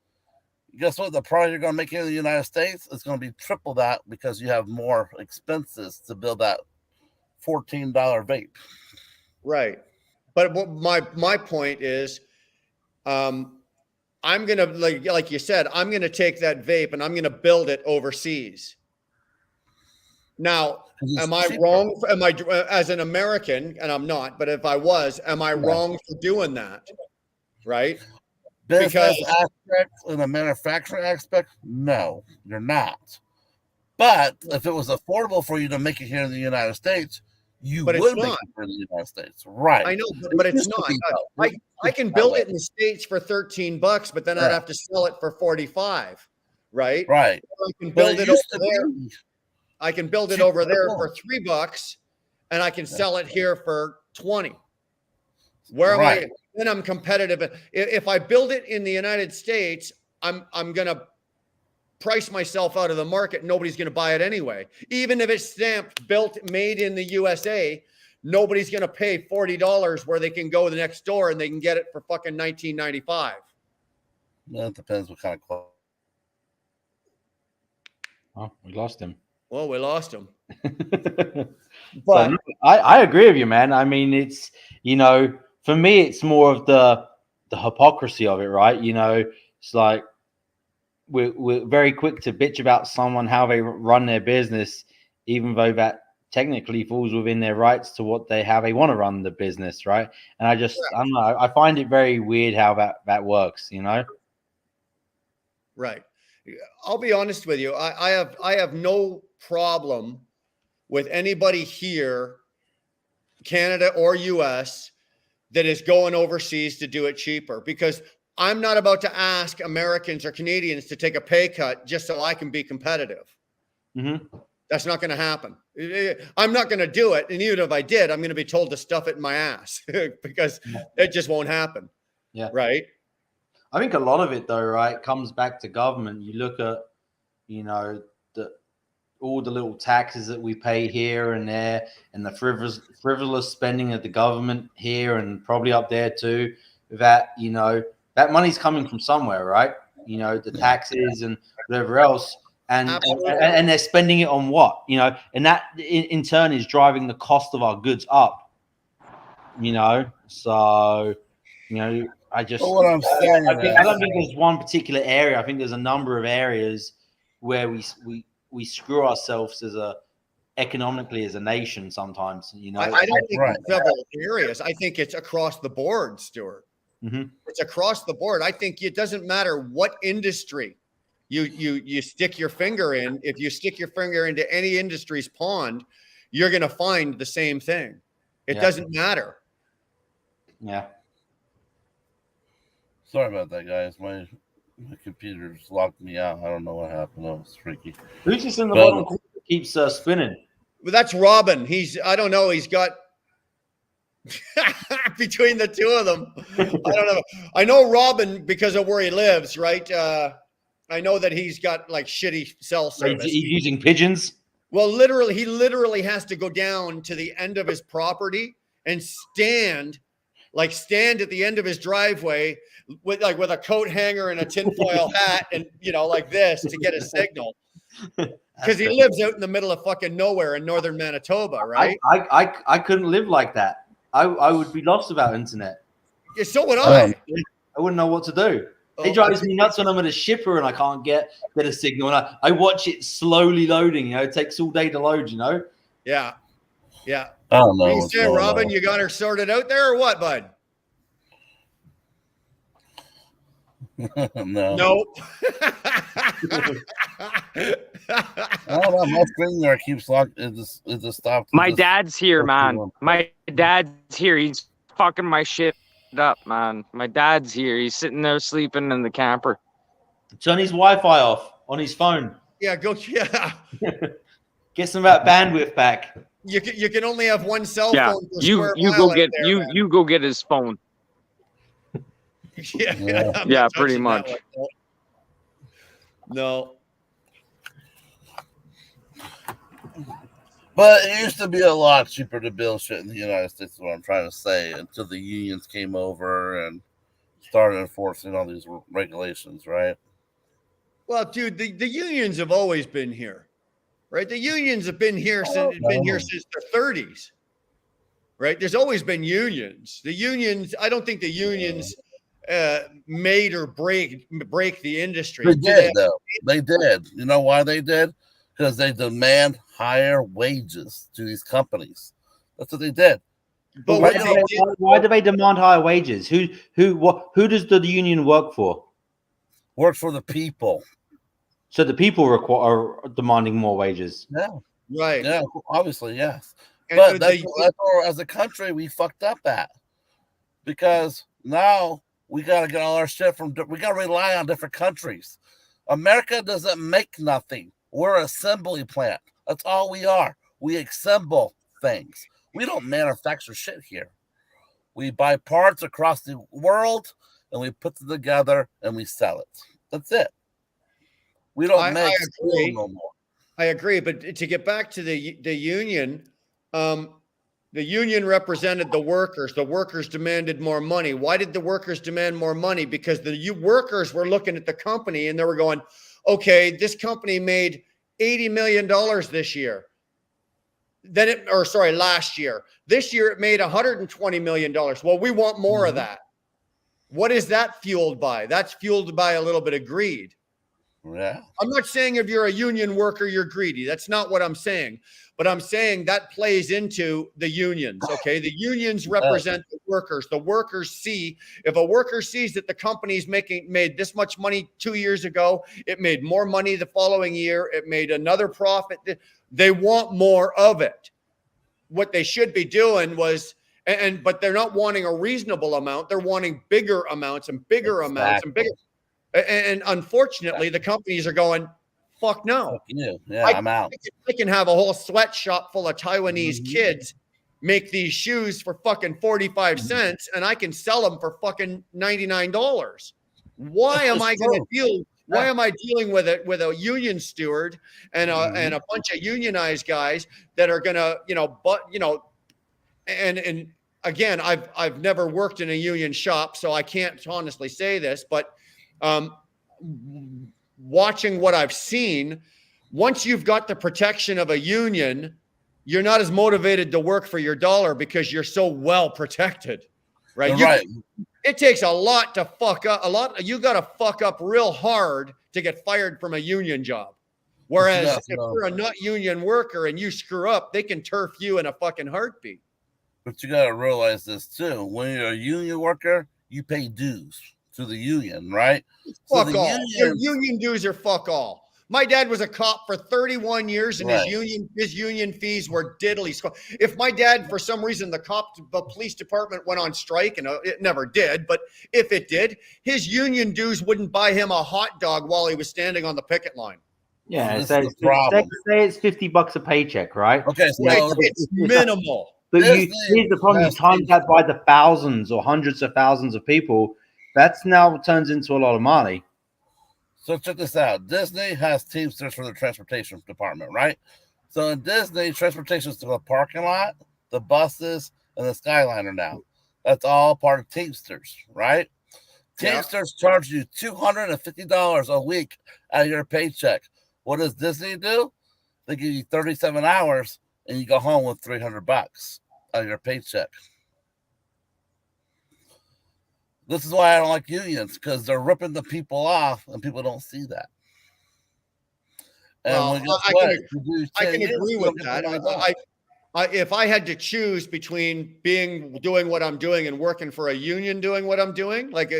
guess what? The product you're going to make here in the United States is going to be triple that because you have more expenses to build that $14 vape.
Right. But what my point is, I'm gonna like you said, I'm gonna take that vape and I'm gonna build it overseas. Now, am I wrong? Am I as an American, and I'm not, but if I was, am I wrong for doing that? Right?
Business aspect and the manufacturing aspect, no, you're not. But if it was affordable for you to make it here in the United States, you
But it's
would make
not.
it for the United States, right?
I know, but it's not. I can build it in the States for $13, but then I'd have to sell it for 45, right?
Right.
I can build it over there. I can build it over there for $3, and I can sell it here for 20. Where am I? Then I'm competitive. If I build it in the United States, I'm gonna price myself out of the market. Nobody's gonna buy it anyway. Even if it's stamped, built, made in the USA, nobody's gonna pay $40 where they can go to the next door and they can get it for fucking $19.95.
Well, it depends what kind of quality.
Oh, we lost him.
Well, we lost him.
But so, I agree with you, man. I mean, it's, you know, for me, it's more of the hypocrisy of it, right? You know, it's like we're very quick to bitch about someone, how they run their business, even though that technically falls within their rights to how they want to run the business, right? And I don't know, I find it very weird how that works, you know?
Right. I'll be honest with you. I have no problem with anybody here, Canada or US, that is going overseas to do it cheaper, because I'm not about to ask Americans or Canadians to take a pay cut just so I can be competitive.
Mm-hmm.
That's not going to happen. I'm not going to do it. And even if I did, I'm going to be told to stuff it in my ass because it just won't happen.
Yeah.
Right.
I think a lot of it, though, right, comes back to government. You look at, you know, all the little taxes that we pay here and there, and the frivolous spending of the government here and probably up there too. That, you know, that money's coming from somewhere, right? You know, the taxes and whatever else, and they're spending it on what, you know, and that in turn is driving the cost of our goods up. You know, so, you know. I don't think there's one particular area. I think there's a number of areas where we screw ourselves economically as a nation sometimes. You know,
I don't think it's several areas. I think it's across the board, Stuart.
Mm-hmm.
It's across the board. I think it doesn't matter what industry you stick your finger in. If you stick your finger into any industry's pond, you're going to find the same thing. It doesn't matter.
Yeah.
Sorry about that, guys. My computer's locked me out. I don't know what happened. That was freaky.
Who's just in the bottom corner that keeps spinning?
Well, that's Robin. I don't know. He's got between the two of them. I don't know. I know Robin because of where he lives, right? I know that he's got like shitty cell service.
He's using pigeons.
Well, he literally has to go down to the end of his property and stand at the end of his driveway with a coat hanger and a tinfoil hat and, you know, like this to get a signal. Because he lives out in the middle of fucking nowhere in northern Manitoba, right?
I couldn't live like that. I would be lost without internet.
Yeah, so would I.
I wouldn't know what to do. It drives me nuts when I'm at a shipper and I can't get a signal. And I watch it slowly loading. It takes all day to load.
Yeah.
I don't know.
What do you
what's
say,
going
Robin?
on.
You got her sorted out there, or what, bud?
No.
Nope.
I don't know. My screen there keeps locked. It just stopped.
My dad's here, man. My dad's here. He's fucking my shit up, man. My dad's here. He's sitting there sleeping in the camper.
Turn his Wi-Fi off on his phone.
Yeah, go. Yeah.
Get some of that bandwidth back.
You can only have one cell
Yeah,
phone per
you
square
you
mile
go
out
get
there, man.
you go get his phone.
Yeah, I'm
Yeah,
not
pretty
touching
much.
that one. No.
But it used to be a lot cheaper to build shit in the United States, is what I'm trying to say, until the unions came over and started enforcing all these regulations, right?
Well, dude, the unions have always been here, right? The unions have been here since the 30s, right? There's always been unions. The unions, I don't think the unions made or break the industry.
They did, though. They did. You know why they did? Because they demand higher wages to these companies. That's what they did.
But
why do they demand higher wages? Who does the union work for?
Work for the people.
So the people are demanding more wages.
Yeah.
Right.
Yeah, obviously, yes.
And
But that's where, as a country, we fucked up at. Because now we got to get all our shit we got to rely on different countries. America doesn't make nothing. We're an assembly plant. That's all we are. We assemble things. We don't manufacture shit here. We buy parts across the world and we put them together and we sell it. That's it. We don't make steel no more.
I agree, but to get back to the union, the union represented the workers. The workers demanded more money. Why did the workers demand more money? Because the workers were looking at the company and they were going, okay, this company made $80 million this year. Last year. This year it made $120 million. Well, we want more of that. What is that fueled by? That's fueled by a little bit of greed.
Yeah.
I'm not saying if you're a union worker, you're greedy. That's not what I'm saying. But I'm saying that plays into the unions, okay? The unions represent the workers. The workers see, if a worker sees that the company's made this much money 2 years ago, it made more money the following year, it made another profit, they want more of it. What they should be doing was, but they're not wanting a reasonable amount. They're wanting bigger amounts and bigger amounts and bigger. And unfortunately, the companies are going, fuck no.
Fuck you. Yeah, I'm out.
I can have a whole sweatshop full of Taiwanese kids make these shoes for fucking 45 cents and I can sell them for fucking $99. Why am I going to deal? Why am I dealing with a union steward and a bunch of unionized guys that are going to, and again, I've never worked in a union shop, so I can't honestly say this, but watching what I've seen, once you've got the protection of a union, you're not as motivated to work for your dollar because you're so well protected, right?
Right.
It takes a lot to fuck up. You got to fuck up real hard to get fired from a union job. Whereas if you're a not union worker and you screw up, they can turf you in a fucking heartbeat.
But you got to realize this too. When you're a union worker, you pay dues to the union, right?
Fuck all. Your union dues are fuck all. My dad was a cop for 31 years and his union fees were diddly. If my dad, for some reason, the police department went on strike, and it never did, but if it did, his union dues wouldn't buy him a hot dog while he was standing on the picket line.
Yeah, so say it's $50 a paycheck, right?
Okay, so
it's minimal.
But here's the problem: you times that by the thousands or hundreds of thousands of people. That's now turns into a lot of money.
So check this out. Disney has Teamsters for the transportation department, right? So in Disney, transportation is to the parking lot, the buses, and the Skyliner now. That's all part of Teamsters, right? Teamsters charge you $250 a week out of your paycheck. What does Disney do? They give you 37 hours and you go home with $300 out of your paycheck. This is why I don't like unions, because they're ripping the people off, and people don't see that. And
Well,
guess
I
what?
can,
You do
I
10
can
years,
agree
you
with
don't get
that.
the money back.
If I had to choose between doing what I'm doing and working for a union doing what I'm doing, like,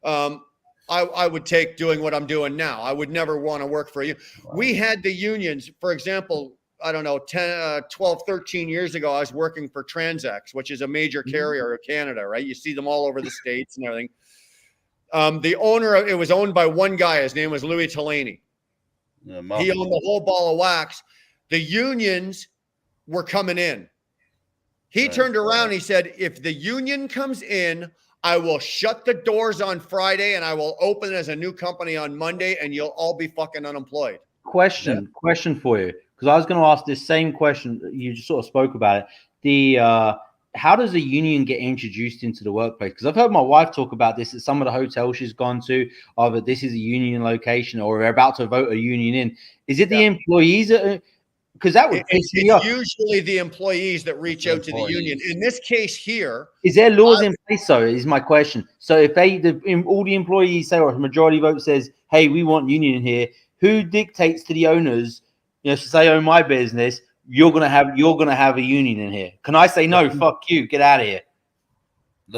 I would take doing what I'm doing now. I would never want to work for you. We had the unions, for example, I don't know, 10, 12, 13 years ago, I was working for Transex, which is a major carrier of Canada, right? You see them all over the States and everything. The owner, it was owned by one guy. His name was Louis Tellany.
Yeah,
He owned the whole ball of wax. The unions were coming in. He turned around and he said, if the union comes in, I will shut the doors on Friday and I will open as a new company on Monday and you'll all be fucking unemployed.
Question for you, because I was going to ask this same question. You just sort of spoke about it. How does a union get introduced into the workplace? Because I've heard my wife talk about this at some of the hotels she's gone to. Either this is a union location or they're about to vote a union in. Is it the employees that? Because that would piss me off.
It's usually the employees that reach out to the union. In this case here,
is there laws in place? So is my question. So if all the employees say, or a majority vote says, "Hey, we want union in here," who dictates to the owners? You know, say, "Own my business. You're gonna have a union in here." Can I say no? Fuck you. Get out of here.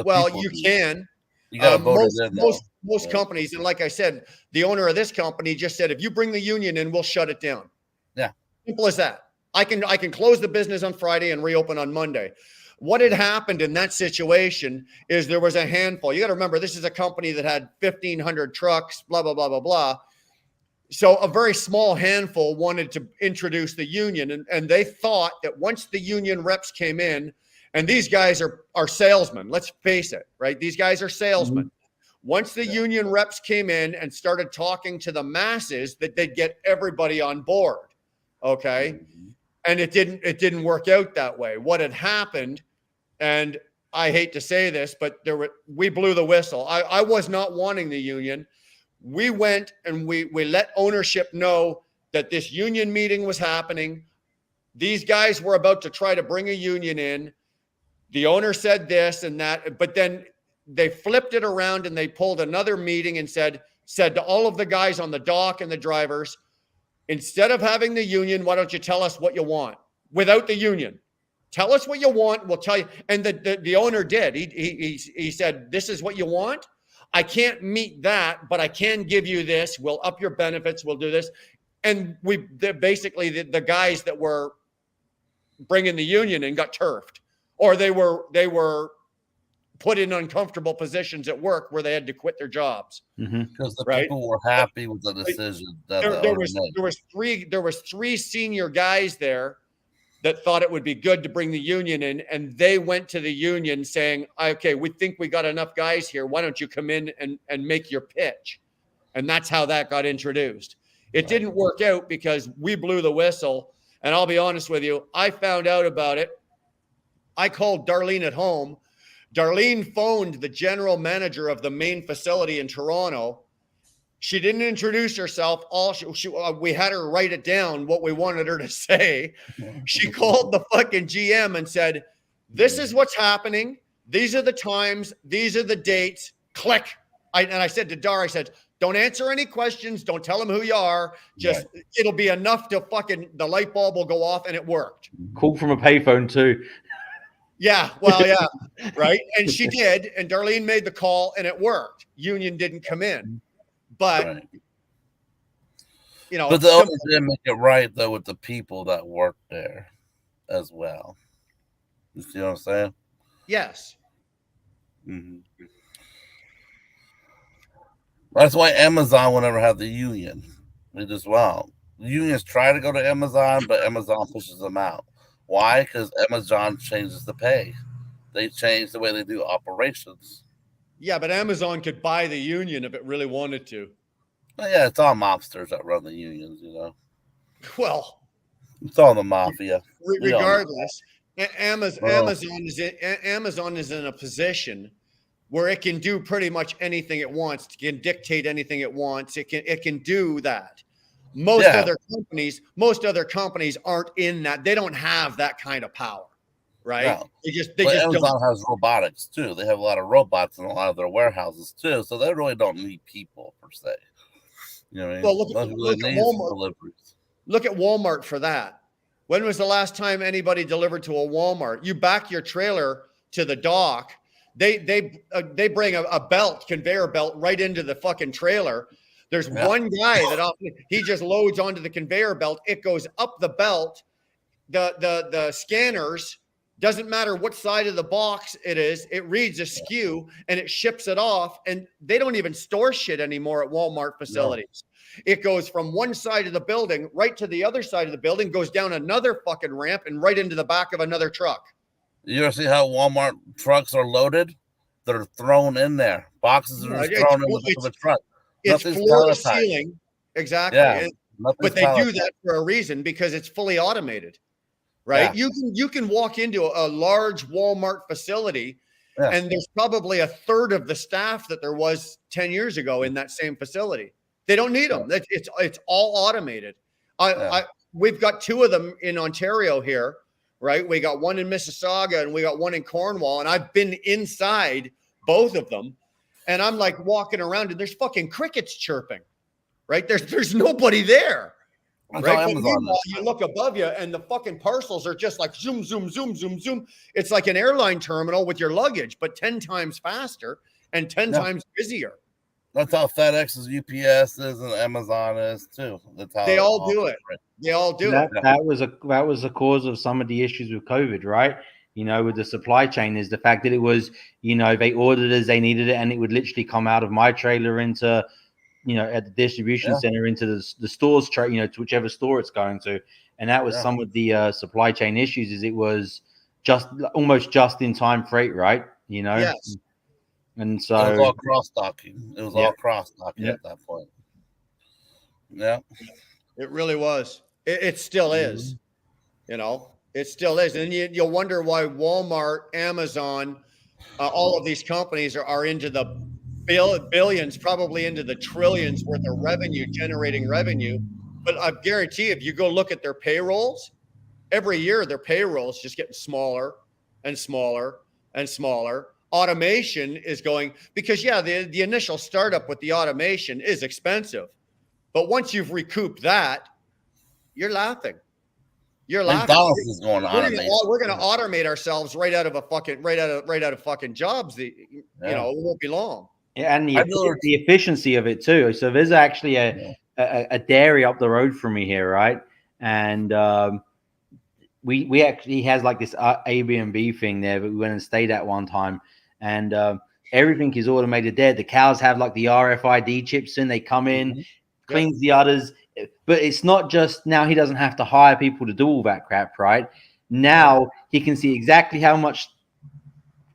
Well, you can.
You got to vote it in.
Most companies, and like I said, the owner of this company just said, if you bring the union in, we'll shut it down.
Yeah.
Simple as that. I can close the business on Friday and reopen on Monday. What had happened in that situation is there was a handful. You got to remember, this is a company that had 1,500 trucks, blah, blah, blah, blah, blah. So a very small handful wanted to introduce the union. And they thought that once the union reps came in, and these guys are salesmen, let's face it, right? These guys are salesmen. Once the union reps came in and started talking to the masses, that they'd get everybody on board. Okay. And it didn't work out that way. What had happened, and I hate to say this, but we blew the whistle. I was not wanting the union. We went and we let ownership know that this union meeting was happening. These guys were about to try to bring a union in. The owner said this and that, but then they flipped it around and they pulled another meeting and said to all of the guys on the dock and the drivers, instead of having the union, why don't you tell us what you want without the union? Tell us what you want. We'll tell you. And the owner did. He said, this is what you want. I can't meet that, but I can give you this. We'll up your benefits. We'll do this. And basically the guys that were bringing the union in got turfed, or they were put in uncomfortable positions at work where they had to quit their jobs
because the people were happy with the decision that
there was three senior guys there that thought it would be good to bring the union in, and they went to the union saying, okay, we think we got enough guys here, why don't you come in and make your pitch? And that's how that got introduced. It didn't work out because we blew the whistle. And I'll be honest with you, I found out about it. I called Darlene at home. Darlene phoned the general manager of the main facility in Toronto. She didn't introduce herself. We had her write it down, what we wanted her to say. She called the fucking GM and said, this is what's happening. These are the times. These are the dates. Click. And I said to Dar, I said, don't answer any questions. Don't tell them who you are. Just, it'll be enough to the light bulb will go off, and it worked.
Call from a payphone too.
Yeah, well, yeah, right. And she did, and Darlene made the call, and it worked. Union didn't come in, but
but the owners didn't make it right though with the people that worked there as well. You see what I'm saying?
Yes.
That's why Amazon will never have the union. They just won't. The unions try to go to Amazon, but Amazon pushes them out. Why? Because Amazon changes the pay. They change the way they do operations.
Yeah, but Amazon could buy the union if it really wanted to.
Well, yeah, it's all mobsters that run the unions, you know.
Well,
it's all the mafia.
Regardless, Amazon is in a position where it can do pretty much anything it wants. It can dictate anything it wants. It can do that. Most other companies aren't in that. They don't have that kind of power. right?
Yeah.
They
But
just
Amazon
don't.
has robotics too. They have a lot of robots in a lot of their warehouses too, so they really don't need people per se. You know what I mean?
Well,
Most people
look at
need
Walmart.
deliveries.
Look at Walmart for that. When was the last time anybody delivered to a Walmart? You back your trailer to the dock. They bring a belt, conveyor belt, right into the fucking trailer. There's one guy that he just loads onto the conveyor belt. It goes up the belt. The scanners, doesn't matter what side of the box it is, it reads a SKU and it ships it off. And they don't even store shit anymore at Walmart facilities. No. It goes from one side of the building right to the other side of the building, goes down another fucking ramp and right into the back of another truck.
You ever see how Walmart trucks are loaded? They're thrown in there. Boxes are just thrown in the back of a truck.
It's floor to ceiling. Exactly.
Yeah,
but they do that for a reason, because it's fully automated. Right. Yeah. You can walk into a large Walmart facility and there's probably a third of the staff that there was 10 years ago in that same facility. They don't need them. It's all automated. We've got two of them in Ontario here, right? We got one in Mississauga and we got one in Cornwall. And I've been inside both of them. And I'm like walking around and there's fucking crickets chirping, right? There's nobody there. Right? You look above you and the fucking parcels are just like zoom, zoom, zoom, zoom, zoom. It's like an airline terminal with your luggage, but 10 times faster and 10 times busier.
That's how FedEx is, UPS is, and Amazon is too. That's how
they all do it. They all do it.
That was a cause of some of the issues with COVID, right? You know, with the supply chain, is the fact that it was, you know, they ordered as they needed it and it would literally come out of my trailer into, you know, at the distribution center into the stores, you know, to whichever store it's going to. And that was some of the supply chain issues, is it was just almost just in time freight, right? You know?
Yes.
And so
it was all cross-docking. It was all cross-docking at that point. Yeah.
It really was. It still is. You know, it still is. And you'll wonder why Walmart, Amazon, all of these companies are into the billions, probably into the trillions worth of revenue, generating revenue. But I guarantee if you go look at their payrolls, every year their payrolls just getting smaller and smaller and smaller. Automation is going, because the initial startup with the automation is expensive. But once you've recouped that, you're laughing. You're laughing.
Is going to
we're going to automate ourselves right out of fucking jobs. You know, it won't be long.
Yeah, and the efficiency of it too. So there's actually a dairy up the road from me here, right? And we actually has like this Airbnb thing there that we went and stayed at one time, and everything is automated there. The cows have like the RFID chips in. They come in, cleans the udders, but it's not just now. He doesn't have to hire people to do all that crap, right? Now he can see exactly how much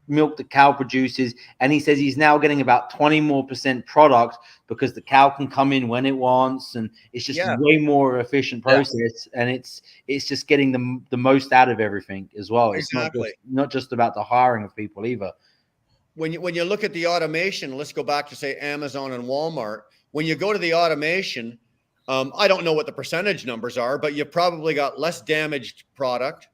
milk the cow produces, and he says he's now getting about 20% more product because the cow can come in when it wants, and it's just way more efficient process, and it's just getting the most out of everything as well.
Exactly.
It's not just about the hiring of people either.
When you look at the automation, let's go back to say Amazon and Walmart. When you go to the automation, I don't know what the percentage numbers are, but you probably got less damaged product,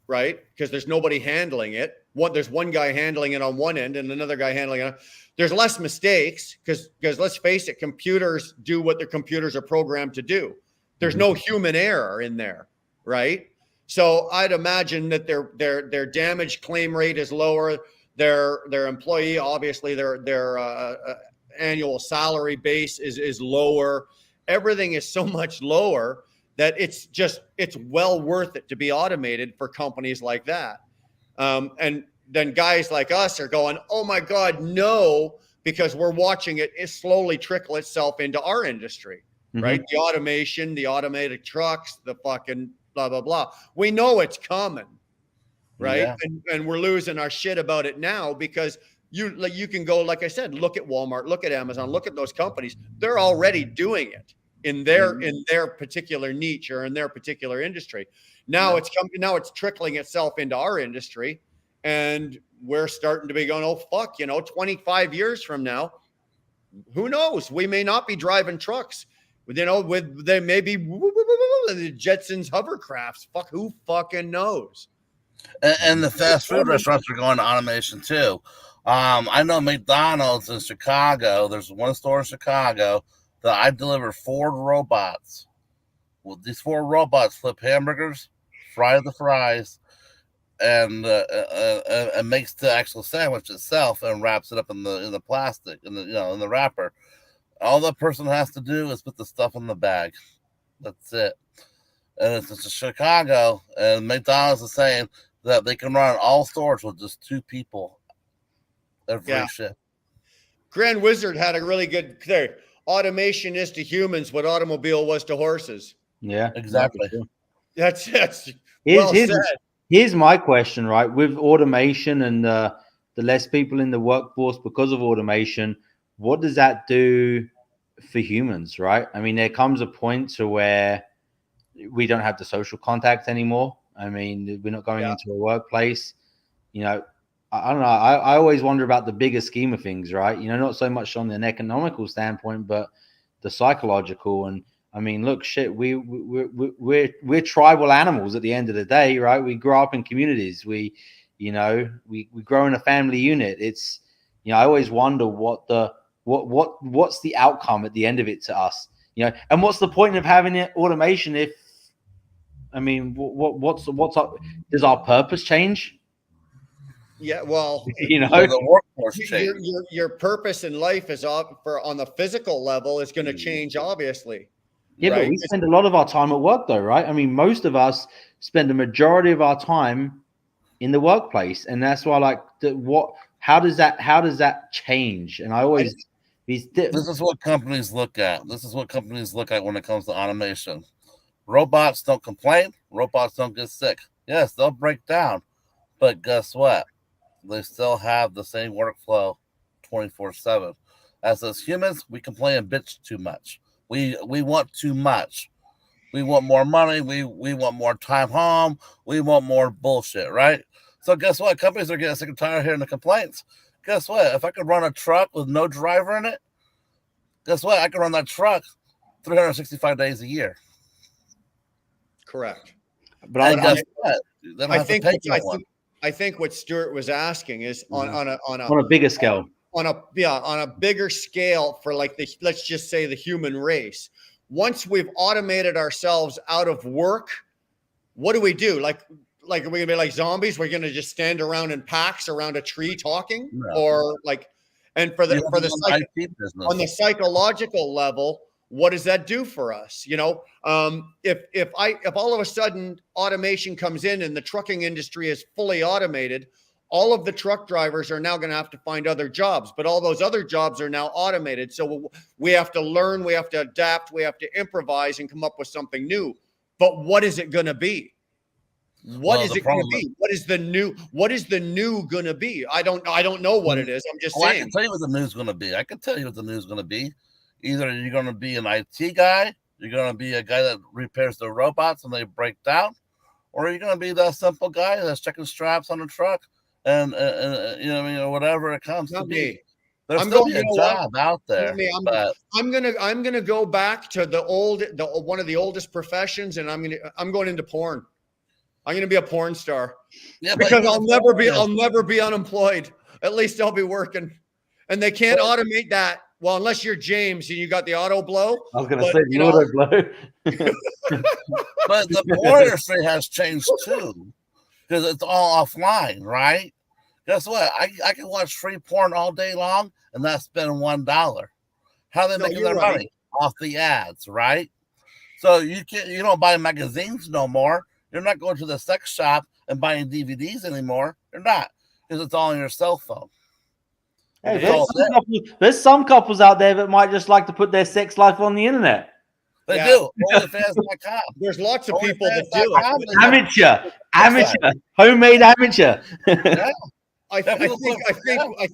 right? Because there's nobody handling it. There's one guy handling it on one end and another guy handling it. There's less mistakes because let's face it, computers do what their computers are programmed to do. There's no human error in there, right? So I'd imagine that their damage claim rate is lower. Their employee, obviously, their annual salary base is lower. Everything is so much lower that it's well worth it to be automated for companies like that. And then guys like us are going, oh my God, no, because we're watching it slowly trickle itself into our industry, right? The automation, the automated trucks, the fucking blah, blah, blah. We know it's coming, right?
Yeah.
And we're losing our shit about it now because you can go, like I said, look at Walmart, look at Amazon, look at those companies. They're already doing it in their particular niche or in their particular industry. Now it's trickling itself into our industry, and we're starting to be going, oh fuck, 25 years from now, who knows? We may not be driving trucks, they may be the Jetsons hovercrafts. Fuck, who fucking knows?
And the fast food restaurants are going to automation too. I know McDonald's in Chicago. There's one store in Chicago that I deliver 4 robots. Well, these 4 robots flip hamburgers, fry the fries, and makes the actual sandwich itself and wraps it up in the plastic in the wrapper. All the person has to do is put the stuff in the bag. That's it. And it's in Chicago, and McDonald's is saying that they can run all stores with just 2 people every shift.
Grand Wizard had a really good there. Automation is to humans what automobile was to horses.
Yeah,
exactly.
That's
Here's,
well
here's,
said.
here's my question, right? With automation and the less people in the workforce because of automation, what does that do for humans, right? I mean, there comes a point to where we don't have the social contact anymore. I mean, we're not going into a workplace. You know, I don't know. I always wonder about the bigger scheme of things, right? You know, not so much on an economical standpoint, but the psychological. And I mean, look, shit, we're tribal animals at the end of the day, right? We grow up in communities. We grow in a family unit. It's, you know, I always wonder what's the outcome at the end of it to us, you know, and what's the point of having it automation if, I mean, what's up? Does our purpose change?
Yeah, well,
you know,
the workforce change.
Your purpose in life is on the physical level is going to change, obviously.
Yeah, right? But we spend a lot of our time at work, though, right? I mean, most of us spend the majority of our time in the workplace, and that's why, like, how does that change? And I always
this is what companies look at. This is what companies look at when it comes to automation. Robots don't complain. Robots don't get sick. Yes, they'll break down, but guess what? They still have the same workflow 24/7. As humans, we complain and bitch too much. We want too much. We want more money. We want more time home. We want more bullshit, right? So guess what? Companies are getting sick and tired of hearing the complaints. Guess what? If I could run a truck with no driver in it, guess what? I could run that truck 365 days a year.
Correct.
But
I think what Stuart was asking is on
a bigger scale.
On a bigger scale for like let's just say the human race. Once we've automated ourselves out of work, what do we do? Like are we gonna be like zombies? We're gonna just stand around in packs around a tree talking, or like, and on the psychological level, what does that do for us? You know, if all of a sudden automation comes in and the trucking industry is fully automated, all of the truck drivers are now going to have to find other jobs, but all those other jobs are now automated. So we have to learn, we have to adapt, we have to improvise and come up with something new. But what is it going to be? What is it going to be? What is the new going to be? I don't know what it is. I'm just saying.
I can tell you what the new is going to be. I can tell you what the new is going to be. Either you're going to be an IT guy, you're going to be a guy that repairs the robots when they break down, or you're going to be that simple guy that's checking straps on the truck and whatever it comes to be. There's still a job out there.
I'm gonna go back to one of the oldest professions, and I'm going into porn. I'm going to be a porn star because I'll never be unemployed. At least I'll be working, and they can't automate that. Well, unless you're James and you got the auto blow.
I was going to say the auto blow.
But the porn industry has changed too, because it's all offline, right? Guess what? I can watch free porn all day long and not spend $1. How are they making their money? Off the ads, right? So you don't buy magazines no more. You're not going to the sex shop and buying DVDs anymore. You're not, because it's all on your cell phone.
Hey, there's some couples out there that might just like to put their sex life on the internet.
They do. OnlyFans.com.
There's lots of people that do.
Amateur, homemade amateur.
Yeah.
I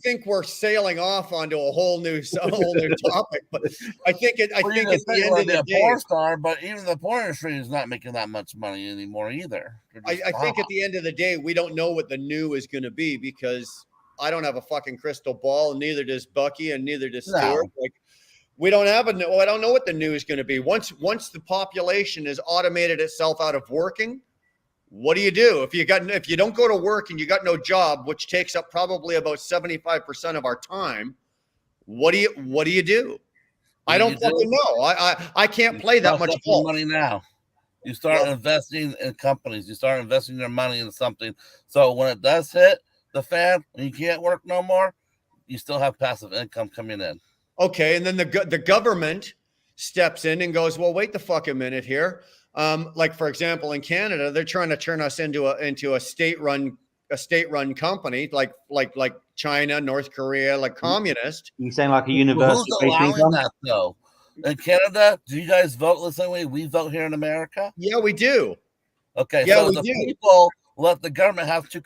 think we're sailing off onto a whole new topic, but I think at the end of the day,
porn star, but even the porn industry is not making that much money anymore either.
I think at the end of the day, we don't know what the new is going to be because I don't have a fucking crystal ball, and neither does Bucky, and neither does Stuart. No. Like, we don't have I don't know what the new is going to be. Once the population has automated itself out of working, What do you do if you don't go to work and you got no job, which takes up probably about 75% of our time? What do you do? I don't fucking know. I can't play that much golf.
Money now. You start investing in companies. You start investing your money into something. So when it does hit the fan and you can't work no more, you still have passive income coming in.
Okay, and then the government steps in and goes, well, wait the fuck a minute here. Like for example, in Canada, they're trying to turn us into a state-run company, like China, North Korea, like communist.
You're saying like a university?
Who's allowing that though? In Canada, do you guys vote the same way we vote here in America?
Yeah, we do.
Okay,
yeah,
so the people let the government have too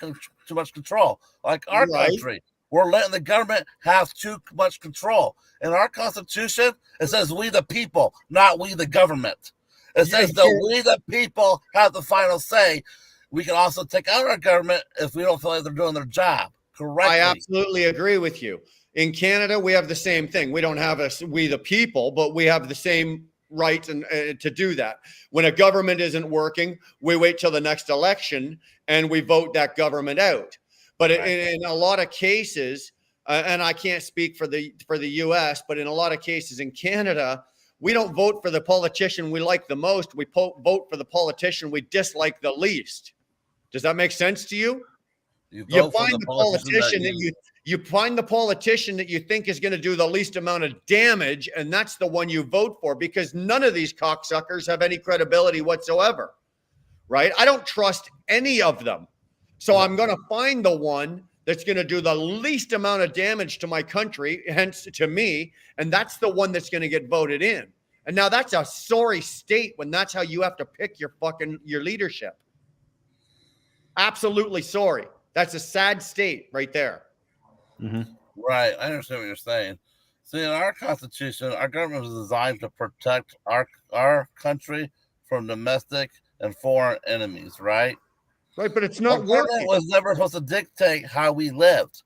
much control. Like our country, we're letting the government have too much control. In our Constitution, it says we the people, not we the government. It says that we the people have the final say. We can also take out our government if we don't feel like they're doing their job correctly.
I absolutely agree with you. In Canada, we have the same thing. We don't have we the people, but we have the same right to do that. When a government isn't working, we wait till the next election and we vote that government out. But in a lot of cases, and I can't speak for the U.S., but in a lot of cases in Canada, we don't vote for the politician we like the most. We vote for the politician we dislike the least. Does that make sense to you? You find the politician you find the politician that you think is going to do the least amount of damage, and that's the one you vote for, because none of these cocksuckers have any credibility whatsoever, right? I don't trust any of them. So I'm going to find the one that's going to do the least amount of damage to my country, hence to me, and that's the one that's going to get voted in. And now that's a sorry state when that's how you have to pick your leadership. Absolutely sorry. That's a sad state right there.
Mm-hmm.
Right. I understand what you're saying. See, in our Constitution, our government was designed to protect our country from domestic and foreign enemies, right?
Right, but it's not
working. It was never supposed to dictate how we lived.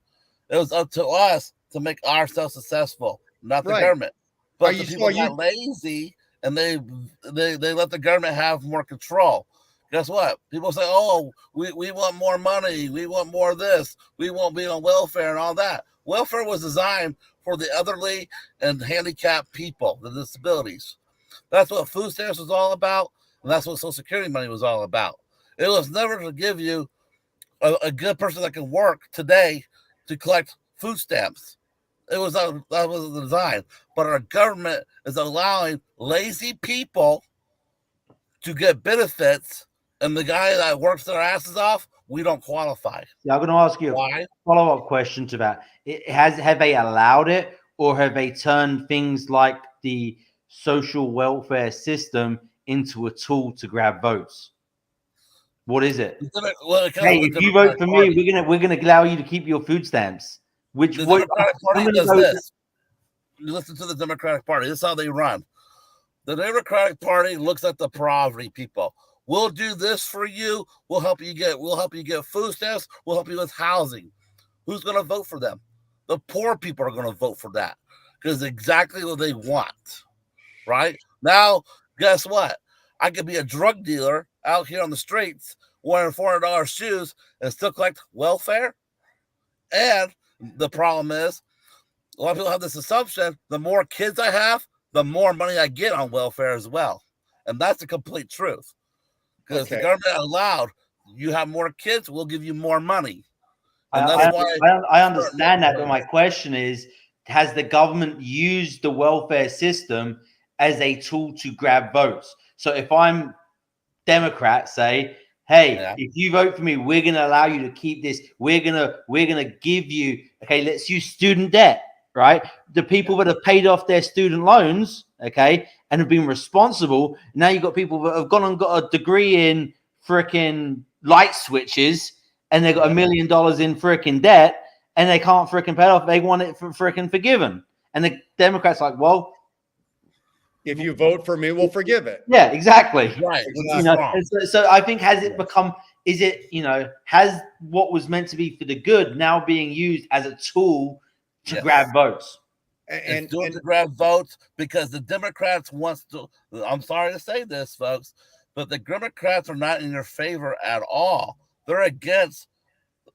It was up to us to make ourselves successful, not the government. But the people got lazy and they let the government have more control. Guess what? People say, oh, we want more money. We want more of this. We won't be on welfare and all that. Welfare was designed for the elderly and handicapped people, the disabilities. That's what food stamps was all about. And that's what Social Security money was all about. It was never to give you a good person that can work today to collect food stamps. That was the design. But our government is allowing lazy people to get benefits, and the guy that works their asses off, we don't qualify.
Yeah, I'm going to ask you a follow-up question to that. Have they allowed it, or have they turned things like the social welfare system into a tool to grab votes? What is it? Hey, if you vote for me, we're gonna allow you to keep your food stamps. Which
the Democratic Party does this. You listen to the Democratic Party. This is how they run. The Democratic Party looks at the poverty people. We'll do this for you. We'll help you get food stamps. We'll help you with housing. Who's going to vote for them? The poor people are going to vote for that because it's exactly what they want. Right? Now, guess what? I could be a drug dealer out here on the streets wearing $400 shoes and still collect welfare. And the problem is, a lot of people have this assumption, the more kids I have, the more money I get on welfare as well. And that's the complete truth. Because the government allowed, you have more kids, we'll give you more money. And that's why
I understand that, but my question is, has the government used the welfare system as a tool to grab votes? So if I'm Democrat, say, hey, if you vote for me, we're going to allow you to keep this. We're gonna give you, okay, let's use student debt, right? The people that have paid off their student loans, okay, and have been responsible. Now you've got people that have gone and got a degree in freaking light switches, and they've got $1 million in freaking debt, and they can't freaking pay it off. They want it for freaking forgiven. And the Democrats like, well,
if you vote for me, we'll forgive it.
Yeah, exactly.
Right.
You know, so I think, has it become, is it, you know, has what was meant to be for the good now being used as a tool to grab votes?
And to grab votes because the Democrats wants to, I'm sorry to say this, folks, But the Democrats are not in your favor at all. They're against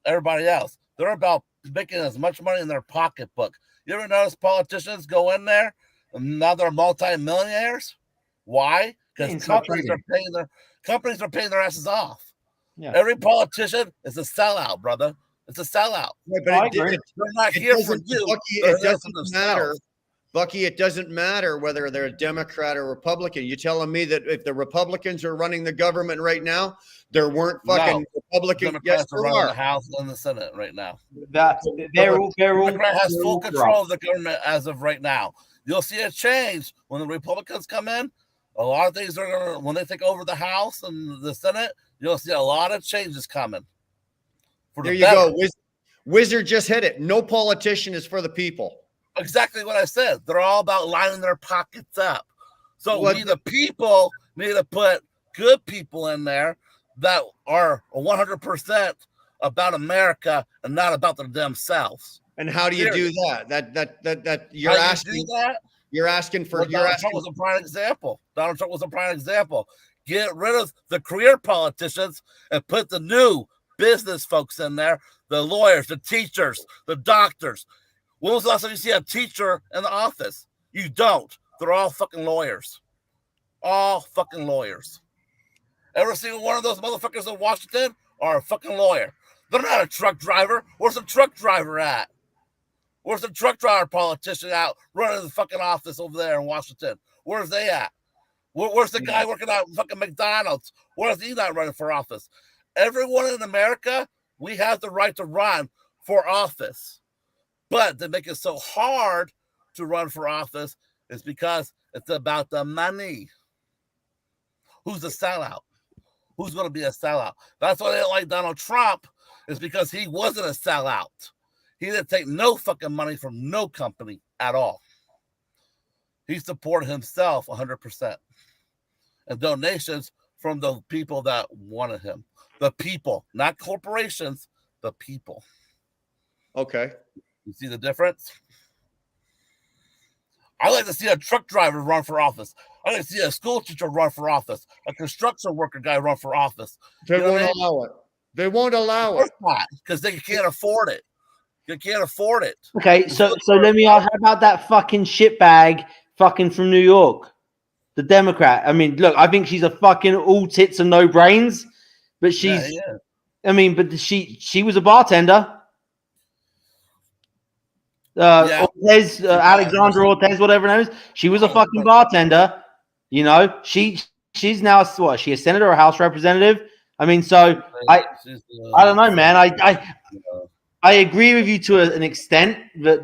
everybody else. They're about making as much money in their pocketbook. You ever notice politicians go in there and now they're multi-millionaires? Why? Because companies are paying their asses off.
Yeah.
Every politician is a sellout, brother. It's a sellout.
Yeah,
I
but
agree.
They're not here for you.
Bucky,
They're
it
here for
doesn't matter.
themselves.
Bucky, it doesn't matter whether they're a Democrat or Republican. You telling me that if the Republicans are running the government right now, there weren't fucking Republicans?
Democrats
Yes,
are
there
running
are.
the House and the Senate right now.
They're all
Democrat has full
corrupt.
control of the government as of right now. You'll see a change when the Republicans come in. A lot of things are gonna, when they take over the House and the Senate, you'll see a lot of changes coming.
There you go. Wizard just hit it. No politician is for the people.
Exactly what I said. They're all about lining their pockets up. So we, the people, need to put good people in there that are 100% about America and not about themselves.
And how do you do that? That you're asking. You're asking for.
Donald Trump was a prime example. Donald Trump was a prime example. Get rid of the career politicians and put the new business folks in there, the lawyers, the teachers, the doctors. When was the last time you see a teacher in the office? You don't. They're all fucking lawyers. All fucking lawyers. Every single one of those motherfuckers in Washington are a fucking lawyer. They're not a truck driver. Where's the truck driver at? Where's the truck driver politician out running the fucking office over there in Washington? Where's they at? Where's the guy working at fucking McDonald's? Where's he not running for office? Everyone in America, we have the right to run for office. But they make it so hard to run for office is because it's about the money. Who's a sellout? Who's going to be a sellout? That's why they don't like Donald Trump, is because he wasn't a sellout. He didn't take no fucking money from no company at all. He supported himself 100%. And donations from the people that wanted him. The people, not corporations, the people.
Okay.
You see the difference? I like to see a truck driver run for office. I like to see a school teacher run for office. A construction worker guy run for office.
They won't allow it. They won't allow it.
Because they can't afford it. You can't afford it.
Okay, so let me ask, how about that fucking shitbag fucking from New York? The Democrat. I mean, look, I think she's a fucking all tits and no brains, but she's,
Yeah.
I mean, but she was a bartender. Ortez, Alexandra Ortez, whatever her name is. She was a fucking bartender. You know, she's now what? Is she a senator or a House representative? I mean, so I don't know, man. I agree with you to an extent that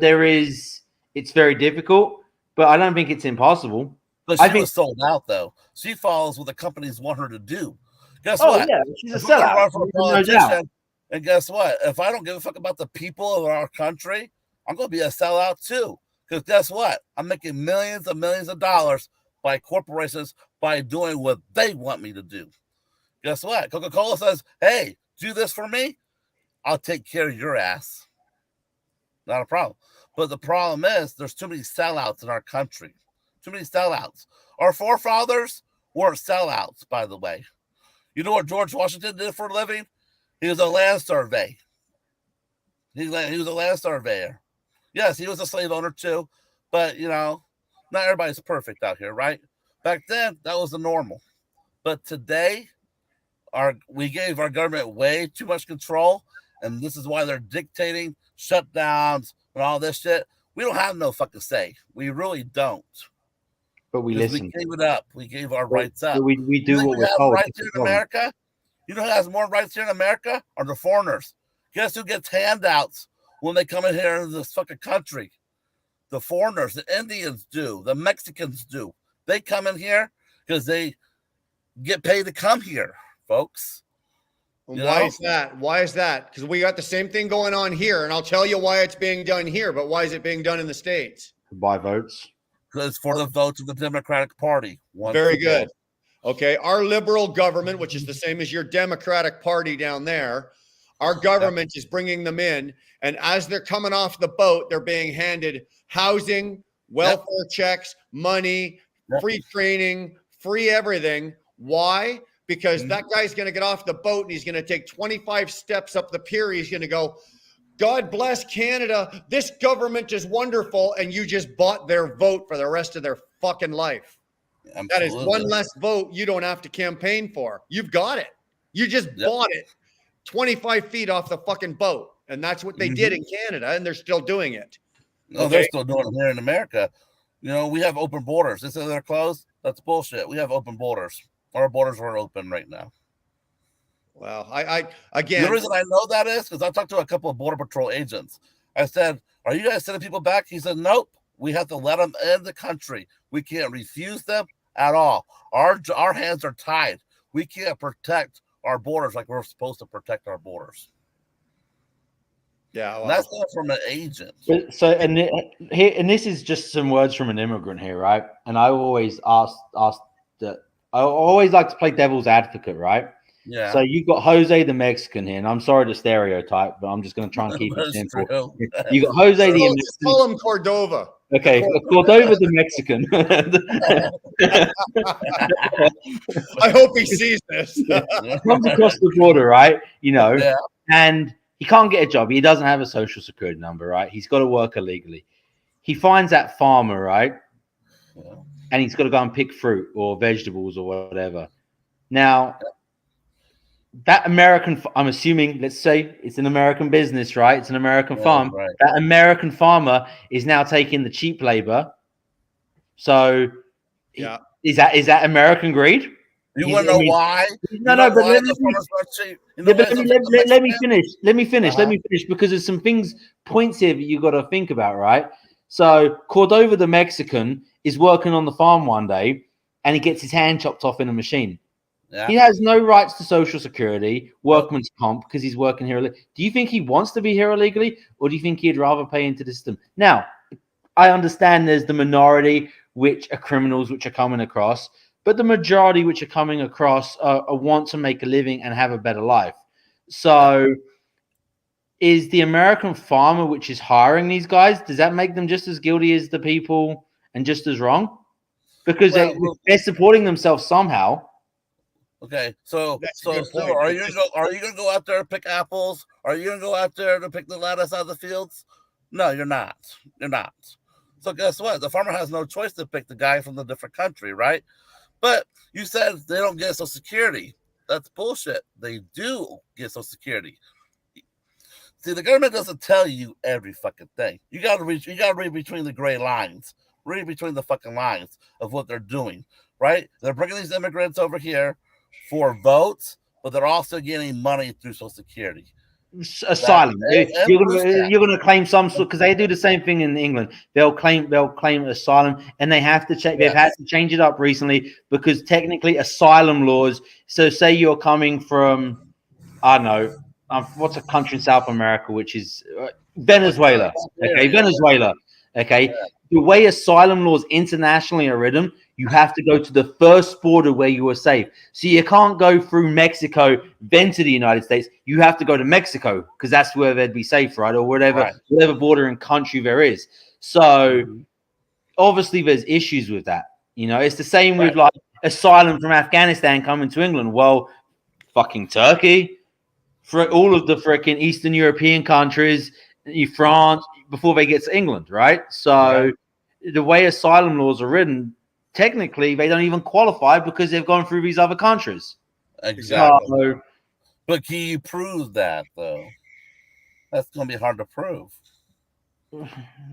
it's very difficult, but I don't think it's impossible.
But she was sold out, though. She follows what the companies want her to do. Guess what?
Yeah, she's a sellout.
Run for a politician, and guess what? If I don't give a fuck about the people of our country, I'm going to be a sellout too. Because guess what? I'm making millions of dollars by corporations by doing what they want me to do. Guess what? Coca-Cola says, hey, do this for me. I'll take care of your ass. Not a problem. But the problem is there's too many sellouts in our country. Too many sellouts. Our forefathers were sellouts, by the way. You know what George Washington did for a living? He was a land survey. He was a land surveyor. Yes, he was a slave owner too, but you know, not everybody's perfect out here, right? Back then, that was the normal. But today, we gave our government way too much control, and this is why they're dictating shutdowns and all this shit. We don't have no fucking say. We really don't.
But we listen.
We gave it up. We gave our rights up.
We do what we're told.
Rights here in America. You know who has more rights here in America? Are the foreigners. Guess who gets handouts when they come in here in this fucking country? The foreigners, the Indians do, the Mexicans do. They come in here because they get paid to come here, folks.
Why is that? Why is that? Because we got the same thing going on here, and I'll tell you why it's being done here, but why is it being done in the States?
To buy votes.
Because for the votes of the Democratic Party.
Very good. Okay, our liberal government, which is the same as your Democratic Party down there, our government is bringing them in, and as they're coming off the boat, they're being handed housing, welfare checks, money, free training, free everything. Why? because that guy's going to get off the boat and he's going to take 25 steps up the pier. He's going to go, God bless Canada. This government is wonderful. And you just bought their vote for the rest of their fucking life.
Absolutely.
That is one less vote you don't have to campaign for. You've got it. You just bought it 25 feet off the fucking boat. And that's what they did in Canada. And they're still doing it.
No, they're still doing it here in America. You know, we have open borders. They say they're closed. That's bullshit. We have open borders. Our borders are open right now.
Well, I again,
the reason I know that is because I talked to a couple of Border Patrol agents. I said, are you guys sending people back? He said, nope. We have to let them in the country. We can't refuse them at all. Our hands are tied. We can't protect our borders like we're supposed to protect our borders.
Yeah,
well, that's not from an agent.
So, and this is just some words from an immigrant here, right? And I always ask that. I always like to play devil's advocate, right?
Yeah.
So you've got Jose the Mexican here, and I'm sorry to stereotype, but I'm just going to try and keep it simple. You got Jose the Mexican.
Call him Cordova.
Okay, Cordova the Mexican.
I hope he sees this.
Comes across the border, right? You know, and he can't get a job. He doesn't have a social security number, right? He's got to work illegally. He finds that farmer, right?
Yeah.
And he's got to go and pick fruit or vegetables or whatever. Now, that American, I'm assuming, let's say it's an American business, right? It's an American farm.
Right.
That American farmer is now taking the cheap labor. So, is that American greed?
You want to know why?
No, but let me finish. Let me finish because there's some points here that you got to think about, right? So Cordova the Mexican is working on the farm one day, and he gets his hand chopped off in a machine.
Yeah.
He has no rights to Social Security, workman's comp, because he's working here. Do you think he wants to be here illegally, or do you think he'd rather pay into the system? Now, I understand there's the minority which are criminals which are coming across, but the majority which are coming across want to make a living and have a better life. So is the American farmer which is hiring these guys, does that make them just as guilty as the people and just as wrong? Because they're supporting themselves somehow.
Okay, so are you gonna go out there and pick apples? Are you gonna go out there to pick the lettuce out of the fields? No, you're not. You're not. So guess what? The farmer has no choice to pick the guy from the different country, right? But you said they don't get Social Security. That's bullshit. They do get Social Security. See, the government doesn't tell you every fucking thing. You gotta read between the gray lines. Read between the fucking lines of what they're doing, right? They're bringing these immigrants over here for votes, but they're also getting money through Social Security.
Asylum. You're going to claim some sort, because they do the same thing in England. They'll claim asylum, and they have to check. They've had to change it up recently because technically asylum laws. So say you're coming from, I don't know, what's a country in South America, which is Venezuela. Okay, Venezuela. Okay, the way asylum laws internationally are written, you have to go to the first border where you are safe. So you can't go through Mexico, then to the United States. You have to go to Mexico because that's where they'd be safe, right? Or whatever bordering country there is. So obviously there's issues with that. You know, it's the same with like asylum from Afghanistan coming to England. Well, fucking Turkey, for all of the freaking Eastern European countries, France, before they get to England, right? So the way asylum laws are written, technically they don't even qualify because they've gone through these other countries.
Exactly. But can you prove that though? That's going to be hard to prove.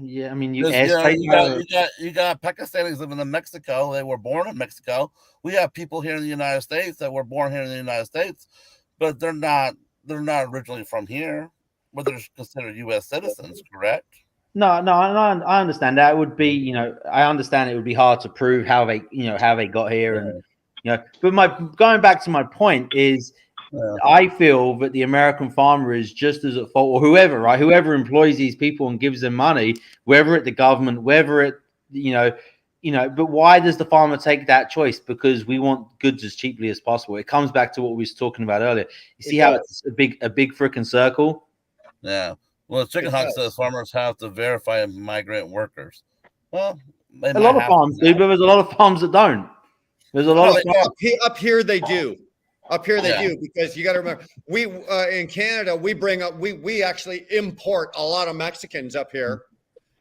Yeah, I mean, you
got Pakistanis living in Mexico. They were born in Mexico. We have people here in the United States that were born here in the United States, but they're not originally from here. But they're considered U.S. citizens, correct?
No, I understand that. It would be, you know, I understand it would be hard to prove how they got here, and you know. But going back to my point is, I feel that the American farmer is just as at fault, or whoever, right? Whoever employs these people and gives them money, whether it's the government, whether it, you know. But why does the farmer take that choice? Because we want goods as cheaply as possible. It comes back to what we was talking about earlier. You see how it's a big freaking circle.
Yeah. Well, Chicken Hawk says farmers have to verify migrant workers. Well,
a lot of farms do, but there's a lot of farms that don't. There's a lot of
up here they do. Up here they
Yeah.
do, because you got to remember, we in Canada we actually import a lot of Mexicans up here,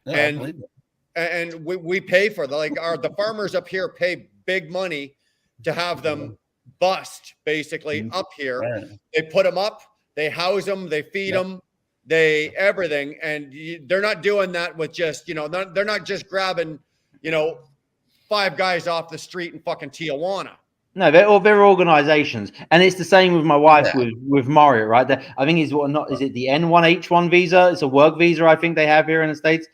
Yeah, I
and
believe it.
and we pay for the farmers up here pay big money to have them bust basically up here.
Right.
They put them up, they house them, they feed them, they everything, and they're not doing that with just they're not just grabbing 5 guys off the street in fucking Tijuana.
No, they're organizations, and it's the same with my wife
Yeah.
with Marriott, right? I think is it the N1H1 visa? It's a work visa, I think they have here in the States.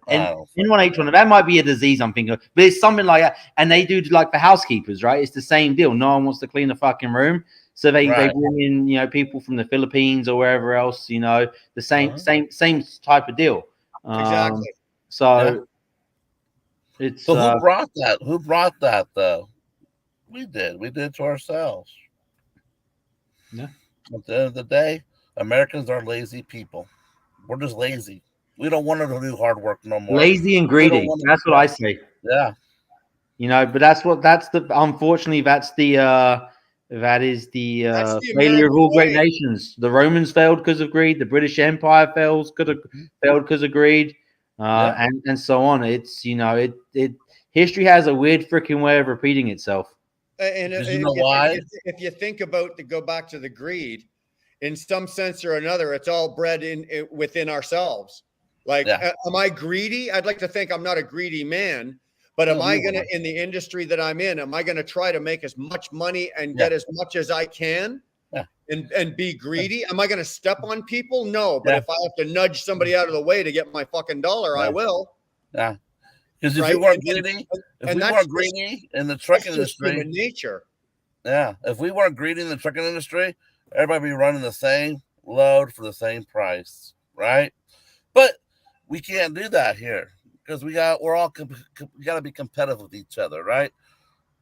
N1H1, that might be a disease I'm thinking of, but it's something like that. And they do like for housekeepers, right? It's the same deal. No one wants to clean the fucking room, so they bring in people from the Philippines or wherever else. The same type of deal.
Exactly.
So it's
So who brought that? Who brought that though? We did. We did it to ourselves.
Yeah.
At the end of the day, Americans are lazy people. We're just lazy. We don't want to do hard work no more.
Lazy and greedy. That's what I say.
Yeah.
But unfortunately, that is the failure of all great nations. The Romans failed because of greed. The British Empire failed because of greed, and so on. It's history has a weird freaking way of repeating itself.
And if you think about, to go back to the greed, in some sense or another, it's all bred within ourselves. Like, am I greedy? I'd like to think I'm not a greedy man, but am I going to, in the industry that I'm in, am I going to try to make as much money and get as much as I can and be greedy? Am I going to step on people? No, but if I have to nudge somebody out of the way to get my fucking dollar, I will.
Yeah. Because if we weren't greedy, in the trucking industry,
human nature.
Yeah. If we weren't greedy in the trucking industry, everybody would be running the same load for the same price, right? But we can't do that here because we got to be competitive with each other, right?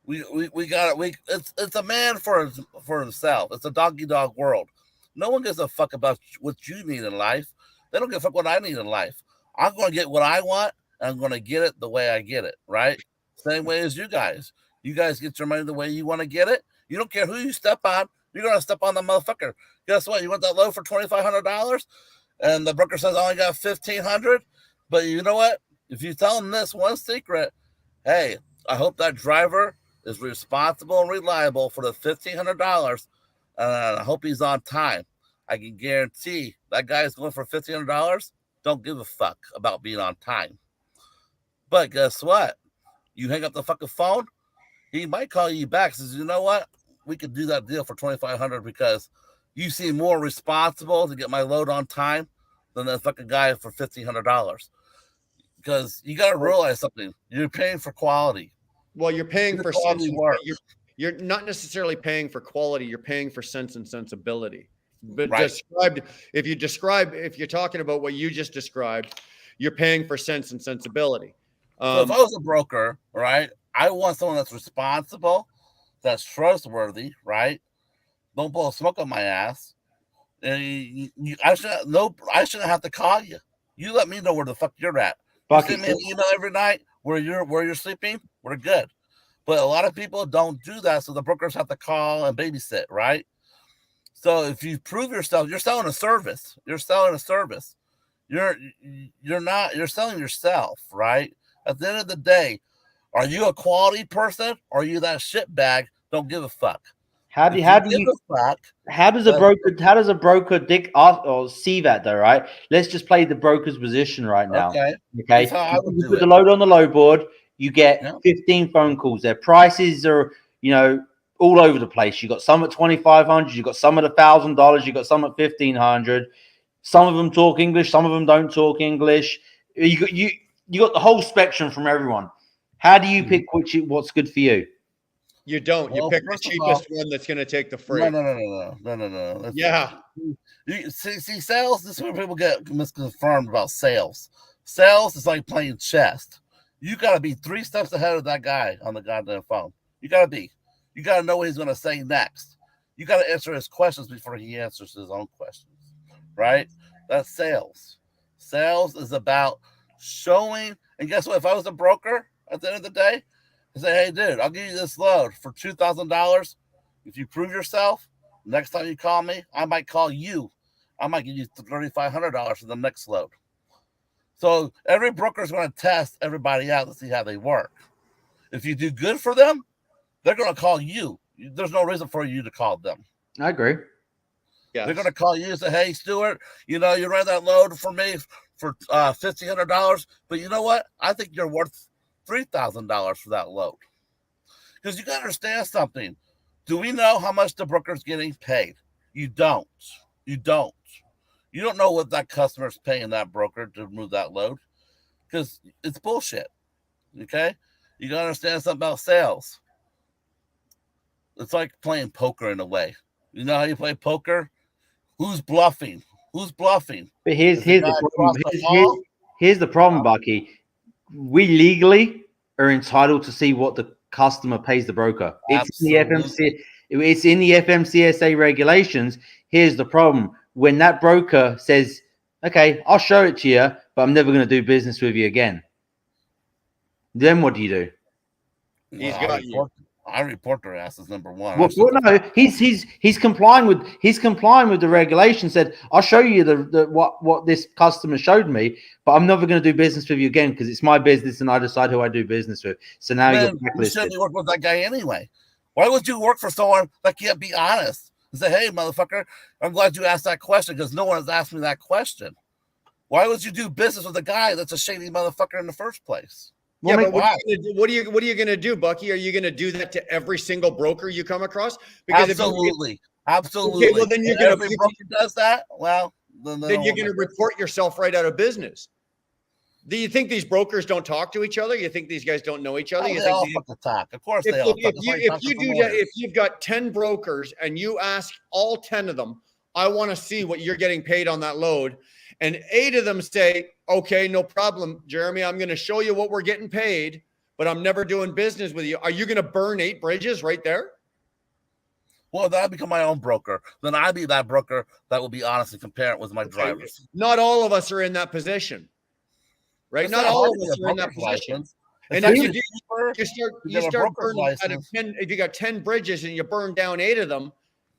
It's a man for himself. It's a dog world. No one gives a fuck about what you need in life. They don't give a fuck what I need in life. I'm going to get what I want. I'm going to get it the way I get it, right? Same way as you guys. You guys get your money the way you want to get it. You don't care who you step on. You're going to step on the motherfucker. Guess what? You want that load for $2,500, and the broker says I only got $1,500. But you know what? If you tell them this one secret, hey, I hope that driver is responsible and reliable for the $1,500, and I hope he's on time. I can guarantee that guy's going for $1,500. Don't give a fuck about being on time. But guess what? You hang up the fucking phone, he might call you back. Says, you know what? We could do that deal for $2,500 because you seem more responsible to get my load on time than the fucking guy for $1,500. Because you got to realize something. You're paying for quality.
Well, you're paying for sense. You're not necessarily paying for quality. You're paying for sense and sensibility. But if you're talking about what you just described, you're paying for sense and sensibility.
So if I was a broker, right, I want someone that's responsible, that's trustworthy, right? Don't blow smoke on my ass. And I shouldn't have to call you. You let me know where the fuck you're at. You send me an email every night where you're sleeping. We're good. But a lot of people don't do that, so the brokers have to call and babysit, right? So if you prove yourself, you're selling a service. You're selling yourself, right? At the end of the day, are you a quality person or are you that shit bag? Don't give a fuck.
How does a broker see that though, right? Let's just play the broker's position right now. Okay. You put the load on the load board, you get 15 phone calls. Their prices are, all over the place. You got some at $2,500, you got some at $1,000, you got some at $1,500. Some of them talk English, some of them don't talk English. You got the whole spectrum from everyone. How do you pick what's good for you?
You don't. You pick the cheapest one that's going to take the freight.
No.
Yeah.
See, sales, this is where people get misconfirmed about sales. Sales is like playing chess. You got to be 3 steps ahead of that guy on the goddamn phone. You got to be. You got to know what he's going to say next. You got to answer his questions before he answers his own questions, right? That's sales. Sales is about showing. And guess what? If I was a broker at the end of the day, I say, hey, dude, I'll give you this load for $2,000. If you prove yourself, next time you call me, I might call you. I might give you $3,500 for the next load. So every broker is going to test everybody out to see how they work. If you do good for them, they're going to call you. There's no reason for you to call them.
I agree.
Yes.
They're going to call you and say, hey, Stuart, you ran that load for me for $1,500. But you know what? I think you're worth $3,000 for that load. Because you got to understand something. Do we know how much the broker's getting paid? You don't. You don't know what that customer's paying that broker to move that load, because it's bullshit. Okay? You got to understand something about sales. It's like playing poker in a way. You know how you play poker? Who's bluffing? Who's bluffing?
But here's the problem. Here's the problem, Bucky. We legally are entitled to see what the customer pays the broker. It's in the FMC. It's in the FMCSA regulations. Here's the problem. When that broker says, okay, I'll show it to you, but I'm never going to do business with you again. Then what do you do?
I report their asses, number one.
Well, no, he's complying with the regulation. Said, I'll show you what this customer showed me, but I'm never going to do business with you again because it's my business and I decide who I do business with. So now you're blacklisted.
You shouldn't work with that guy anyway. Why would you work for someone that can't be honest and say, hey, motherfucker, I'm glad you asked that question because no one has asked me that question. Why would you do business with a guy that's a shady motherfucker in the first place?
Yeah, but what are you going to do, Bucky? Are you going to do that to every single broker you come across? Because
absolutely.
Okay, well, then
every broker does that. Well,
then you're going to report yourself right out of business. Do you think these brokers don't talk to each other? You think these guys don't know each other?
They all fucking talk. Of course they all talk.
If you've got 10 brokers and you ask all 10 of them, I want to see what you're getting paid on that load, and 8 of them say, okay, no problem, Jeremy, I'm going to show you what we're getting paid, but I'm never doing business with you. Are you going to burn 8 bridges right there?
Well, then I become my own broker. Then I'd be that broker that will be honest and compare it with my drivers.
Not all of us are in that position. Right? Not all of us are in that position. And if you start burning out of 10, if you got 10 bridges and you burn down 8 of them,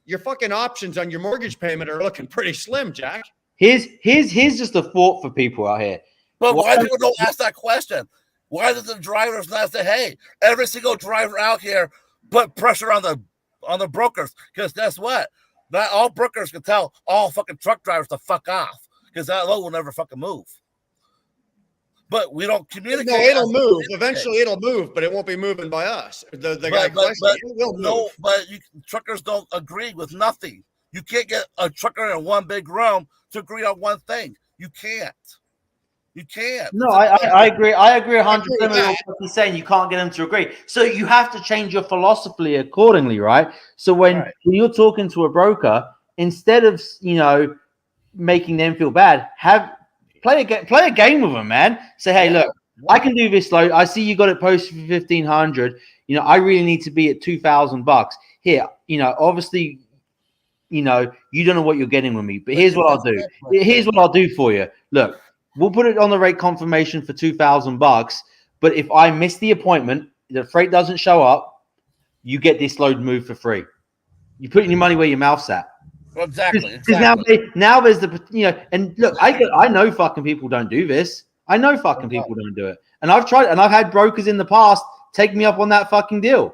your fucking options on your mortgage payment are looking pretty slim, Jack.
Here's just a thought for people out here.
But why people don't ask that question? Why does the drivers not say, hey, every single driver out here put pressure on the brokers? Because guess what? Not all brokers can tell all fucking truck drivers to fuck off because that load will never fucking move. But we don't communicate.
No, it'll move. Eventually, it'll move, but it won't be moving by us. The guy questioning it will move.
No, but truckers don't agree with nothing. You can't get a trucker in one big room to agree on one thing. You can't. You can't.
No, I agree. I agree 100% with what he's saying. You can't get them to agree. So you have to change your philosophy accordingly, right? So when you're talking to a broker, instead of making them feel bad, play a game with them, man. Say, hey, look, I can do this load. I see you got it posted for $1,500. I really need to be at $2,000 here. Obviously, you don't know what you're getting with me, but here's what I'll do. Here's what I'll do for you. Look, we'll put it on the rate confirmation for $2,000. But if I miss the appointment, the freight doesn't show up, you get this load moved for free. You're putting your money where your mouth's at.
Exactly.
Now there's and look, I know fucking people don't do this. I know fucking people don't do it. And I've tried, and I've had brokers in the past take me up on that fucking deal.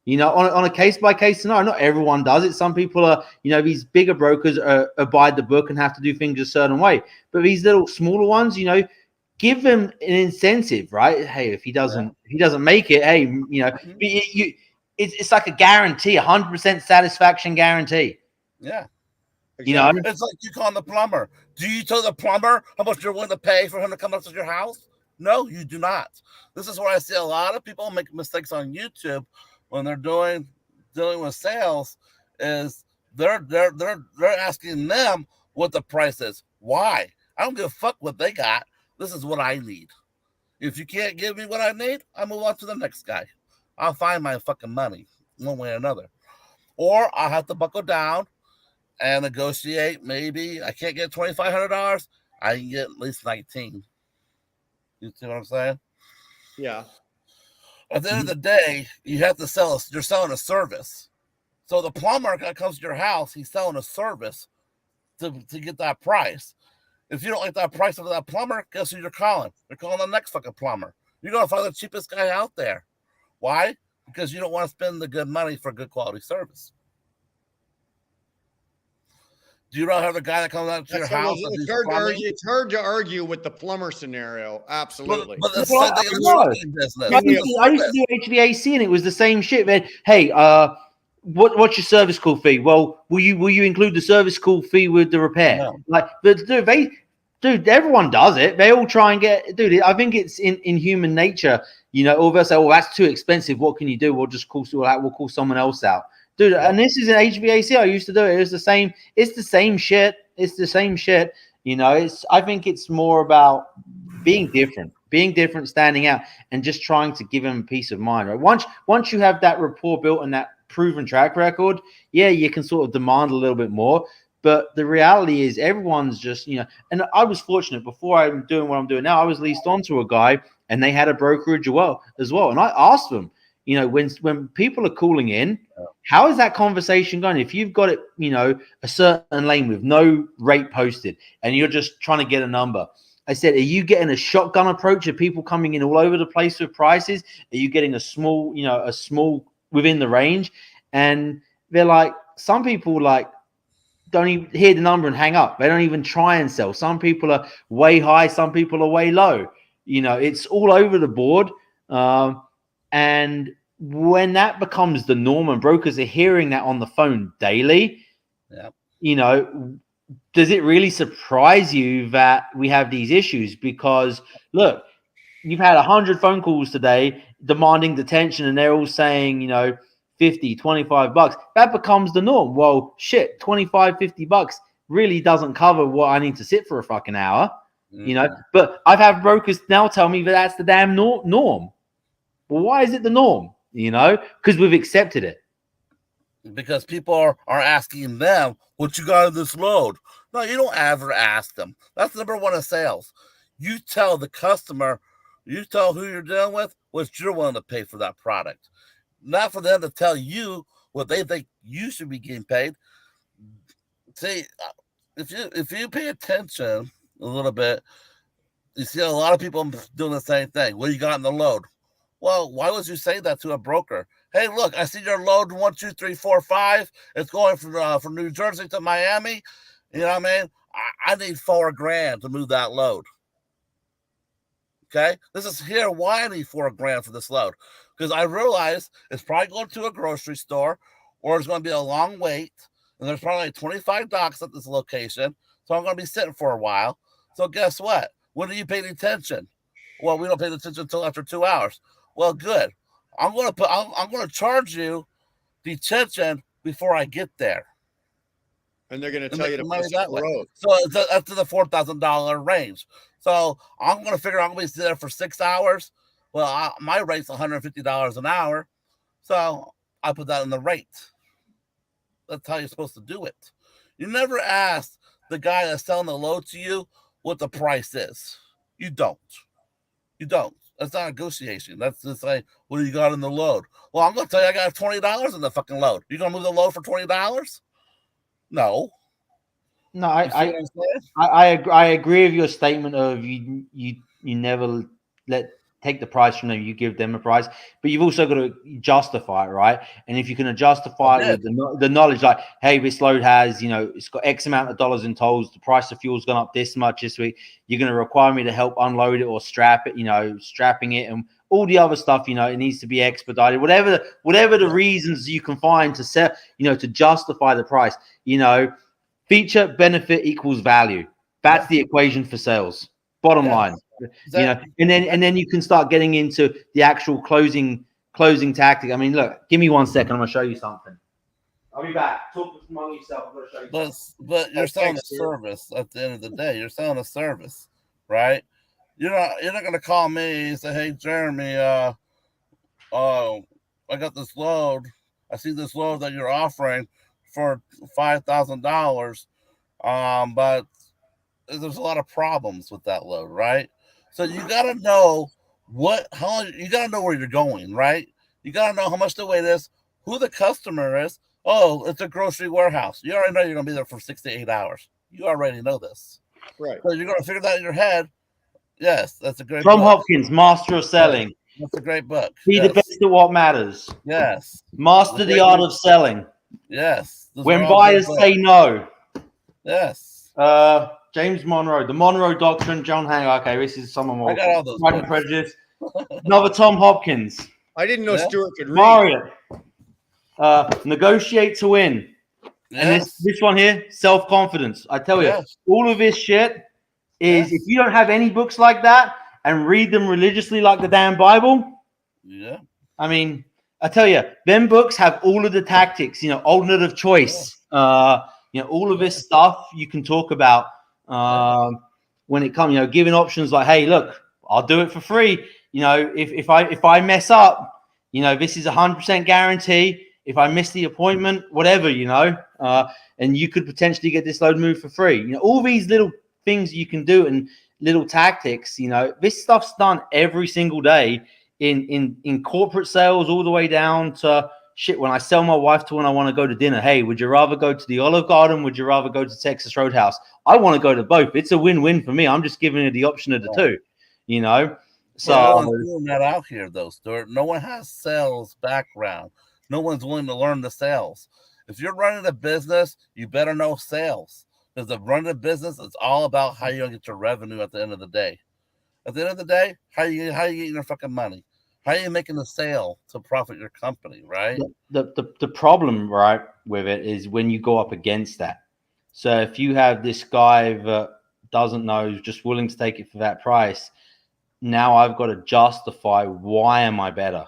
On a case-by-case scenario. Not everyone does it. Some people are, these bigger brokers abide the book and have to do things a certain way. But these little smaller ones, give them an incentive, right? Hey, if he doesn't make it, hey, it's like a guarantee, 100% satisfaction guarantee.
Yeah.
Exactly.
It's like you calling the plumber. Do you tell the plumber how much you're willing to pay for him to come up to your house? No, you do not. This is where I see a lot of people make mistakes on YouTube when they're dealing with sales. Is they're asking them what the price is. Why? I don't give a fuck what they got. This is what I need. If you can't give me what I need, I move on to the next guy. I'll find my fucking money one way or another, or I have to buckle down and negotiate. Maybe I can't get $2,500. I can get at least 19. You see what I'm saying?
Yeah.
At the end of the day, you have to you're selling a service. So the plumber that comes to your house, he's selling a service to get that price. If you don't like that price of that plumber, guess who you're calling? You're calling the next fucking plumber. You're going to find the cheapest guy out there. Why? Because you don't want to spend the good money for good quality service. Do you not have the guy that comes out to your house?
It's hard to argue with the plumber scenario. Absolutely.
But the same thing in the trucking business.
I used to do HVAC, and it was the same shit, man. Hey, what's your service call fee? Well, will you include the service call fee with the repair?
No.
Like, but dude, everyone does it. They all try and get, dude. I think it's in human nature. You know, all of us say, "Oh, that's too expensive. What can you do? We'll call someone else out." Dude, and this is an HVAC. I used to do it. It's the same. It's the same shit. It's the same shit. You know, I think it's more about being different, standing out, and just trying to give them peace of mind. Right? Once you have that rapport built and that proven track record, yeah, you can sort of demand a little bit more. But the reality is, everyone's just, you know. And I was fortunate before I'm doing what I'm doing now. I was leased onto a guy, and they had a brokerage as well. And I asked them, you know, when people are calling in, how is that conversation going? If you've got it, you know, a certain lane with no rate posted, and you're just trying to get a number, I said, are you getting a shotgun approach of people coming in all over the place with prices? Are you getting a small within the range? And they're like, some people like don't even hear the number and hang up. They don't even try and sell. Some people are way high, some people are way low. You know, it's all over the board. And when that becomes the norm and brokers are hearing that on the phone daily, you know, does it really surprise you that we have these issues? Because look, you've had 100 phone calls today demanding detention, and they're all saying, you know, 50, 25 bucks. That becomes the norm. Well, shit, 25, 50 bucks really doesn't cover what I need to sit for a fucking hour, you know. But I've had brokers now tell me that that's the damn norm. Well, why is it the norm? You know, because we've accepted it.
Because people are asking them, what you got in this load? No, you don't ever ask them. That's number one of sales. You tell the customer, you tell who you're dealing with what you're willing to pay for that product. Not for them to tell you what they think you should be getting paid. See, if you pay attention a little bit, you see a lot of people doing the same thing. What do you got in the load? Well, why would you say that to a broker? Hey, look, I see your load 1, 2, 3, 4, 5. It's going from New Jersey to Miami. You know what I mean? I need $4,000 to move that load. Okay, this is here why I need $4,000 for this load, because I realize it's probably going to a grocery store, or it's going to be a long wait, and there's probably like 25 docks at this location, so I'm going to be sitting for a while. So guess what? When do you pay attention? Well, we don't pay attention until after 2 hours. Well, good. I'm going to charge you detention before I get there.
And they're going to tell you to push that road.
So it's up to the $4,000 range. So I'm going to figure I'm going to be there for 6 hours. Well, my rate's $150 an hour. So I put that in the rate. That's how you're supposed to do it. You never ask the guy that's selling the load to you what the price is. You don't. That's not negotiation. That's just like, what do you got in the load? Well, I'm going to tell you I got $20 in the fucking load. You going to move the load for $20? No.
No, I agree with your statement of you never take the price from them, you give them a price, but you've also got to justify it, right? And if you can justify it with the knowledge, like, hey, this load has, you know, it's got X amount of dollars in tolls, the price of fuel's gone up this much this week, you're going to require me to help unload it or strap it, you know, strapping it and all the other stuff, you know, it needs to be expedited, whatever the reasons you can find to set, you know, to justify the price, you know, feature benefit equals value. That's the equation for sales. Bottom line, you know, and then you can start getting into the actual closing tactic. I mean, look, give me 1 second. I'm gonna show you something. I'll be back. Talk among yourself. I'm gonna show you.
But you're selling a service at the end of the day. You're selling a service, right? You're not gonna call me and say, hey, Jeremy, I got this load. I see this load that you're offering for $5,000, but there's a lot of problems with that load, right? So you got to know you got to know where you're going, right? You got to know how much the weight is, who the customer is, Oh, it's a grocery warehouse. You already know you're going to be there for 6 to 8 hours. You already know this.
Right.
So you're going to figure that in your head. Yes, that's a great
Tom
book.
Hopkins, Master of Selling.
That's a great book.
Be the
Yes.
best at what matters.
Yes.
Master the art of selling.
Yes. Those are
When
all
buyers
good
say
books.
no.
Yes.
James Monroe, the Monroe Doctrine, John Hanger. Okay, this is someone more.
I got all those
Pride and
books.
Prejudice. Another Tom Hopkins.
I didn't know
Yeah.
Stuart could read.
Mario. Negotiate to win. And
Yes.
this one here, self-confidence. I tell you,
Yes.
all of this shit is
Yes.
if you don't have any books like that and read them religiously like the damn Bible,
Yeah.
I mean, I tell you, them books have all of the tactics, alternate of choice, all of this stuff you can talk about when it comes, giving options like, hey, look, I'll do it for free. If I mess up, this is 100% guarantee. If I miss the appointment, whatever, and you could potentially get this load moved for free. All these little things you can do and little tactics, this stuff's done every single day in corporate sales, all the way down to shit. When I sell my wife to when I want to go to dinner, hey, would you rather go to the Olive Garden? Would you rather go to Texas Roadhouse? I want to go to both. It's a win-win for me. I'm just giving her the option of the two, So
no one's doing that out here, though, Stuart. No one has sales background. No one's willing to learn the sales. If you're running a business, you better know sales. Because the running a business, it's all about how you're going to get your revenue at the end of the day. At the end of the day, how you getting your fucking money? How are you making a sale to profit your company, right?
The problem, right, with it is when you go up against that. So if you have this guy that doesn't know, who's just willing to take it for that price, now I've got to justify why am I better?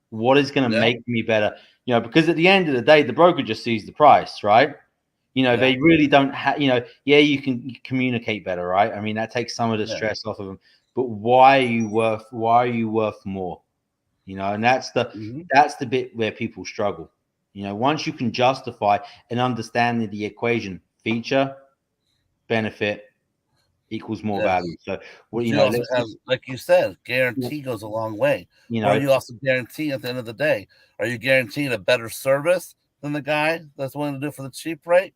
What is going to make me better? Because at the end of the day, the broker just sees the price, right? They really don't have, you can communicate better, right? I mean, that takes some of the stress off of them. But why are you worth more? And that's the bit where people struggle. Once you can justify and understand the equation, feature, benefit equals more value. So,
you also have, like you said, guarantee goes a long way. What are you also guaranteeing at the end of the day? Are you guaranteeing a better service than the guy that's willing to do it for the cheap rate?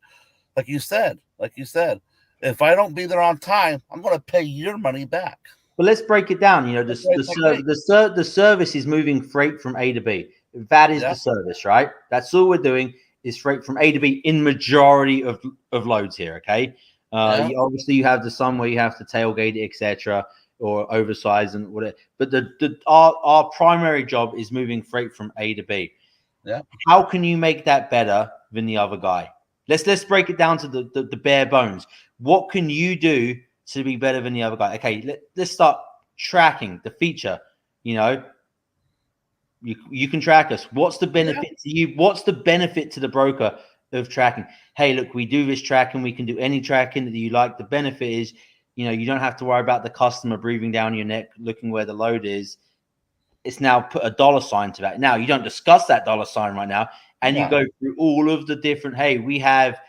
Like you said, if I don't be there on time, I'm going to pay your money back.
But let's break it down. The service is moving freight from A to B. That is the service, right? That's all we're doing is freight from A to B in majority of loads here. Okay. Obviously, you have some where you have to tailgate it, etc., or oversize and whatever. But our primary job is moving freight from A to B.
Yeah.
How can you make that better than the other guy? Let's break it down to the bare bones. What can you do to be better than the other guy? Okay, let's start tracking the feature. You can track us. What's the benefit to you? What's the benefit to the broker of tracking? Hey, look, we do this tracking. We can do any tracking that you like. The benefit is, you don't have to worry about the customer breathing down your neck, looking where the load is. It's now put a dollar sign to that. Now you don't discuss that dollar sign right now, and you go through all of the different. Hey, we have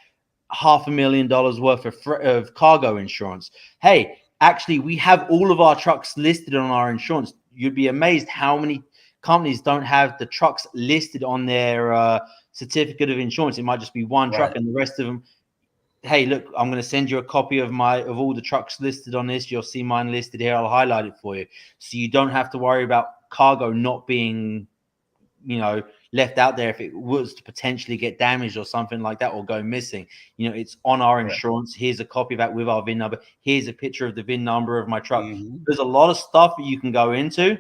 $500,000 worth of cargo insurance. Hey, actually, we have all of our trucks listed on our insurance. You'd be amazed how many companies don't have the trucks listed on their certificate of insurance. It might just be one truck, and the rest of them. Hey, look, I'm going to send you a copy of all the trucks listed on this. You'll see mine listed here. I'll highlight it for you, so you don't have to worry about cargo not being, left out there if it was to potentially get damaged or something like that or go missing. It's on our insurance. Here's a copy of that with our VIN number. Here's a picture of the VIN number of my truck. There's a lot of stuff that you can go into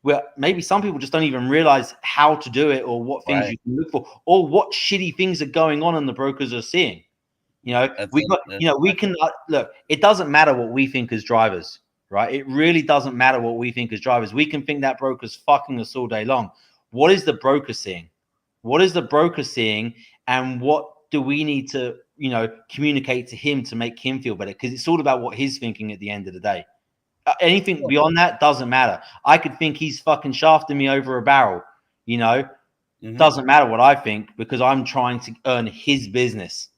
where maybe some people just don't even realize how to do it or what things you can look for or what shitty things are going on and the brokers are seeing. We can look, it doesn't matter what we think as drivers, right? It really doesn't matter what we think as drivers. We can think that broker's fucking us all day long. What is the broker seeing? What is the broker seeing? And what do we need to, communicate to him to make him feel better? Because it's all about what he's thinking at the end of the day. Anything beyond that doesn't matter. I could think he's fucking shafting me over a barrel, Doesn't matter what I think because I'm trying to earn his business.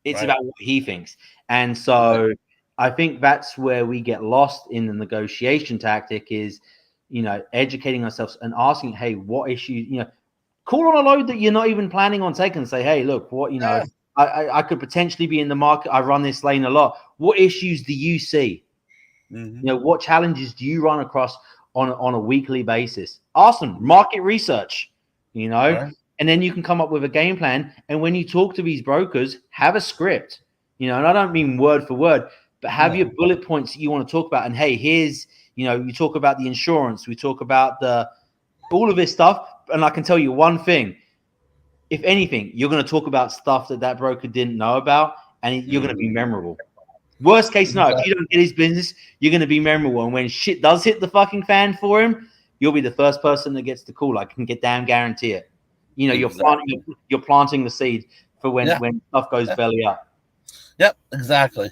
It's about what he thinks. And so I think that's where we get lost in the negotiation tactic is, educating ourselves and asking, hey, what issues, Call on a load that you're not even planning on taking and say, hey, look, what, you know, I could potentially be in the market. I run this lane a lot. What issues do you see?
Mhm.
You know, what challenges do you run across on a weekly basis? Ask them, market research, you know,
Right.
and then you can come up with a game plan. And when you talk to these brokers, have a script, you know, and I don't mean word for word, but have your bullet points that you want to talk about. And hey, here's, you know, you talk about the insurance, we talk about all of this stuff. And I can tell you one thing, if anything, you're going to talk about stuff that broker didn't know about, and you're going to be memorable. Worst case scenario, if you don't get his business, you're going to be memorable. And when shit does hit the fucking fan for him, you'll be the first person that gets the call. I can damn guarantee it. You know, you're planting the seed for when stuff goes belly up.
Yep, exactly.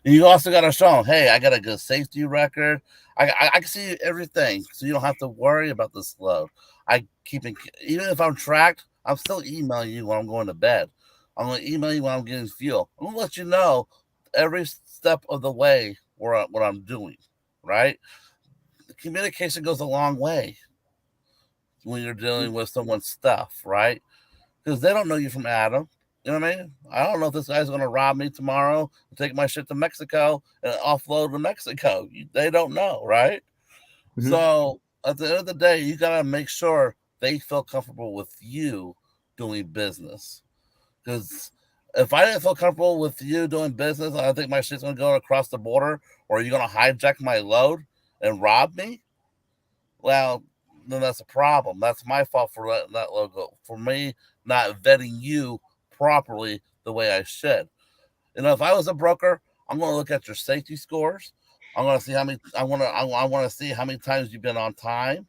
You also got to show them, hey, I got a good safety record. I can see everything, so you don't have to worry about this load. I keep it, even if I'm tracked, I'm still emailing you when I'm going to bed. I'm going to email you when I'm getting fuel. I'm going to let you know every step of the way what I'm doing, right? The communication goes a long way when you're dealing with someone's stuff, right? Because they don't know you from Adam. You know what I mean? I don't know if this guy's going to rob me tomorrow and take my shit to Mexico and offload to Mexico. They don't know, right?
Mhm.
So at the end of the day, you got to make sure they feel comfortable with you doing business. Because if I didn't feel comfortable with you doing business, I think my shit's going to go across the border, or you're going to hijack my load and rob me, well, then that's a problem. That's my fault for letting that load go. For me not vetting you properly the way I should. You know, if I was a broker, I'm going to look at your safety scores. I'm going to see how many. I want to see how many times you've been on time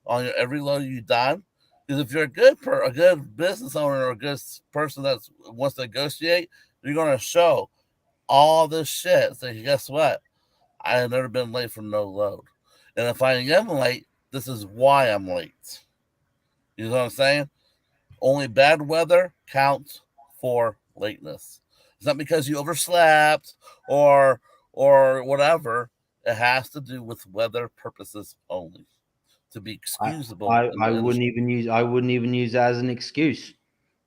on your every load you've done. Because if you're a good business owner or a good person that wants to negotiate, you're going to show all this shit. So guess what? I have never been late for no load, and if I am late, this is why I'm late. You know what I'm saying? Only bad weather counts for lateness. It's not because you overslept or whatever. It has to do with weather purposes only to be excusable.
I wouldn't even use that as an excuse.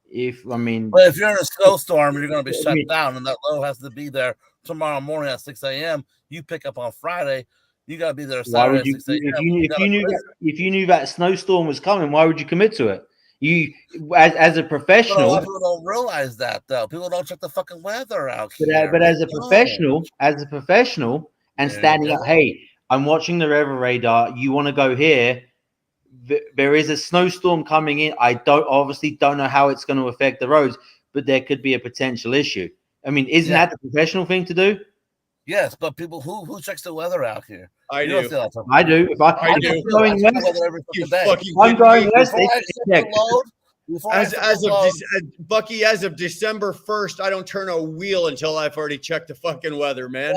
But if you're in a snowstorm, you're going to be shut down, and that load has to be there tomorrow morning at 6 a.m. You pick up on Friday. You got to be there Saturday at 6 a.m.
If you knew that snowstorm was coming, why would you commit to it? You, as a professional,
a lot of people don't realize that though. People don't check the fucking weather out here.
But as a professional, and standing up, hey, I'm watching the weather radar. You want to go here? There is a snowstorm coming in. I obviously don't know how it's going to affect the roads, but there could be a potential issue. I mean, isn't that the professional thing to do?
Yes, but people who checks the weather out here?
I do.
I do. If I'm going west,
Bucky, as of December 1st, I don't turn a wheel until I've already checked the fucking weather, man.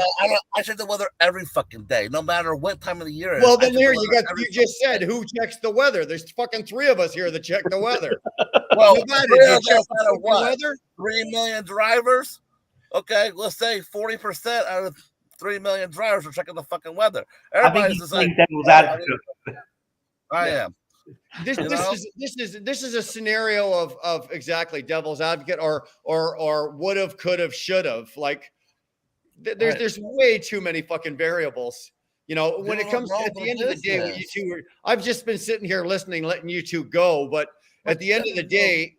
I check the weather every fucking day, no matter what time of the year.
Well, then there you just said who checks the weather. There's fucking 3 of us here that check the weather.
Well, no weather. 3 million drivers. Okay, let's say 40% out of 3 million drivers are checking the fucking weather. Everybody's just like, I am.
This is a scenario of exactly devil's advocate or would have, could have, should have. Like there's way too many fucking variables. You know, when it comes at the end of the day, when you two I've just been sitting here listening, letting you two go. But at the end of the day,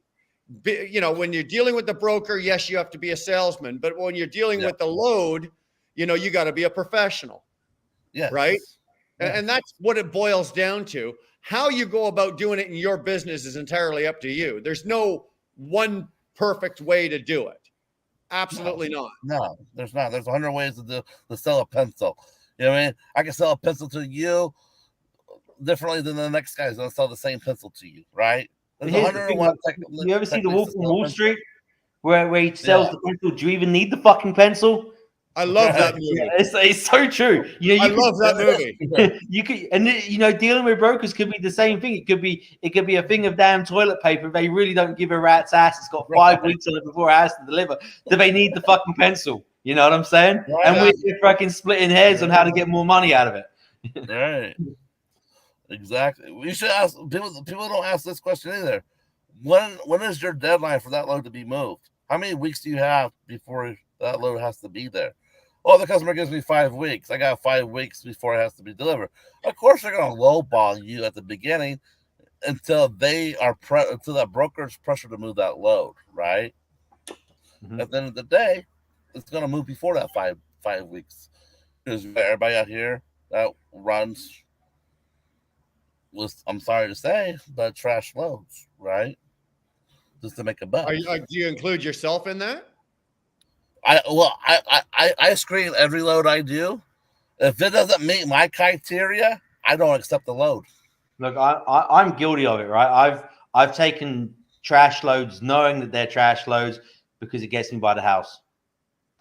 you know, when you're dealing with the broker, yes, you have to be a salesman. But when you're dealing with the load, you know, you got to be a professional.
Yeah.
Right. Yeah. And that's what it boils down to. How you go about doing it in your business is entirely up to you. There's no one perfect way to do it. Absolutely not.
No, there's not. There's 100 ways to sell a pencil. You know what I mean? I can sell a pencil to you differently than the next guy's going to sell the same pencil to you, right?
You ever see The Wolf of Wall Street where he sells the pencil? Do you even need the fucking pencil?
I love that movie.
Yeah, it's so true. You know,
I love that movie.
You could, and you know, dealing with brokers could be the same thing. It could be a thing of damn toilet paper. They really don't give a rat's ass. It's got 5 weeks on it before it has to deliver. Do they need the fucking pencil? You know what I'm saying? Right. And we're fucking splitting hairs on how to get more money out of it.
Right. Exactly. We should ask people. People don't ask this question either. when is your deadline for that load to be moved? How many weeks do you have before that load has to be there? Oh, the customer gives me 5 weeks. I got 5 weeks before it has to be delivered. Of course, they're going to lowball you at the beginning until until that broker's pressure to move that load, right?
Mhm.
At the end of the day, it's going to move before that 5 weeks. Because everybody out here that runs with, I'm sorry to say, but trash loads, right? Just to make a buck.
Do you include yourself in that?
I screen every load I do. If it doesn't meet my criteria, I don't accept the load.
Look, I'm guilty of it, right? I've taken trash loads knowing that they're trash loads because it gets me by the house,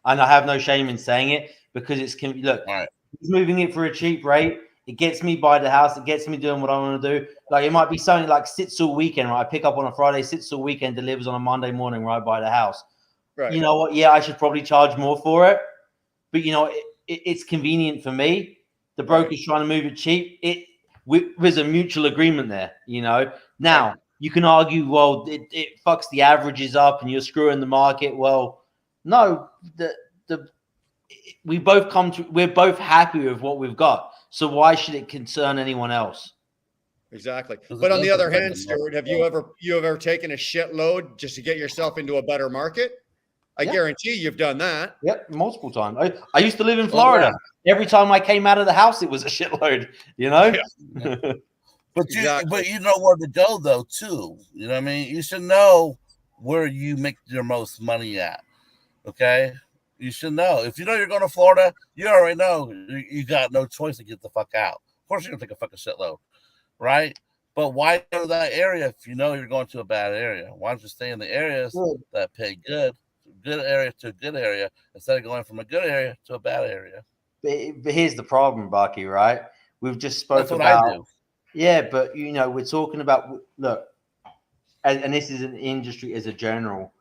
and I have no shame in saying it because look,
All right.
he's moving it for a cheap rate. It gets me by the house. It gets me doing what I want to do. Like, it might be something like sits all weekend, right? I pick up on a Friday, sits all weekend, delivers on a Monday morning right by the house.
Right.
You know what? Yeah, I should probably charge more for it, but you know, it's convenient for me. The broker's trying to move it cheap. There's a mutual agreement there, you know. Now, you can argue, well, it fucks the averages up and you're screwing the market. Well, no, we're both happy with what we've got. So why should it concern anyone else?
Exactly. But on the other hand, Stuart, have you ever taken a shitload just to get yourself into a better market? I guarantee you've done that.
Yep, multiple times. I used to live in Florida. Every time I came out of the house, it was a shitload, you know?
Yeah. But you know where to go, though, too. You know what I mean? You should know where you make your most money at, okay? You should know. If you know you're going to Florida, you already know you got no choice to get the fuck out. Of course you're going to take a fucking shitload, right? But why go to that area if you know you're going to a bad area? Why don't you stay in the areas that pay good area to a good area instead of going from a good area to a bad area?
But here's the problem, Bucky, right? We've just spoke
That's what
about...
I do.
Yeah, but, you know, we're talking about... Look, and this is an industry as a general.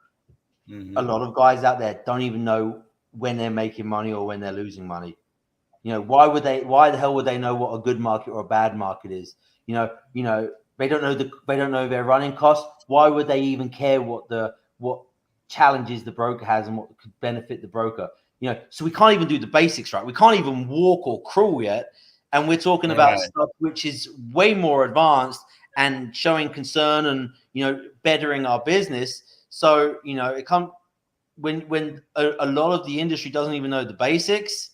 Mm-hmm. A lot of guys out there don't even know when they're making money or when they're losing money. You know, why the hell would they know what a good market or a bad market is? You know, they don't know their running costs. Why would they even care what challenges the broker has and what could benefit the broker? You know, so we can't even do the basics, right? We can't even walk or crawl yet. And we're talking about stuff which is way more advanced and showing concern and, you know, bettering our business. So, you know, when a lot of the industry doesn't even know the basics,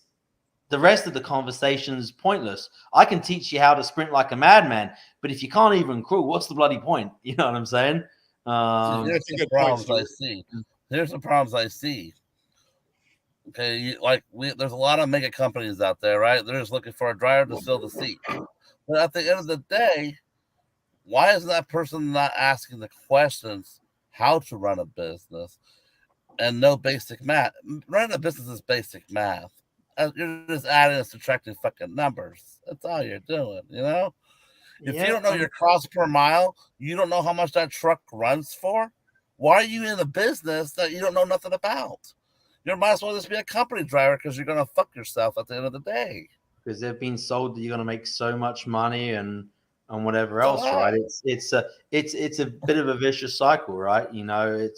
the rest of the conversation is pointless. I can teach you how to sprint like a madman, but if you can't even crawl, what's the bloody point? You know what I'm saying?
Here's the problems I see. Here's the problems I see. Okay, there's a lot of mega companies out there, right? They're just looking for a driver to fill the seat. But at the end of the day, why is that person not asking the questions how to run a business and know basic math? Running a business is basic math. You're just adding and subtracting fucking numbers. That's all you're doing, you know? If you don't know your cost per mile, you don't know how much that truck runs for, why are you in a business that you don't know nothing about? You might as well just be a company driver because you're going to fuck yourself at the end of the day.
Because they've been sold that you're going to make so much money and whatever else, right? It's a bit of a vicious cycle, right? You know,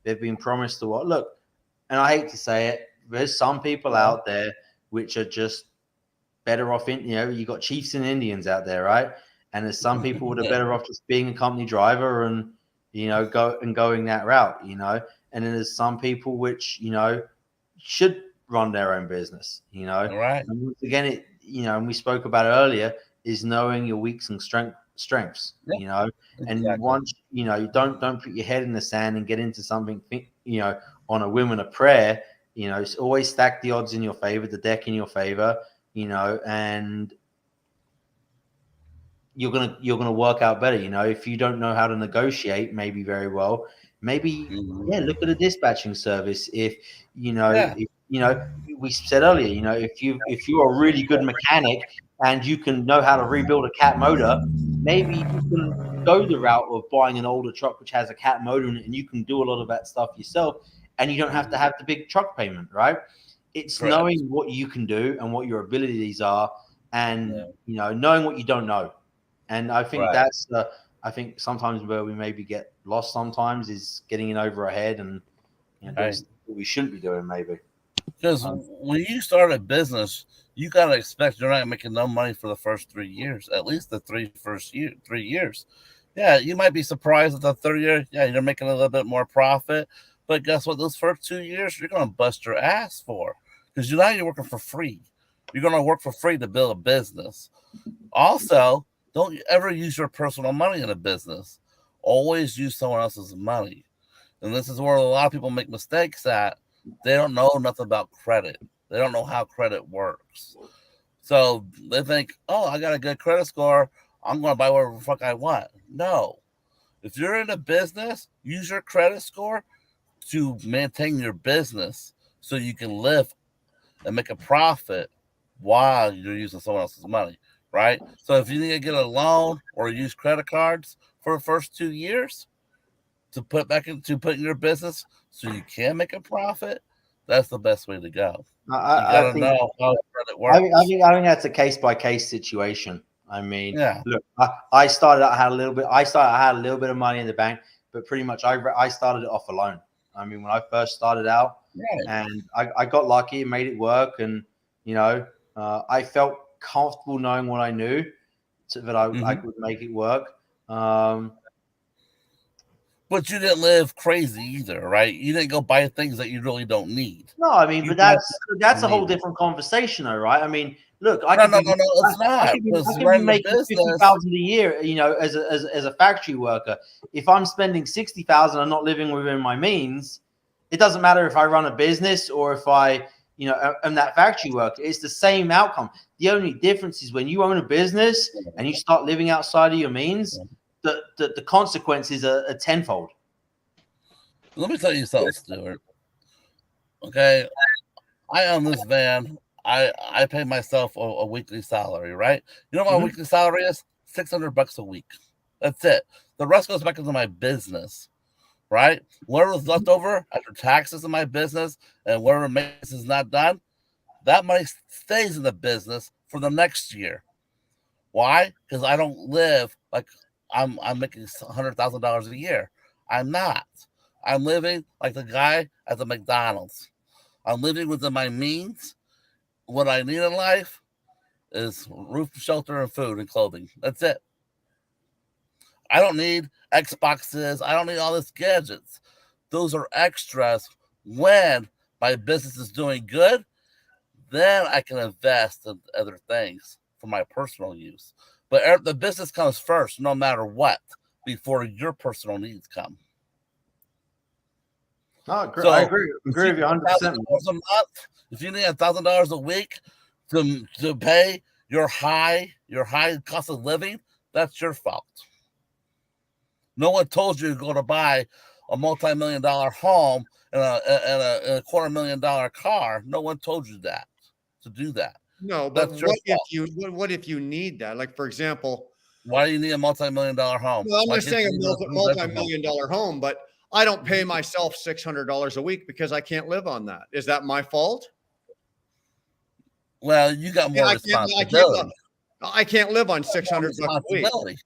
they've been promised to what? Look, and I hate to say it, there's some people out there which are just better off in, you know, you got chiefs and Indians out there, right? And there's some people that are better off just being a company driver and, you know, going that route, you know. And then there's some people which, you know, should run their own business, you know.
Right.
And once again, and we spoke about it earlier, is knowing your weaks and strengths, you know. Exactly. And once, you know, you don't put your head in the sand and get into something, you know, on a whim and a prayer, you know. It's always stack the odds in your favor, the deck in your favor, you know, and you're gonna work out better, you know. If you don't know how to negotiate, maybe very well. Maybe, look at a dispatching service. If, you know, we said earlier, you know, if you're a really good mechanic and you can know how to rebuild a cat motor, maybe you can go the route of buying an older truck which has a cat motor in it, and you can do a lot of that stuff yourself, and you don't have to have the big truck payment, right? It's knowing what you can do and what your abilities are, and you know, knowing what you don't know. And I think that's I think sometimes where we maybe get lost sometimes is getting in over our head and doing
Right.
stuff that we shouldn't be doing maybe.
Because when you start a business, you gotta expect you're not making no money for the first 3 years, at least the 3 years. Yeah, you might be surprised at the third year. Yeah, you're making a little bit more profit, but guess what? Those first 2 years, you're gonna bust your ass for, because you're working for free. You're gonna work for free to build a business. Also, don't ever use your personal money in a business. Always use someone else's money. And this is where a lot of people make mistakes at. They don't know nothing about credit. They don't know how credit works. So they think, oh, I got a good credit score. I'm going to buy whatever the fuck I want. No. If you're in a business, use your credit score to maintain your business so you can live and make a profit while you're using someone else's money, right? So if you need to get a loan or use credit cards for the first 2 years to put in your business so you can make a profit, that's the best way to go. You gotta know how credit works.
I think that's a case by case situation. I mean,
Yeah.
look, I started out, I had a little bit of money in the bank, but pretty much I started it off alone. I mean, when I first started out, and I got lucky and made it work, and I felt comfortable knowing what I knew, so that I could make it work.
But you didn't live crazy either, right? You didn't go buy things that you really don't need.
No, I mean, but that's a whole different conversation, though, right? I mean, look, I could be making 50,000 a year, as a factory worker. If I'm spending 60,000 and not living within my means, it doesn't matter if I run a business or if I, am that factory worker. It's the same outcome. The only difference is when you own a business and you start living outside of your means, the consequences are tenfold.
Let me tell you something, Stuart. Okay, I own this van. I pay myself a weekly salary, right? You know what my weekly salary is? $600 a week. That's it. The rest goes back into my business, right? Whatever's left over after taxes in my business and whatever maintenance is not done, that money stays in the business for the next year. Why? Because I don't live like I'm making $100,000 a year. I'm not. I'm living like the guy at the McDonald's. I'm living within my means. What I need in life is roof, shelter, and food and clothing. That's it. I don't need Xboxes. I don't need all these gadgets. Those are extras when my business is doing good. Then I can invest in other things for my personal use. But the business comes first, no matter what, before your personal needs come.
I agree with you 100%.
$1,000 a month, if you need $1,000 a week to pay your high cost of living, that's your fault. No one told you to go to buy a multi-million-dollar home and a $250,000 car. No one told you that to do that.
No, but what if you need that? Like, for example,
why do you need a multi-million-dollar home?
Well, I'm not saying a multi-million-dollar home, but I don't pay myself $600 a week because I can't live on that. Is that my fault?
Well, you got more responsibility.
I can't live on $600 a week.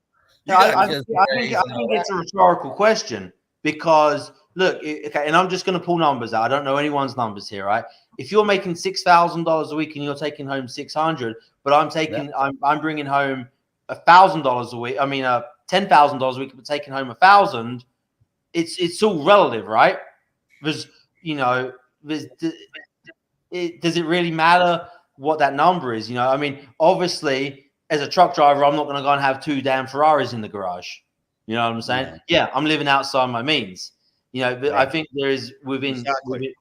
I think it's a rhetorical question because look, and I'm just going to pull numbers out. I don't know anyone's numbers here, right? If you're making $6,000 a week and you're taking home $600, but I'm bringing home $1,000 a week. I mean, $10,000 a week, but taking home $1,000. It's all relative, right? Because does it really matter what that number is? I mean, obviously, as a truck driver, I'm not going to go and have 2 damn Ferraris in the garage. You know what I'm saying? Yeah, I'm living outside my means. But I think there is within.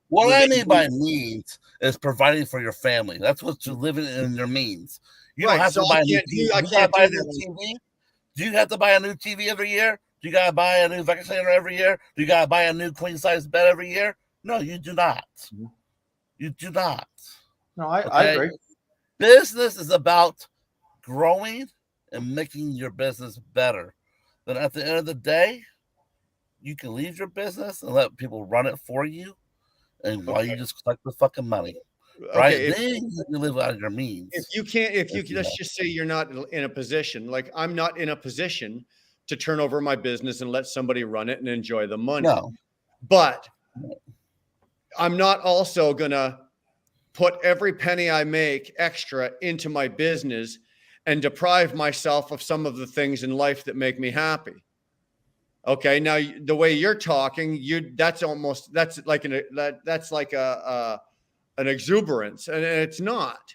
What I mean by means is providing for your family. That's what you're living in your means. You don't have to buy a new TV. Do you have to buy a new TV every year? Do you got to buy a new vacuum cleaner every year? Do you got to buy a new queen size bed every year? No, you do not. You do not.
No, I agree.
Business is about growing and making your business better. Then at the end of the day, you can leave your business and let people run it for you, and while you just collect the fucking money, right? Then you live out of your means.
Let's just say you're not in a position. Like I'm not in a position to turn over my business and let somebody run it and enjoy the money.
No.
But I'm not also going to put every penny I make extra into my business and deprive myself of some of the things in life that make me happy. Okay. Now the way you're talking, that's like an exuberance, and it's not.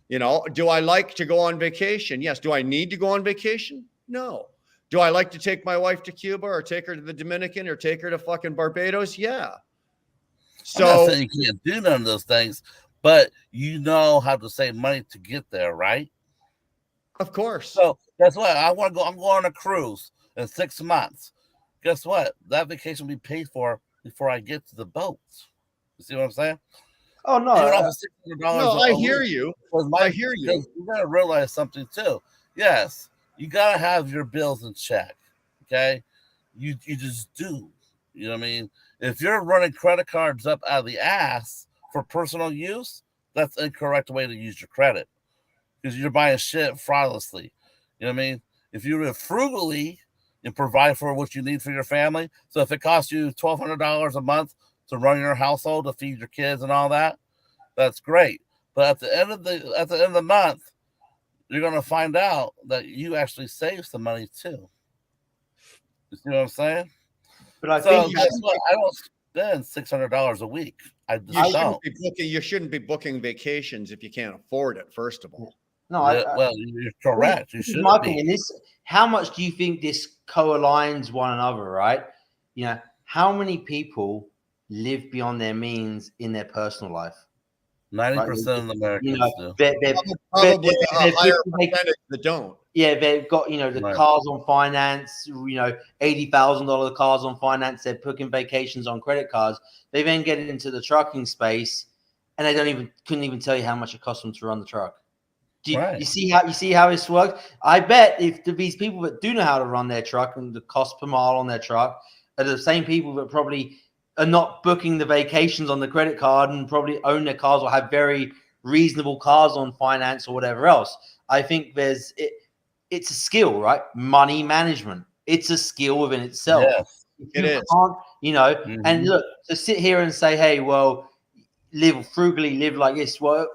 You know, do I like to go on vacation? Yes. Do I need to go on vacation? No. Do I like to take my wife to Cuba or take her to the Dominican or take her to fucking Barbados? Yeah. So
I'm not saying you can't do none of those things, but you know how to save money to get there, right?
of course.
So that's why I want to go. I'm going on a cruise in 6 months. Guess what? That vacation will be paid for before I get to the boat. You see what I'm saying?
Oh no,
Even off of $600
No, I
a
hear
week.
you.
I
hear you.
You gotta realize something too. Yes, you gotta have your bills in check. Okay, you just do. You know what I mean? If you're running credit cards up out of the ass for personal use, that's the incorrect way to use your credit because you're buying shit fraudulously. You know what I mean? If you live frugally and provide for what you need for your family, so if it costs you $1,200 a month to run your household, to feed your kids and all that, that's great. But at the end of the month, you're gonna find out that you actually save some money too. You see what I'm saying?
but I
So
think
guess what? I don't spend $600 a week. I just don't.
You shouldn't be booking vacations if you can't afford it. First of all,
no,
Well, you're correct. You
this is
should
my
be.
opinion. How much do you think this co-aligns one another? Right? You know, how many people live beyond their means in their personal life?
90% of Americans
You know,
do.
probably
they're
a higher
big-
percentage that don't.
Yeah, they've got the
Right.
cars on finance. $80,000 cars on finance. They're booking vacations on credit cards. They then get into the trucking space, and they couldn't even tell you how much it costs them to run the truck.
Right.
You see how this works? I bet if these people that do know how to run their truck and the cost per mile on their truck are the same people that probably are not booking the vacations on the credit card and probably own their cars or have very reasonable cars on finance or whatever else. I think it's a skill, right? Money management. It's a skill within itself.
Yes.
It is.
And look, to sit here and say, hey, well, live frugally, live like this. Well,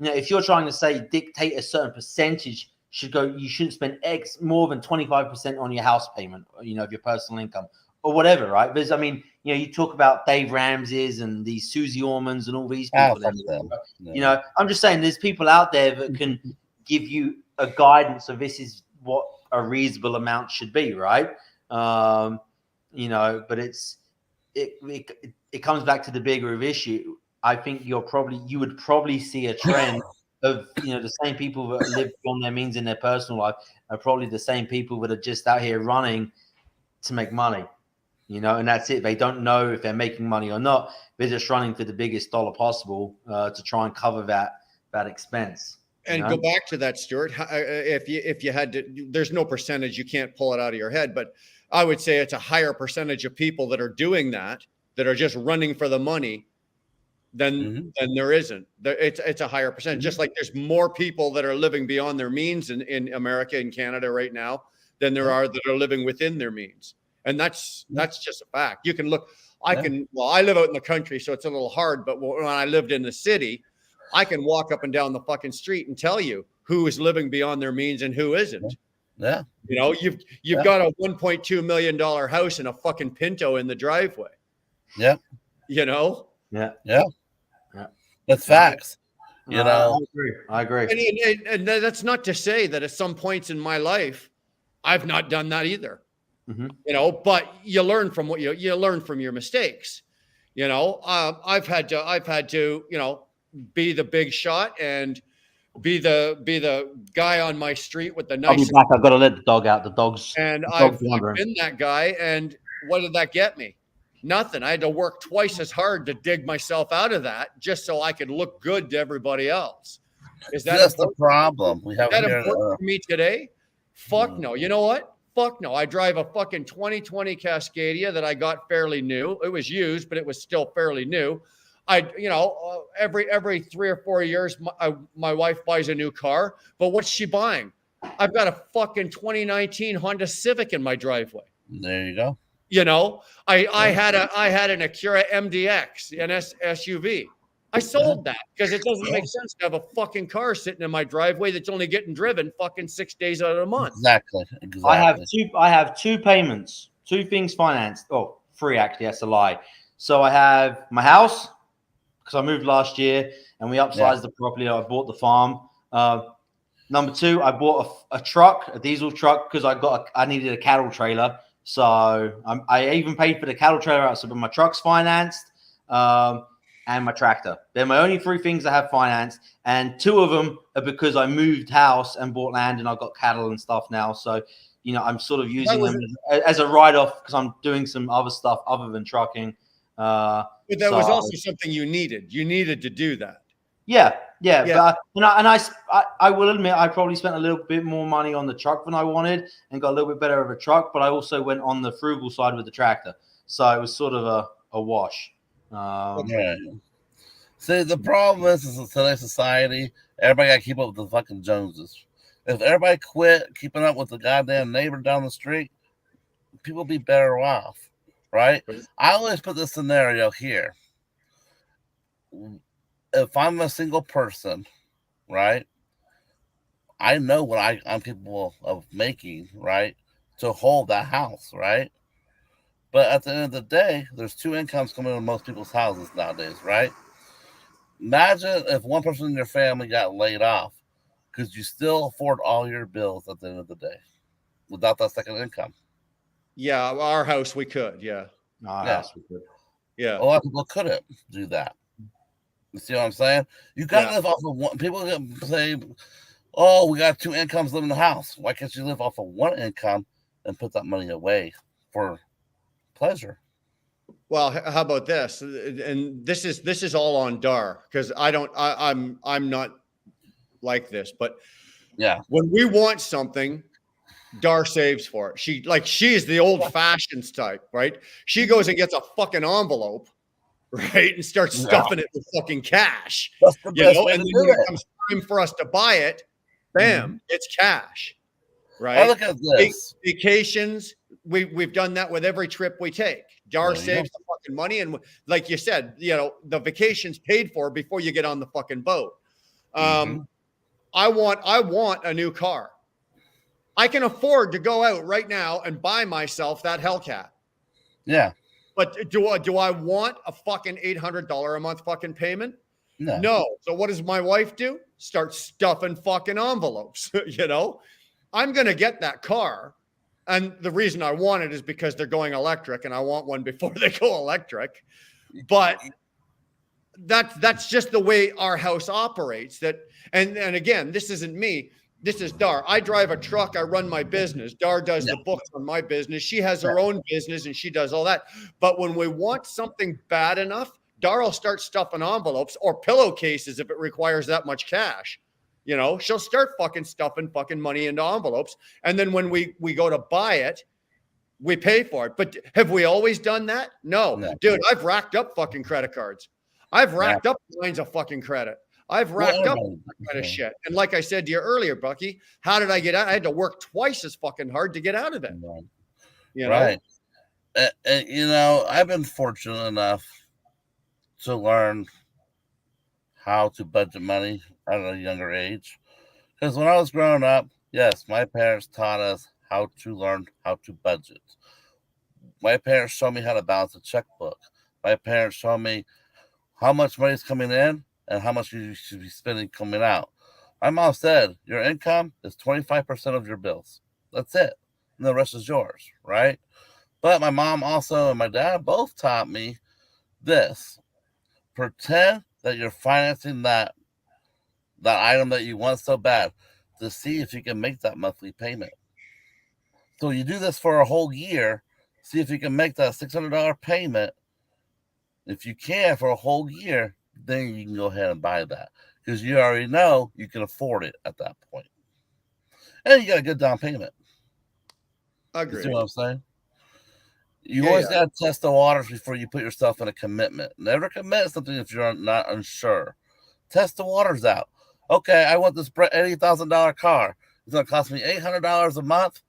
if you're trying to say dictate a certain percentage you shouldn't spend X more than 25% on your house payment, of your personal income or whatever, right? Because you talk about Dave Ramsey's and these Susie Ormans and all these people.
Fuck them. Yeah.
I'm just saying there's people out there that can give you a guidance of this is what a reasonable amount should be, right? But it comes back to the bigger issue. I think you would probably see a trend of the same people that live on their means in their personal life are probably the same people that are just out here running to make money, and that's it. They don't know if they're making money or not. They're just running for the biggest dollar possible to try and cover that expense.
And go back to that, Stuart. If you had to, there's no percentage, you can't pull it out of your head, but I would say it's a higher percentage of people that are doing that are just running for the money than there isn't. It's a higher percentage. Just like there's more people that are living beyond their means in America and Canada right now than there are that are living within their means. And that's just a fact. You can look, I live out in the country, so it's a little hard, but when I lived in the city, I can walk up and down the fucking street and tell you who is living beyond their means and who isn't.
Yeah.
You've got a $1.2 million house and a fucking Pinto in the driveway.
Yeah.
Yeah.
That's facts.
I agree.
And that's not to say that at some points in my life, I've not done that either. But you learn from what you learn from your mistakes. I've had to, be the big shot and be the guy on my street with the nice.
I'll be back. I've got to let the dog out.
I've been that guy. And what did that get me? Nothing. I had to work twice as hard to dig myself out of that just so I could look good to everybody else. Is that
That's the problem we have
that
here?
important to me today? Fuck no. You know what? Fuck no. I drive a fucking 2020 Cascadia that I got fairly new. It was used, but it was still fairly new. Every 3 or 4 years, my wife buys a new car. But what's she buying? I've got a fucking 2019 Honda Civic in my driveway.
There you go.
You know, I had an Acura MDX, an SUV. I sold that because it doesn't make sense to have a fucking car sitting in my driveway that's only getting driven fucking 6 days out of the month.
Exactly.
I have two payments, two things financed. Oh, three actually. That's a lie. So I have my house because I moved last year and we upsized the property. I bought the farm. Number two, I bought a truck, a diesel truck, because I needed a cattle trailer. So I even paid for the cattle trailer. So my truck's financed, and my tractor. They're my only three things I have financed, and two of them are because I moved house and bought land, and I've got cattle and stuff now. So, you know, I'm sort of using them as a write-off because I'm doing some other stuff other than trucking.
But that was also something you needed. You needed to do that.
Yeah. But I will admit I probably spent a little bit more money on the truck than I wanted and got a little bit better of a truck, but I also went on the frugal side with the tractor. So it was sort of a wash.
Right. See, the problem is in today's society, everybody got to keep up with the fucking Joneses. If everybody quit keeping up with the goddamn neighbor down the street, people be better off, right? I always put this scenario here. If I'm a single person, right, I know what I'm capable of making, right, to hold that house, right? But at the end of the day, there's two incomes coming in most people's houses nowadays, right? Imagine if one person in your family got laid off. Could you still afford all your bills at the end of the day without that second income?
Yeah, our house we could. Yeah.
Our house we could.
Yeah.
A lot of people couldn't do that. You see what I'm saying? You got to live off of one. People say, oh, we got two incomes living in the house. Why can't you live off of one income and put that money away for pleasure?
Well, how about this? And this is all on Dar because I'm not like this, but
yeah,
when we want something, Dar saves for it. She is the old fashioned type, right? She goes and gets a fucking envelope, right, and starts stuffing it with fucking cash.
That's the best way
and
to
then
do
when
it.
it comes time for us to buy it, bam, it's cash, right?
I look at this.
Vacations, we've done that with every trip we take. Dar saves the fucking money, and like you said, you know, the vacation's paid for before you get on the fucking boat. I want a new car. I can afford to go out right now and buy myself that Hellcat.
Yeah.
But do I want a fucking $800 a month fucking payment? No. So what does my wife do? Start stuffing fucking envelopes. You know, I'm going to get that car. And the reason I want it is because they're going electric and I want one before they go electric. But that's just the way our house operates. And again, this isn't me. This is Dar. I drive a truck. I run my business. Dar does the books on my business. She has her own business and she does all that. But when we want something bad enough, Dar will start stuffing envelopes or pillowcases if it requires that much cash. You know, she'll start fucking stuffing fucking money into envelopes. And then when we go to buy it, we pay for it. But have we always done that? No. Dude, I've racked up fucking credit cards. I've racked up lines of fucking credit. I've racked up that kind of shit. And like I said to you earlier, Bucky, how did I get out? I had to work twice as fucking hard to get out of it. You know?
Right. And, you know, I've been fortunate enough to learn how to budget money at a younger age. Because when I was growing up, yes, my parents taught us how to learn how to budget. My parents showed me how to balance a checkbook. My parents showed me how much money is coming in and how much you should be spending coming out. My mom said, your income is 25% of your bills. That's it. And the rest is yours, right? But my mom also and my dad both taught me this. Pretend that you're financing that item that you want so bad to see if you can make that monthly payment. So you do this for a whole year, see if you can make that $600 payment. If you can for a whole year, then you can go ahead and buy that because you already know you can afford it at that point. And you got a good down payment.
Agree.
You see what I'm saying? You always got to test the waters before you put yourself in a commitment. Never commit something if you're not unsure. Test the waters out. Okay, I want this $80,000 car. It's going to cost me $800 a month.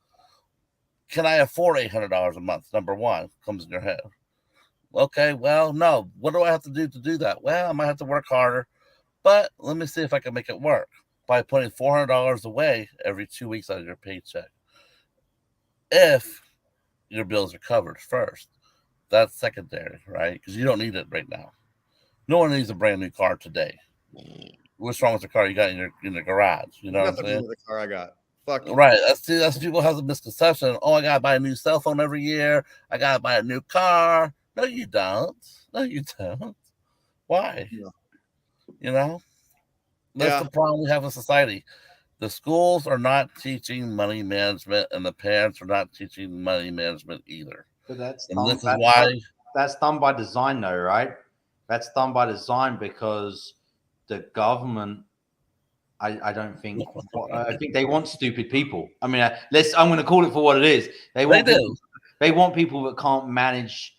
Can I afford $800 a month? Number one comes in your head. Okay, well, no. What do I have to do that? Well, I might have to work harder, but let me see if I can make it work by putting $400 away every 2 weeks out of your paycheck. If your bills are covered first, that's secondary, right? Because you don't need it right now. No one needs a brand new car today. What's wrong with the car you got in your garage? You know
Nothing
what I'm
to do
saying?
with the car I got. Fuck you.
Right. That's people have a misconception. Oh, I gotta buy a new cell phone every year. I gotta buy a new car. No, you don't. No, you don't. Why?
Yeah.
You know? That's the problem we have in society. The schools are not teaching money management, and the parents are not teaching money management either.
But that's
And
done,
this is why
that's done by design, though, right? That's done by design because the government. I don't think. I think they want stupid people. I mean, I'm going to call it for what it is. They want people that can't manage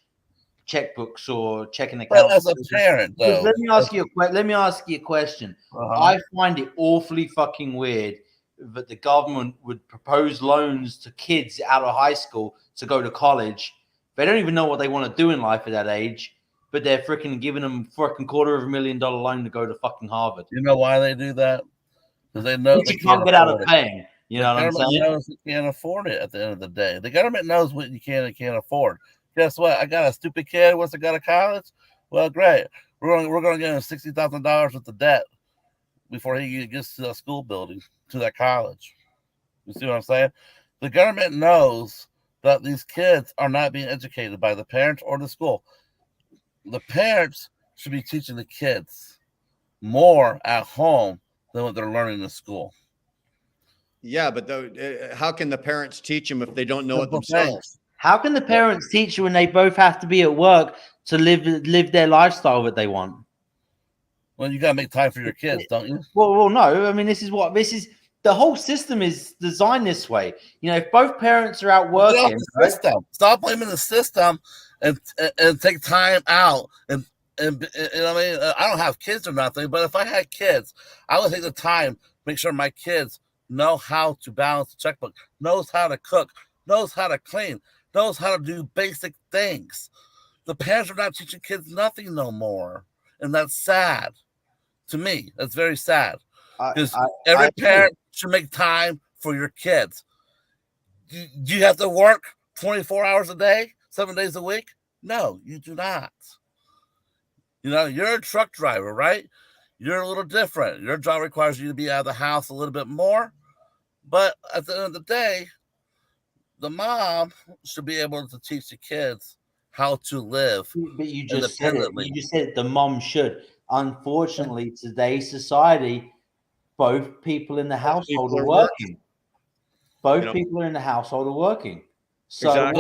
checkbooks or checking accounts.
But as a parent, though,
let me ask you a question. I find it awfully fucking weird that the government would propose loans to kids out of high school to go to college. They don't even know what they want to do in life at that age, but they're freaking giving them freaking $250,000 loan to go to fucking Harvard.
You know why they do that? Because they know
they can't get out of paying. You know what I'm saying?
The government knows you can't afford it at the end of the day. The government knows what you can and can't afford. Guess what? I got a stupid kid who wants to go to college. Well, great. We're going to get him $60,000 worth of debt before he gets to that school building, to that college. You see what I'm saying? The government knows that these kids are not being educated by the parents or the school. The parents should be teaching the kids more at home than what they're learning in school.
Yeah, but how can the parents teach them if they don't know it themselves?
How can the parents teach you when they both have to be at work to live their lifestyle that they want?
Well, you got to make time for your kids, don't you?
Well, no. I mean, this is the whole system is designed this way. You know, if both parents are out working,
stop blaming the system and take time out and I mean, I don't have kids or nothing, but if I had kids, I would take the time, make sure my kids know how to balance the checkbook, knows how to cook, knows how to clean, knows how to do basic things. The parents are not teaching kids nothing no more, and that's sad. To me, that's very sad. Because every parent should make time for your kids. Do you have to work 24 hours a day, 7 days a week? No, you do not. You know, you're a truck driver, right? You're a little different. Your job requires you to be out of the house a little bit more. But at the end of the day, the mom should be able to teach the kids how to live.
But you just said it. You just said the mom should. Unfortunately, today's society, both people in the household are working. Both people in the household are working. So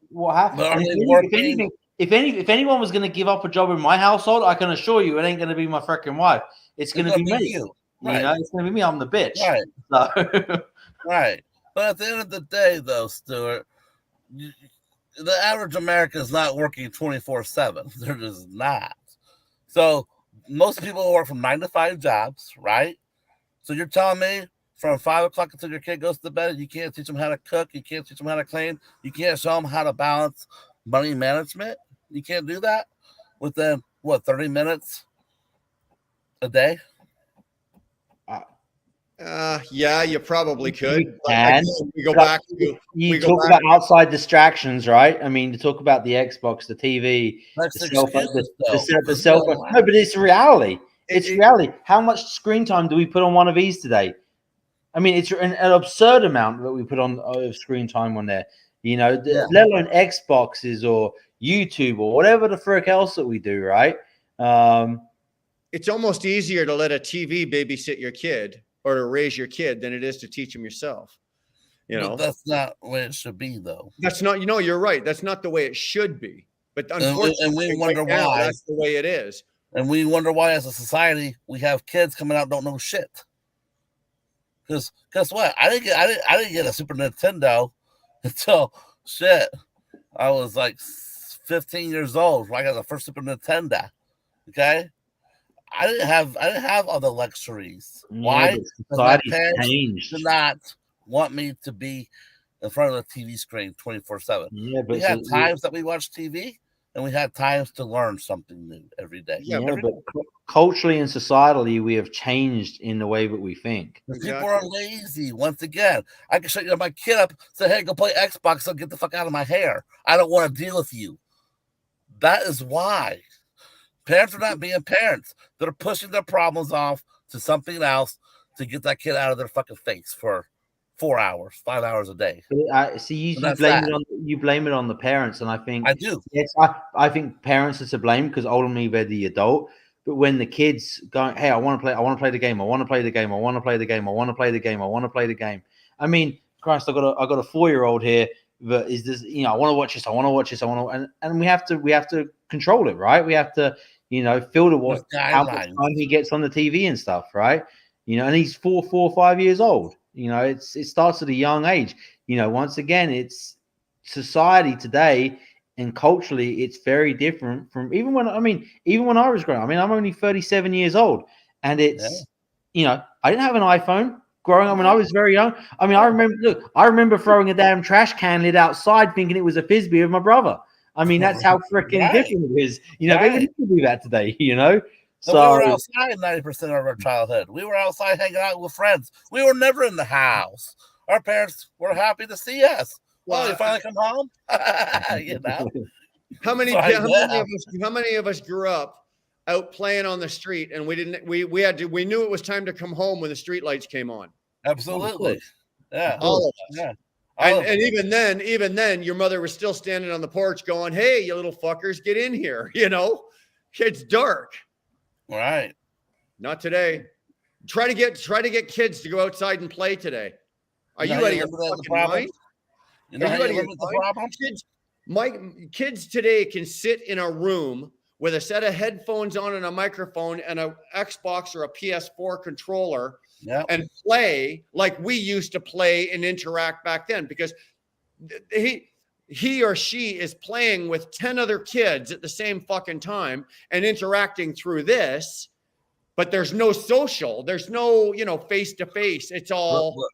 what happened? If anyone was going to give up a job in my household, I can assure you it ain't going to be my freaking wife. It's going to be me. You know, it's going to be me. I'm the bitch.
Right.
So.
Right. But at the end of the day, though, Stuart, the average American is not working 24/7. They're just not. So most people work from 9 to 5 jobs, right? So you're telling me from 5 o'clock until your kid goes to bed, you can't teach them how to cook, you can't teach them how to clean, you can't show them how to balance money management. You can't do that within 30 minutes a day.
Yeah, you probably could.
And
we go back.
You talk about outside distractions, right? I mean, you talk about the Xbox, the TV, the cell phone. No, but it's reality. It's reality. How much screen time do we put on one of these today? I mean, it's an absurd amount that we put on of screen time on there. You know, let alone Xboxes or YouTube or whatever the frick else that we do, right?
It's almost easier to let a TV babysit your kid or to raise your kid than it is to teach them yourself. You know,
but that's not the way it should be, though.
That's not, you're right. That's not the way it should be. But unfortunately,
and we wonder why
that's the way it is.
And we wonder why, as a society, we have kids coming out don't know shit. Because guess what? I didn't get a Super Nintendo until I was like 15 years old when I got the first Super Nintendo. Okay. I didn't have all the luxuries. Why?
Society changed.
Did not want me to be in front of the TV screen 24/7.
Yeah, but
We had times that we watched TV, and we had times to learn something new every day.
yeah,
every
but
day.
culturally and societally, we have changed in the way that we think.
People are lazy. Once again, I can shut my kid up, say, "Hey, go play Xbox." So get the fuck out of my hair. I don't want to deal with you. That is why parents are not being parents. They're pushing their problems off to something else to get that kid out of their fucking face for 4 hours, 5 hours a day.
I see you blame it on the parents, and I think
I do.
Yes, I think parents are to blame because ultimately they're the adult. But when the kids go, hey, I want to play the game, I want to play the game, I want to play the game, I want to play the game, I want to play the game. I mean, Christ, I got a 4-year-old here that is this, I want to watch this, I want to watch this, I want to, and we have to control it, right? We have to, filter how much time he gets on the TV and stuff, right? And he's 4 or 5 years old. It starts at a young age. Once again, it's society today and culturally, it's very different from even when I was growing up. I mean, I'm only 37 years old, and it's I didn't have an iPhone growing up when I was very young. I mean, I remember throwing a damn trash can lid outside, thinking it was a Frisbee of my brother. I mean, that's how freaking different it is. They wouldn't do that today.
So we were outside 90% of our childhood. We were outside hanging out with friends. We were never in the house. Our parents were happy to see us. Well, you finally come home.
How many of us grew up out playing on the street, and we knew it was time to come home when the street lights came on.
Absolutely. Yeah.
All of us. Yeah. And even then, your mother was still standing on the porch going, "Hey, you little fuckers, get in here." It's dark.
Right.
Not today. Try to get kids to go outside and play today. Are you out of your fucking mind?
You know how you limit the problem?
Kids today can sit in a room with a set of headphones on and a microphone and a Xbox or a PS4 controller and play like we used to play and interact back then, because he or she is playing with 10 other kids at the same fucking time and interacting through this, but there's no social, there's no, face to face. It's all.
Look.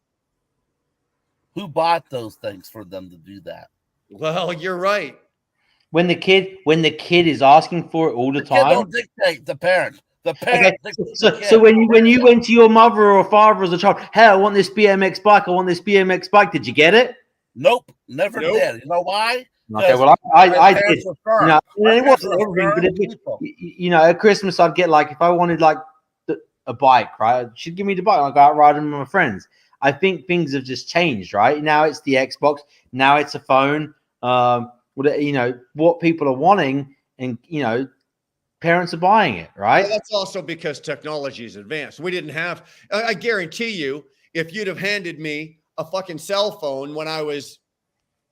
Who bought those things for them to do that?
Well, you're right.
When the kid is asking for it all the time,
kid don't dictate the parent. The parent.
Okay. So when you went to your mother or father as a child, hey, I want this BMX bike. I want this BMX bike. Did you get it?
Nope, never did. You know why?
Okay, well, I did. It wasn't everything, but at Christmas I'd get, like, if I wanted like a bike, right? She'd give me the bike. I'd go out riding with my friends. I think things have just changed, right? Now it's the Xbox. Now it's a phone. What people are wanting, and parents are buying it, right?
Well, that's also because technology is advanced. We didn't have. I guarantee you, if you'd have handed me a fucking cell phone when I was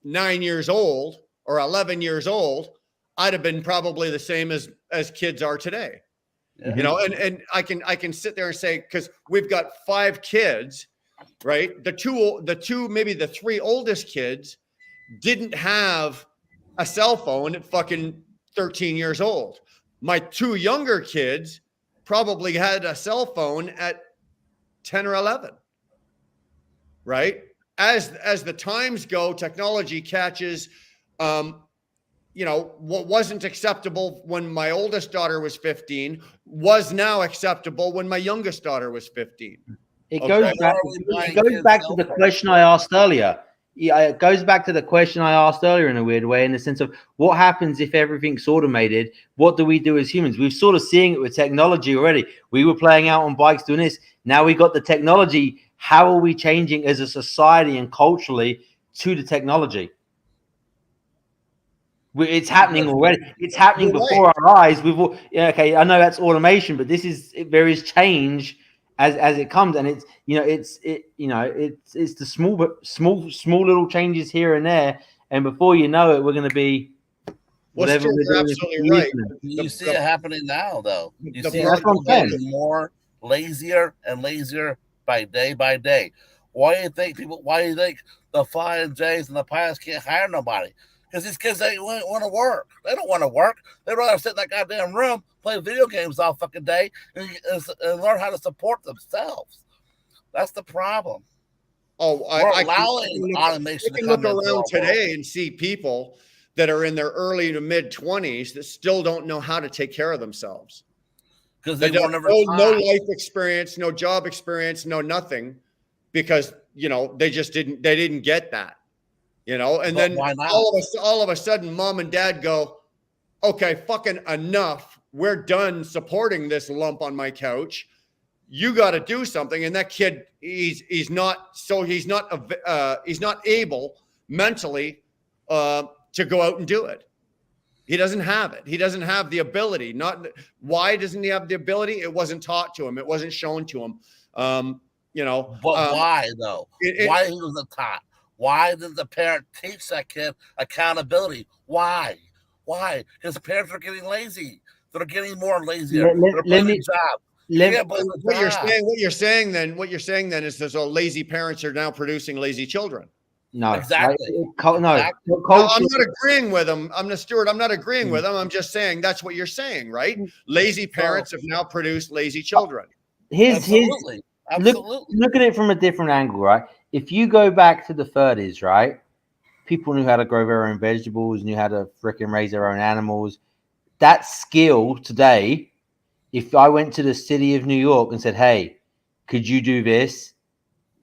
9 years old or 11 years old, I'd have been probably the same as kids are today. Yeah. And I can sit there and say, because we've got 5 kids, right? The two, maybe the 3 oldest kids didn't have a cell phone at fucking 13 years old. My 2 younger kids probably had a cell phone at 10 or 11. Right? As the times go, technology catches, what wasn't acceptable when my oldest daughter was 15 was now acceptable when my youngest daughter was 15.
It goes back to the question I asked earlier. Yeah, it goes back to the question I asked earlier in a weird way, in the sense of what happens if everything's automated? What do we do as humans? We've sort of seeing it with technology already. We were playing out on bikes doing this. Now we got the technology. How are we changing as a society and culturally to the technology? It's happening already. It's happening before our eyes. Okay, I know that's automation, but there is change as it comes, and it's the small little changes here and there, and before you know it, we're going to be whatever.
You're absolutely right.
You see it happening now, though. You see
that's what I'm saying.
More lazier and lazier by day. Why do you think the Flying J's and the Pilots can't hire nobody? Because these kids, they want to work. They don't want to work. They'd rather sit in that goddamn room, play video games all fucking day, and learn how to support themselves. That's the problem.
Oh,
We're
I
allowing automation to
can
come
look
into our
around
world.
today and see people that are in their early to mid 20s that still don't know how to take care of themselves.
Because they
They
were
don't
never
no
taught.
life experience, no job experience, no nothing, because they just didn't get that. And
But
then
why not?
all of a sudden, mom and dad go, okay, fucking enough. We're done supporting this lump on my couch. You got to do something. And that kid, he's not able mentally to go out and do it. He doesn't have it. He doesn't have the ability. Why doesn't he have the ability? It wasn't taught to him. It wasn't shown to him.
But why though? Why he wasn't taught? Why did the parent teach that kid accountability? Why? Because the parents are getting lazy. They're getting more lazier. They're playing the job.
What you're saying then is that so lazy parents are now producing lazy children.
No,
exactly.
No,
Exactly.
No, I'm not agreeing with him. I'm the Stuart. I'm not agreeing with him. I'm just saying that's what you're saying, right? Lazy parents have now produced lazy children.
Absolutely.
Look at it from a different angle, right? If you go back to the 30s, right? People knew how to grow their own vegetables, knew how to fricking raise their own animals. That skill today, if I went to the city of New York and said, hey, could you do this?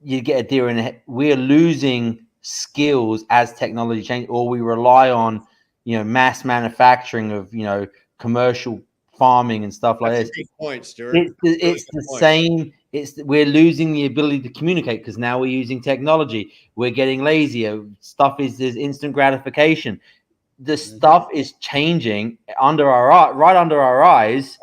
You'd get a deer in the head. We're losing skills as technology changes, or we rely on, mass manufacturing of, commercial farming and stuff like
That's
this.
a good point, Stuart.
It's the same. We're losing the ability to communicate because now we're using technology. We're getting lazier. Stuff is instant gratification. The stuff is changing right under our eyes,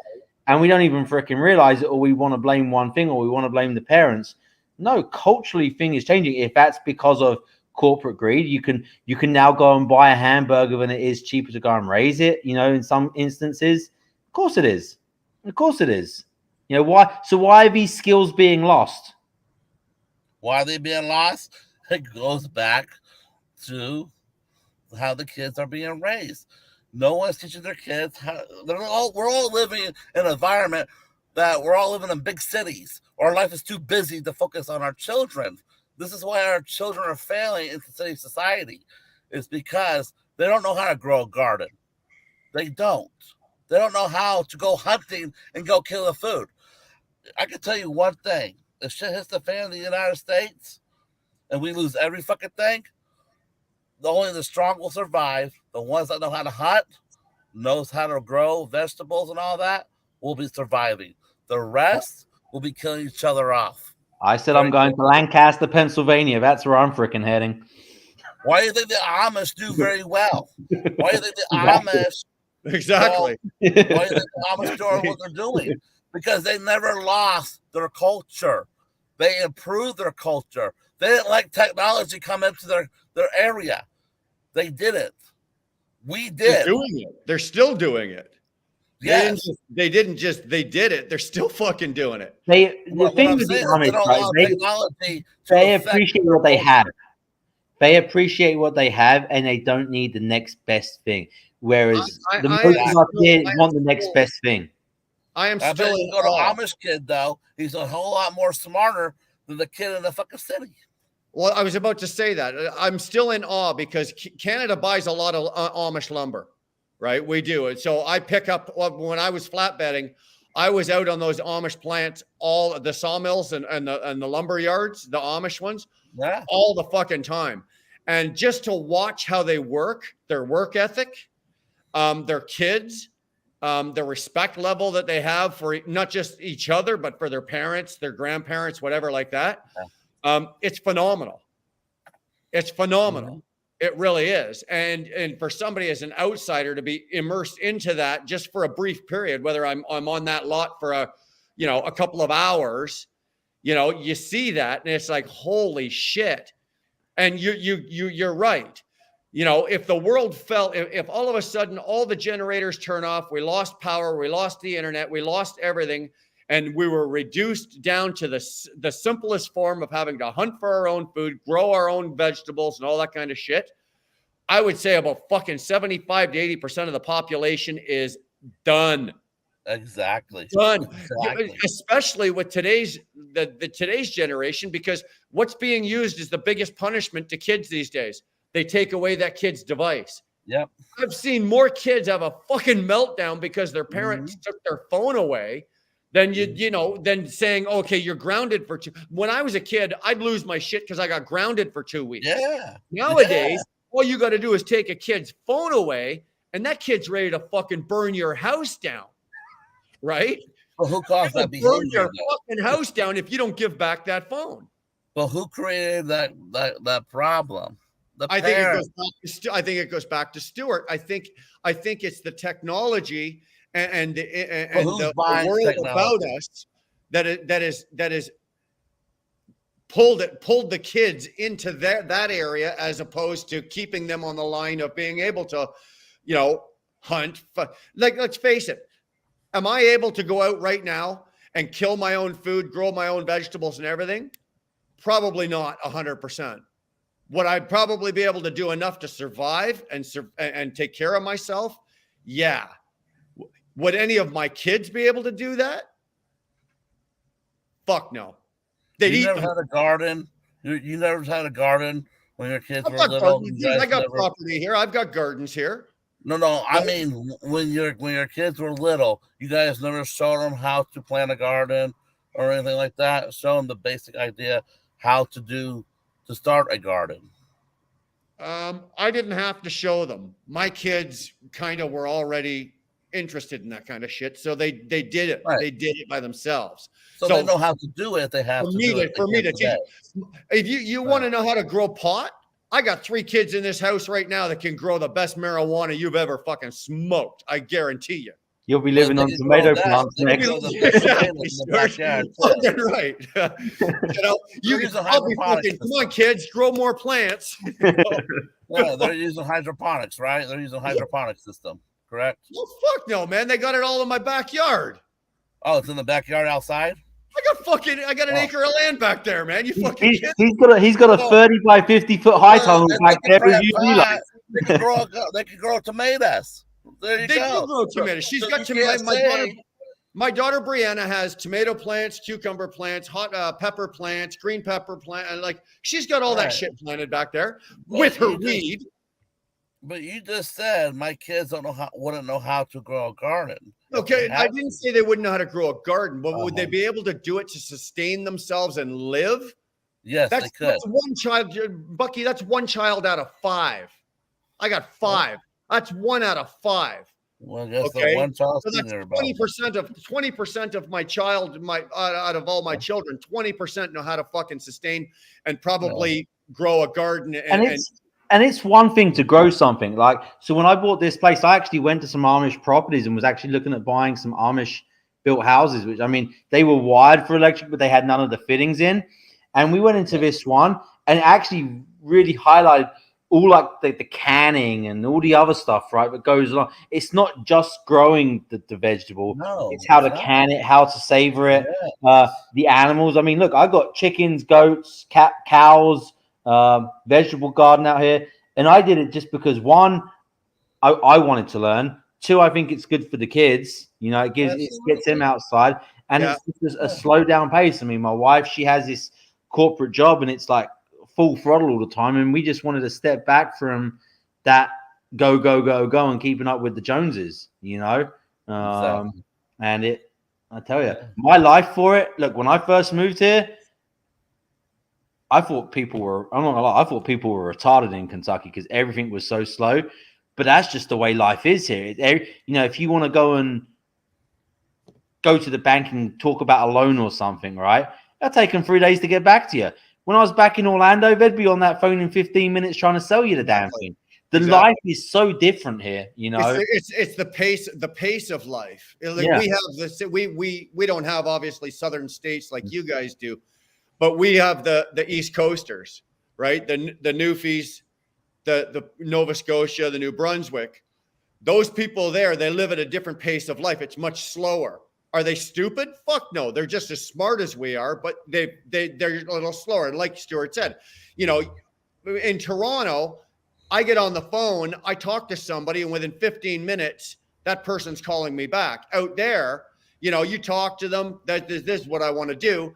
and we don't even freaking realize it, or we want to blame one thing, or we want to blame the parents. No, culturally, thing is changing. If that's because of corporate greed, you can now go and buy a hamburger when it is cheaper to go and raise it. In some instances, of course it is. Of course it is. Why? So why are these skills being lost?
Why are they being lost? It goes back to how the kids are being raised. No one's teaching their kids how. We're all living in an environment that we're all living in big cities. Our life is too busy to focus on our children. This is why our children are failing in today's society. It's because they don't know how to grow a garden. They don't. They don't know how to go hunting and go kill the food. I can tell you one thing. If shit hits the fan in the United States and we lose every fucking thing, only the strong will survive. The ones that know how to hunt, knows how to grow vegetables and all that, will be surviving. The rest will be killing each other off.
I said I'm going to Lancaster, Pennsylvania. That's where I'm freaking heading.
Why do you think the Amish do very well? Why do you think the Amish
exactly?
Why do you think the Amish do what they're doing? Because they never lost their culture. They improved their culture. They didn't let technology come into their area. They didn't. We did.
They're doing it. They're still doing it.
Yes.
They did it. They're still fucking doing it.
The thing with the Amish, right, they appreciate what they have. They appreciate what they have, and they don't need the next best thing. Whereas most of us here want the next best thing.
I am
still.
Go
to Amish kid though. He's a whole lot more smarter than the kid in the fucking city.
Well, I was about to say that. I'm still in awe because Canada buys a lot of Amish lumber, right? We do. And so I pick up, when I was flatbedding, I was out on those Amish plants, all the sawmills and the lumber yards, the Amish ones, all the fucking time. And just to watch how they work, their work ethic, their kids, the respect level that they have for not just each other, but for their parents, their grandparents, whatever like that. It's phenomenal. It's phenomenal. Mm-hmm. It really is. And for somebody as an outsider to be immersed into that just for a brief period, whether I'm on that lot for a couple of hours, you see that and it's like, holy shit. And you're right. If the world fell, if all of a sudden all the generators turn off, we lost power, we lost the internet, we lost everything, and we were reduced down to the simplest form of having to hunt for our own food, grow our own vegetables and all that kind of shit, I would say about fucking 75 to 80% of the population is done.
Exactly.
Done.
Exactly.
Especially with today's the today's generation, because what's being used is the biggest punishment to kids these days. They take away that kid's device.
Yep.
I've seen more kids have a fucking meltdown because their parents took their phone away than than saying, okay, you're grounded for when I was a kid, I'd lose my shit because I got grounded for 2 weeks.
Yeah.
Nowadays, all you got to do is take a kid's phone away and that kid's ready to fucking burn your house down. Right?
Well, who caused that
Burn
behavior?
your fucking house down if you don't give back that phone.
Well, who created that problem?
I think it goes back to Stuart. I think it's the technology and the world
technology?
about us that is pulled the kids into that area, as opposed to keeping them on the line of being able to, hunt. Like, let's face it. Am I able to go out right now and kill my own food, grow my own vegetables and everything? Probably not 100%. Would I probably be able to do enough to survive and take care of myself? Yeah. Would any of my kids be able to do that? Fuck no.
You never had a garden? You never had a garden when your kids were little?
I got property here. I've got gardens here.
No. I mean, when your kids were little, you guys never showed them how to plant a garden or anything like that? Show them the basic idea how to start a garden.
I didn't have to show them. My kids kind of were already interested in that kind of shit, so they did it. Right. They did it by themselves.
So they know how to do it. They have to do it.
For me to teach. If you want to know how to grow pot, I got 3 kids in this house right now that can grow the best marijuana you've ever fucking smoked. I guarantee you.
You'll be living on tomato plants next.
Fucking right. I'll be fucking, come on, kids, grow more plants.
Yeah, they're using hydroponics, right? They're using hydroponic system, correct?
Well, fuck no, man. They got it all in my backyard.
Oh, it's in the backyard outside?
I got an acre of land back there, man. You fucking kidding?
He's got a 30 by 50 foot high tunnel back there.
They can grow tomatoes. There you go.
They do grow tomatoes. She's got tomatoes. My daughter Brianna has tomato plants, cucumber plants, hot pepper plants, green pepper plant, and like she's got all that shit planted back there with her weed.
But you just said my kids wouldn't know how to grow a garden.
Okay, I didn't say they wouldn't know how to grow a garden, but would they be able to do it to sustain themselves and live?
Yes, they could.
That's one child, Bucky. That's one child out of 5. I got 5. That's 1 out of 5.
Well, I guess the one child.
So that's 20% of my child. Out of all my children, 20% know how to fucking sustain and probably grow a garden.
And it's one thing to grow something. Like, so when I bought this place, I actually went to some Amish properties and was actually looking at buying some Amish built houses, which, I mean, they were wired for electric, but they had none of the fittings in. And we went into this one and it actually really highlighted all like the canning and all the other stuff, right? That goes along. It's not just growing the vegetable.
No,
it's how to can it, how to savor it. Yeah. The animals. I mean, look, I got chickens, goats, cows, vegetable garden out here, and I did it just because 1, I wanted to learn. 2, I think it's good for the kids. It gets them outside, and it's just a slow down pace. I mean, my wife, she has this corporate job, and it's like full throttle all the time, and we just wanted to step back from that go and keeping up with the Joneses. Exactly. And I tell you, my life for it. Look, when I first moved here, I thought people were, I'm not gonna lie, I thought people were retarded in Kentucky because everything was so slow. But that's just the way life is here. If you want to go to the bank and talk about a loan or something, right? It'll take them 3 days to get back to you. When I was back in Orlando, they'd be on that phone in 15 minutes trying to sell you the damn thing. The life is so different here,
It's the pace of life. We have this. We don't have obviously southern states like you guys do. But we have the East Coasters, right? The Newfies, the Nova Scotia, the New Brunswick. Those people there, they live at a different pace of life. It's much slower. Are they stupid? Fuck no. They're just as smart as we are, but they're a little slower. And like Stuart said, in Toronto, I get on the phone, I talk to somebody, and within 15 minutes, that person's calling me back. Out there, you talk to them, this is what I want to do.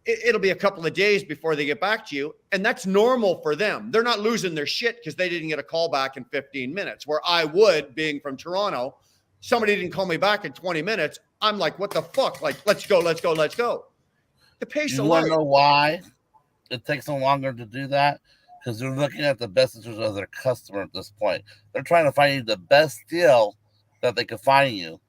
it'll be a couple of days before they get back to you. And that's normal for them. They're not losing their shit because they didn't get a call back in 15 minutes, where I would, being from Toronto, somebody didn't call me back in 20 minutes. I'm like, what the fuck? Like, let's go. The pace
You
of
want
life.
to know why it takes them longer to do that? Because they're looking at the best interest of their customer at this point. They're trying to find you the best deal that they can find you.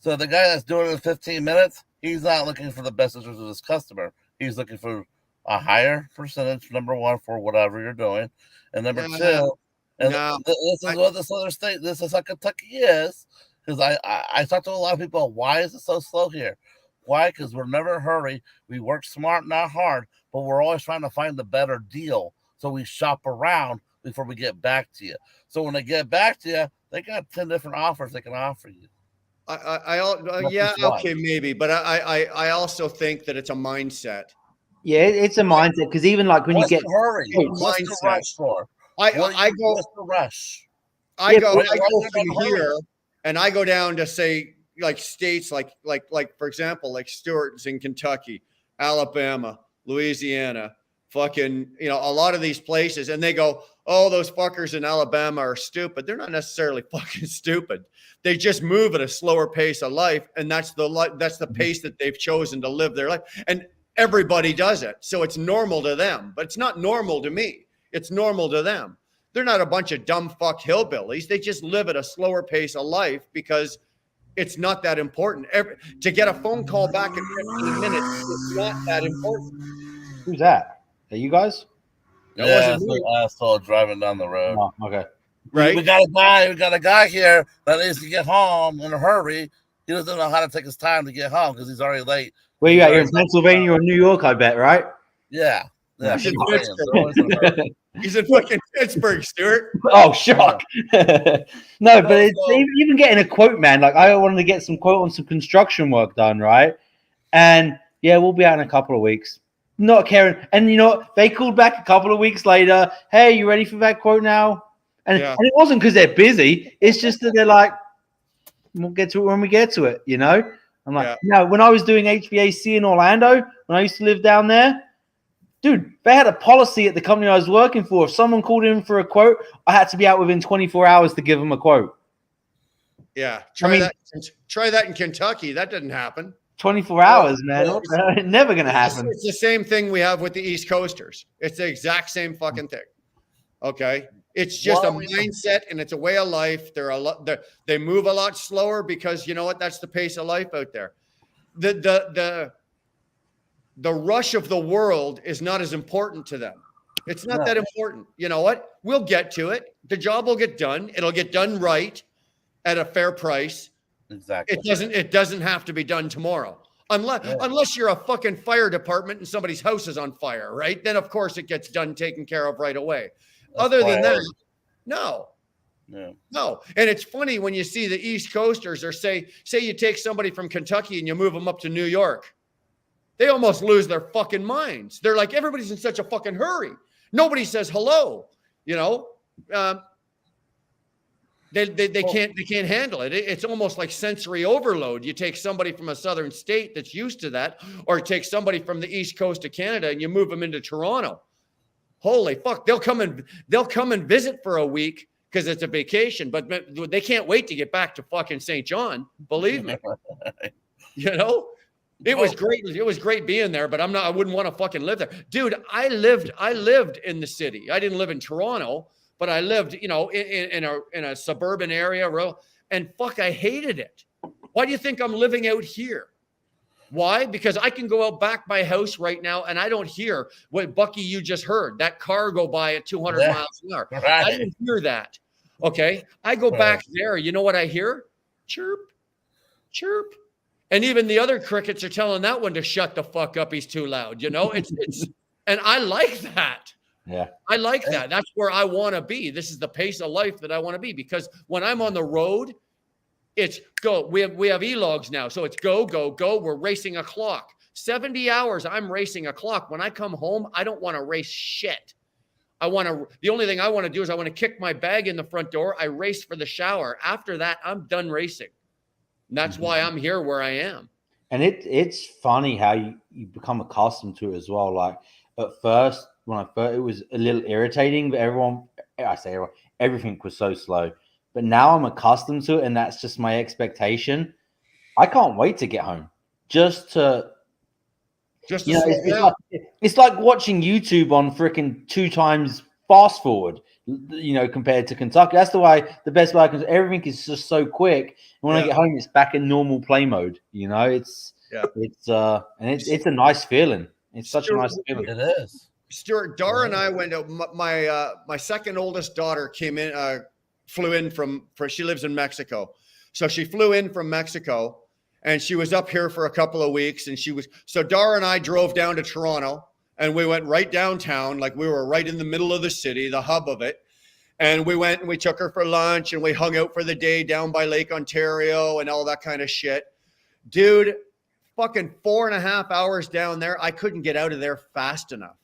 So the guy that's doing it in 15 minutes, he's not looking for the best interest of his customer. He's looking for a higher percentage, number one, for whatever you're doing. And number two, and this is what this other state, this is how Kentucky is. Because I talked to a lot of people, why is it so slow here? Why? Because we're never in a hurry. We work smart, not hard, but we're always trying to find the better deal. So we shop around before we get back to you. So when they get back to you, they got 10 different offers they can offer you.
Yeah, okay, maybe, but I also think that it's a mindset.
Yeah, it's a mindset, because even like when
What's
you get
the hurry? What's the
mindset.
rush for?
I go.
What's the rush?
I go
why
from
not hurry?
here, and I go down to say like states like for example, like Stewart's in Kentucky, Alabama, Louisiana, fucking, you know, a lot of these places, and they go, oh, those fuckers in Alabama are stupid. They're not necessarily fucking stupid. They just move at a slower pace of life, and that's the pace that they've chosen to live their life. And everybody does it, so it's normal to them. But it's not normal to me. It's normal to them. They're not a bunch of dumb fuck hillbillies. They just live at a slower pace of life because it's not that important. To get a phone call back in 15 minutes, it's not that important.
Who's that? Are you guys?
That
Yeah,
wasn't me.
asshole driving down the road.
Oh, okay.
Right?
We got a guy here that needs to get home in a hurry. He doesn't know how to take his time to get home because he's already late.
Where you at? You're in Pennsylvania or New York, I bet, right?
Yeah.
He's in Pittsburgh. He's in fucking Pittsburgh, Stuart.
Oh, shock. No, but it's even getting a quote, man. Like, I wanted to get some quote on some construction work done, right? And yeah, we'll be out in a couple of weeks. Not caring. And you know what? They called back a couple of weeks later. Hey, you ready for that quote now? And it wasn't because they're busy. It's just that they're like, we'll get to it when we get to it, you know? I'm like, no, when I was doing HVAC in Orlando, when I used to live down there, dude, they had a policy at the company I was working for. If someone called in for a quote, I had to be out within 24 hours to give them a quote.
Yeah. Try that in Kentucky. That didn't happen.
24 hours, man. It's never going to happen.
It's the same thing we have with the East Coasters. It's the exact same fucking thing. Okay. It's just a mindset and it's a way of life. They move a lot slower because you know what? That's the pace of life out there. The rush of the world is not as important to them. It's not that important. You know what? We'll get to it. The job will get done. It'll get done right at a fair price.
Exactly.
It doesn't have to be done tomorrow. Unless you're a fucking fire department and somebody's house is on fire, right? Then of course it gets done, taken care of right away. Other than that, no. No. And it's funny when you see the East Coasters, or say you take somebody from Kentucky and you move them up to New York. They almost lose their fucking minds. They're like, everybody's in such a fucking hurry. Nobody says hello, you know? They can't handle it. It's almost like sensory overload. You take somebody from a southern state that's used to that, or take somebody from the East Coast of Canada and you move them into Toronto. Holy fuck, they'll come and visit for a week because it's a vacation, but they can't wait to get back to fucking St. John. Believe me. You know, it was great. It was great being there, but I wouldn't want to fucking live there, dude. I lived in the city. I didn't live in Toronto, but I lived, you know, in a suburban area, and fuck, I hated it. Why do you think I'm living out here? Why? Because I can go out back my house right now and I don't hear what, Bucky, you just heard that car go by at 200 miles an hour. Right. I didn't hear that. Okay. I go back there. You know what I hear? Chirp, chirp. And even the other crickets are telling that one to shut the fuck up. He's too loud. You know, it's, and I like that.
Yeah.
I like that. That's where I want to be. This is the pace of life that I want to be, because when I'm on the road, it's go. We have e-logs now. So it's go, go, go. We're racing a clock. 70 hours, I'm racing a clock. When I come home, I don't want to race shit. The only thing I want to do is I want to kick my bag in the front door. I race for the shower. After that, I'm done racing. And that's why I'm here where I am.
And it's funny how you become accustomed to it as well. Like at first, it was a little irritating, but everything was so slow. But now I'm accustomed to it, and that's just my expectation. I can't wait to get home just to slow down. It's like watching YouTube on freaking 2 times fast forward, compared to Kentucky. That's the best way I can. Everything is just so quick. And when I get home, it's back in normal play mode. It's a nice feeling. It's such a nice feeling.
It is.
Stuart, Dar and I went out. My second oldest daughter flew in she lives in Mexico. So she flew in from Mexico and she was up here for a couple of weeks. And so Dar and I drove down to Toronto and we went right downtown. Like we were right in the middle of the city, the hub of it. And we went and we took her for lunch and we hung out for the day down by Lake Ontario and all that kind of shit. Dude, fucking 4.5 hours down there. I couldn't get out of there fast enough.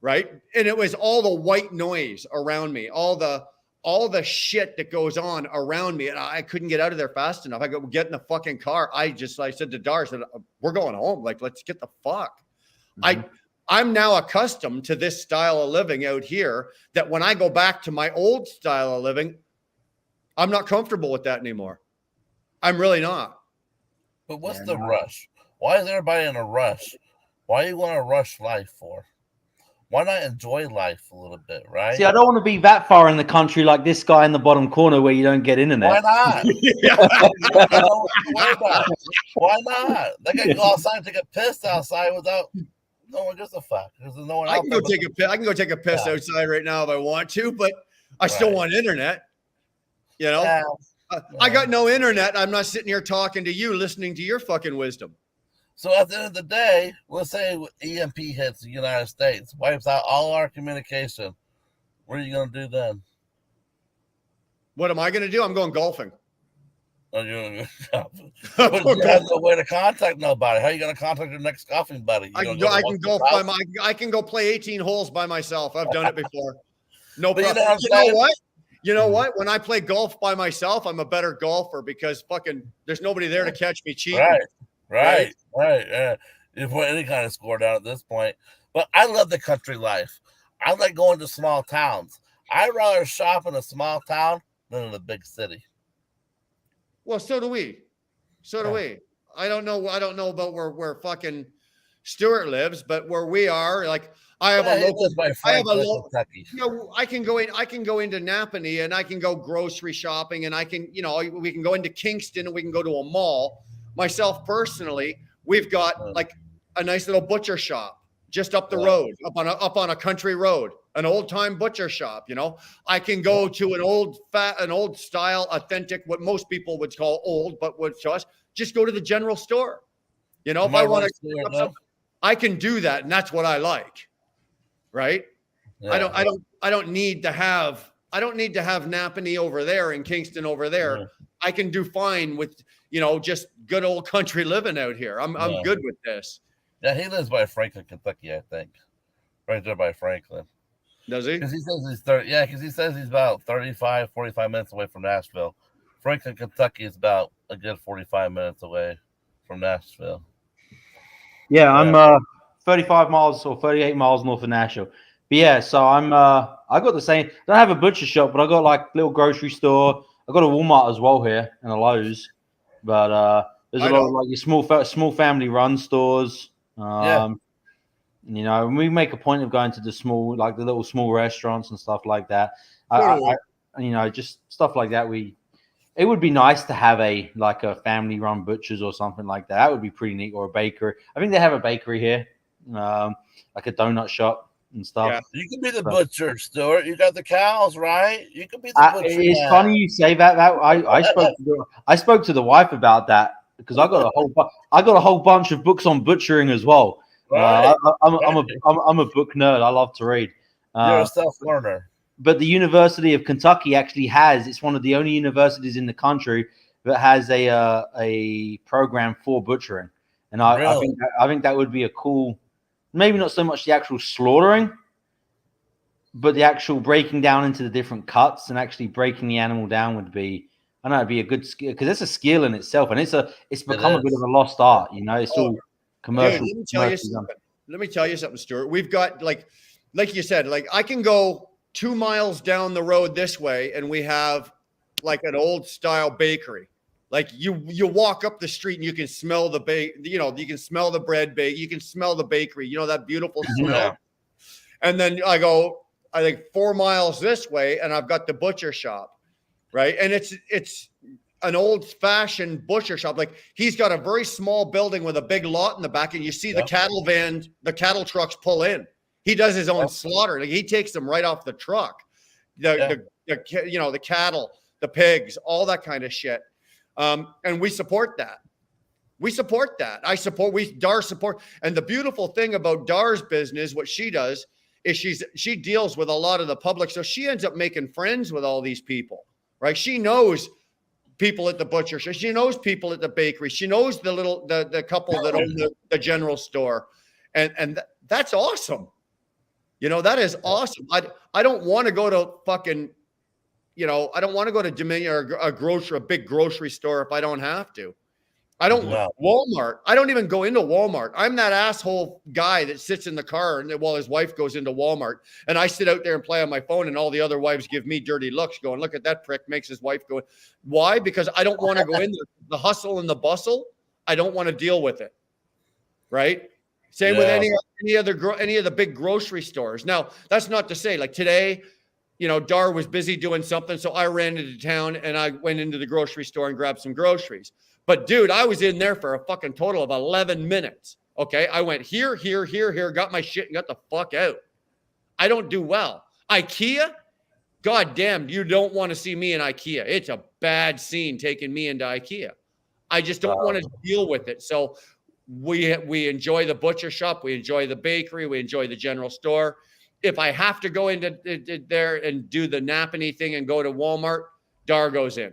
Right. And it was all the white noise around me, all the shit that goes on around me. And I couldn't get out of there fast enough. I go, get in the fucking car. I said to Dar, we're going home. Like, let's get the fuck. Mm-hmm. I'm now accustomed to this style of living out here that when I go back to my old style of living, I'm not comfortable with that anymore. I'm really not.
But what's the rush? Why is everybody in a rush? Why do you want to rush life for? Why not enjoy life a little bit, right?
See, I don't want to be that far in the country like this guy in the bottom corner where you don't get internet.
Why not? Why not? They can go outside and take a piss outside without no one gives a fuck. There's no one
I can go take a piss outside right now if I want to, but I still want internet. I got no internet. I'm not sitting here talking to you, listening to your fucking wisdom.
So at the end of the day, let's say EMP hits the United States, wipes out all our communication. What are you going to do then?
What am I going to do? I'm going golfing.
But you have no way to contact nobody. How are you going to contact your next golfing buddy? I
can go play 18 holes by myself. I've done it before. No problem. You know what? When I play golf by myself, I'm a better golfer because fucking there's nobody there to catch me cheating.
Right. You put any kind of score down at this point. But I love the country life. I like going to small towns. I'd rather shop in a small town than in a big city.
Well, so do we. I don't know about where fucking Stuart lives, but where we are, like I have a local. Kentucky. I can go into Napanee and I can go grocery shopping and I can, we can go into Kingston and we can go to a mall. Myself personally, we've got like a nice little butcher shop just up the road, up on a country road, an old time butcher shop. I can go to an old style, authentic, what most people would call old, but would to us, just go to the general store. If I want to, I can do that, and that's what I like. Right? Yeah. I don't need to have Napanee over there and Kingston over there. Yeah. I can do fine with just good old country living out here. I'm good with this.
Yeah, he lives by Franklin, Kentucky, I think. Right there by Franklin.
Does he?
Because he says because he says he's about 35, 45 minutes away from Nashville. Franklin, Kentucky is about a good 45 minutes away from Nashville.
Yeah, I'm 35 miles or 38 miles north of Nashville. But yeah, so I got the same. I don't have a butcher shop, but I got like a little grocery store. I got a Walmart as well here and a Lowe's. But there's a lot of like your small family run stores. And we make a point of going to the little small restaurants and stuff like that. Just stuff like that. It would be nice to have a family run butchers or something like that. That would be pretty neat, or a bakery. I think they have a bakery here, like a donut shop and stuff.
Yeah. You can be the butcher, Stuart. You got the cows, right? You can be the butcher.
It's funny you say that. I spoke to the wife about that because I got a whole bunch of books on butchering as well. Right. I'm a book nerd. I love to read.
You're a self-learner.
But the University of Kentucky actually it's one of the only universities in the country that has a program for butchering, and I think that would be a cool. Maybe not so much the actual slaughtering, but the actual breaking down into the different cuts and actually breaking the animal down would be, I know it'd be a good skill because it's a skill in itself, and it's become a bit of a lost art. You know, it's all commercial.
Dude, let me tell you something. Let me tell you something, Stuart. We've got like you said, like I can go 2 miles down the road this way, and we have like an old style bakery. Like you walk up the street and you can smell the you can smell the bread bake, you can smell the bakery, you know, that beautiful smell. And then I think 4 miles this way and I've got the butcher shop, right? And it's an old fashioned butcher shop. Like he's got a very small building with a big lot in the back, and you see the cattle trucks pull in. He does his own slaughter. Like he takes them right off the truck. The cattle, the pigs, all that kind of shit. And we support that. Dar support. And the beautiful thing about Dar's business, what she does is she deals with a lot of the public. So she ends up making friends with all these people, right? She knows people at the butcher shop. She knows people at the bakery. She knows the couple that own the general store. And that's awesome. You know, that is awesome. I don't want to go to fucking, you know, I don't want to go to Dominion or a big grocery store if I don't have to. I don't Walmart. I don't even go into Walmart. I'm that asshole guy that sits in the car while his wife goes into Walmart, and I sit out there and play on my phone, and all the other wives give me dirty looks going, look at that prick, makes his wife go. Why? Because I don't want to go in there. The hustle and the bustle, I don't want to deal with it. Right? Same with any of the big grocery stores. Now, that's not to say like today, you know, Dar was busy doing something, so I ran into town and I went into the grocery store and grabbed some groceries. But dude, I was in there for a fucking total of 11 minutes. Okay. I went here, got my shit and got the fuck out. I don't do well. IKEA, God damn, you don't want to see me in IKEA. It's a bad scene taking me into IKEA. I just don't want to deal with it. So we enjoy the butcher shop. We enjoy the bakery. We enjoy the general store. If I have to go into there and do the nappany thing and go to Walmart, Dar goes in.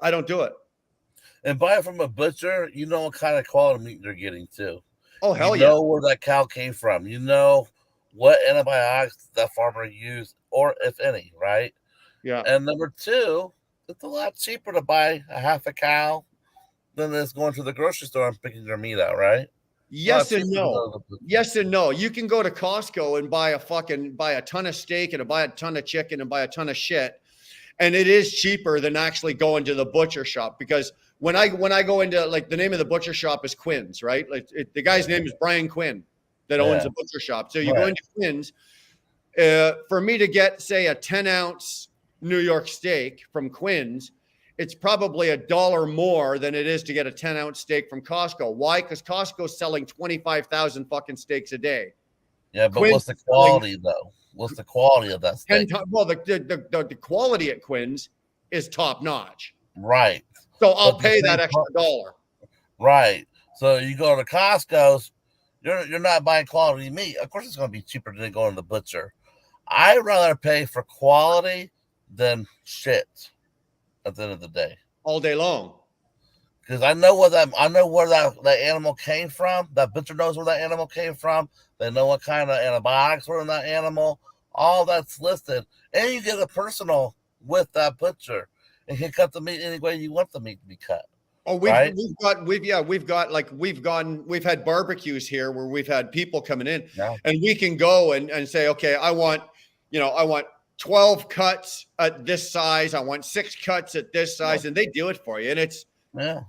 I don't do it.
And buy it from a butcher, you know what kind of quality meat you're getting too.
Oh, hell
yeah. You know where that cow came from. You know what antibiotics that farmer used, or if any, right?
Yeah.
And number two, it's a lot cheaper to buy a half a cow than it's going to the grocery store and picking your meat out, right?
Yes and no. Yes and no. You can go to Costco and buy a ton of steak and buy a ton of chicken and buy a ton of shit. And it is cheaper than actually going to the butcher shop, because when I go into, like, the name of the butcher shop is Quinn's, right? Like the guy's name is Brian Quinn that owns the butcher shop. So you go into Quinn's, for me to get, say, a 10-ounce New York steak from Quinn's, it's probably $1 more than it is to get a 10-ounce steak from Costco. Why? Because Costco's selling 25,000 fucking steaks a day.
Yeah, but Quinn's, what's the quality though? What's the quality of that steak?
Well, the quality at Quinn's is top notch.
Right.
So I'll pay that extra $1.
Right. So you go to Costco's, you're not buying quality meat. Of course, it's going to be cheaper than going to the butcher. I'd rather pay for quality than shit at the end of the day.
All day long.
Because I know where that animal came from. That butcher knows where that animal came from. They know what kind of antibiotics were in that animal. All that's listed. And you get a personal with that butcher. And you can cut the meat any way you want the meat to be cut.
Oh, we've had barbecues here where we've had people coming in, and we can go and say, okay, I want 12 cuts at this size. I want 6 cuts at this size, and they do it for you. And it's, am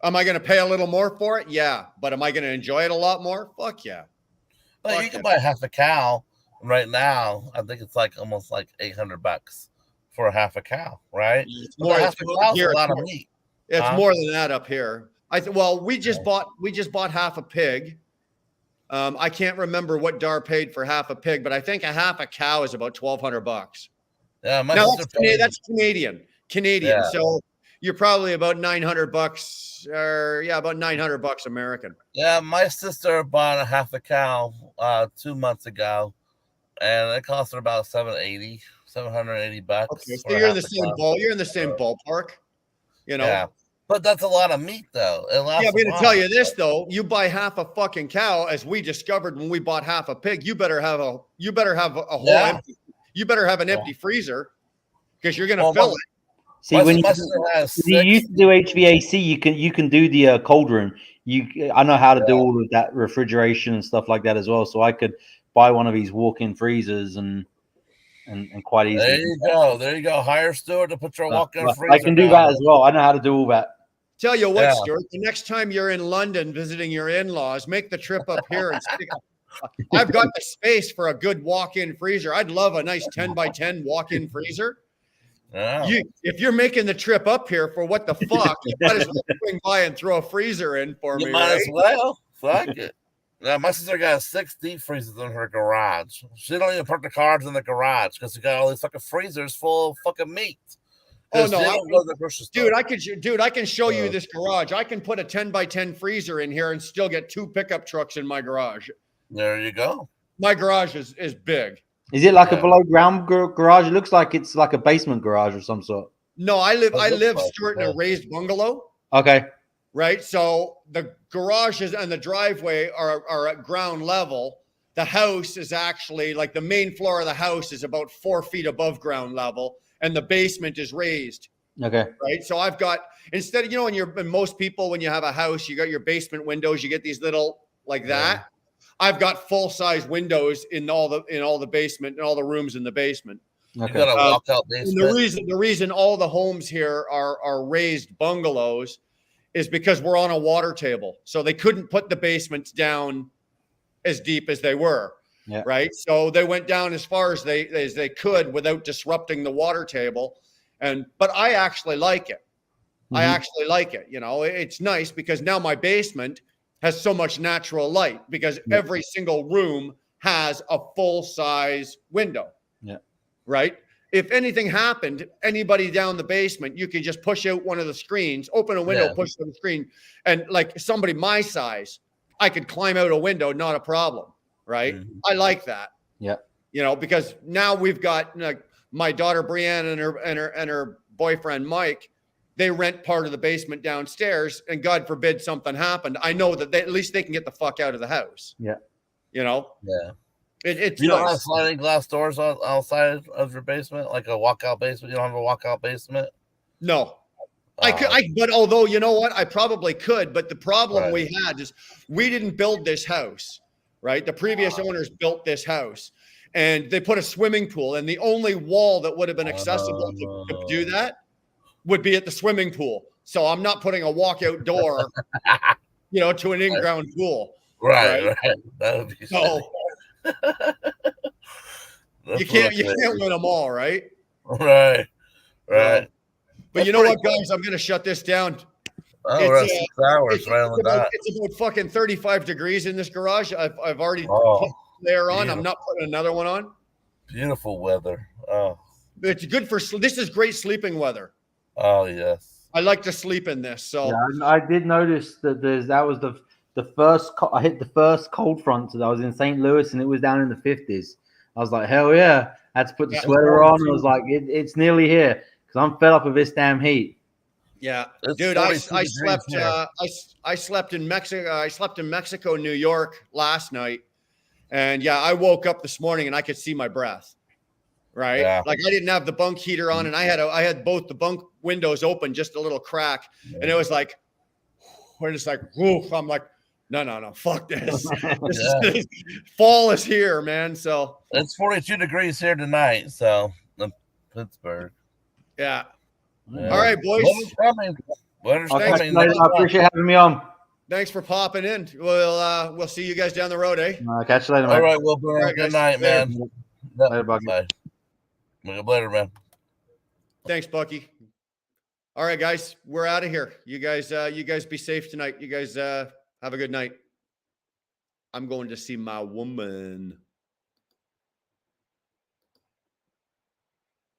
I going to pay a little more for it? Yeah. But am I going to enjoy it a lot more? Fuck yeah.
Well, you can buy half a cow right now. I think it's like almost like $800 for a half a cow, right?
It's more, half a cow is a lot of meat. It's more than that up here. We just bought half a pig. I can't remember what Dar paid for half a pig, but I think a half a cow is about $1,200.
Yeah,
that's Canadian. Yeah. So you're probably about $900, or about $900 American.
Yeah, my sister bought a half a cow 2 months ago, and it cost her about $780. $780.
Okay, so you're in the same You're in the same ballpark, you know.
Yeah, but that's a lot of meat, though.
I'm going to tell you this though: you buy half a fucking cow, as we discovered when we bought half a pig. You better have a whole empty. You better have an empty freezer, because you're going to fill it.
See, when you used to do HVAC, you can do the cold room. I know how to do all of that refrigeration and stuff like that as well. So I could buy one of these walk-in freezers and quite easily.
There you go. There you go. Hire Stuart to put your walk-in freezer.
I can do that as well. I know how to do all that.
Tell you what, Stuart, the next time you're in London visiting your in-laws, make the trip up here and I've got the space for a good walk-in freezer. I'd love a nice 10 by 10 walk-in freezer. If you're making the trip up here for what the fuck, you might as well swing by and throw a freezer in for me.
Might as well. Fuck it. Yeah, my sister got 6 deep freezers in her garage. She don't even put the cars in the garage because she got all these fucking freezers full of fucking meat.
Oh no, I can show you this garage. I can put a 10 by 10 freezer in here and still get 2 pickup trucks in my garage.
There you go.
My garage is big.
Is it like a below ground garage? It looks like it's like a basement garage of some sort.
No, I live Stuart, in a raised bungalow.
Okay.
Right. So the garages and the driveway are at ground level. The house is actually like the main floor of the house is about 4 feet above ground level, and the basement is raised.
Okay.
Right. So I've got, instead of, you know, when most people, when you have a house, you got your basement windows, you get these little like that. I've got full size windows in all the basement and all the rooms in the basement.
Okay. You got a walkout basement.
The reason all the homes here are raised bungalows is because we're on a water table. So they couldn't put the basements down as deep as they were. Yeah. Right. So they went down as far as they could without disrupting the water table. But I actually like it. Mm-hmm. I actually like it. You know, it's nice because now my basement has so much natural light because every single room has a full size window.
Yeah.
Right. If anything happened, anybody down the basement, you could just push out one of the screens, open a window, push the screen. And like somebody my size, I could climb out a window, not a problem. Right. Mm-hmm. I like that.
Yeah.
You know, because now we've got like my daughter Brianne and her boyfriend Mike. They rent part of the basement downstairs, and God forbid something happened. I know that at least they can get the fuck out of the house.
Yeah.
You know?
Yeah.
It's
you don't have sliding glass doors outside of your basement, like a walkout basement? You don't have a walkout basement?
No. But although, you know what? I probably could, but the problem we had is we didn't build this house, right? The previous owners built this house, and they put a swimming pool, and the only wall that would have been accessible to do that would be at the swimming pool. So I'm not putting a walkout door, you know, to an in-ground pool.
Right. That would be
so. You can't win them all, right?
Right.
But you know what, guys? I'm going to shut this down.
Oh, we're at 6 hours right on the dot.
It's about fucking 35 degrees in this garage. I've already put layer on. I'm not putting another one on.
Beautiful weather. Oh.
It's good for this is great sleeping weather.
Oh yes.
I like to sleep in this. So
yeah, I did notice that that was the first I hit the first cold front. I was in St. Louis and it was down in the 50s. I was like, hell yeah! I had to put the sweater on. I was like, it's nearly here because I'm fed up with this damn heat.
Yeah, dude, I slept. I slept in Mexico. I slept in Mexico, New York last night, and yeah, I woke up this morning and I could see my breath. Right, like I didn't have the bunk heater on, and I had both the bunk windows open, just a little crack, and it was like, we're just like, woof. I'm like, no, fuck this. Fall is here, man. So
it's 42 degrees here tonight. So in Pittsburgh.
Yeah. All right, boys.
Winter's
coming. I appreciate having me on.
Thanks for popping in. We'll see you guys down the road, eh?
Catch you later, man.
All right, Wilbur. Good night, man.
Later, Bucky.
Bye. Later, man.
Thanks, Bucky. All right, guys, we're out of here. You guys be safe tonight. You guys have a good night. I'm going to see my woman.